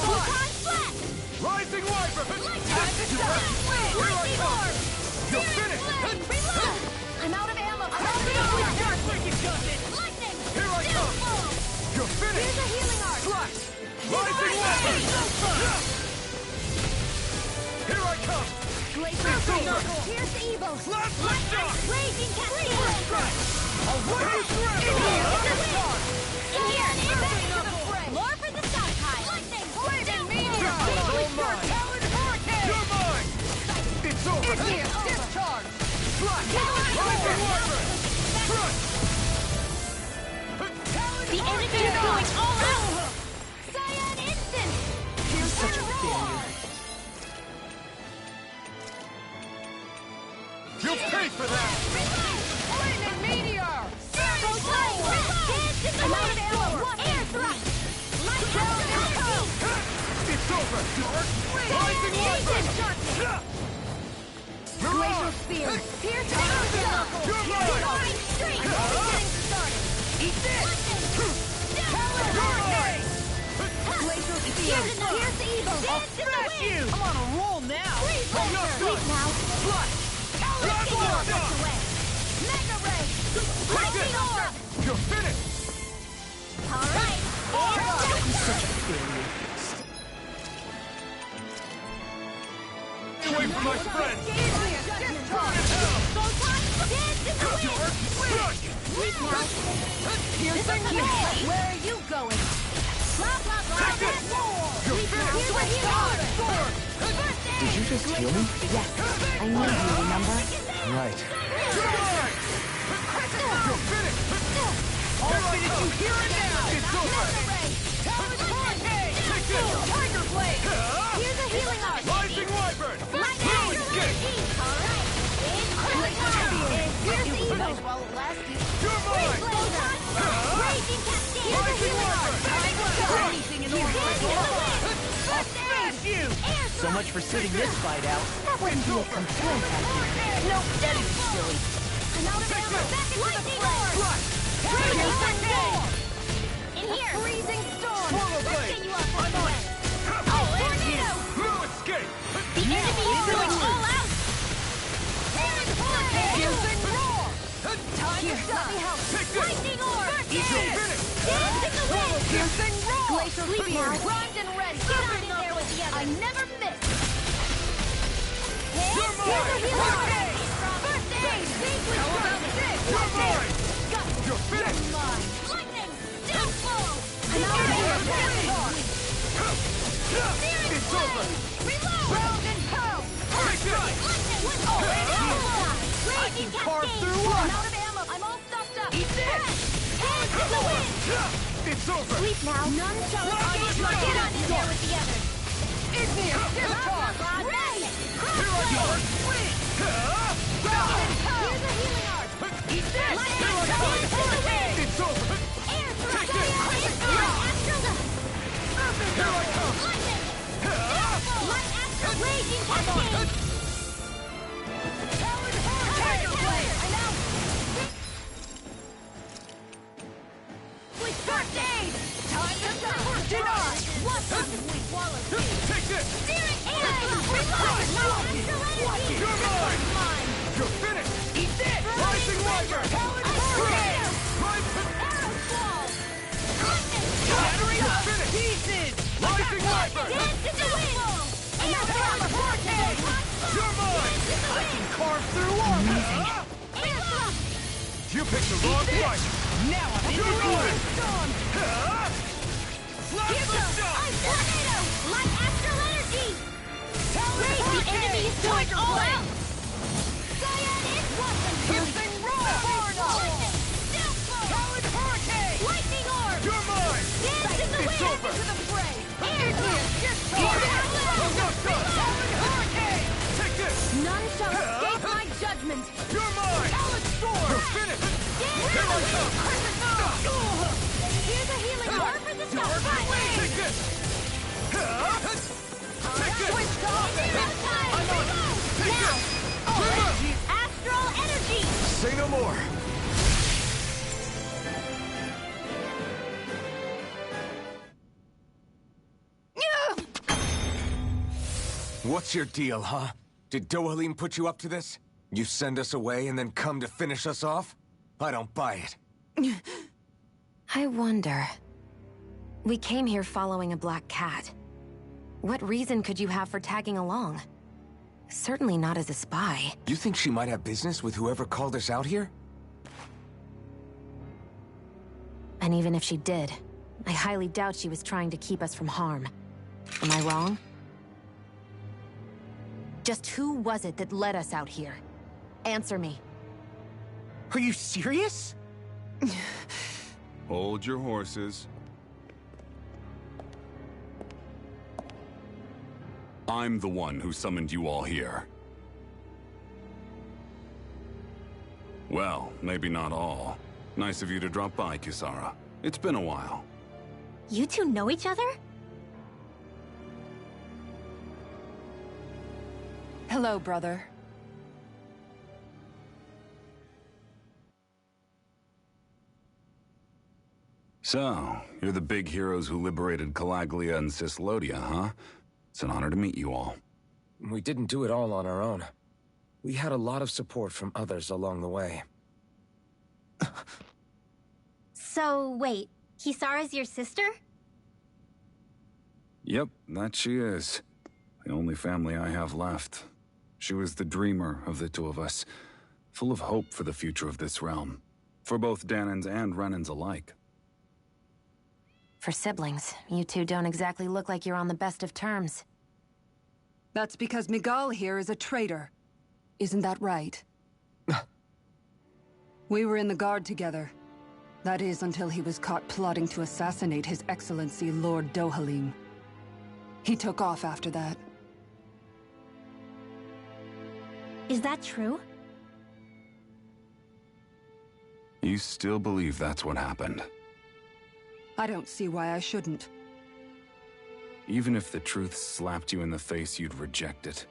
Flat! Rising Wyvern. Lightning Orb! You're finished. Reload! I'm out of ammo! Lightning! Here I come. You're finished. Here's a healing Orb! Slash. Rising Wyvern. Here I come. It's over! Here's the Evo! Plasma shock! Raging Cascade! I'll run you through! In here! Back into the fray! More for the stockpile! Lightning! Flaming Meteor! All mine! You're mine! It's over! In here! Discharge! Slash! Rising Wyvern! Crush! The energy is going all out! Cyan Instant! You're such a failure. You'll pay for that! Flaming Meteor! I'm out of ammo! Air thrust! Light down! It's over! Rising Wyvern! Glacial Spear! Pierce the You're mine! Streak! Eat this! Glacial Spear! Pierce the Evo! I'll smash you! I'm on a roll now! Sleep now! Let's get your effects away! Mega Ray! Lightning Orb! You're finished! Alright! Such a failure. Away from my friends! Photon dance in the wind! Sleep now! Piercing here! Where are you going? Blah blah blah! You're finished! Did you just heal me? Yes, I need you, remember? Right. You're finished! I'll finish you here and now! It's over! Tiger Blade! Here's a healing Orb! Rising Wyvern! Lightning! Escape! Alright! Here's the Evo! Nice while it lasted. You're mine! Raging Cascade! Here's a Rising healing Orb! Wyvern! Anything in order! I'll smash you! So much for sitting this fight out. That wouldn't be a complaint, I think. Nope, that is silly. I'm out of ammo! Back into the fray! In here! Freezing storm! Swallow Let's blade! get you off that way! Oh, tornado! No escape! The enemy is going all out! Piercing roar! Here, let me help! Take this! Lightning Orb! You're finished! Dance in the wind! Piercing roar! Glacial Spear, primed and ready. Get on in there with the others. I never miss. You're mine! First aid! How about this? You're mine! You're finished! You're mine! Lightning! Downfall! I'm out of here! It's over! Reload! Round and pound! Take this! Lightning! I can carve through one! I'm out of ammo! I'm all stuffed up! Eat this! Hands in the wind! It's over! Sleep now! None shall escape! Get on in there with the others! Igneous! Scimitar! Ray! Here I go! Here's a healing art! Eat this! It's over! Air Take this! Here I come! Light Astral Raging Cascade! Tiger Blade! I'm out! With first aid! Time to deny! What we swallow? Take this! Steering air! Reload! Astral energy! You're mine! You're finished! Eat this! Rising Rider! Arrow Squall! Battery up! Finished! Pieces! Rising Rider! Dance in the wind! Air Vortex! You're mine! I can carve through armor! You picked the wrong fight! Now I'm in You're the mine! storm! Here's a Ice Tornado! Light Astral Energy! Raise the enemy's doing all out! Cyan is one! Piercing Roar! Lightning! Downfall! Talon Hurricane! Lightning Orb! You're mine! Dance in the wind! over! Into the fray! Air I'm not done! Talon Hurricane! Take this! None shall escape my judgment! You're mine! Talon Storm! You're finished! Dance Here I come! Here's a healing orb for the stop! Take this! Take this! Switch off! Zero time! I'm on! Take Now! this! Astral Energy! Say no more! What's your deal, huh? Did Dohalim put you up to this? You send us away and then come to finish us off? I don't buy it. I wonder. We came here following a black cat. What reason could you have for tagging along? Certainly not as a spy. You think she might have business with whoever called us out here? And even if she did, I highly doubt she was trying to keep us from harm. Am I wrong? Just who was it that led us out here? Answer me. Are you serious? Hold your horses. I'm the one who summoned you all here. Well, maybe not all. Nice of you to drop by, Kisara. It's been a while. You two know each other? Hello, brother. So, you're the big heroes who liberated Calaglia and Cislodia, huh? It's an honor to meet you all. We didn't do it all on our own. We had a lot of support from others along the way. So, wait. Kisara's your sister? Yep, that she is. The only family I have left. She was the dreamer of the two of us, full of hope for the future of this realm. For both Dahnans and Renans alike. For siblings, you two don't exactly look like you're on the best of terms. That's because Miguel here is a traitor. Isn't that right? We were in the Guard together. That is, until he was caught plotting to assassinate His Excellency Lord Dohalim. He took off after that. Is that true? You still believe that's what happened? I don't see why I shouldn't. Even if the truth slapped you in the face, you'd reject it.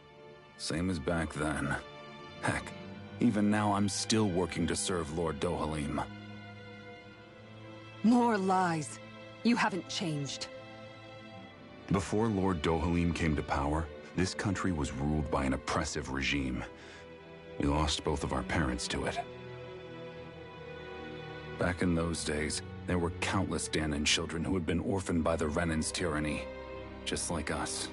Same as back then. Heck, even now I'm still working to serve Lord Dohalim. More lies. You haven't changed. Before Lord Dohalim came to power, this country was ruled by an oppressive regime. We lost both of our parents to it. Back in those days, There were countless Danon children who had been orphaned by the Renan's tyranny, just like us.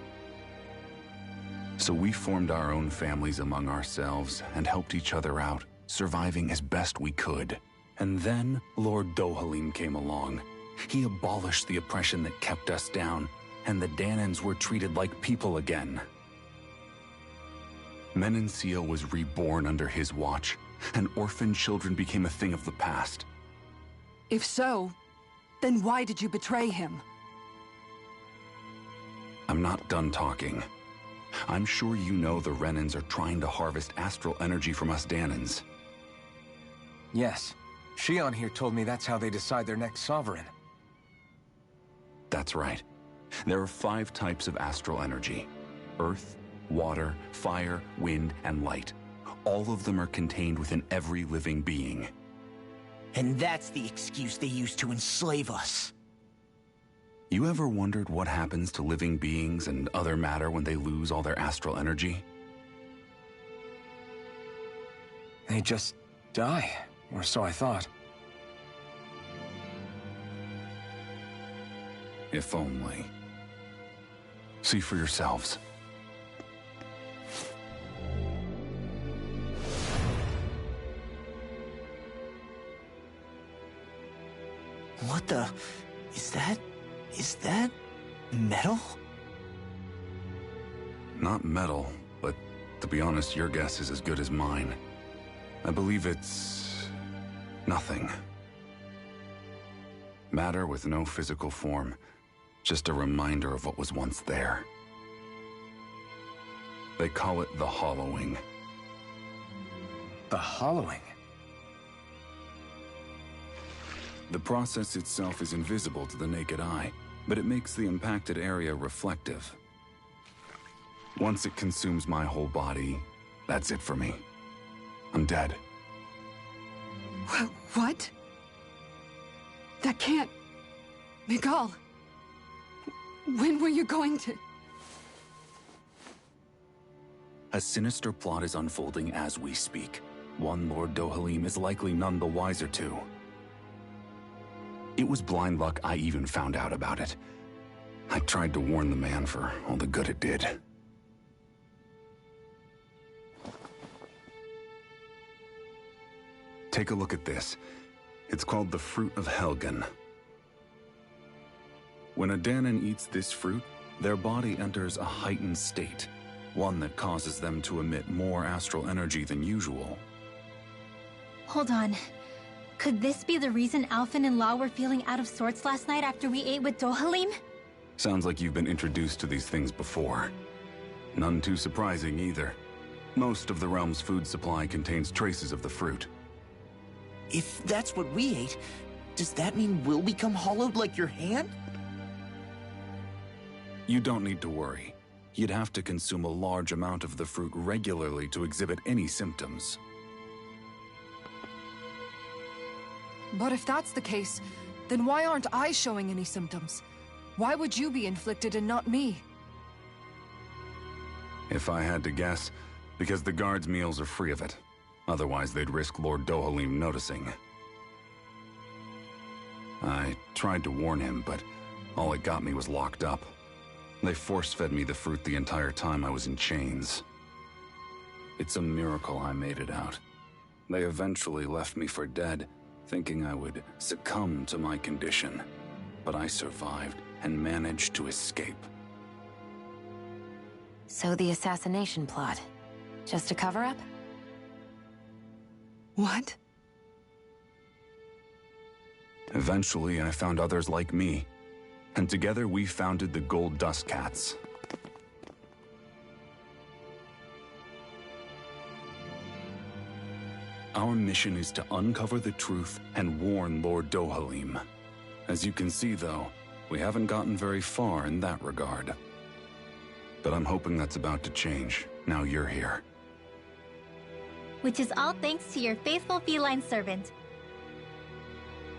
So we formed our own families among ourselves and helped each other out, surviving as best we could. And then Lord Dohalim came along. He abolished the oppression that kept us down, and the Danons were treated like people again. Menancia was reborn under his watch, and orphan children became a thing of the past. If so, then why did you betray him? I'm not done talking. I'm sure you know the Renans are trying to harvest astral energy from us Danons. Yes. Shion here told me that's how they decide their next sovereign. That's right. There are 5 types of astral energy: earth, water, fire, wind, and light. All of them are contained within every living being. And that's the excuse they use to enslave us. You ever wondered what happens to living beings and other matter when they lose all their astral energy? They just die, or so I thought. If only. See for yourselves. What the... Is that metal? Not metal, but to be honest, your guess is as good as mine. I believe it's... nothing. Matter with no physical form. Just a reminder of what was once there. They call it the hollowing. The hollowing? The process itself is invisible to the naked eye, but it makes the impacted area reflective. Once it consumes my whole body, that's it for me. I'm dead. What? That can't... Miguel... When were you going to... A sinister plot is unfolding as we speak. One Lord Dohalim is likely none the wiser to. It was blind luck I even found out about it. I tried to warn the man for all the good it did. Take a look at this. It's called the Fruit of Helgen. When a Danon eats this fruit, their body enters a heightened state, one that causes them to emit more astral energy than usual. Hold on. Could this be the reason Alphen and Law were feeling out of sorts last night after we ate with Dohalim? Sounds like you've been introduced to these things before. None too surprising either. Most of the realm's food supply contains traces of the fruit. If that's what we ate, does that mean we'll become hollowed like your hand? You don't need to worry. You'd have to consume a large amount of the fruit regularly to exhibit any symptoms. But if that's the case, then why aren't I showing any symptoms? Why would you be inflicted and not me? If I had to guess, because the guards' meals are free of it. Otherwise, they'd risk Lord Dohalim noticing. I tried to warn him, but all it got me was locked up. They force-fed me the fruit the entire time I was in chains. It's a miracle I made it out. They eventually left me for dead, thinking I would succumb to my condition. But I survived and managed to escape. So the assassination plot, just a cover-up? What? Eventually, I found others like me, and together we founded the Gold Dust Cats. Our mission is to uncover the truth and warn Lord Dohalim. As you can see, though, we haven't gotten very far in that regard. But I'm hoping that's about to change, now you're here. Which is all thanks to your faithful feline servant.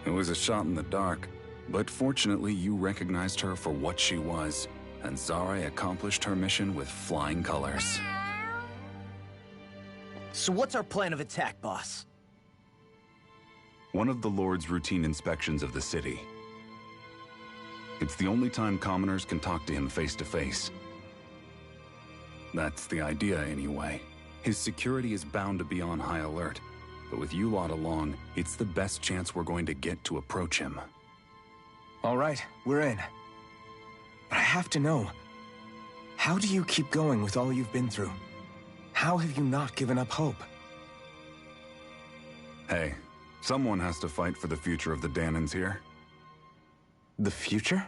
It was a shot in the dark, but fortunately you recognized her for what she was, and Zare accomplished her mission with flying colors. So what's our plan of attack, boss? One of the Lord's routine inspections of the city. It's the only time commoners can talk to him face to face. That's the idea, anyway. His security is bound to be on high alert, but with you lot along, it's the best chance we're going to get to approach him. All right, we're in. But I have to know, how do you keep going with all you've been through? How have you not given up hope? Hey, someone has to fight for the future of the Danans here. The future?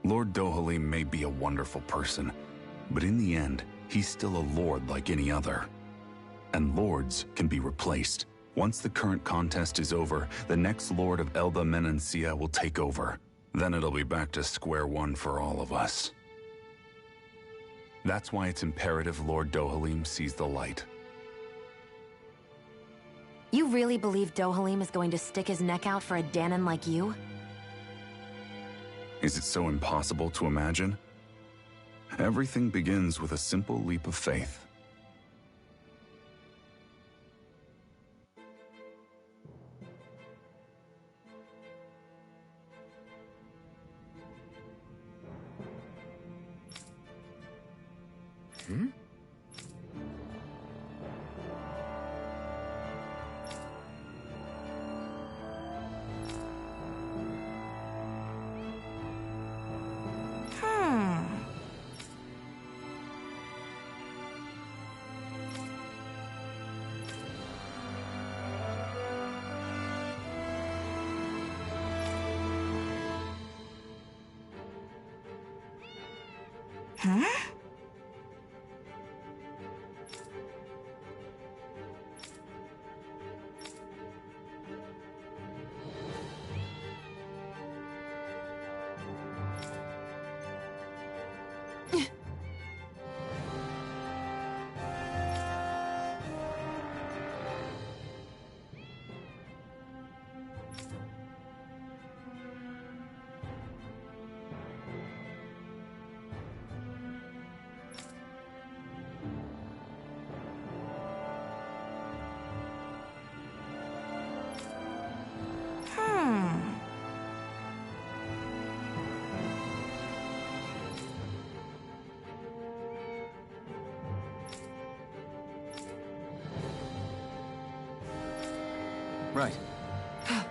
Lord Dohalim may be a wonderful person, but in the end, he's still a lord like any other. And lords can be replaced. Once the current contest is over, the next lord of Elba Menancia will take over. Then it'll be back to square one for all of us. That's why it's imperative Lord Dohalim sees the light. You really believe Dohalim is going to stick his neck out for a Danan like you? Is it so impossible to imagine? Everything begins with a simple leap of faith. Hmm? Huh? Right. Huh?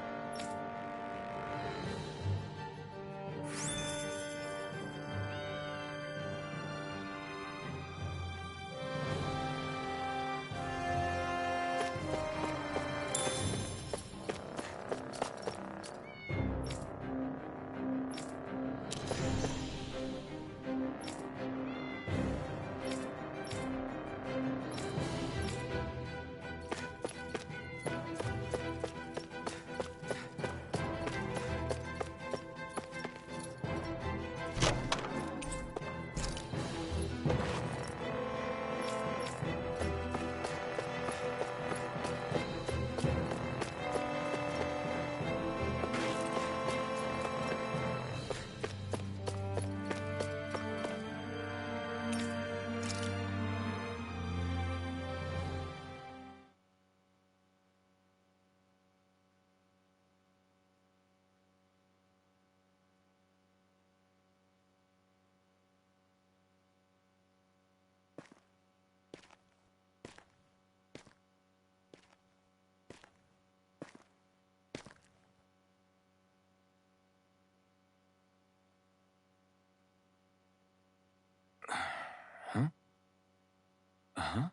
Uh-huh.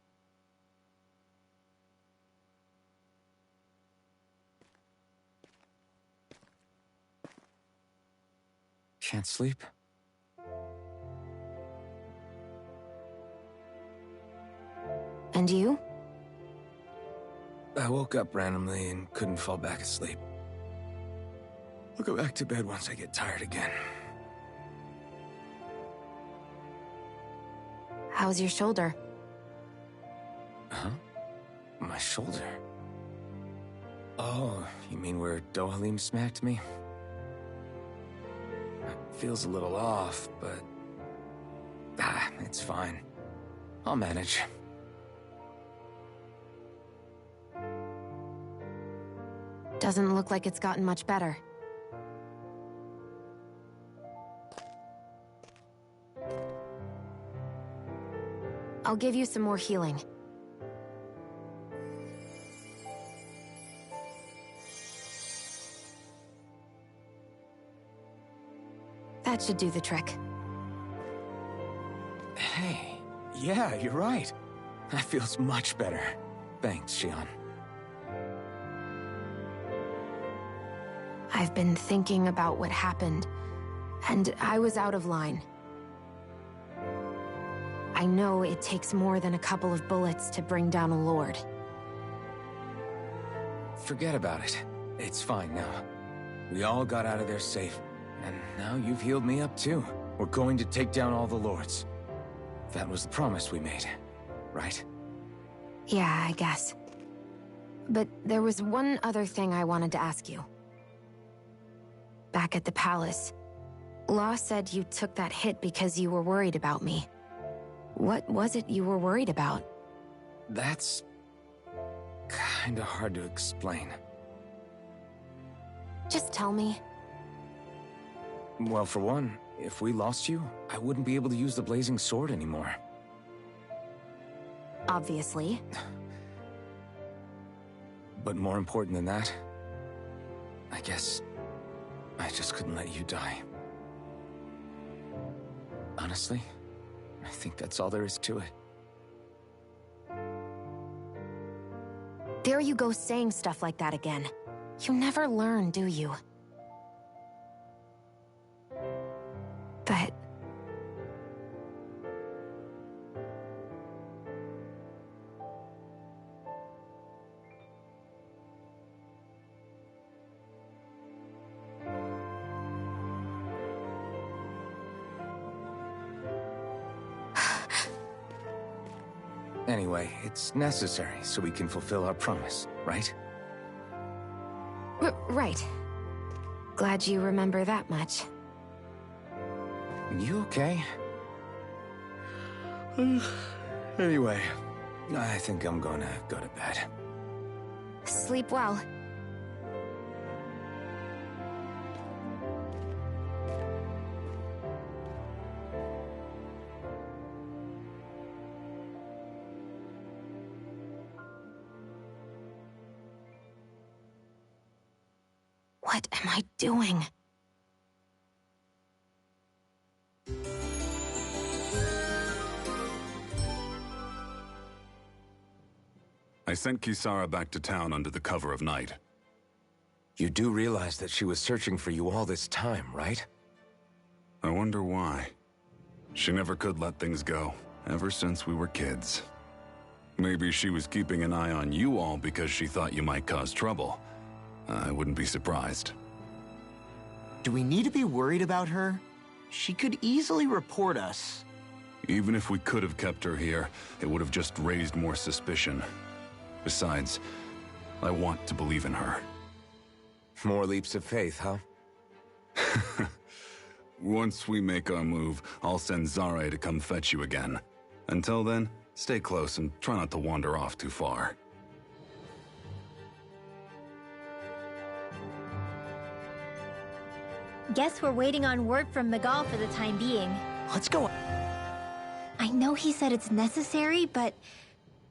Can't sleep. And you? I woke up randomly and couldn't fall back asleep. I'll go back to bed once I get tired again. How's your shoulder? Huh? My shoulder? Oh, you mean where Dohalim smacked me? It feels a little off, but... it's fine. I'll manage. Doesn't look like it's gotten much better. I'll give you some more healing. That should do the trick. Hey, yeah, you're right. That feels much better. Thanks, Xion. I've been thinking about what happened, and I was out of line. I know it takes more than a couple of bullets to bring down a lord. Forget about it. It's fine now. We all got out of there safe, and now you've healed me up too. We're going to take down all the lords. That was the promise we made, right? Yeah, I guess. But there was one other thing I wanted to ask you. Back at the palace, Law said you took that hit because you were worried about me. What was it you were worried about? That's kinda hard to explain. Just tell me. Well, for one, if we lost you, I wouldn't be able to use the blazing sword anymore. Obviously. But more important than that, I guess I just couldn't let you die. Honestly, I think that's all there is to it. There you go saying stuff like that again. You never learn, do you? But... Anyway, it's necessary so we can fulfill our promise, right? Right. Glad you remember that much. You okay? Anyway, I think I'm gonna go to bed. Sleep well. What am I doing? I sent Kisara back to town under the cover of night. You do realize that she was searching for you all this time, right? I wonder why. She never could let things go, ever since we were kids. Maybe she was keeping an eye on you all because she thought you might cause trouble. I wouldn't be surprised. Do we need to be worried about her? She could easily report us. Even if we could have kept her here, it would have just raised more suspicion. Besides, I want to believe in her. More leaps of faith, huh? Once we make our move, I'll send Zare to come fetch you again. Until then, stay close and try not to wander off too far. Guess we're waiting on word from Miguel for the time being. Let's go. I know he said it's necessary, but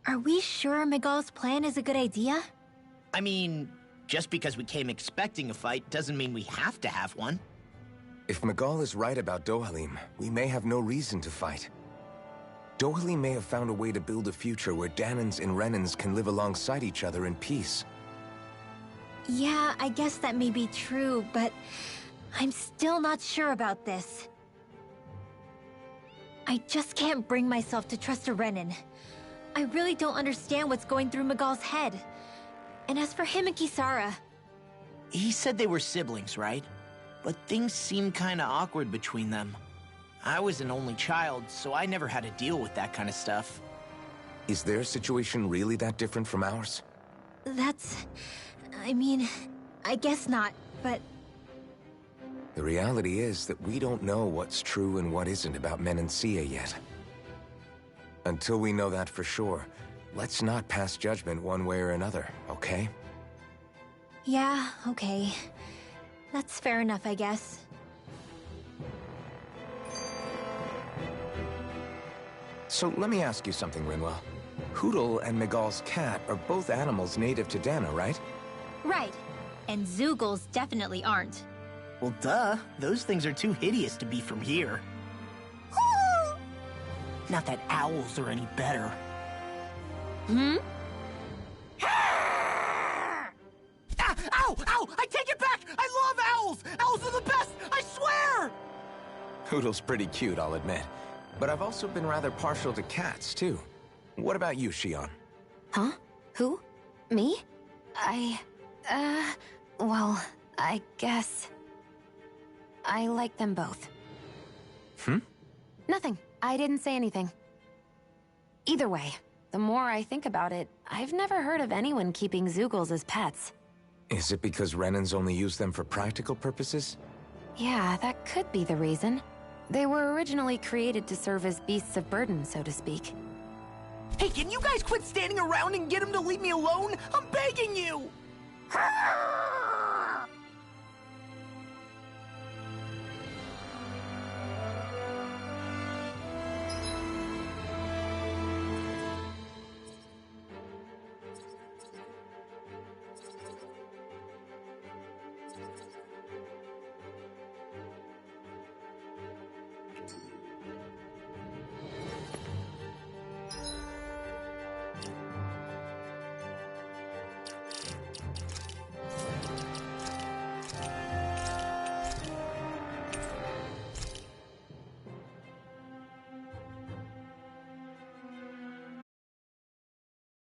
are we sure Miguel's plan is a good idea? I mean, just because we came expecting a fight doesn't mean we have to have one. If Miguel is right about Dohalim, we may have no reason to fight. Dohalim may have found a way to build a future where Dahnans and Renans can live alongside each other in peace. Yeah, I guess that may be true, but I'm still not sure about this. I just can't bring myself to trust a Renan. I really don't understand what's going through Miguel's head. And as for him and Kisara... He said they were siblings, right? But things seemed kinda awkward between them. I was an only child, so I never had to deal with that kind of stuff. Is their situation really that different from ours? That's... I mean, I guess not, but... The reality is that we don't know what's true and what isn't about Menancia yet. Until we know that for sure, let's not pass judgment one way or another, okay? Yeah, okay. That's fair enough, I guess. So let me ask you something, Rinwell. Hootle and Miguel's cat are both animals native to Dana, right? Right. And Zoogles definitely aren't. Well, duh. Those things are too hideous to be from here. Not that owls are any better. Hmm? Ow! Ow! I take it back! I love owls! Owls are the best! I swear! Hootle's pretty cute, I'll admit. But I've also been rather partial to cats, too. What about you, Shion? Huh? Who? Me? Well, I guess... I like them both. Nothing. I didn't say anything. Either way, the more I think about it, I've never heard of anyone keeping Zoogles as pets. Is it because Renans only use them for practical purposes? Yeah, that could be the reason. They were originally created to serve as beasts of burden, so to speak. Hey, can you guys quit standing around and get him to leave me alone? I'm begging you!